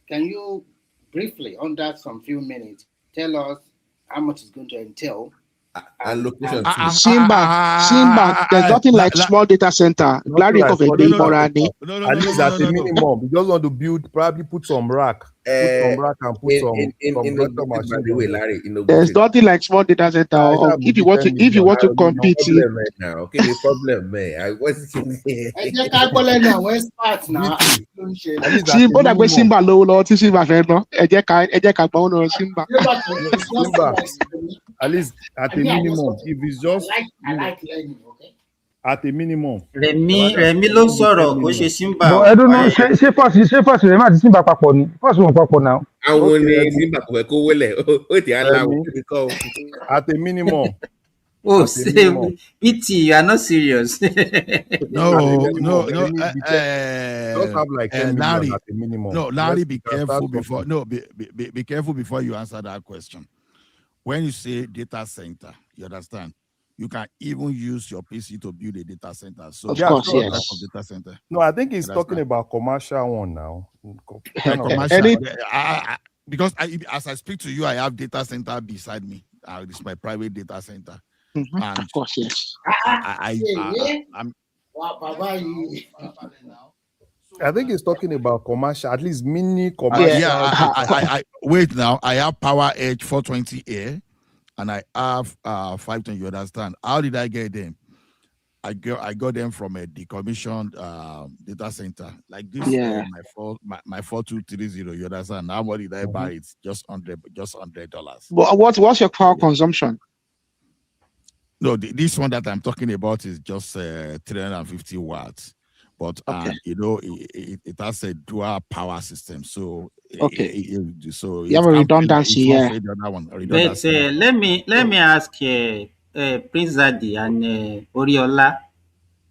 can you briefly, under some few minutes, tell us how much it's going to entail? And location. Simba, there's nothing like small data center. Larry, at least at the minimum, we just want to build, probably put some rack, and put some machine. Larry, there's nothing like small data center. If you want to compete, now, okay, the problem, man. I was Simba low, Simba. At least at the minimum, if it's just I like learning, okay? At the minimum. Remi ló sọ̀rọ̀ kó ṣe Simba. But I don't know, ṣé first Remi àti Simba papọ̀ ni? First wọn papọ̀ now. Àwọn ni Simba kò fẹ́ kó wọlé, ó ti aláwọ̀ kíbi kọ́. At the minimum. Oh, say PT, you are not serious. No. Just have like 10 Larry, at the minimum. No, Larry, be careful before. No, be careful before you answer that question. When you say data center, you understand? You can even use your PC to build a data center. So, of course, yes. Of data center. No, I think he's talking about commercial one now. Commercial. Because as I speak to you, I have data center beside me. It's my private data center. Mm-hmm. And of course, yes. I think he's talking about commercial, at least mini commercial. Yeah, I wait now. I have Power Edge 420 Air, and I have 520. You understand? How did I get them? I got them from a decommissioned data center like this. Yeah. My 4230. You understand? How much did I buy it? Just $100. But what's your power consumption? No, this one that I'm talking about is just 350 watts, but Okay. it has a dual power system. So Okay. so You have a redundancy, yeah. The other one, But redundancy. let me ask Prince Zadi and Oriola,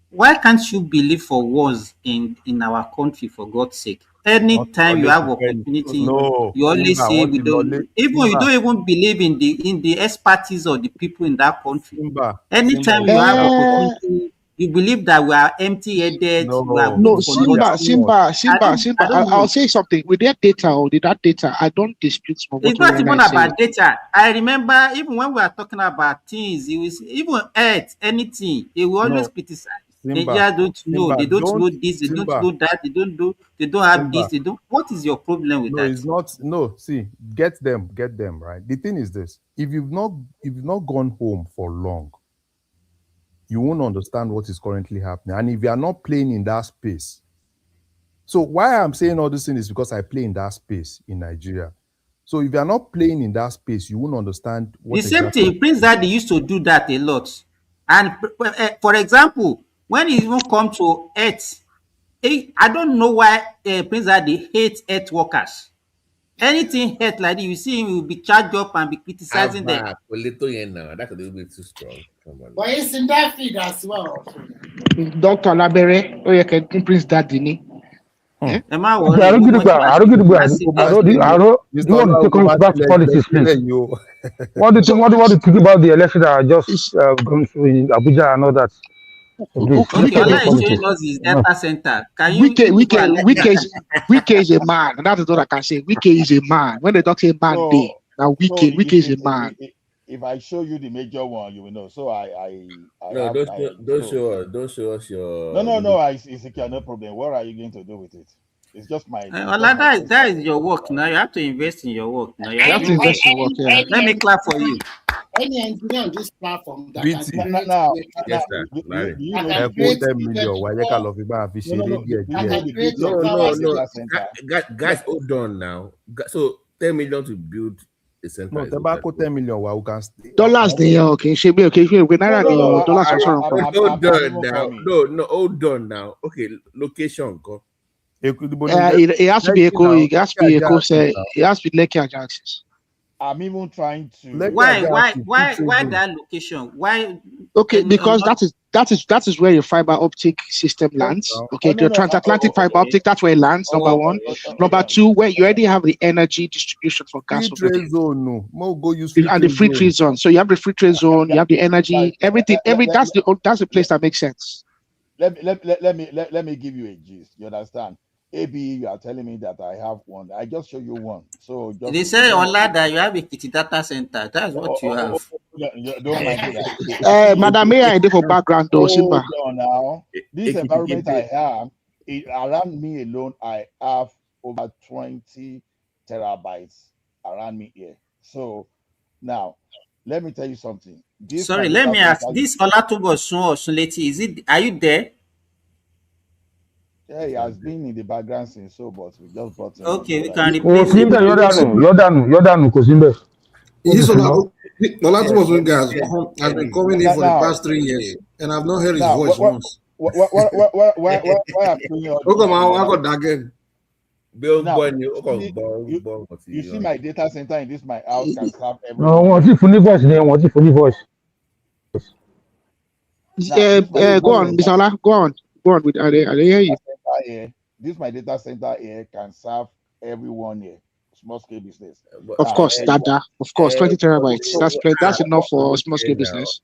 why can't you believe for once in our country, for God's sake? Anytime you have opportunity, you always say we don't. Even you don't even believe in the expertise of the people in that country. Anytime you have opportunity, you believe that we are empty-headed, we are good for nothing. I'll say something. With their data or with that data, I don't dispute what It's not even I say. about data. I remember even when we are talking about things, it was even earth, anything, it will always criticize. Nigeria don't know, they don't know this, they don't know that, they don't have this, they don't. What is your problem with No, that? it's not. No, see, get them, right. The thing is this: if you've not gone home for long, you won't understand what is currently happening. And if you are not playing in that space, so why I'm saying all this thing is because I play in that space in Nigeria. So if you are not playing in that space, you won't understand what The same thing, Prince Daddy used to do that a lot. And for example, when he even come to earth, I don't know why Prince Daddy hates earth workers. Anything hurt like this, you see him, he will be charged up and be criticizing them. That could be too strong. Come on. But it's in that feed as well. Dr. Labere, oh yeah, can Prince Daddy ni. Am I Okay, worried? I don't get do you want to take on back to politics, please? What do you think about the election that I just gone through in Abuja and all that? Please, Okay, Allah is showing us his data center. Can you Wike is a man, and that is what I can say. Wike is a man. When they talk say man day, now Wike is a man. If I show you the major one, you will know. So No, don't show us your. No. Ezekiel, no problem. What are you going to do with it? It's just my. Allah, that is your work now. You have to invest in your work now. You have to invest in your work. Yeah. Let me clap for you. Any engineer on this platform that Yes, sir. Guys, hold on now. So 10 million to build a center. No, tobacco 10 million. Wow, can dollars they okay. Should be okay. Dollars hold on now. No, hold on now. Okay, location. Go. It has to be Echo. It has to be Echo. It has to be Lekki Ajaxis. I'm even trying to. Why that location? Why? Okay, because that is where your fiber optic system lands. Okay, your transatlantic fiber optic, that's where it lands. Number one. Number two, where you already have the energy distribution for gas. Free trade zone, no. More go use and the free trade zone. So you have the free trade zone, you have the energy, everything. That's the place that makes sense. Let me give you a gist. You understand? AB, you are telling me that I have one. I just show you one. So just they say Ola that you have a kitty data center. That's what you have. Don't mind that. Madam Mayor, I did for background though. Simba. Now, this environment I have, around me alone, I have over 20 terabytes around me here. So now, let me tell you something. Sorry, let me ask. This Olatubo Osunleti, is it? Are you there? Yeah, he has been in the background since but we just brought him. Okay, we can replace him. Yordanu, Kozimbe. This Olatubo guy has been coming in for the past 3 years, and I've not heard his voice once. Why I'm doing all this? You see my data center in this my house can serve everyone. No, what's it funny voice? Go on, Bisala. Go on with I hear you. This my data center here can serve everyone here. Small scale business. Of course, data. Of course, 20 terabytes. That's enough for small scale business.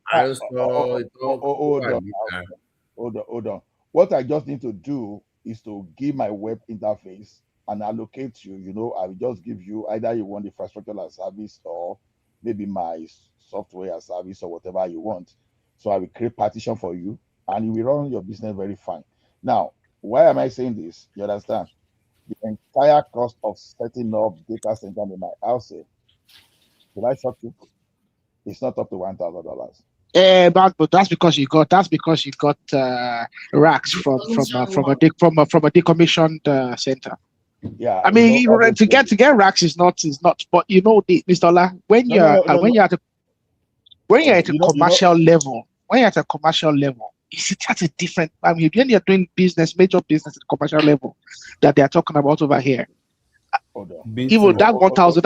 Hold on. What I just need to do is to give my web interface and allocate you. I will just give you either you want the infrastructure as service or maybe my software as service or whatever you want. So I will create partition for you and you will run your business very fine. Now, why am I saying this? You understand? The entire cost of setting up data center in my house here, did I shock you? It's not up to $1,000. But that's because you got racks from a decommissioned center. Yeah, I mean, to get racks is not. But Mr. Ola, when you're at a commercial level, that's a different. I mean, when you're doing major business at the commercial level, that they are talking about over here. Even that 1,000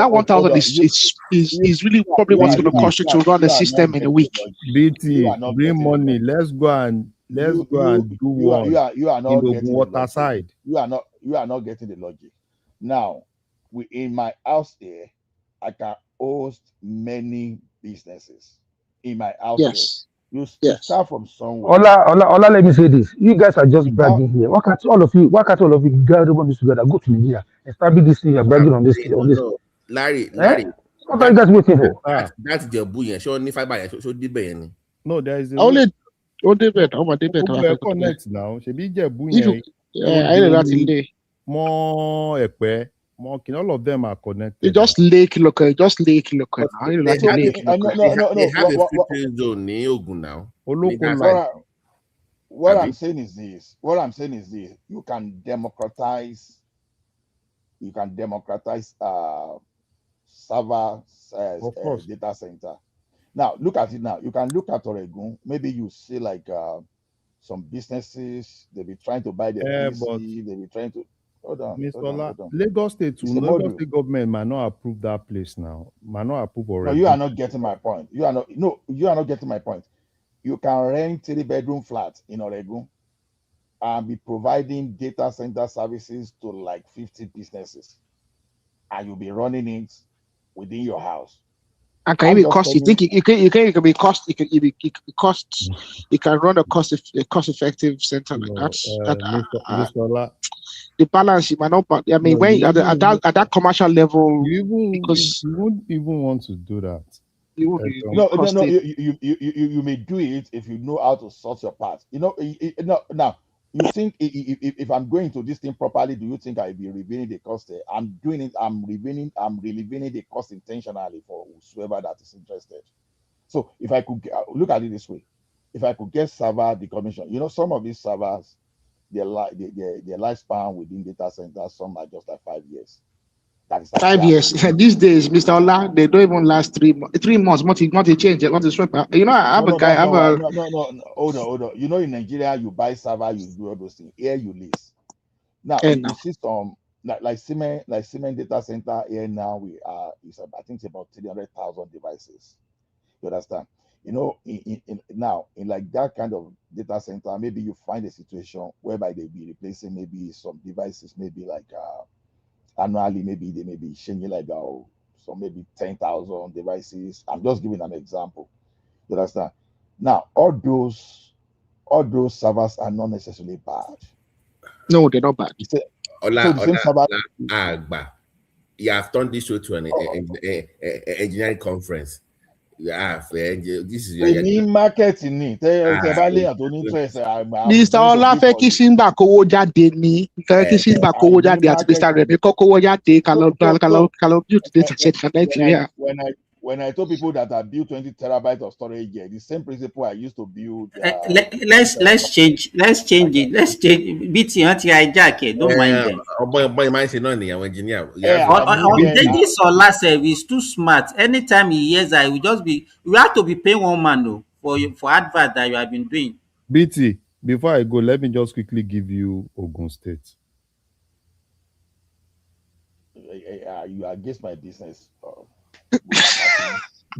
is really probably what's going to cost you to run the system in a week. BT, bring money. Let's go and do one. You are not getting water the side. You are not getting the logic. Now, in my house here, I can host many businesses in my house here. You start from somewhere. Ola, let me say this. You guys are just bragging here. Why can't all of you gather on this together, go to Nigeria, establish this thing you're bragging on this? No. Larry. What are you guys waiting for? That's the buoy. Show only fiber. Show the No, there is a only debate. Connect now. Should be more epe. More all of them are connected. It's just lake local. They have a free trade zone in Ogun now. What I'm saying is this. You can democratize server data center. Now look at it now. You can look at Oregon. Maybe you see like some businesses, they'll be trying to buy the PC, they'll be trying to hold on. Lagos State government might not approve that place now. Might not approve already. No, you are not getting my point. You are not getting my point. You can rent 3-bedroom flats in Oregon and be providing data center services to like 50 businesses, and you'll be running it within your house. And can it be cost? You think it can be cost? It can be cost. You can run a cost-effective center like that. The balance you might not. I mean, at that commercial level, you wouldn't even want to do that. You may do it if you know how to sort your parts. Now you think if I'm going to this thing properly, do you think I'll be revealing the cost? I'm doing it. I'm revealing the cost intentionally for whoever that is interested. So if I could look at it this way, if I could get server decommission, some of these servers, their lifespan within data centers, some are just like 5 years. 5 years. These days, Mr. Ola, they don't even last 3 months. 3 months, not a change, not a swap. I have a guy. Hold on. In Nigeria, you buy server, you do all those things. Here, you lease. Now, you see some like cement data center here now. I think it's about 300,000 devices. You understand? In like that kind of data center, maybe you find a situation whereby they'll be replacing maybe some devices, maybe like annually, maybe they may be changing like so maybe 10,000 devices. I'm just giving an example. You understand? Now, all those servers are not necessarily bad. No, they're not bad. You have turned this show to an engineering conference. This is your marketing. Mr. Ola fẹ́ kí Simba kówó jáde ní kí Simba kówó jáde àti Mr. Remi kówó jáde kálọ̀ build data center Nigeria. When I told people that I built 20 terabytes of storage here, the same principle I used to build. Let's change it. Let's change BT anti-hijack it. Don't mind them. Engineer. This Ola is too smart. Anytime he hears that, we have to be paying one man for advert that you have been doing. BT, before I go, let me just quickly give you Ogun State. You are against my business.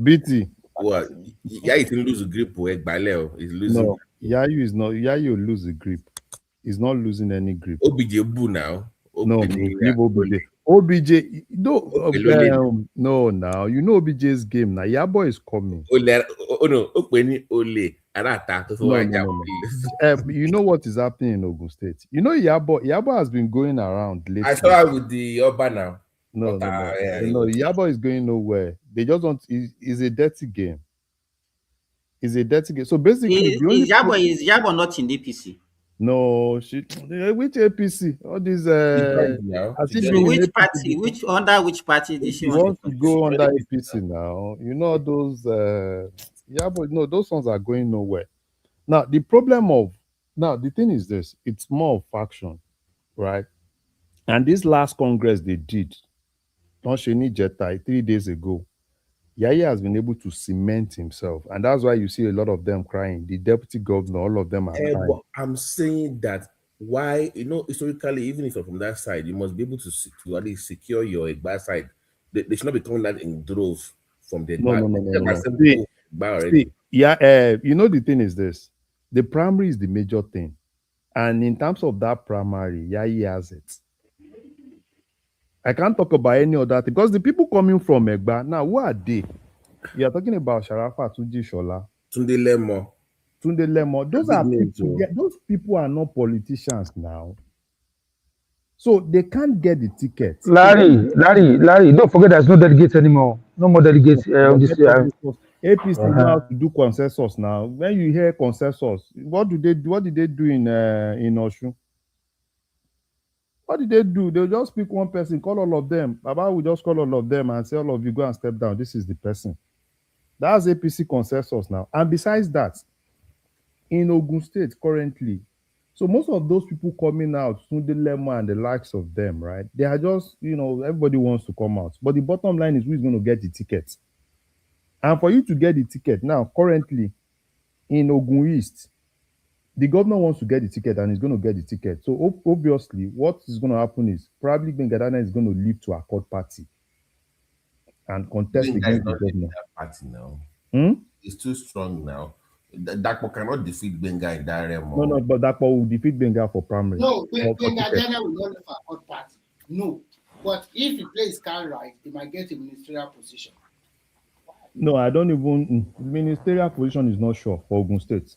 BT. What? Yeah, he can lose the grip. He's losing. No, Yayu is not. Yayu lose the grip. He's not losing any grip. OBJ boo now. No, leave OBJ. OBJ. No, now you know OBJ's game now. Yabo is coming. No. You know what is happening in Ogun State? You know Yabo has been going around lately. I saw her with the Oba now. No, Yabo is going nowhere. They just want. It's a dirty game. It's a dirty game. So basically, is Yabo not in APC? No, which APC? All these which party? Under which party did she want to go under APC now? You know those Yeah, but no, those ones are going nowhere. Now, the thing is this, it's more of faction, right? And this last Congress they did, Tonsheni Jetai, 3 days ago, Yaya has been able to cement himself. And that's why you see a lot of them crying. The deputy governor, all of them are crying. But I'm saying that why, historically, even if you're from that side, you must be able to at least secure your Egba side. They should not be coming out in droves from the No, Egba. no, no, no, no, no. Some people Egba already. Yeah, the thing is this. The primary is the major thing. And in terms of that primary, Yaya has it. I can't talk about any other thing because the people coming from Egba, now, who are they? You are talking about Sharafa Tunji Shola. Tunde Lemo. Those are people. Those people are not politicians now. So they can't get the tickets. Larry, don't forget there's no delegates anymore. No more delegates. APC know how to do consensus now. When you hear consensus, what did they do in Osun? What did they do? They'll just pick one person, call all of them. Baba will just call all of them and say, all of you go and step down. This is the person. That's APC consensus now. And besides that, in Ogun State currently, so most of those people coming out, Sunde Lemo and the likes of them, right? They are just, everybody wants to come out. But the bottom line is who is going to get the ticket. And for you to get the ticket, now, currently, in Ogun East, the governor wants to get the ticket and he's going to get the ticket. So obviously, what is going to happen is probably Bengadana is going to leave to Accord Party and contest against the governor. That party now. Hmm? It's too strong now. Dakpo cannot defeat Benga in that realm. No, but Dakpo will defeat Benga for primary. No, Bengadana will not leave for Accord Party. No. But if he plays card right, he might get a ministerial position. No, I don't even. Ministerial position is not sure for Ogun State.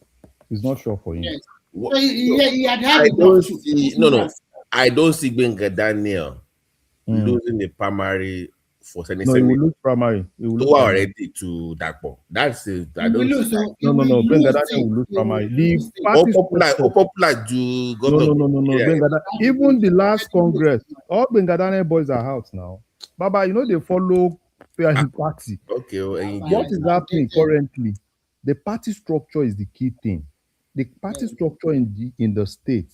It's not sure for him. Yes. So he had enough. I don't see Benga Daniel losing the primary for Senate. No, he will lose primary. He will lose already to Dakpo. That's it. I don't see. No. Benga Daniel will lose primary. The party popular to governor. No. Even the last Congress, all Benga Daniel boys are out now. Baba, they follow party. Okay. What is happening currently? The party structure is the key thing. The party structure in the state,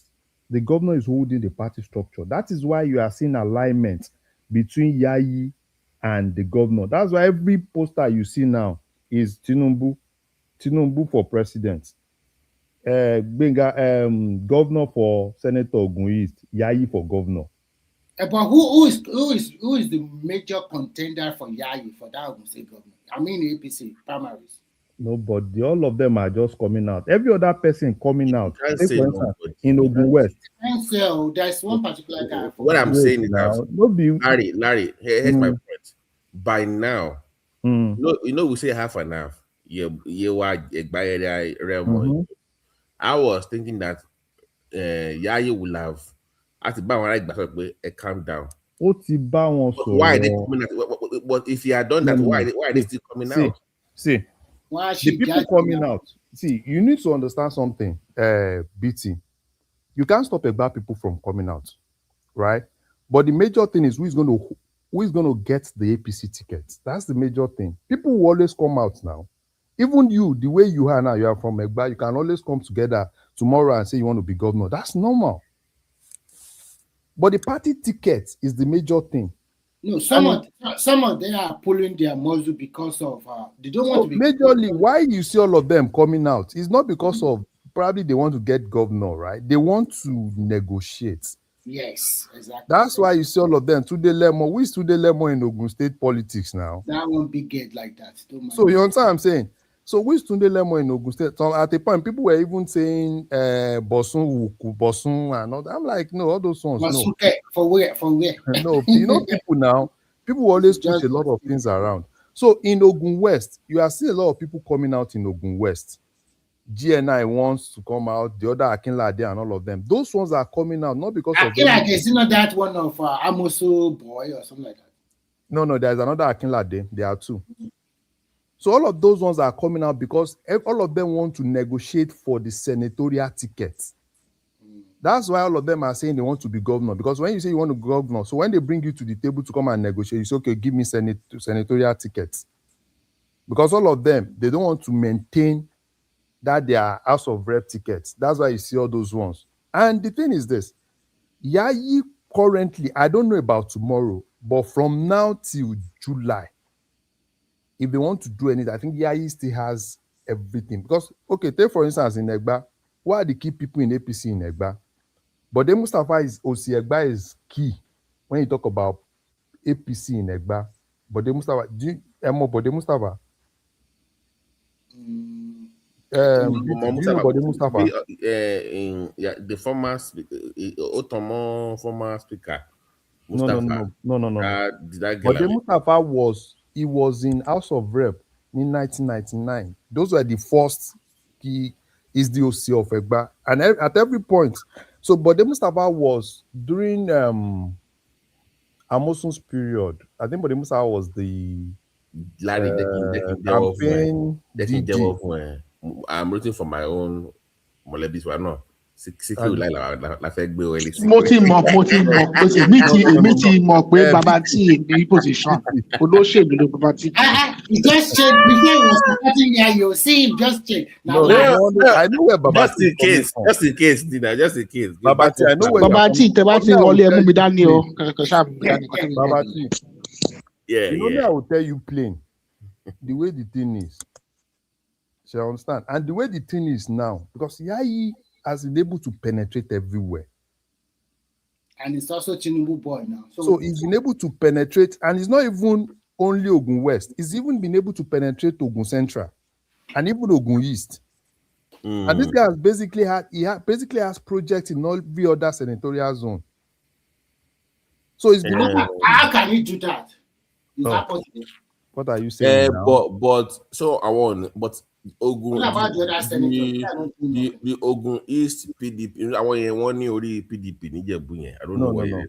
the governor is holding the party structure. That is why you are seeing alignment between Yayi and the governor. That's why every poster you see now is Tinubu for president, governor for Senator Ogun East, Yayi for governor. But who is the major contender for Yayi for that Ogun State government? I mean APC primaries. Nobody. All of them are just coming out. Every other person coming out. In Ogun West. There's one particular guy. What I'm saying is that Larry, here's my point. By now, we say half and half. I was thinking that Yayi will have calm down. Why are they coming out? But if you had done that, why are they still coming out? See, the people coming out. See, you need to understand something, BT. You can't stop Egba people from coming out, right? But the major thing is who is going to get the APC tickets. That's the major thing. People will always come out now. Even you, the way you are now, you are from Egba, you can always come together tomorrow and say you want to be governor. That's normal. But the party ticket is the major thing. No, some of them are pulling their muzzle because of they don't want to be. Majorly, why you see all of them coming out is not because of probably they want to get governor, right? They want to negotiate. Yes, exactly. That's why you see all of them. Tunde Lemo, who is Tunde Lemo in Ogun State politics now? That won't be get like that. So you understand what I'm saying? So who is Tunde Lemo in Ogun State? So at a point, people were even saying Bosun and all that. I'm like, no, all those ones. No. For where? No, people now, people always push a lot of things around. So in Ogun West, you are seeing a lot of people coming out in Ogun West. GNI wants to come out, the other Akinlade and all of them. Those ones are coming out not because of Akinlade is not that one of Amoso boy or something like that. No, there's another Akinlade. There are two. So all of those ones are coming out because all of them want to negotiate for the senatorial tickets. That's why all of them are saying they want to be governor. Because when you say you want to be governor, so when they bring you to the table to come and negotiate, you say, okay, give me senatorial tickets. because all of them, they don't want to maintain that they are House of Rep tickets. That's why you see all those ones. And the thing is this, Yayi currently, I don't know about tomorrow, but from now till July, if they want to do anything, I think Yayi still has everything. Because, okay, take for instance in Egba, who are the key people in APC in Egba? But the Mustafa is Egba is key when you talk about APC in Egba. But the Mustafa, but the Mustafa. Do you know Bode Mustafa? The former former speaker. Mustafa. No. That But the Mustafa was in House of Rep in 1999. Those were the first he is the OC of Egba. And at every point, so but the Mustafa was during Amosun's period. I think Bode Mustafa was the campaign DG. I'm rooting for my own Molebis. Why not? Mo ti mọ̀ pé bàbá tí ní position olóṣèlú ló bàbá tí. He just changed before he was supporting here. You see him just change. Now, I know where bàbá tí just in case, just in case. Bàbá tí I know where bàbá tí tẹ́ bá ti wọlé ẹ mú mi dání o. Bàbá tí. Yeah. Me, I will tell you plain the way the thing is. So you understand? And the way the thing is now, because Yayi has been able to penetrate everywhere. And it's also Tinubu boy now. So he's been able to penetrate, and it's not even only Ogun West. He's even been able to penetrate Ogun Central and even Ogun East. And this guy has basically has projects in every other senatorial zone. So it's been how can he do that? Is that possible? What are you saying? But so I want, but Ogun, what about the other senators? The Ogun East PDP. I want one new PDP. I don't know what it is.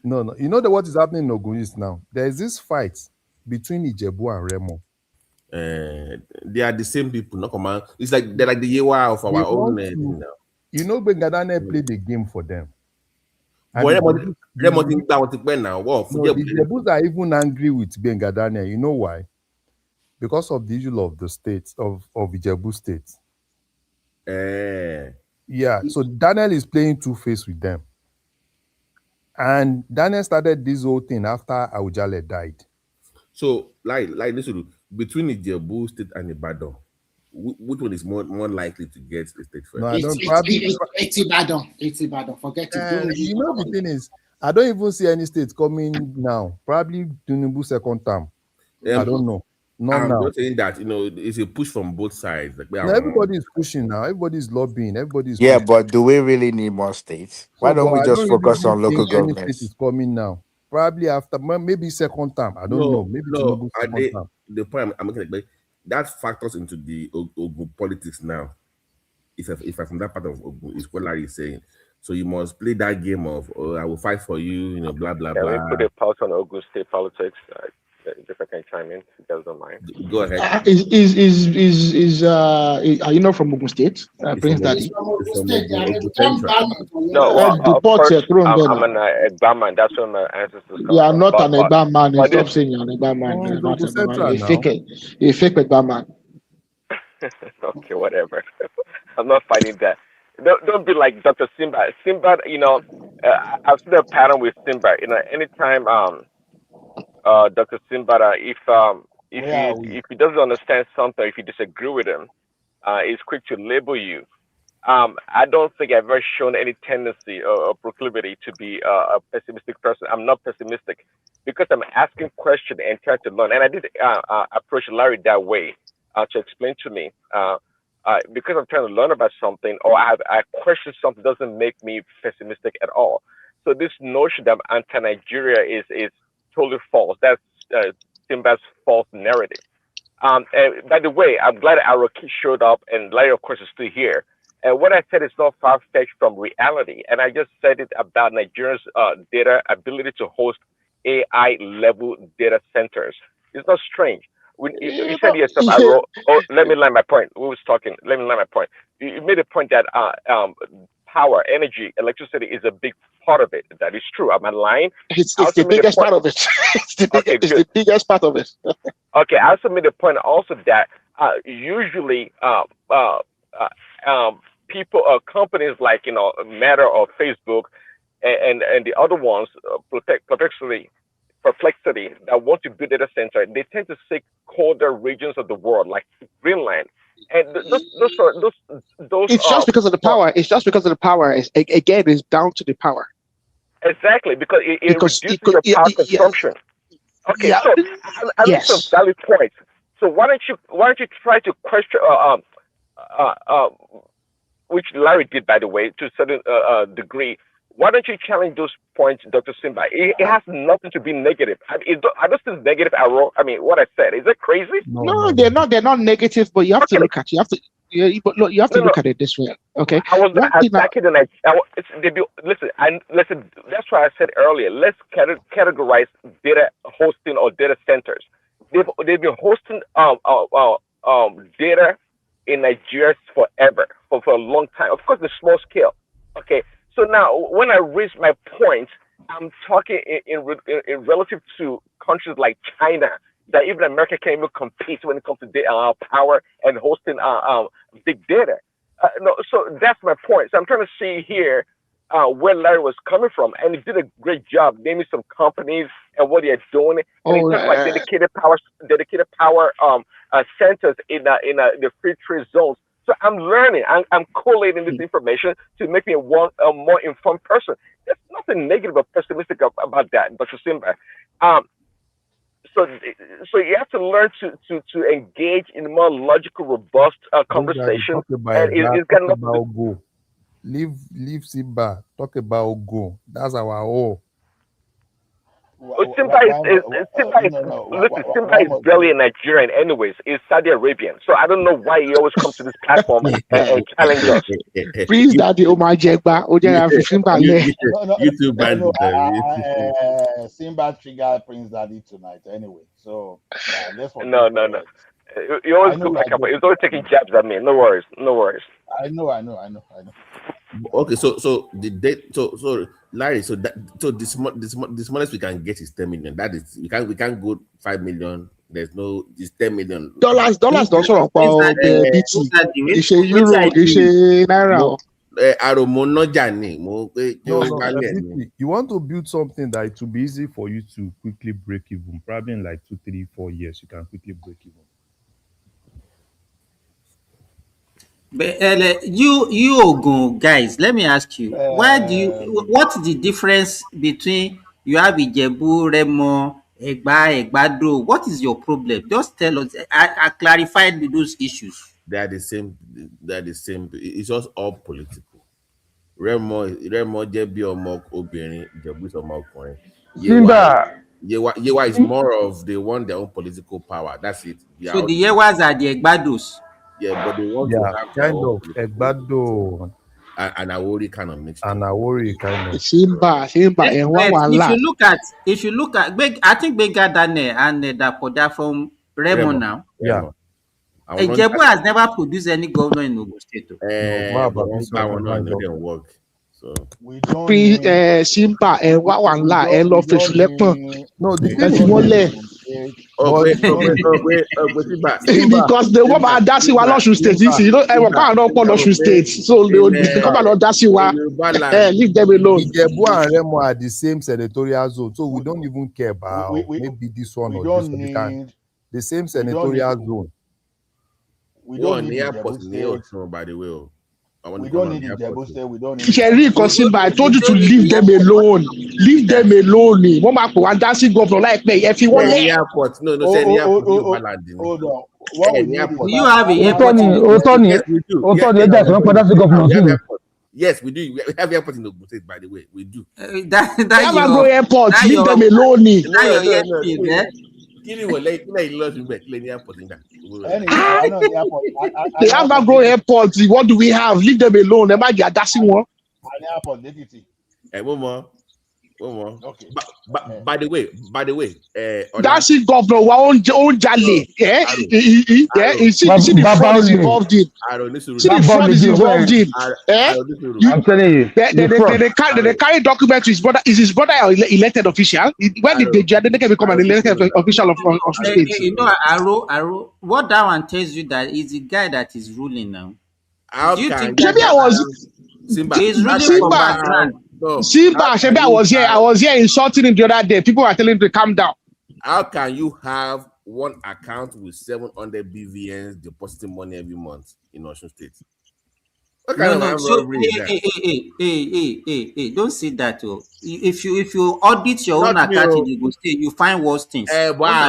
No. You know what is happening in Ogun East now? There is this fight between Ijebu and Remo. They are the same people. No command. It's like they're like the Yewa of our own. You know, Bengadane played the game for them. But Remo think about it now. The Ijebus are even angry with Bengadane. You know why? Because of the issue of the states of Ijebu State. Yeah, so Daniel is playing two-face with them. And Daniel started this whole thing after Awujale died. So, like this, between Ijebu State and Ibadan, which one is more likely to get the state first? No, I don't. It's Ibadan. Forget it. You know, the thing is, I don't even see any states coming now. Probably Tinubu second term. I don't know. I'm just saying that, it's a push from both sides. Like, everybody is pushing now. Everybody is lobbying. Everybody's pushing. But do we really need more states? Why don't we just focus on local governments? Any state is coming now. Probably after, maybe second term. I don't know. Maybe Tinubu second term. The point I'm making, like, that factors into the Ogun politics now. If I'm from that part of Ogun, is what Larry is saying. So you must play that game of, I will fight for you, blah, blah, blah. Can we put a pause on Ogun state politics? If I can chime in, if you guys don't mind. Go ahead. Are you not from Ogun State? Prince Daddy? No, I'm an Egba man. That's what my ancestors called. You are not an Egba man. Stop saying you're an Egba man. You're not an Egba man. You're a fake Egba man. Okay, whatever. I'm not fighting that. Don't be like Dr. Simba. Simba, I've seen a pattern with Simba. Anytime Dr. Simbara, if he doesn't understand something, if you disagree with him, he's quick to label you. I don't think I've ever shown any tendency or proclivity to be a pessimistic person. I'm not pessimistic because I'm asking questions and trying to learn. And I did approach Larry that way to explain to me because I'm trying to learn about something or I question something doesn't make me pessimistic at all. So this notion that anti-Nigeria is totally false. That's Simba's false narrative. And by the way, I'm glad Aroki showed up and Larry, of course, is still here. And what I said is not far-fetched from reality. And I just said it about Nigeria's data ability to host AI-level data centers. It's not strange. You said yourself, I wrote, let me line my point. We was talking, let me line my point. You made a point that power, energy, electricity is a big part of it. That is true. Am I lying? It's the biggest part of it. It's the biggest part of it. Okay, I also made a point also that usually people companies like Meta or Facebook and the other ones, Perplexity, that want to build data center, they tend to seek colder regions of the world like Greenland, and those It's just because of the power. It's just because of the power. Again, it's down to the power. exactly because it reduces your power consumption. Okay, Yeah. so I make some Yes. valid points. So why don't you try to question which Larry did, by the way, to a certain degree. Why don't you challenge those points, Dr. Simba? It has nothing to be negative. I don't think negative at all. I mean, what I said, is that crazy? No, they're not. They're not negative, but you have to look at. You have to. But look, you have to look at it this way. Okay. I was not attacking the listen. That's why I said earlier. Let's categorize data hosting or data centers. They've been hosting data in Nigeria forever, for a long time. Of course, the small scale. Okay. So now, when I raise my point, I'm talking in relative to countries like China, that even America can't even compete when it comes to power and hosting big data. No, so that's my point. So I'm trying to see here where Larry was coming from, and he did a great job naming some companies and what they're doing. And he talked about dedicated power centers in the free trade zones. So I'm learning. I'm collating this information to make me a more informed person. There's nothing negative or pessimistic about that, Dr. Simba. So you have to learn to engage in a more logical, robust conversation. It's got about go. Leave Simba. Talk about go. That's our all. Simba is barely a Nigerian anyways. He's Saudi Arabian. So I don't know why he always comes to this platform and challenge us. Please, Daddy, oh my Jegba, Simba trigger Prince Daddy tonight anyway. So no. You always go back up. He's always taking jabs at me. No worries. I know. Okay, so the date, so Larry, so the smallest we can get is 10 million. That is, we can't go 5 million. There's no, it's $10 million. Dollars don't sort of BT. It's a euro, it's a naira. You want to build something that it will be easy for you to quickly break even. Probably in like 2, 3, 4 years, you can quickly break even. But you Ogun guys, let me ask you, what's the difference between you have Ijebu, Remo, Egbado? What is your problem? Just tell us. I clarified those issues. They are the same. It's just all political. Remo Jebi Omok Obìnrin, Ijebu Omok Ọkùnrin. Yewa is more of they want their own political power. That's it. So the Yewas are the Egbados. Yeah, but they want to have kind of Egbado and Awori kind of mixed. And Awori kind of Simba. If you look at, I think Bega Dane and Dakoda from Remo now. Yeah. Ijebu has never produced any governor in Ogun State. Didn't work. So we don't Simba and Wawanla and Love Lepo. No, because they want to dance in Loshu State. You know, everyone don't want Loshu State, so they come and dance in leave them alone. Ijebu and Remo are the same senatorial zone, so we don't even care about maybe this one or this one. The same senatorial zone. We don't need airport by the way. We don't need Ijebu State. We don't need. Jerry Kosimba, I told you to leave them alone. Leave them alone. Mama ko dancing governor like me. If you want airport, no, say airport. Hold on. What we need do you have a airport? Yes, we do. We have airport in Ogun State, by the way. We do. That go airport. Leave them alone. They have a grow airport. What do we have? Leave them alone. They might be dancing one. An airport, Okay. But by the way, that's it, Governor. Own Jale. Yeah, you see the fraud is involved in. See the fraud is involved in. I'm telling you, they carry document to his brother. Is his brother an elected official? When did they can become an elected official of state? You know, Aro, what that one tells you that is the guy that is ruling now. Do you think Maybe I was Simba? He's ruling from background. Simba, maybe I was here insulting him the other day. People were telling him to calm down. How can you have one account with 700 BVNs depositing money every month in Osun State? What kind of So, robbery is that? hey, don't say that. Oh. If you audit your own account in the state, you find worse things. But why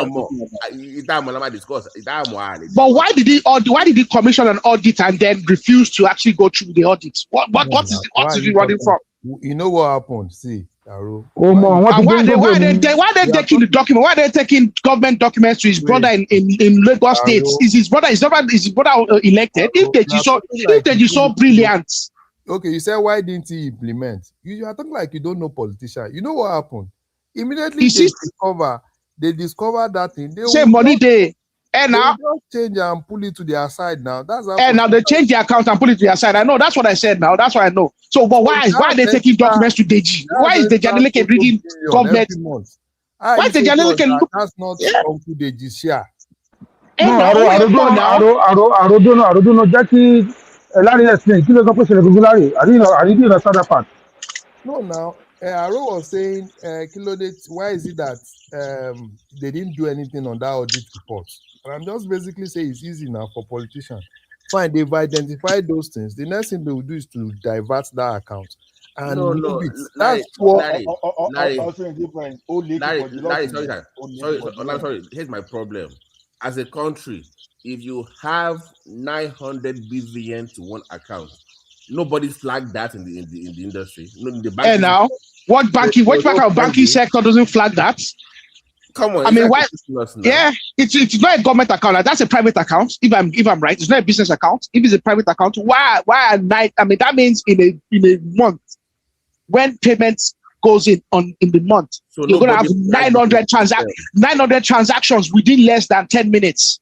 did he commission an audit and then refuse to actually go through the audit? What is he running from? You know what happened? See, Aro. Why are they taking the document? Why are they taking government documents to his brother in Lagos State? Is his brother elected? If they so brilliant. Okay, you said why didn't he implement? You are talking like you don't know politicians. You know what happened? Immediately they discover that thing. They say money day. And now just change and pull it to their side now. That's how. And now they change the account and pull it to their side. I know that's what I said now. That's what I know. So, but why are they taking documents to Deji? Why is the Janeleke reading government? Why is the Janeleke look? That's not Uncle Deji's share. No, I don't know. Jackie, Larry explain. Kí ló sọ pé ṣẹlẹ̀ gbogbo Larry? I didn't understand that part. No, now Aro was saying, why is it that they didn't do anything on that audit report? And I'm just basically saying it's easy now for politicians. Fine, they've identified those things. The next thing they will do is to divert that account. And no, that's Larry, sorry. Here's my problem. As a country, if you have 900 BVN to one account, nobody flagged that in the industry. No, in the banking. And now, what banking sector doesn't flag that? Come on. I mean, why? Yeah, it's not a government account. That's a private account. If I'm right, it's not a business account. If it's a private account, why at night? I mean, that means in a month, when payments goes in the month, so you're gonna have 900 transactions within less than 10 minutes.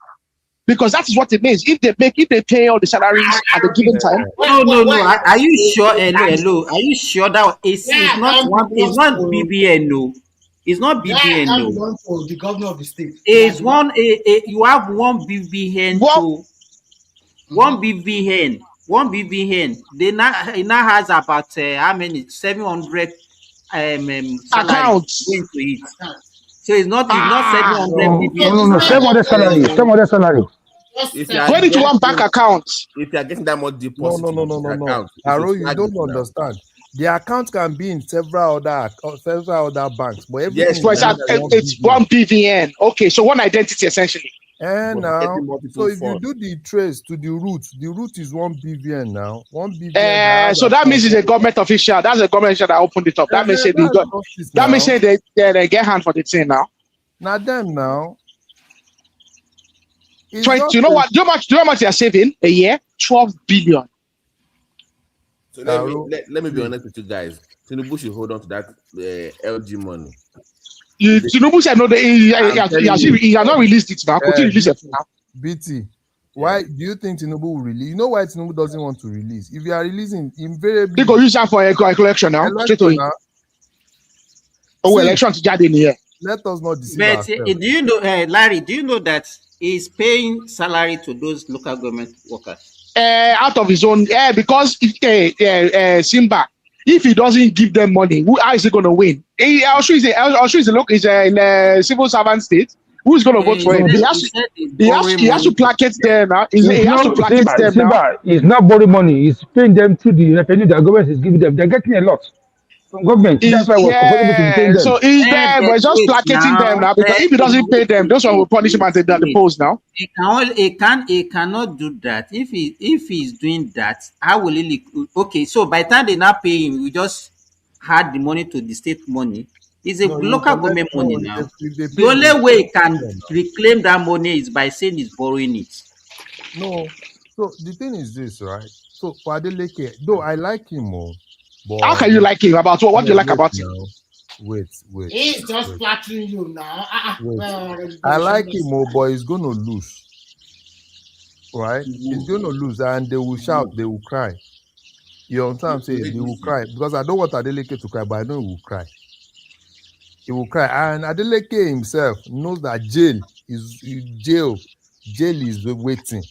Because that is what it means. If they pay all the salaries at the given time. No. Are you sure? Hello. Are you sure that it's not BBN? No, it's not BBN. No, one for the governor of the state. It's one. You have one BBN. One BBN. They now has about how many 700 accounts into it. So it's not 700 BBN. No, 700 salary. Going into one bank account. If you are getting that much deposit, no. Aro, you don't understand. The account can be in several other banks, but it's 1 BVN. Okay, so one identity essentially. And now, so if you do the trace to the root is 1 BVN now. 1 BVN. So that means it's a government official. That's a government official that opened it up. That means they get hand for the thing now. Now them now. 20, you know what? Do you know how much they are saving a year? 12 billion. So let me be honest with you guys. Tinubu should hold on to that LG money. Tinubu said no. He has not released it now. Could you release it now? BT, why do you think Tinubu will release? You know why Tinubu doesn't want to release? If you are releasing, invariably they go use that for a collection now. Election to get in here. Let us not deceive ourselves. Do you know, Larry? Do you know that he's paying salary to those local government workers? Out of his own, because Simba, if he doesn't give them money, how is he going to win? I'll show you in a civil servant state. Who's going to vote for him? He has to placate them now. He has to placate them now. He's not borrowing money. He's paying them to the revenue the government is giving them. They're getting a lot from government. That's why we're comfortable to pay them. So he's there, but just placating them now. Because if he doesn't pay them, those one will punish him at the post now. He cannot do that. If he's doing that, how will he? Okay, so by the time they not pay him, we just had the money to the state money. It's a local government money now. The only way he can reclaim that money is by saying he's borrowing it. No. So the thing is this, right? So for Adeleke, though I like him more. How can you like him? About what do you like about him? He's just flattering you now. I like him, but he's going to lose. Right? He's going to lose, and they will shout, they will cry. You understand what I'm saying? They will cry. Because I don't want Adeleke to cry, but I know he will cry. He will cry. And Adeleke himself knows that jail is waiting.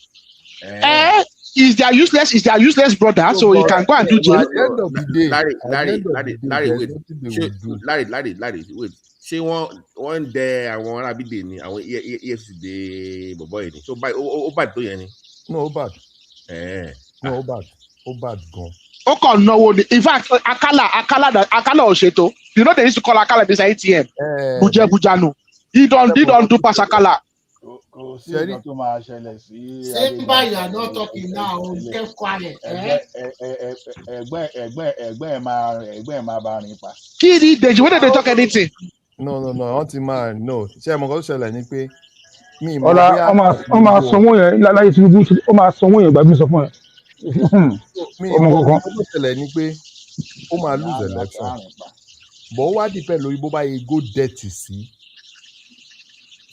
Is their useless brother, so he can go and do jail. At the end of the day, Larry, wait. She one day I want to be doing. I want yesterday, boy. So by bad doing any. No bad. No bad gone. No. In fact, Akala Osheto. You know they used to call Akala this ATM. Bujano. He don't do pass Akala. Simba, you are not talking now. Keep quiet. Kiri, when they talk anything? No, auntie man, no. Ṣé mo go ṣẹlẹ̀ ní pé mi mo ọ̀la ọmọ sanwó yẹn láyé Tinubu ọmọ sanwó yẹn gbàgbé sọ fún ẹ. Mi mo go ṣẹlẹ̀ ní pé ó máa lose election. But ó wá depend lórí bó bá yẹ go dirty sí.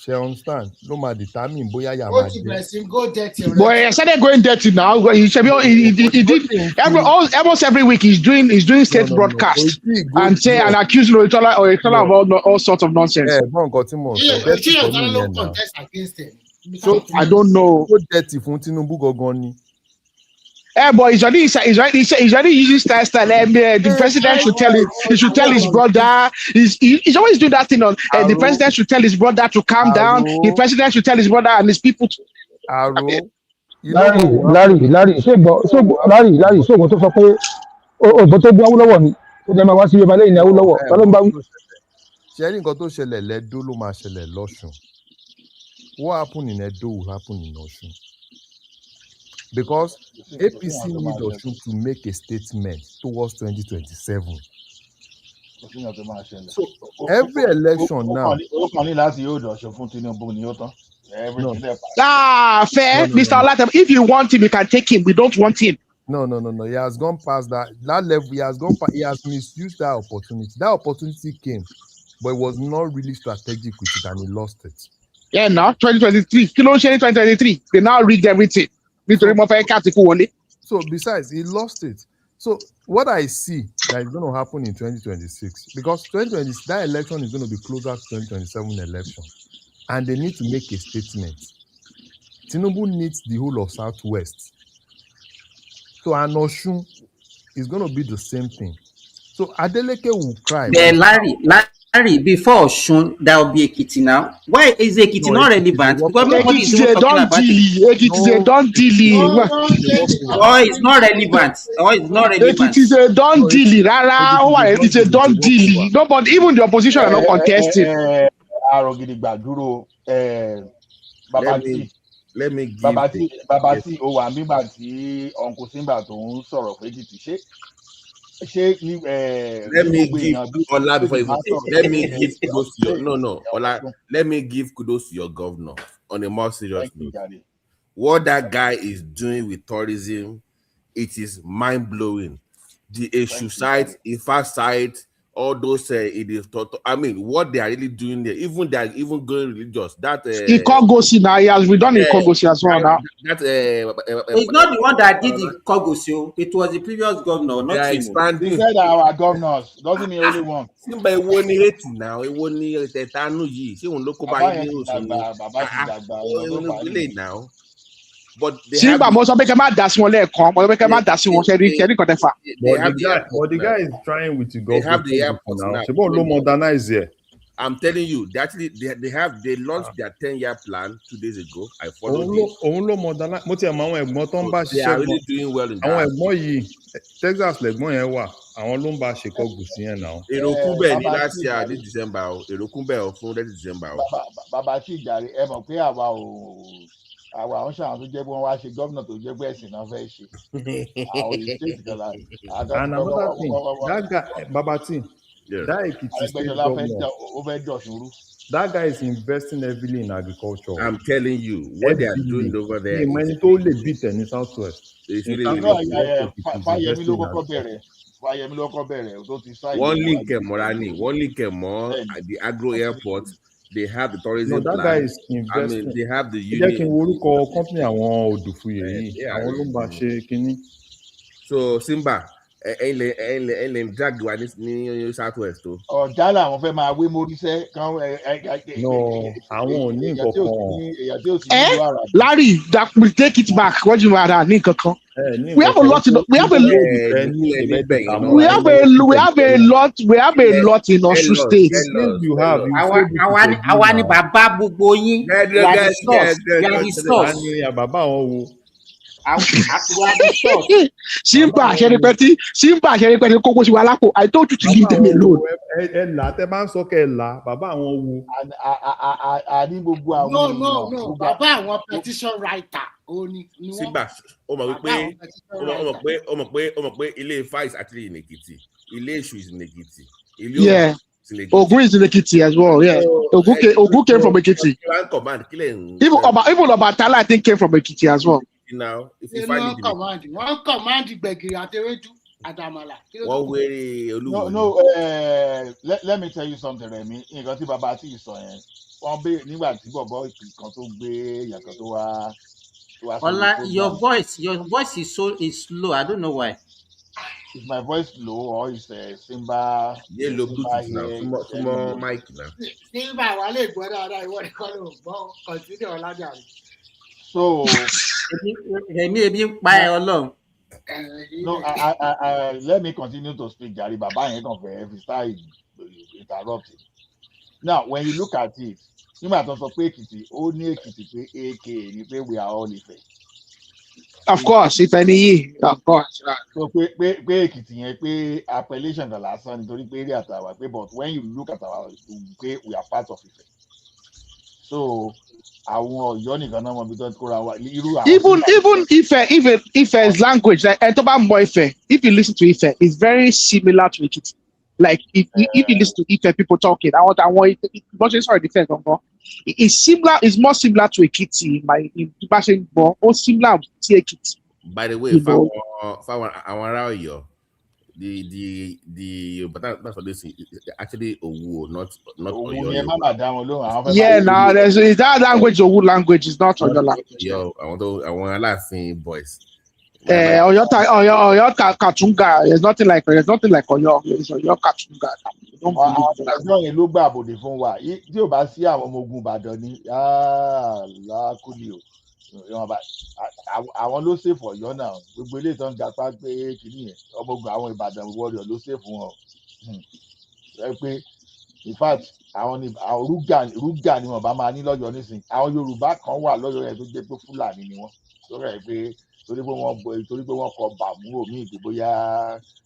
She understand? No matter determine boya ya ma go dirty. But he started going dirty now. He did almost every week. He's doing state broadcast and say and accusing each other of all sorts of nonsense. So I don't know. Go dirty fún Tinubu gogon. But he's already using style. The president should tell his brother. He's always doing that thing on. The president should tell his brother to calm down. The president should tell his brother and his people to. Larry. Larry. So tó sọ pé o tó bu Awólọ́wọ̀ ni. Ó jẹ́ máa wá sí Yorùbá lẹ́yìn Awólọ́wọ̀. Ta ló ń bá wí? Ṣé rí nǹkan tó ṣẹlẹ̀ l'Ẹdó ló máa ṣẹlẹ̀ l'Ọ̀ṣun. What happened in Edo will happen in Osun. Because APC need Osun to make a statement towards 2027. So every election now. Fair, Mr. Olatem. If you want him, you can take him. We don't want him. No. He has gone past that level. He has misused that opportunity. That opportunity came, but it was not really strategic with it, and he lost it. Yeah, now 2023. 2023. They now rigged everything. So besides, he lost it. So what I see that is going to happen in 2026, because 2020 that election is going to be closer to 2027 election, and they need to make a statement. Tinubu needs the whole of Southwest. So Anoshun is going to be the same thing. So Adeleke will cry. Larry, before Osun, there will be Ekiti now. Why is Ekiti not relevant? Because nobody is even talking about it. Ekiti don't deal. Oh, it's not relevant. Ekiti is a don't deal. It's a don't deal. Nobody, even the opposition, are not contesting. Let me give Babati Owambi Uncle Simba to sọ̀rọ̀ fún Ekiti ṣe. Let me give Ola before you say. Let me give kudos to your Ola. Let me give kudos to your governor on a more serious note. What that guy is doing with tourism, it is mind blowing. The issue site, Ifa site, all those I mean, what they are really doing there, they are even going religious. That Ikogosi now, he has redone Ikogosi as well now. It's not the one that did Ikogosi. It was the previous governor, not him. He said our governors doesn't mean only one. Simba won now. It won the Tanu Yi. She won't look now. But Simba must make a mad that's one leg come, but make a mad that's one. The guy is trying with you. They have the airport now. It's about modernize here. I'm telling you, they launched their 10-year plan 2 days ago. I followed it. They are really doing well in that. Texas lẹ́gbọ́n yẹn wà. Àwọn ló ń bá ṣe Kọ́gùsì yẹn náà. Èròkúnbẹ̀ ní last year this December o. Èròkúnbẹ̀ fún December o. Bàbá tí ìjàre ẹ mọ̀ pé àwa àwọn ṣàwọn tó jẹ́ pé wọ́n wá ṣe gómìnà tó jẹ́ pé ẹ̀sìn náà fẹ́ ṣe. Àwọn ìṣèjì kan láti. And another thing, that guy, Babati, that Ekiti state governor, that guy is investing heavily in agriculture. I'm telling you, what they are doing over there. Money to only beat in Southwest. Fáyẹmí lọ́kọ́ bẹ̀rẹ̀ tó ti sign. One link Morani, one link more at the Agro Airport. They have the tourism. No, that plan. guy is investing. I mean, they have the unit. Company àwọn Odufuye. So Simba, drag wa ní Southwest o. Ọ̀já làwọn fẹ́ máa wé móríṣẹ́ kan. No, àwọn ò ní nǹkan. Larry, that will take it back. What do you rather ní nǹkan? We have a lot in we have a lot in Osun State. You have àwa ni bàbá gbogbo yín. You are the source. Bàbá wọn wo. Simba Sheripeti kókó sí wa lápò. I told you to leave them alone. Ẹ̀là tẹ máa ń sọ kẹ́ ẹ̀là bàbá àwọn wo. Àní gbogbo àwọn. No, bàbá àwọn petition writer. Simba, ó mọ̀ pé ilé Ifá is actually in Ekiti. Ilé Èṣù is in Ekiti. Yeah. Ogun is in Ekiti as well. Yeah. Ogun came from Ekiti. Even Obatala, I think, came from Ekiti as well. Now, if you find one command Gbegiri Atereju Adamala. Let me tell you something, Remi. Nǹkan tí bàbá tí sọ yẹn. Wọ́n bẹ nígbà tí bọ̀bọ̀ kan tó gbé yàtọ̀ tó wá. Ola, your voice is slow. I don't know why. Is my voice low or is Simba? Yeah, low Bluetooth now. Small mic now. Simba, wale gbọ́dọ̀ ìwọ nìkan ló gbọ́. Continue Ọlájà. So, no, I let me continue to speak, Jari. Baba ain't gonna every start interrupting. Now, when you look at it, you might also pay Ekiti, only Ekiti pay AK, you pay we are all Ife. Of course, if any, of course. So pay Ekiti, pay appellation the last one, pay area tower, but when you look at our pay, we are part of Ife. So even Ife's language, like if you listen to Ife, it's very similar to Ekiti. Like if you listen to Ife people talking, it's similar. It's more similar to Ekiti. Or similar to Ekiti. By the way, but that's what this is actually Owu, not Oyo. Yeah, now there's that language. Owu language is not Oyo language. Yo, I want to laughing boys. Oyo Katunga. There's nothing like Oyo. It's Oyo Katunga. Don't look bad about the phone. Why? You ba see àwọn ọmọ ogun Ìbàdàn ni. Lákùlì o. Àwọn ló ṣe for Ọ̀yọ́ náà. Gbogbo ilé ìtàn gapá pé kìíní yẹn. Ọmọ ogun àwọn Ìbàdàn warrior ló ṣe fún wọn. Pé in fact àwọn ni rúgà ni wọ́n bá máa ní lọ́yọ́ nísìnyí. Àwọn Yorùbá kan wà lọ́yọ́ yẹn tó jẹ́ pé Fúlàní ni wọ́n. Sọ̀rọ̀ ẹ̀ pé torí pé wọ́n kọ bàmú omi ìdìbò yá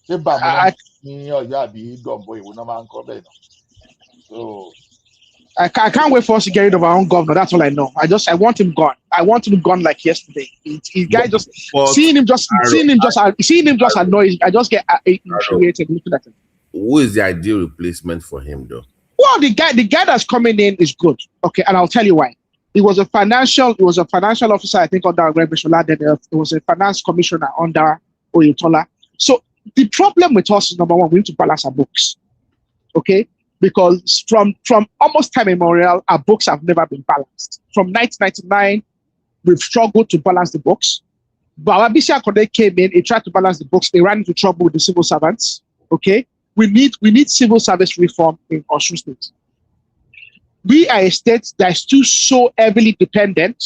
ṣé bàmú ní Ọ̀yọ́ àbí Dọ̀mbọ̀ ìwò náà máa ń kọ́ bẹ́ẹ̀ náà. So I can't wait for us to get rid of our own governor. That's all I know. I want him gone. I want him gone like yesterday. Seeing him just annoyed. I just get infuriated looking at him. Who is the ideal replacement for him, though? Well, the guy that's coming in is good. Okay, and I'll tell you why. He was a financial officer, I think, under Rebeshola. Then it was a finance commissioner under Oyetola. So the problem with us is, number one, we need to balance our books. Okay? Because from almost time immemorial, our books have never been balanced. From 1999, we've struggled to balance the books. But Abisi Akode came in, he tried to balance the books, they ran into trouble with the civil servants. Okay? We need civil service reform in Osun State. We are a state that is still so heavily dependent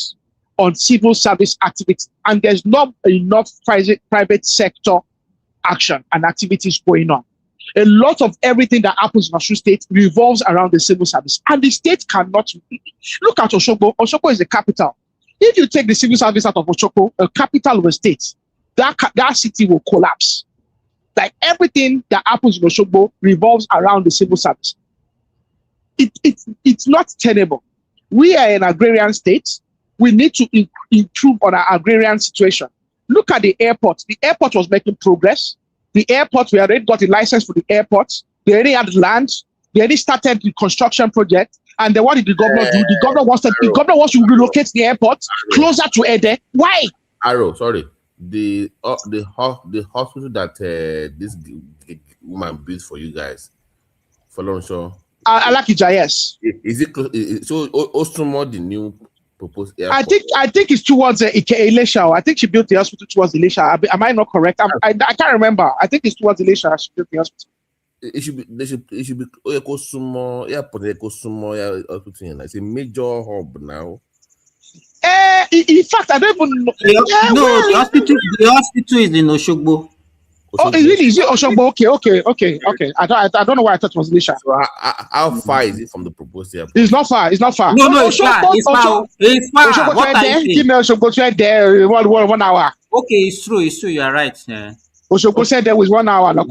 on civil service activity, and there's not enough private sector action and activities going on. A lot of everything that happens in Osun State revolves around the civil service, and the state cannot. Look at Osogbo. Osogbo is the capital. If you take the civil service out of Osogbo, a capital of a state, that city will collapse. Like everything that happens in Osogbo revolves around the civil service. It's not tenable. We are an agrarian state. We need to improve on our agrarian situation. Look at the airport. The airport was making progress. The airport, we already got a license for the airport. They already had land. They already started the construction project. And then what did the governor do? The governor wants to relocate the airport closer to Ede. Why? Sorry. The hospital that this woman built for you guys. Follow Alakija, yes. Is it close? So Osumo, the new proposed airport? I think it's towards Elisha. I think she built the hospital towards Elisha. Am I not correct? I can't remember. I think it's towards Elisha. She built the hospital. It should be Osumo airport. Osumo, it's a major hub now. In fact, I don't even know. The hospital is in Oshogbo. Oh, is it Oshogbo? Okay. I don't know why I thought it was Elisha. So how far is it from the proposed airport? It's not far. No, it's far. It's far. Oshogbo, What are you saying? Give me Oshogbo there 1 hour. Okay, it's true. You are right. Yeah. Oshogbo said there was 1 hour. Now.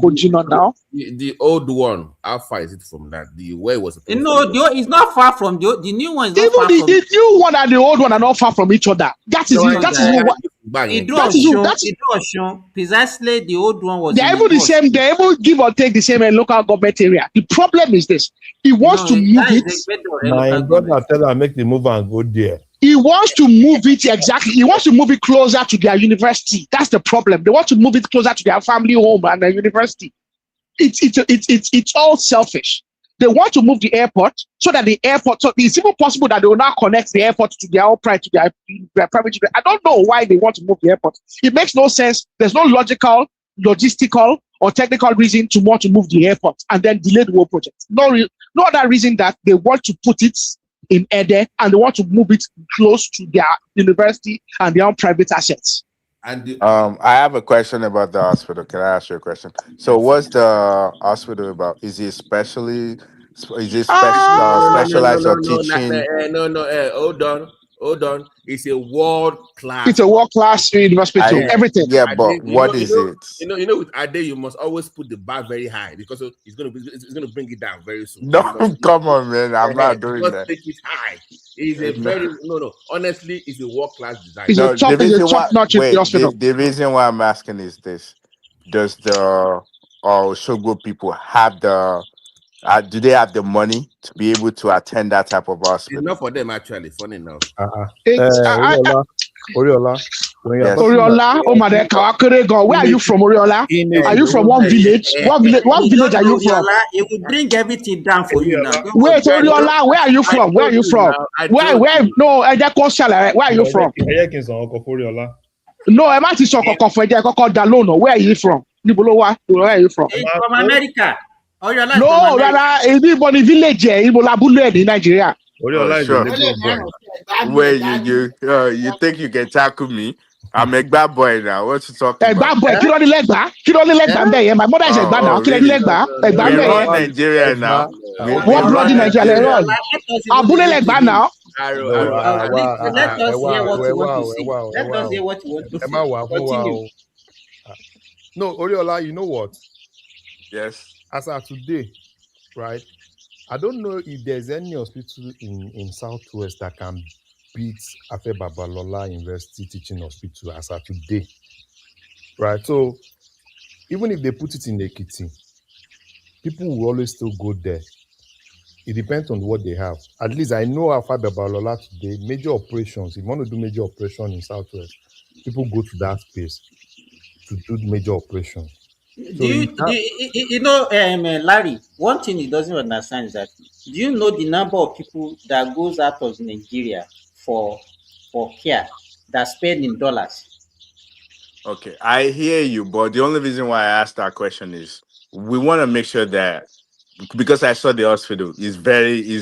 The old one, how far is it from that? The way it was. It's not far from the new one. Is not far from the new one and the old one are not far from each other. That is precisely the old one was. They're able the same. They're able give or take the same local government area. The problem is this: he wants to move it. My brother tell her make the move and go there. He wants to move it exactly. He wants to move it closer to their university. That's the problem. They want to move it closer to their family home and their university. It's all selfish. They want to move the airport so that the airport. So it's even possible that they will now connect the airport to their own private, to their private. I don't know why they want to move the airport. It makes no sense. There's no logical, logistical, or technical reason to want to move the airport and then delay the whole project. No other reason that they want to put it in Ede and they want to move it close to their university and their own private assets. And I have a question about the hospital. Can I ask you a question? So, what's the hospital about? Is it specialized or teaching? Hold on. It's a world class. It's a world class hospital. Everything. Yeah, but what is it? You know, with Ade, you must always put the bar very high because it's gonna bring it down very soon. No, come on, man. I'm not doing that. Take it high. It's a very honestly, it's a world class design. It's a top-notch hospital. The reason why I'm asking is this: does the Shogbo people have the? Do they have the money to be able to attend that type of hospital? It's not for them, actually. Funny enough. Oriola. Oriola, where are you from, Oriola? Are you from one village? What village are you from? It will bring everything down for you now. Wait, Oriola, where are you from? Where are you from? Where? No, where are you from? No, I'm not where are you from? Where are you from? From America. No, anybody village in Nigeria. Sure. Where you think you can tackle me? I'm a bad boy now. What you talking about? Bad boy. My mother is a bad now. We run Nigeria now. What bloody Nigeria run? Abule legba now. Let us hear what you want to say. Let us hear what you want to say. Continue. No, Oriola, you know what? Yes. As of today, right? I don't know if there's any hospital in Southwest that can beat Afe Babalola University Teaching Hospital as of today, right? So even if they put it in Ekiti, people will always still go there. It depends on what they have. At least I know Afe Babalola today, major operations, if you want to do major operation in Southwest, people go to that space to do major operations. So Larry, one thing he doesn't understand is that, do you know the number of people that goes out of Nigeria for care that spend in dollars? Okay, I hear you, but the only reason why I asked that question is we want to make sure that, because I saw the hospital is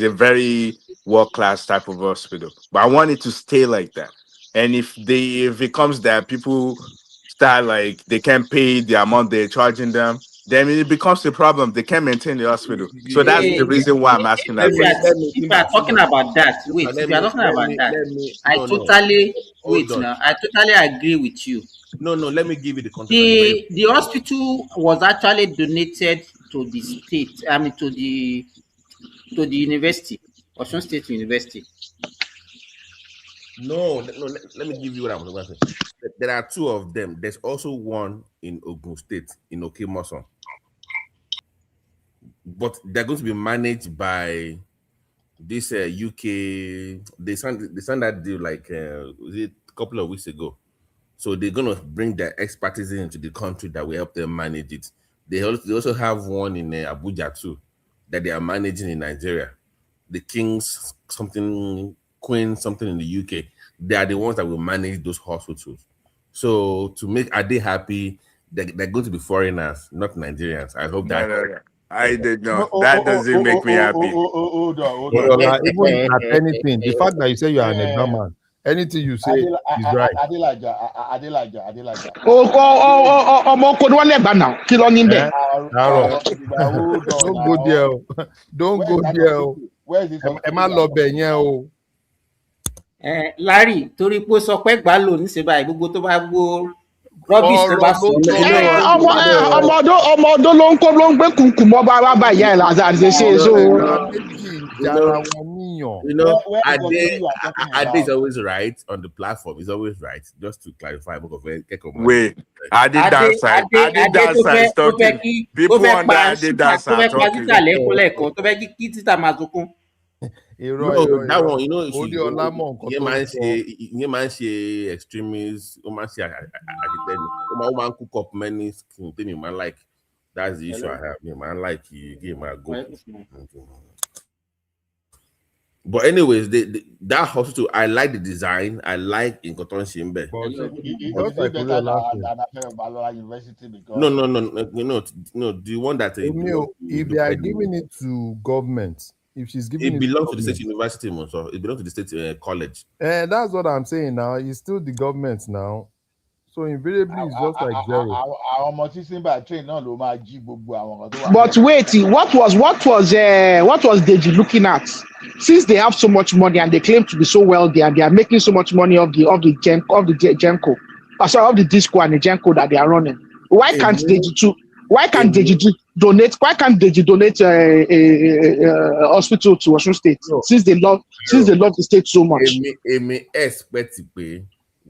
a very world-class type of hospital, but I want it to stay like that. And if it comes that people start like they can't pay the amount they're charging them, then it becomes a problem. They can't maintain the hospital. So that's the reason why I'm asking that question. If you are talking about that, I totally agree with you. No, let me give you the context. The hospital was actually donated to the state, to the university, Osun State University. No, let me give you what I'm going to say. There are two of them. There's also one in Ogun State, in Okimoson. But they're going to be managed by this UK. They signed that deal was it a couple of weeks ago. So they're going to bring their expertise into the country that will help them manage it. They also have one in Abuja too that they are managing in Nigeria. The King's something, Queen something in the UK. They are the ones that will manage those hospitals. So to make Ade happy, they're going to be foreigners, not Nigerians. I hope that. No. I did No, not. That doesn't make me happy. hold on. Even at anything, the fact that you say you are an exam man, anything you say is right. Adelaja. ọmọ oko ni wọ́n lẹ́gbàá náà kí ló ní bẹ́ẹ̀. Don't go there o. Don't go there o. Ẹ má lọ bẹ̀ yẹn o. Larry torí pé ó sọ pé gbà lò ní ṣèbáyé gbogbo tó bá gbó rubbish tó bá sọ ọmọ ọdún ló ń gbé kùkù mọ́ bá bá ìyá ẹ̀ làzà àti ṣe so. Ade is always right on the platform. He's always right. Just to clarify, wait, Ade dance side talking. People on that Ade dance side talking. No, that one, you know, you man say extremists, you man say man cook up many things you man like. That's the issue I have. You man like you give my go. But anyways, that hospital, I like the design. I like in Cotton Shimbe. No. The one that if they are giving it to government. If she's giving it belongs to the state university, so it belongs to the state college. And that's what I'm saying now. It's still the government now. So invariably it's just like zero. But wait, what was Deji looking at? Since they have so much money and they claim to be so wealthy and they are making so much money of the Genco, of the Disco and the Genco that they are running, why can't Deji donate? Why can't Deji donate a hospital to Osun State since they love the state so much? Expect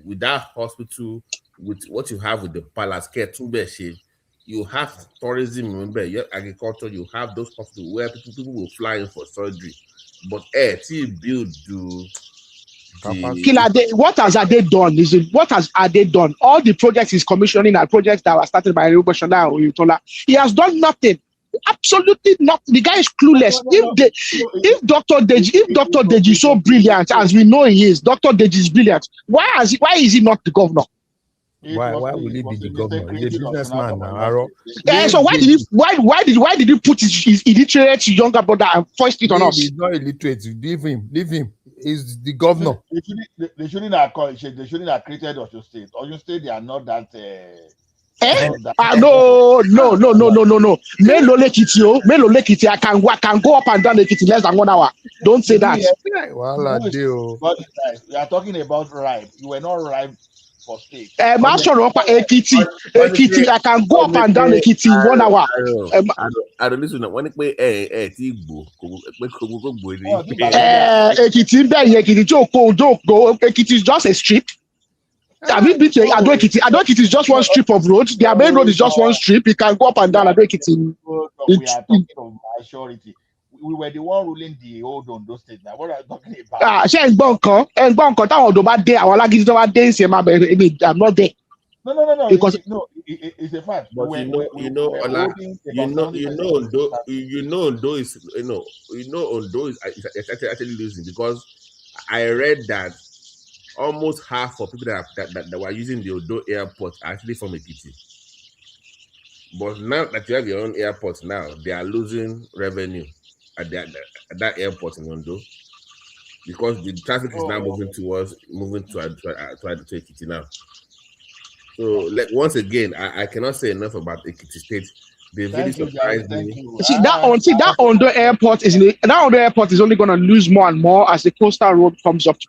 with that hospital, with what you have with the palace care, you have tourism. Remember, you have agriculture. You have those hospitals where people will fly in for surgery. But till build what has Ade done? What has Ade done? All the projects he's commissioning are projects that were started by Rubashana or Utola. He has done nothing. Absolutely nothing. The guy is clueless. If Dr. Deji is so brilliant, as we know he is, Dr. Deji is brilliant. Why is he not the governor? Why will he be the governor? He's a businessman now. So why did he put his illiterate younger brother and foist it on us? He's not illiterate. Leave him. He's the governor. They shouldn't have created Osun State. Osun State, they are not that. No. Melo Lekiti, I can go up and down Lekiti less than 1 hour. Don't say that. But we are talking about ripe. You were not ripe for state. Ekiti, I can go up and down Ekiti in 1 hour. I don't listen. When Ekiti is just a strip. Have you been to Ado Ekiti? Ado Ekiti is just one strip of road. Their main road is just one strip. You can go up and down Ado Ekiti. We are talking of majority. We were the one ruling the old Ondo State. Now, what are you talking about? I'm not there. No. Because it's a fact. But Ondo is actually losing because I read that almost half of people that were using the Ondo airport are actually from Ekiti. But now that you have your own airport now, they are losing revenue at that airport in Ondo because the traffic is now moving to Ekiti now. So once again, I cannot say enough about Ekiti State. They really surprised me. See that Ondo airport is only going to lose more and more as the coastal road comes up to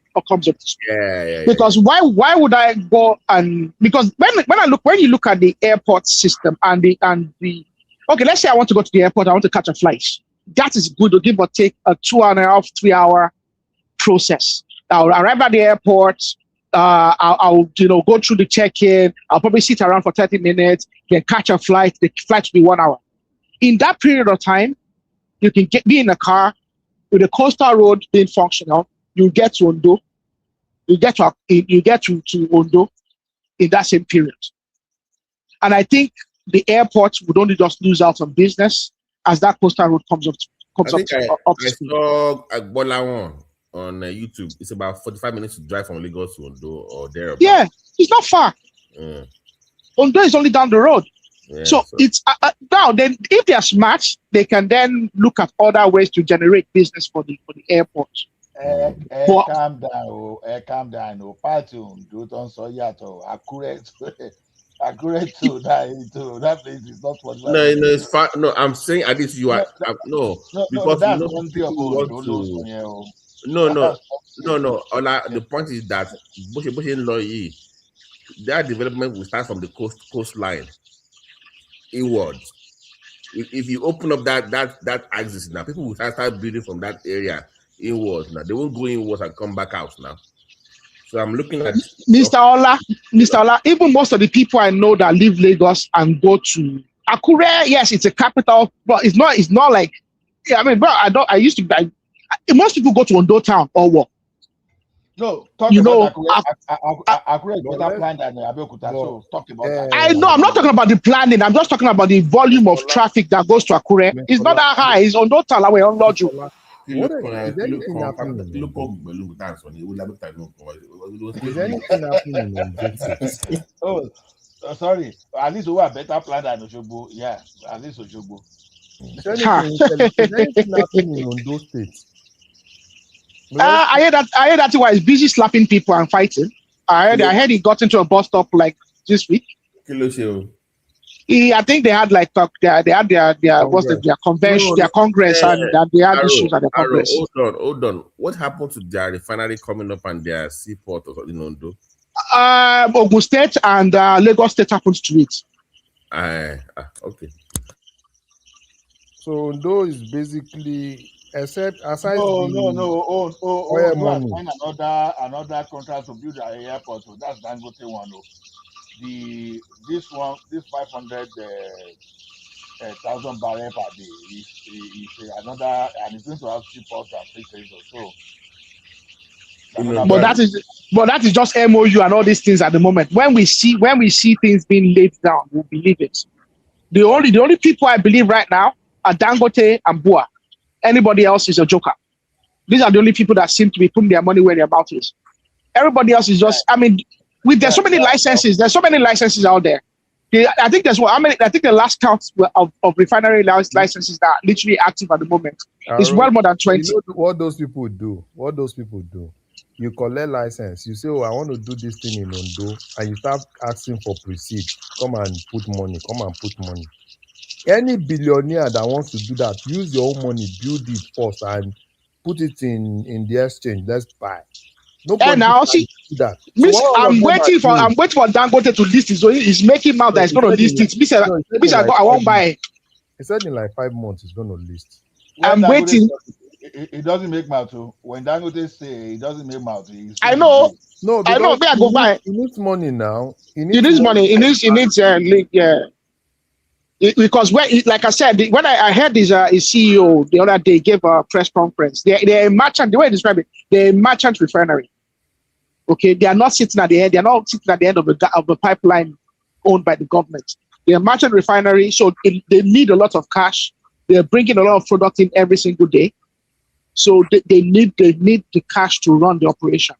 speed. Yeah. Because why would I go and because when you look at the airport system and the okay, let's say I want to go to the airport, I want to catch a flight. That is good to give or take a 2.5 3 hour process. I'll arrive at the airport. I'll go through the check-in. I'll probably sit around for 30 minutes, then catch a flight. The flight will be 1 hour. In that period of time, you can be in a car with the coastal road being functional. You get to Ondo. You get to Ondo in that same period. And I think the airport would only just lose out on business as that coastal road comes up. I think I saw Agbola one on YouTube. It's about 45 minutes to drive from Lagos to Ondo or thereabouts. Yeah, it's not far. Ondo is only down the road. Yeah, so it's now then if they are smart, they can then look at other ways to generate business for the airport. Calm down. Part do don't so yato accurate to that place is not what. No, it's far. No, I'm saying at least you are because that's you know one people want to. No. The point is that their development will start from the coastline inwards. If you open up that axis now, people will start building from that area inwards now. They won't go inwards and come back out now. So I'm looking at Mr. Ola, even most of the people I know that leave Lagos and go to Akure, yes, it's a capital, but it's not like, I mean, bro, most people go to Ondo town or what? No, talk about Akure is better planned than Abeokuta, so talk about that. I know, I'm not talking about the planning, I'm just talking about the volume of traffic that goes to Akure. It's not that high, it's Ondo town, like we're on Loju. Is anything happening in Oh, sorry. At least we are better planned than Oshogbo. Yeah, at least Oshogbo. Is anything happening in Ondo State? I hear that he was busy slapping people and fighting. I heard he got into a bus stop like this week. I think they had like their convention, their congress, and they had issues at the congress. Hold on. What happened to their refinery coming up and their seaport or in Ondo? Ogun State and Lagos State happens to it. Okay. So Ondo is basically aside. No. Find another contract to build an airport. So that's Dangote one. This 500,000 barrel per day is another, and it's going to have seaports and fisheries or so. But that is just MOU and all these things at the moment. When we see things being laid down, we'll believe it. The only people I believe right now are Dangote and Bua. Anybody else is a joker. These are the only people that seem to be putting their money where their mouth is. Everybody else is just, I mean, there's so many licenses. There's so many licenses out there. I think the last count of refinery licenses that are literally active at the moment is well more than 20. You know what those people do? You collect license. You say, "Oh, I want to do this thing in Ondo," and you start asking for proceed. Come and put money. Any billionaire that wants to do that, use your own money, build it first, and put it in the exchange. Let's buy. Nobody can do that. So I'm waiting for Dangote to list it. So he's making mouth that he's going to list it. I won't buy. He said in like 5 months he's going to list. I'm waiting. It doesn't make mouth too. When Dangote say it doesn't make mouth. I know. No, I know. Where I go buy. He needs money now. He needs money. He needs because like I said, when I heard his CEO the other day gave a press conference, they're a merchant. The way I describe it, they're a merchant refinery. Okay, they are not sitting at the end. They are not sitting at the end of the pipeline owned by the government. They're a merchant refinery, so they need a lot of cash. They're bringing a lot of product in every single day, so they need the cash to run the operation.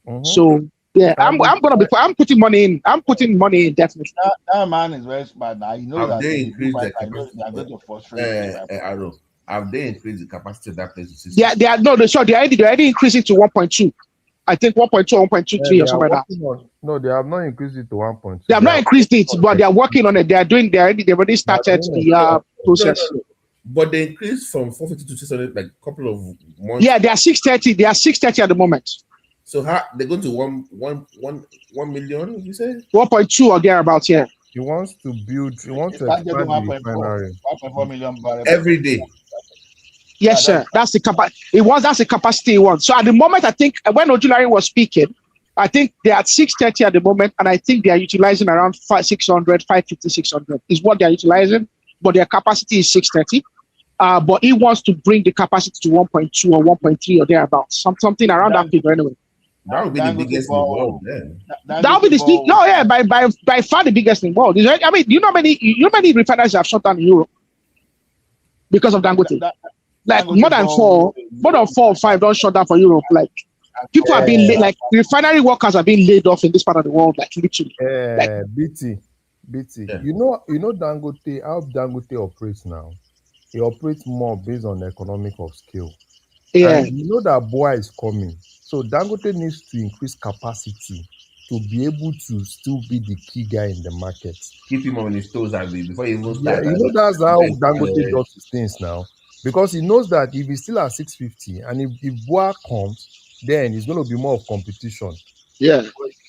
Mm-hmm. So yeah, I'm putting money in. I'm putting money in definitely. That man is very smart now. You know that they increased the capacity. They are going to frustrate. Have they increased the capacity of that place? They already increasing to 1.2. I think 1.2, 1.23 or something like that. No, they have not increased it to 1.2. They have not increased it, but they are working on it. They've already started the process. But they increased from 450 to 600 like a couple of months. Yeah, they are 630. They are 630 at the moment. So they're going to 1 million, you say? 1.2 or thereabouts, yeah. He wants to expand the refinery. 1.4 million barrels every day. Yes, sir. That's the capacity he wants. So at the moment, I think when Ojulari was speaking, I think they're at 630 at the moment, and I think they are utilizing around 550, 600 is what they're utilizing, but their capacity is 630. But he wants to bring the capacity to 1.2 or 1.3 or thereabouts, something around that figure anyway. That would be the biggest in the world then. That would be the big, no, yeah, by far the biggest in the world. I mean, you know many refineries have shut down in Europe because of Dangote. Like more than four or five don't shut down for Europe. Like people are being like refinery workers are being laid off in this part of the world, like literally. BT. Yeah. You know Dangote, how Dangote operates now. He operates more based on economic of scale. Yeah. And you know that boy is coming. So Dangote needs to increase capacity to be able to still be the key guy in the market. Keep him on his toes before he even starts. Yeah, you know that's how Dangote does his things now. Because he knows that if he's still at 650 and if Boa comes, then it's going to be more of competition. Yeah.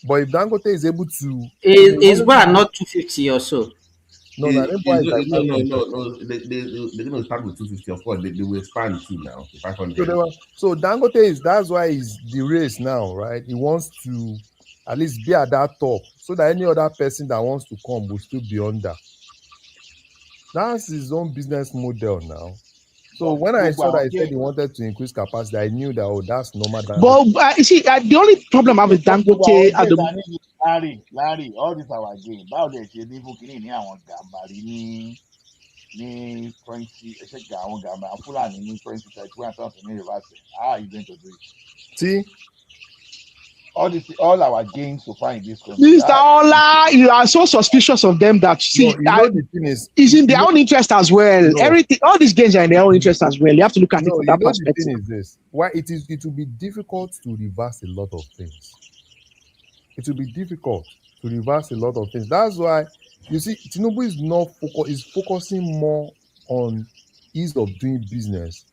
But if Dangote is able to... Is Boa not 250 or so? No. They're going to start with 250. Of course, they will expand to now to 500. So Dangote that's why he's the race now, right? He wants to at least be at that top so that any other person that wants to come will still be under. That's his own business model now. So when I saw that he said he wanted to increase capacity, I knew that that's normal. But you see, the only problem I have with Dangote at the Larry, all this our game. About the even killing here on Gambari ni 20. I said Gambari. Fulani ni 2031 something in reverse. How are you going to do it? See. All our gains so far in this country. Mr. Ola, you are so suspicious of them that the thing is in their own interest as well. No. Everything, all these gains are in their own interest as well. You have to look at it from that perspective. The thing is this: why it will be difficult to reverse a lot of things. It will be difficult to reverse a lot of things. That's why you see, tinubu is focusing more on ease of doing business.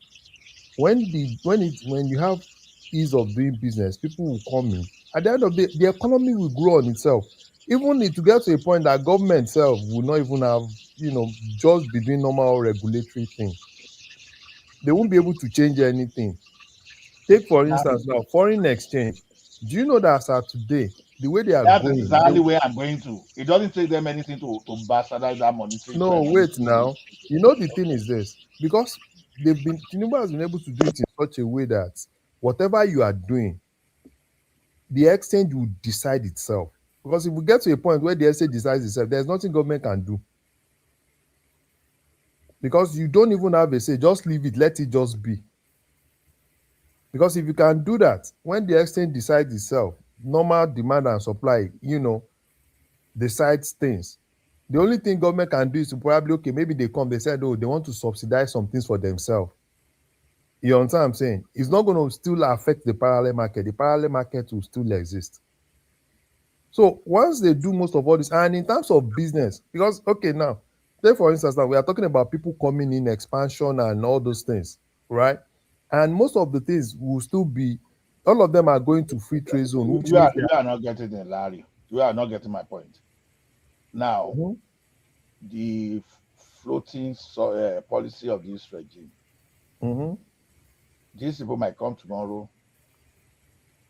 When you have ease of doing business, people will come in. At the end of the day, the economy will grow on itself. Even to get to a point that government itself will not even have, just be doing normal regulatory thing. They won't be able to change anything. Take, for instance, now, foreign exchange. Do you know that as of today, the way they are going... That's exactly where I'm going to. It doesn't take them anything to bastardize that monetary. No, wait now. The thing is this. Because Tinubu has been able to do it in such a way that whatever you are doing, the exchange will decide itself. Because if we get to a point where the exchange decides itself, there's nothing government can do. Because you don't even have a say, just leave it, let it just be. Because if you can do that, when the exchange decides itself, normal demand and supply, decides things. The only thing government can do is to probably, maybe they come, they said, they want to subsidize some things for themselves. You understand what I'm saying? It's not going to still affect the parallel market. The parallel market will still exist. So once they do most of all this, and in terms of business, because, now, say for instance, now we are talking about people coming in, expansion and all those things, right? And most of the things will still be, all of them are going to free trade zone. You are not getting it, Larry. You are not getting my point. Now, the floating policy of this regime. These people might come tomorrow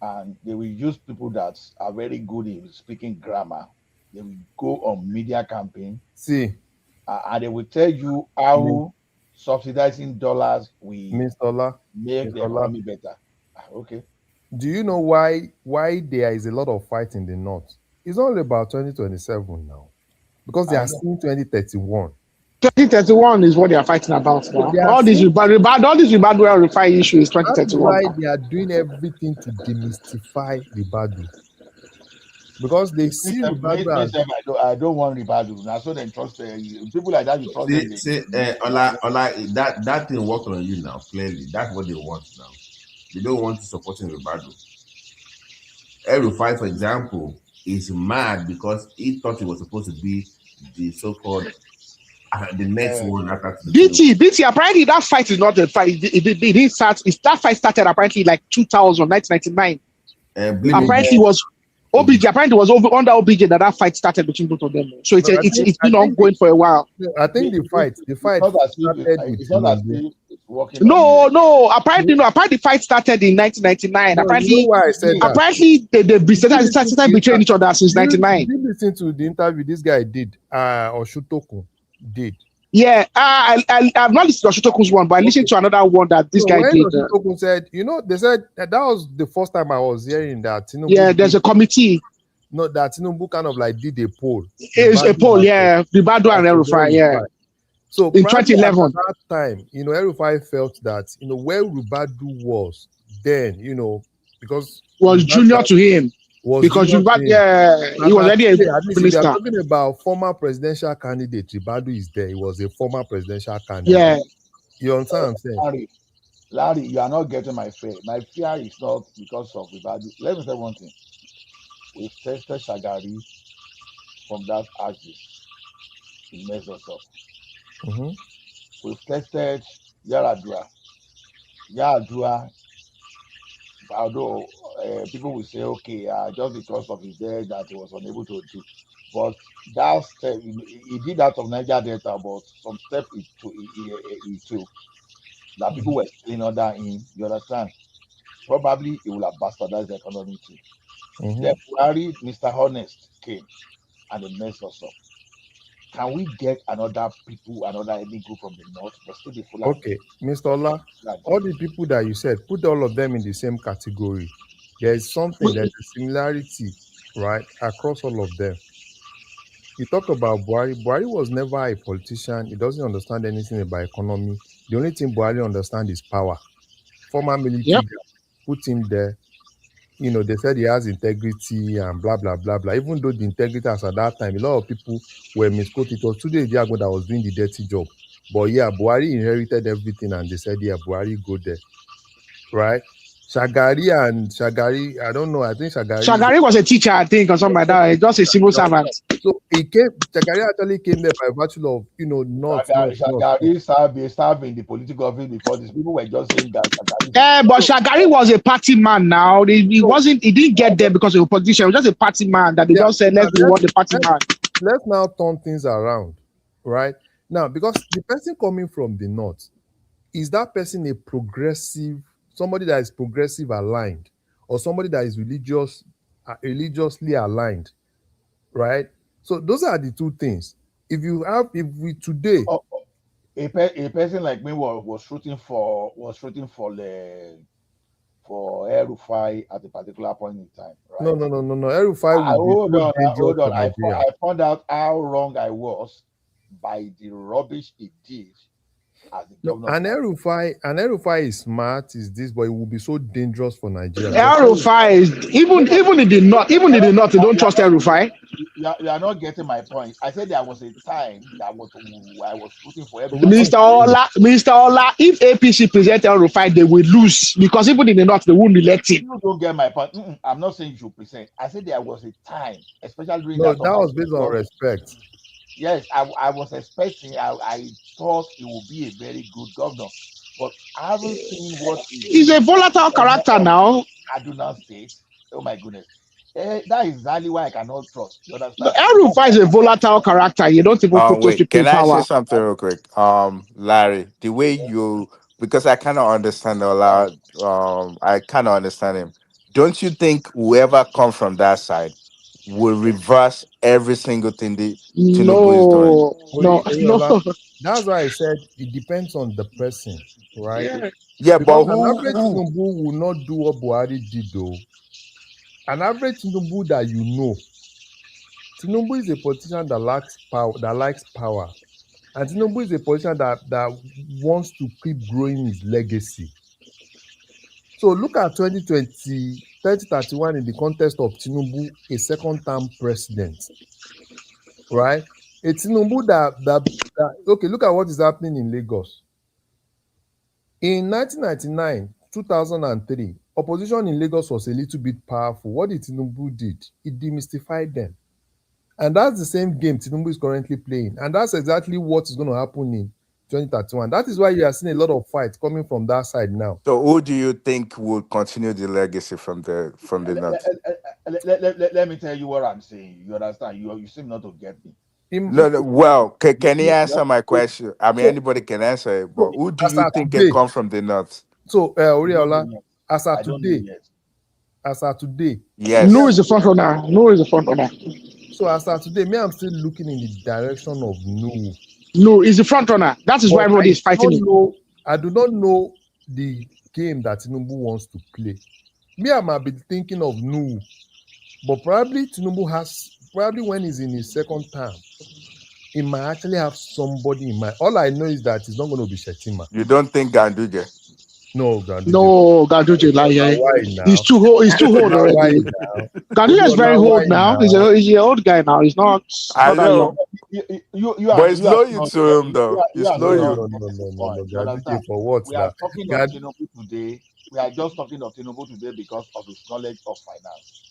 and they will use people that are very good in speaking grammar. They will go on media campaign. See. And they will tell you how subsidizing dollars will make the economy better. Okay. Do you know why there is a lot of fight in the north? It's only about 2027 now. Because they are seeing 2031. 2031 is what they are fighting about now. All this Ribadu refining issue is 2031. That's why they are doing everything to demystify Ribadu. Because they see Ribadu as... I don't want Ribadu. Now, so they trust people like that. You trust them. That thing worked on you now. Clearly, that's what they want now. They don't want to support Ribadu. El-Rufai, for example, is mad because he thought it was supposed to be the so-called the next one after BT. Apparently, that fight is not the fight. It didn't start. That fight started apparently like 1999. Apparently, it was OBJ. Apparently, it was under OBJ that fight started between both of them. So it's been ongoing for a while. I think the fight started. No. Apparently, the fight started in 1999. No, apparently, you know why I said that? Apparently, they started betraying each other since 1999. Did you listen to the interview this guy did? Or Shutoku did Yeah, I've not listened to Oshitokun's one, but I listened to another one that this guy when did. Oshitokun said, they said that was the first time I was hearing that Tinubu. Yeah, there's a committee. No, that Tinubu kind of like did a poll. It's a poll, yeah. Ribadu and El-Rufai, yeah. So in 2011, at that time, El-Rufai felt that where Ribadu was then, because was junior to him. Because Ribadu, yeah, he was already a minister. We are talking about former presidential candidate. Ribadu is there. He was a former presidential candidate. Yeah. You understand what I'm saying? Larry, you are not getting my fear. My fear is not because of Ribadu. Let me say one thing. We've tested Shagari from that axis. It messed us up. Mm-hmm. We've tested Yaradua. Yaradua, although people will say, okay, just because of his death that he was unable to do. But that step, he did that of Niger Delta, but some step he took that people were stealing under him. You understand? Probably he will have bastardized the economy too. Mm-hmm. Then Buhari, Mr. Honest came and they messed us up. Can we get another ethnic group from the north, but still be full? Okay, Mr. Ola, all the people that you said, put all of them in the same category. There is something, there's a similarity, right, across all of them. You talk about Buhari. Buhari was never a politician. He doesn't understand anything about economy. The only thing Buhari understands is power. Former military guy, put him there. They said he has integrity and blah, blah, blah, blah. Even though the integrity as at that time, a lot of people were misquoted. It was 2 days ago that was doing the dirty job. But yeah, Buhari inherited everything and they said, yeah, Buhari go there. Right? Shagari, I don't know. I think Shagari was a teacher, I think, or something like that. He's just a civil servant. So Shagari actually came there by virtue of, Shagari served in the political office before these people were just saying that Shagari. But Shagari was a party man now. He didn't get there because of a politician. He was just a party man that they just said, let's reward the party man. Let's now turn things around, right? Now, because the person coming from the north, is that person a progressive, somebody that is progressive aligned, or somebody that is religiously aligned, right? So those are the two things. If we today, a person like me was rooting for El-Rufai at a particular point in time, right? No. El-Rufai hold on. I found out how wrong I was by the rubbish he did as the governor. And El-Rufai is smart, is this, but it will be so dangerous for Nigeria. El-Rufai is even in the north, they don't trust El-Rufai. You are not getting my point. I said there was a time that I was rooting for everyone. Minister Ola, if APC present El-Rufai, they will lose because even in the north, they won't elect him. You don't get my point. I'm not saying you should present. I said there was a time, especially during that was based on respect. Yes, I was expecting. I thought he would be a very good governor, but I haven't seen what he's a volatile character now. I do not say. Oh my goodness. That is exactly why I cannot trust. You understand? El-Rufai is a volatile character. You don't even put those people in power. Can I say something real quick? Larry, the way because I kind of understand a lot. I kind of understand him. Don't you think whoever comes from that side will reverse every single thing Tinubu is doing? No. That's why I said it depends on the person, right? Yeah, because but an average Tinubu will not do what Buhari did, though. An average Tinubu that Tinubu is a politician that lacks power, and Tinubu is a politician that wants to keep growing his legacy. So look at 2031 in the context of Tinubu, a second-term president, right? A Tinubu okay, look at what is happening in Lagos. In 1999, 2003, opposition in Lagos was a little bit powerful. What did Tinubu did? It demystified them. And that's the same game Tinubu is currently playing. And that's exactly what is going to happen in 2031. That is why you are seeing a lot of fights coming from that side now. So who do you think will continue the legacy from the north? Let me tell you what I'm saying. You understand? You seem not to get me. No. Well, can you answer my question? I mean, anybody can answer it, but who do you think can come from the north? So, Oriola, as of today, yes, No is the front runner. So, as of today, I'm still looking in the direction of no. No, he's the front runner. That is why everybody is fighting him. I do not know the game that Tinubu wants to play. Me, I might be thinking of no, but probably Tinubu has, probably when he's in his second term, he might actually have somebody in mind. All I know is that it's not going to be Shetima. You don't think Ganduje? No, Ganduje. No, Ganduje, like, why now? He's too old. He's too old already. Ganduje is very old now. He's an old guy now. He's not I that know. young. But it's loyal to him, though. It's loyal. No, You understand? Ganduje for what We are now? talking of Tinubu today. We are just talking of Tinubu today because of his knowledge of finance.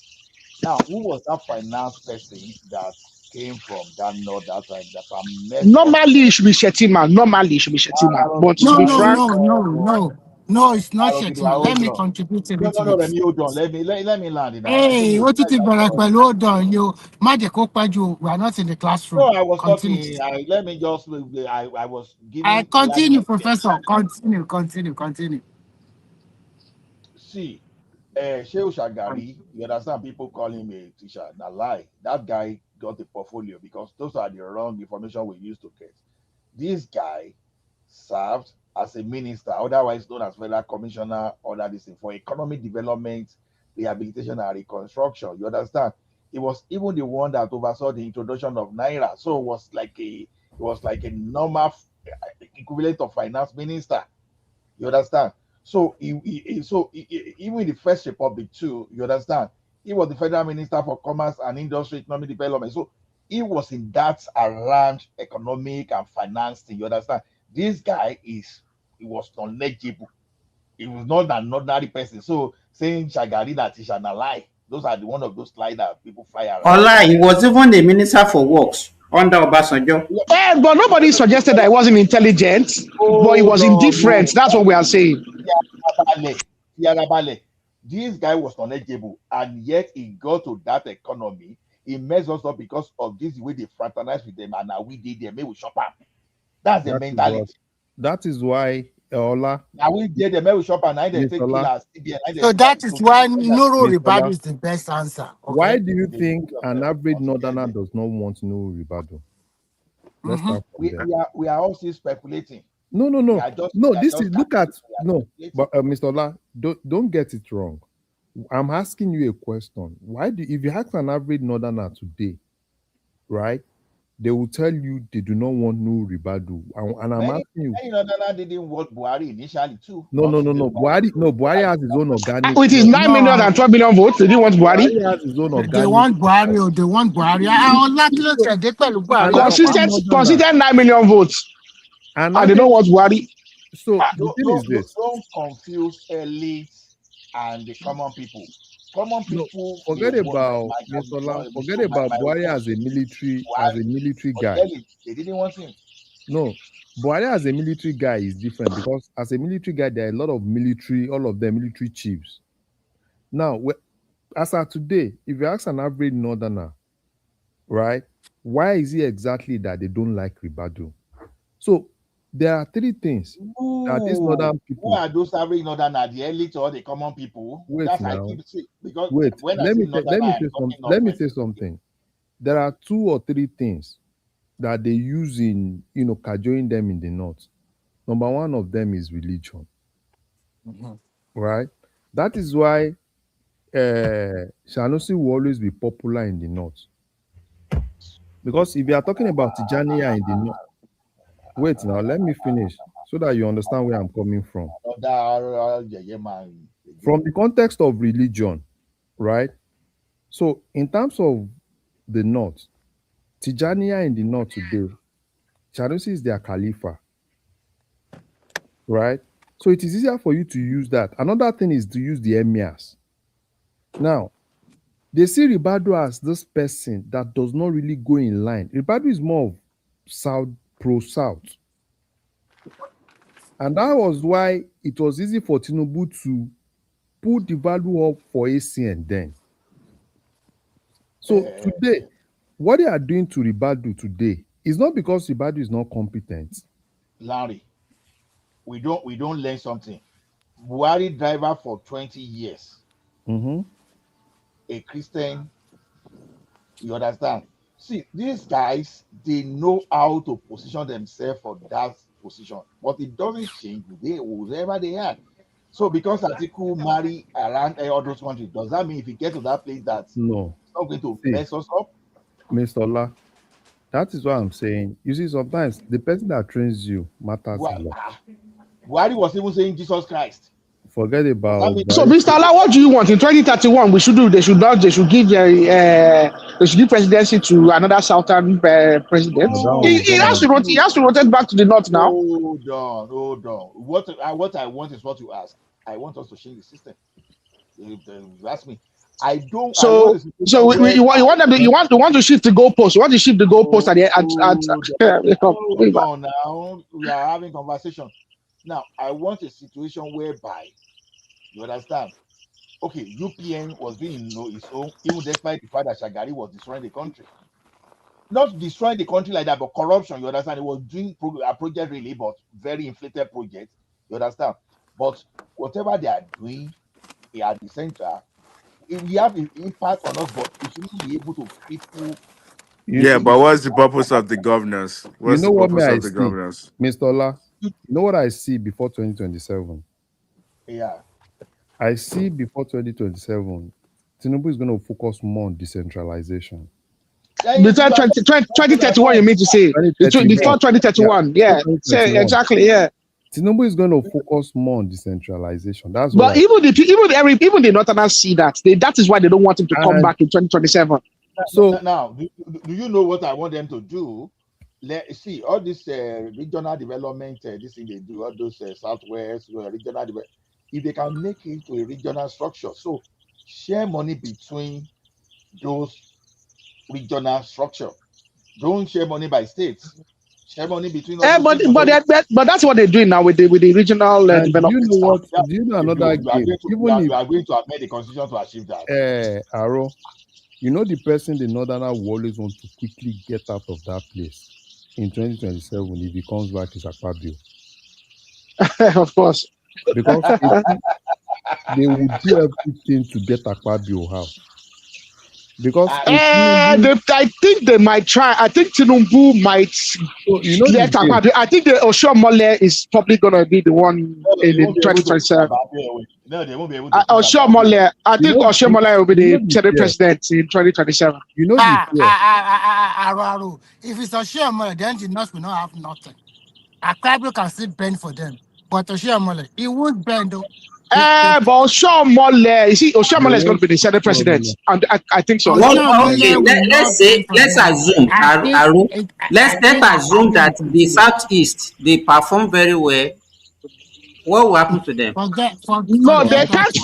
Now, who was that finance person that came from that north that time that Normally it should be Shetima. Normally it should be Shetima. But to be frank, No, it's not Shetima. Let me contribute a little bit. Let me hold on. Let me land it now. Hey, what did you hold on? You magic we are not in the classroom. No, I was continue. talking. Let me just. I was giving. I continue, Professor. Continue. See, Shehu Shagari, you understand? People call him a teacher. Now lie. That guy got a portfolio because those are the wrong information we used to get. This guy served as a minister, otherwise known as federal commissioner, under this thing for economic development, rehabilitation, and reconstruction. You understand? It was even the one that oversaw the introduction of Naira. So it was like a normal equivalent of finance minister. You understand? So even in the First Republic too, you understand? He was the federal minister for commerce and industry, economic development. So he was in that around economic and finance thing. You understand? This guy was knowledgeable. He was not an ordinary person. So saying Shagari that he shall not lie. Those are one of those lies that people fly around. Ola, he was even the minister for works under Obasanjo. Yeah, but nobody suggested that he wasn't intelligent, but he was indifferent. That's what we are saying. This guy was knowledgeable, and yet he got to that economy. He messed us up because of this way they fraternize with them, and now we did them. Maybe we shop up. That's the mentality. That is why Ola. Now we did them. Maybe we shop and I take killers. So that is why Nuru Ribadu is the best answer. Okay? Why do you think an average northerner does not want Nuru Ribadu? Let's start from there. We are also speculating. No. This is look at but Mr. Ola, don't get it wrong. I'm asking you a question. Why do if you ask an average northerner today, right? They will tell you they do not want Nuru Ribadu, and I'm asking you. Many northerner didn't want Buhari initially too. No. Buhari has his own organic. With his 9 million and 12 million votes, they didn't want Buhari. Buhari has his own organic. They want Buhari. Consider 9 million votes, and they don't want Buhari. So the thing is this: don't confuse elites and the common people. Common people. Forget about Buhari as a military guy. They didn't want him. No, Buhari as a military guy is different because as a military guy, there are a lot of all of them military chiefs. Now, as of today, if you ask an average northerner, right, why is it exactly that they don't like Ribadu? So there are 3 things that these northern people. Who are those average northerners? The elite or the common people? Let me say something. There are 2 or 3 things that they use in cajoling them in the north. Number 1 of them is religion. Right? That is why Sanusi will always be popular in the north. Because if you are talking about Tijaniya in the north, wait now, let me finish so that you understand where I'm coming from. From the context of religion, right? So in terms of the north, Tijaniya in the north today, Sanusi is their Khalifa, right? So it is easier for you to use that. Another thing is to use the emirs. Now, they see Ribadu as this person that does not really go in line. Ribadu is more of pro-South. And that was why it was easy for Tinubu to put the value up for ACN then. So today, what they are doing to Ribadu today is not because Ribadu is not competent. Larry, we don't learn something. Buhari driver for 20 years. A Christian, you understand? See, these guys, they know how to position themselves for that position, but it doesn't change whoever they are. So because Atiku marry around all those countries, does that mean if he gets to that place that No. it's not going to See, mess us up? Mr. Ola, that is what I'm saying. You see, sometimes the person that trains you matters a lot. Buhari was even saying Jesus Christ. Forget about. So, Mr. Allah, what do you want in 2031? We should do. They should not. They should give. They should give presidency to another southern president. He has to. He has to rotate back to the north now. Hold on. What I want is what you ask. I want us to change the system. You ask me. I don't. So, you want them. You want to shift the goalpost. You want to shift the goalpost Hold on now. We are having conversation. Now, I want a situation whereby, you understand? Okay, UPN was doing its own, even despite the fact that Shagari was destroying the country. Not destroying the country like that, but corruption, you understand? It was doing a project really, but very inflated project, you understand? But whatever they are doing at the center, we have an impact on us, but it shouldn't be able to cripple. Yeah, but what's the purpose of the governance? What's the purpose of the governance? Mr. Ola, you know what I see before 2027? Yeah. I see before 2027, Tinubu is going to focus more on decentralization. Before 2031, you mean to say? Before 2031, yeah. Exactly, yeah. Tinubu is going to focus more on decentralization. That's but even the Northerners see that. That is why they don't want him to come back in 2027. So now, do you know what I want them to do? See all this regional development, this thing they do, all those southwest regional development. If they can make it to a regional structure, so share money between those regional structure. Don't share money by states. Share money between. But that's what they're doing now with the regional development. You know what? Do you know another game? You are going to amend the constitution to achieve that. Aro, you know the person the Northerner will always want to quickly get out of that place in 2027 if he comes back is Akpabio. Of course. Because they will do everything to get Akpabio out. Because I think they might try. I think Tinubu might let Akpabio. I think the Oshomole is probably going to be the one in 2027. No, they won't be able to. Oshomole, I think Oshomole will be the Senate president in 2027. You know, if it's Oshomole, then the North will not have nothing. Akpabio can still bend for them, but Oshomole, he won't bend though. But Oshomole, you see, Oshomole is going to be the Senate president, and I think so. Okay, let's assume, let's assume that the Southeast they perform very well. What will happen to them? No, they can't.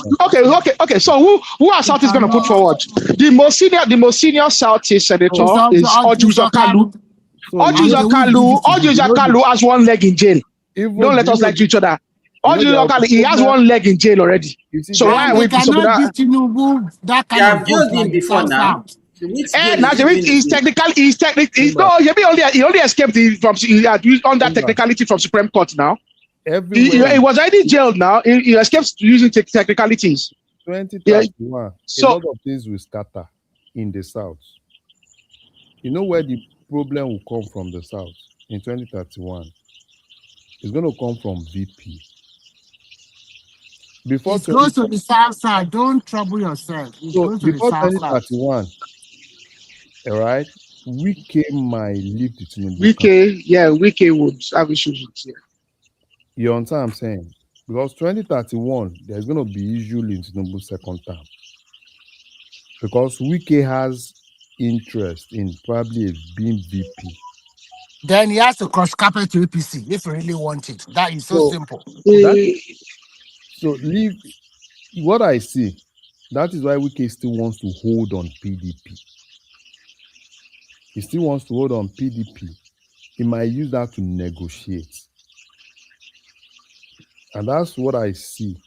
Okay. So who are Southeast going to put forward? The most senior Southeast senator is Ojuzo Kalu. Ojuzo Kalu has one leg in jail. Don't let us lie to each other. He has one leg in jail already. So why are we cannot give Tinubu that kind of vote like before now? He's he only escaped from under technicality from Supreme Court now. He was already jailed now. He escapes using technicalities. 2031, a lot of things will scatter in the South. You know where the problem will come from the South in 2031? It's going to come from VP. Before it goes to the South side, don't trouble yourself. So before 2031, all right, Wike might leave the Tinubu. Wike would have issues with it. You understand what I'm saying? Because 2031, there's going to be issue in Tinubu's second term. Because Wike has interest in probably being VP. Then he has to cross carpet to APC if he really wants it. That is so simple. So leave what I see. That is why Wike still wants to hold on PDP. He still wants to hold on PDP. He might use that to negotiate. And that's what I see.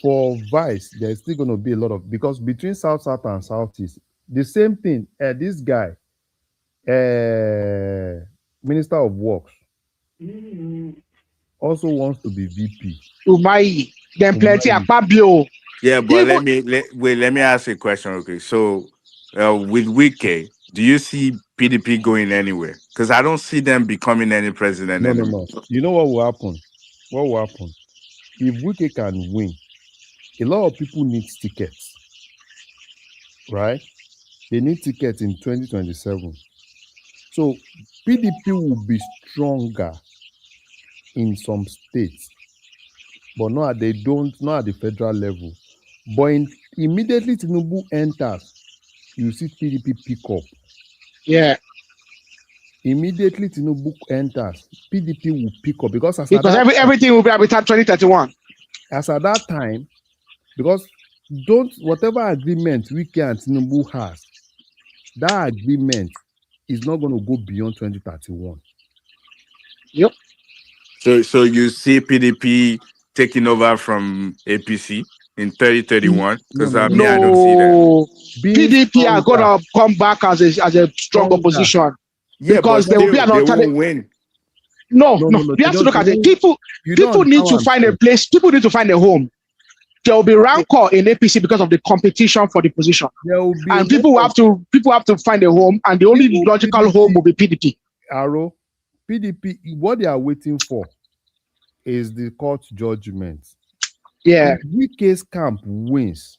For Vice, there's still going to be a lot of, because between South and Southeast, the same thing. This guy, Minister of Works, also wants to be VP. Umai, then plenty of Fabio. Yeah, but let me ask you a question. Okay, so with Wike, Do you see PDP going anywhere? Because I don't see them becoming any president No, no, anymore. no. You know what will happen? What will happen? If Wike can win, a lot of people need tickets, right? They need tickets in 2027. So PDP will be stronger in some states, but not at the federal level. But immediately Tinubu enters, you see PDP pick up. Yeah. Immediately Tinubu enters, PDP will pick up because everything will be at 2031. As at that time, because whatever agreement Wike and Tinubu has, that agreement is not going to go beyond 2031. Yep. So you see PDP taking over from APC in 2031? Because I mean, I don't see that. PDP are gonna come back as a strong opposition. Yeah, because but there will be an they alternative. won't win. No. We have to look at it. People need to find a place. People need to find a home. There will be rancor in APC because of the competition for the position, and people have to find a home, and the only logical home will be PDP. Arrow, PDP, what they are waiting for is the court judgment. Yeah. If Wike's camp wins,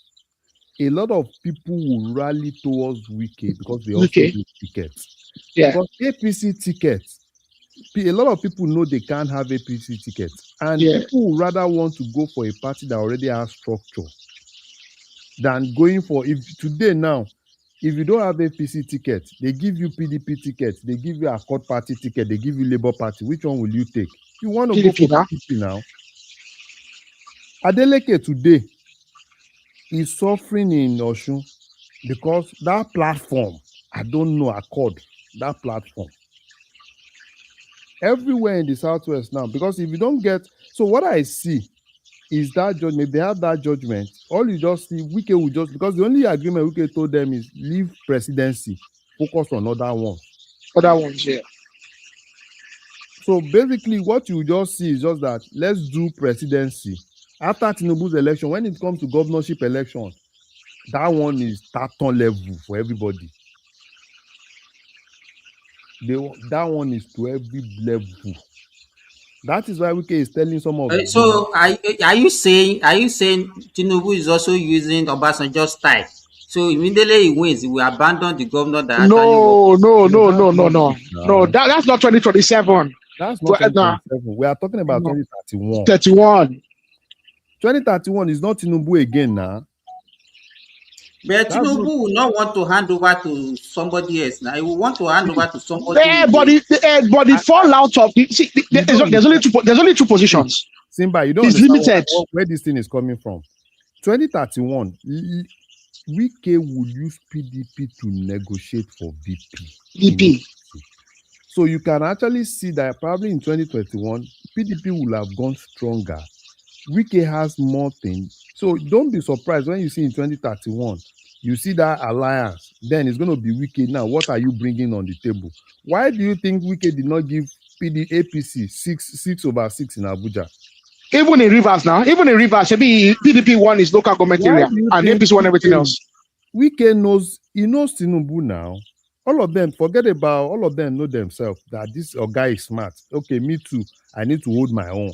a lot of people will rally towards Wike because they also need tickets. Yeah. Because APC tickets, a lot of people know they can't have APC tickets, and people would rather want to go for a party that already has structure than going for, if today now, if you don't have APC ticket, they give you PDP ticket, they give you a court party ticket, they give you Labour Party. Which one will you take? You want to go for PDP now? Adeleke today is suffering in Osun because that platform, I don't know, Accord, that platform. Everywhere in the Southwest now, because if you don't get, so what I see is that judgment, if they have that judgment, all you just see, Wike will just, because the only agreement Wike told them is leave presidency, focus on other ones. Other ones, yeah. So basically, what you just see is just that, let's do presidency. After Tinubu's election, when it comes to governorship election, that one is Taton level for everybody. That one is to every level. That is why Wike is telling some of. So are you saying Tinubu is also using Obasanjo's style? So immediately he wins, he will abandon the governor that actually works. No. That's not 2027. That's not 2027. We are talking about 2031. 2031 is not Tinubu again now. But Tinubu will not want to hand over to somebody else now. He will want to hand over to somebody. But the fallout of there's only two positions. Simba, you don't understand where this thing is coming from. 2031, Wike will use PDP to negotiate for VP. So you can actually see that probably in 2021, PDP will have gone stronger. Wike has more things. So don't be surprised when you see in 2031, you see that alliance, then it's going to be Wike. Now, what are you bringing on the table? Why do you think Wike did not give APC 6/6 in Abuja? Even in Rivers now, maybe PDP won his local government area and APC won everything else. Wike knows Tinubu now. All of them, all of them know themselves that this guy is smart. Okay, me too. I need to hold my own.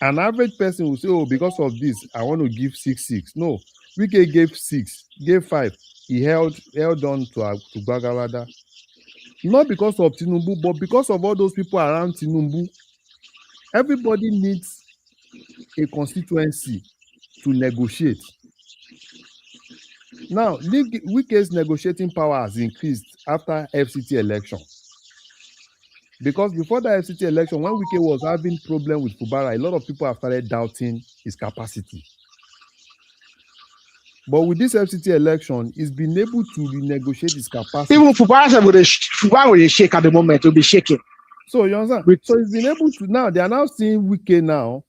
An average person will say, oh, because of this, I want to give 6/6. No, Wike gave 6, gave 5. He held on to Bagawada. Not because of Tinubu, but because of all those people around Tinubu. Everybody needs a constituency to negotiate. Now, Wike's negotiating power has increased after FCT election. Because before the FCT election, when Wike was having problem with Fubara, a lot of people have started doubting his capacity. But with this FCT election, he's been able to renegotiate his capacity. Even Fubara will shake at the moment, will be shaking. So you understand? So he's been able to, now they are now seeing Wike now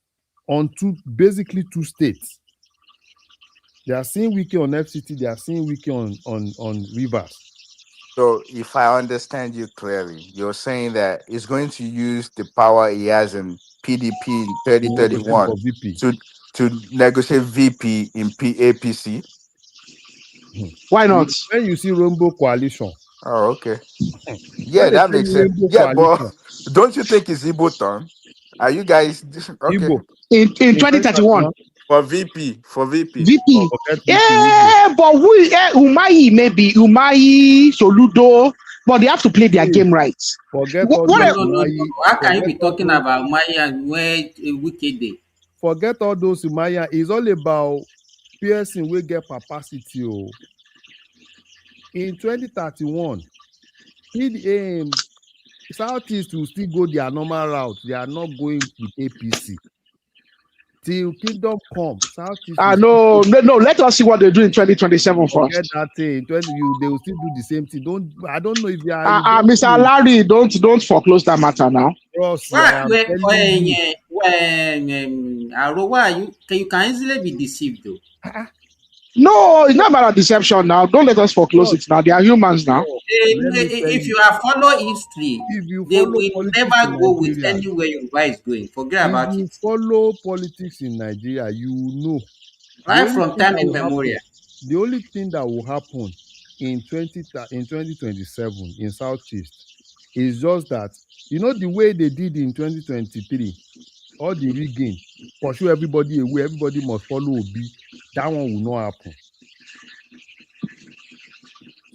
on basically two states. They are seeing Wike on FCT, they are seeing Wike on Rivers. So if I understand you clearly, you're saying that he's going to use the power he has in PDP in 2031 to negotiate VP in APC? Why not? When you see Rainbow Coalition. Oh, okay. Yeah, When they that say makes sense. Rainbow Yeah, but Coalition, don't you think it's Igbo turn? Are you guys okay? Igbo In in 2031. 2031, For VP, for VP. oh, VP. forget VP Igbo. Yeah, but we Umahi maybe Umahi Soludo, but they have to play their See, game right. forget all What No, those no, no, no. Umahi, How can you forget be all talking those, about Maya where a wicked day? forget all those Umaya. It's all about piercing will get capacity. Oh. In 2031, Southeast will still go their normal route. They are not going with APC. Till Kingdom come, Southeast will still no. Let us see what they do in 2027 forget first. that thing. They will still do the same thing. I don't know if you are involved Mr. in Larry, don't foreclose that matter now. Rossi. Why, I am telling you. Aro, why you can easily be deceived though. No, it's not about a deception now. Don't let us foreclose Bros, it now. They are humans now. let me tell If you, you are follow history, if you they follow will politics never in go with Nigeria, anywhere Yoruba is going. Forget if about you it. follow politics in Nigeria, you will know the Right only from thing time that will happen, immemorial. the only thing that will happen in 2027 in Southeast is just that the way they did in 2023, all the rigging, pursue everybody away, everybody must follow Obi. That one will not happen.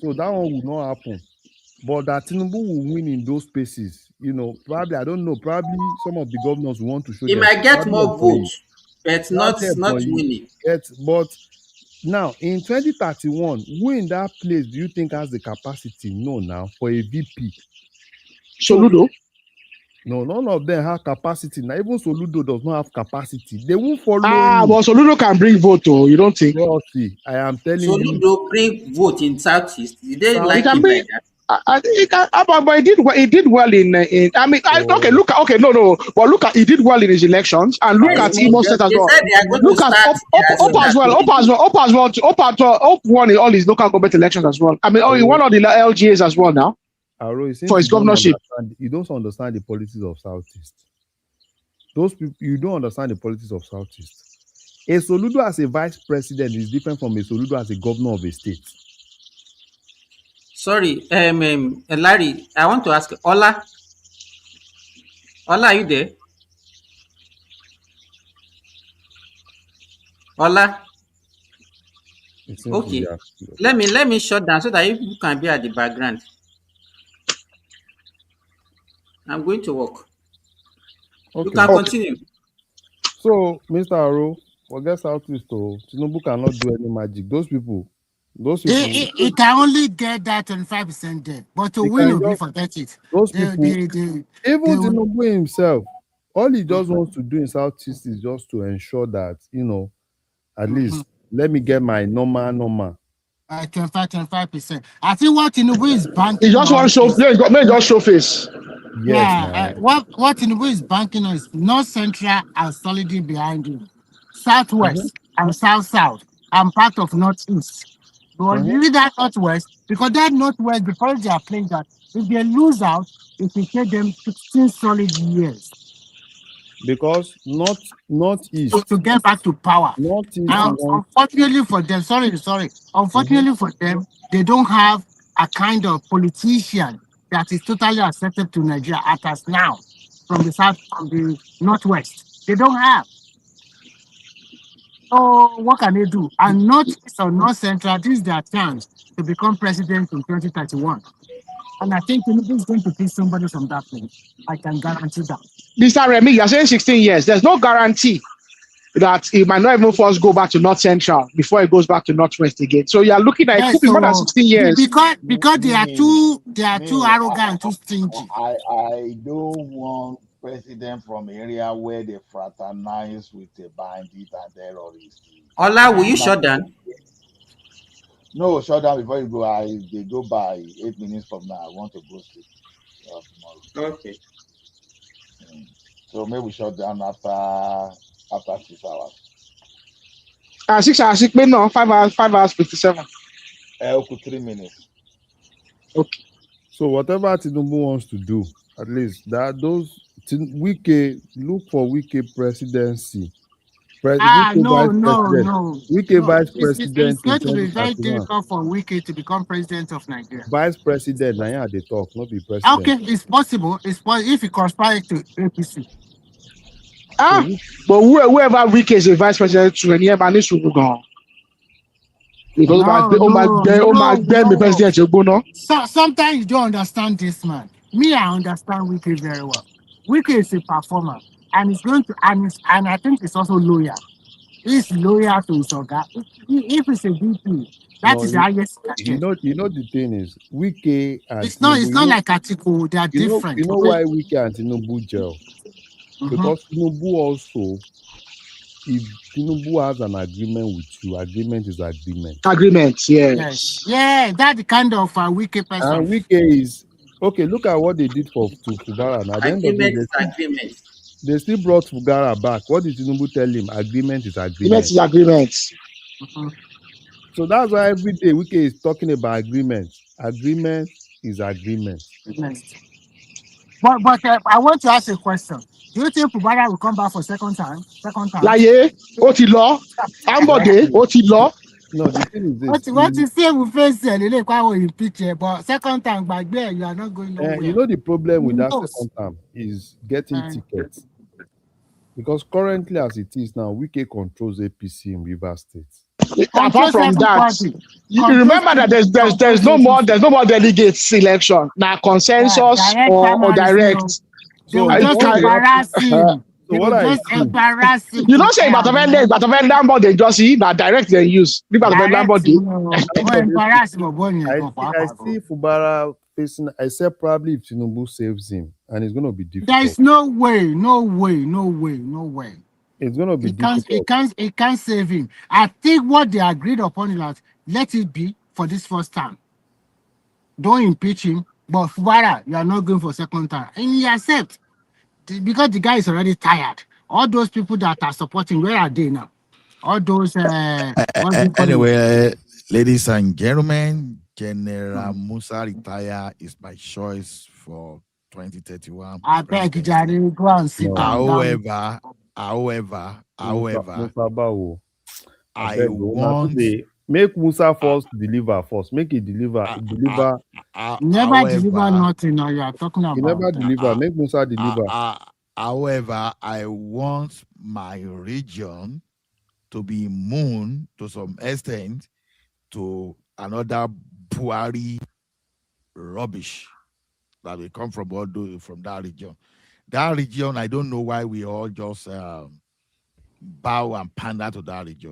So that one will not happen. But that Tinubu will win in those spaces, probably, I don't know, probably some of the governors want to show He them. might get Probably more Ebonyi, votes, but probably not Ebonyi winning. but now in 2031, who in that place do you think has the capacity? No, now for a VP. So Soludo. no, none of them have capacity. Now even Soludo does not have capacity. They won't follow But him. Soludo can bring vote, you don't think? Rossi, I am telling you, Soludo bring vote in Southeast. Did they South. He like can him bring. like that? But he did well. He did well in. I mean, okay. Oh, Look at no. But look at he did well in his elections, and look Yes, at you Imo but State forget as they well. said they are going to Look at start their Up zone as at well. Ogido. Up won in all his local government elections as well. I mean, he won all the LGAs as well now Aro, it for seems his governorship. you don't understand the politics of Southeast. Those people, you don't understand the politics of Southeast. A Soludo as a vice president is different from a Soludo as a governor of a state. Sorry, Larry, I want to ask you, Ola, are you there? Ola, It seems to be okay. a Let me shut down so that you can be at the background. I'm going to work. You okay. can continue. So, Mr. Aro, forget Southeast. Tinubu cannot do any magic. Those people. He can only get that 25% there, but to He win, can we just forget it. those They, people. they, they, Even they will, Tinubu himself, all he just wants to do in Southeast is just to ensure that at least let me get my normal. 25%. I think what Tinubu is He banking just want on show. is, Yeah, he just show face. Yes, now. what Tinubu is banking on is North Central and solidly behind him. Southwest and South, and part of Northeast. But leave that Northwest, because that Northwest, because they are playing that, if they lose out, it will take them 16 solid years Because Northeast, to get back to power. Northeast And wants. unfortunately for them, unfortunately for them, they don't have a kind of politician that is totally accepted to Nigeria as now from the Northwest. They don't have. So what can they do? And Northeast or North Central, this is their chance to become president in 2031. And I think Tinubu is going to pick somebody from that place. I can guarantee that. Mr. Remy, you're saying 16 years. There's no guarantee that he might not even first go back to North Central before he goes back to Northwest again. So you're looking at it could Yes, be more than so 16 years. because they are too arrogant, too stingy. I don't want president from area where they fraternize with a bandit and terrorist. Ola, will you shut down? No, shut down before you go. They go by 8 minutes from now. I want to go sleep tomorrow. Okay. So maybe we shut down after 6 hours. 6 hours, 5 hours, 57. 3 minutes. Okay. So whatever Tinubu wants to do, at least that those Wike look for Wike presidency No. Wike vice president It's in going to be very 2031. difficult for Wike to become president of Nigeria. Vice president, now they talk, not be president. Okay, it's possible. It's possible if he corresponds to APC. But whoever Wike is a vice president to any man is gone. Because the president you So sometimes you don't understand this man. Me, I understand Wike very well. Wike is a performer, and he's going to, and I think he's also loyal. He's loyal to his organ. If it's a VP, that is the highest. You know the thing is, Wike and it's not like Atiku. They are different. You know why Wike and Tinubu gel? Because Tinubu also, if Tinubu has an agreement with you, agreement is agreement. Agreement, yes. Yeah, that's the kind of Wike person. And Wike is okay. Look at what they did to Fubara. Now, agreement is agreement. They still brought Fugara back. What did Tinubu tell him? Agreement is agreement. Agreement is agreement. So that's why every day Wike is talking about agreement. Agreement is agreement. But I want to ask a question. Do you think Fubara will come back for second time? Laye, Oti law, Ambode, Oti law. No, the thing is this. What you say we face picture, but second time back there, you are not going nowhere. You know the problem with that second time is getting tickets. Because currently, as it is now, Wike controls APC in Rivers State. Apart from that, you remember that there's no more delegate selection. Now consensus or direct. So just embarrassing. So what I embarrassing. You don't say but Lambo they just see that direct they use. Embarrassing. I see Fubara facing. I said probably if Tinubu saves him, and it's going to be difficult. There is no way. It's going to be difficult. It can't save him. I think what they agreed upon is that let it be for this first time. Don't impeach him. But Fubara, you are not going for second time. And he accepts. Because the guy is already tired. All those people that are supporting, where are they now? All those... anyway, ladies and gentlemen, General Musa retire is my choice for 2031. I beg you, Jerry, go and sit down. However, I want make Musa first deliver first. Make it deliver. Never deliver nothing. Now you are talking about. He never deliver. Make Musa deliver. However, I want my region to be immune to some extent to another Buhari rubbish that will come from that region. That region, I don't know why we all just bow and pander to that region.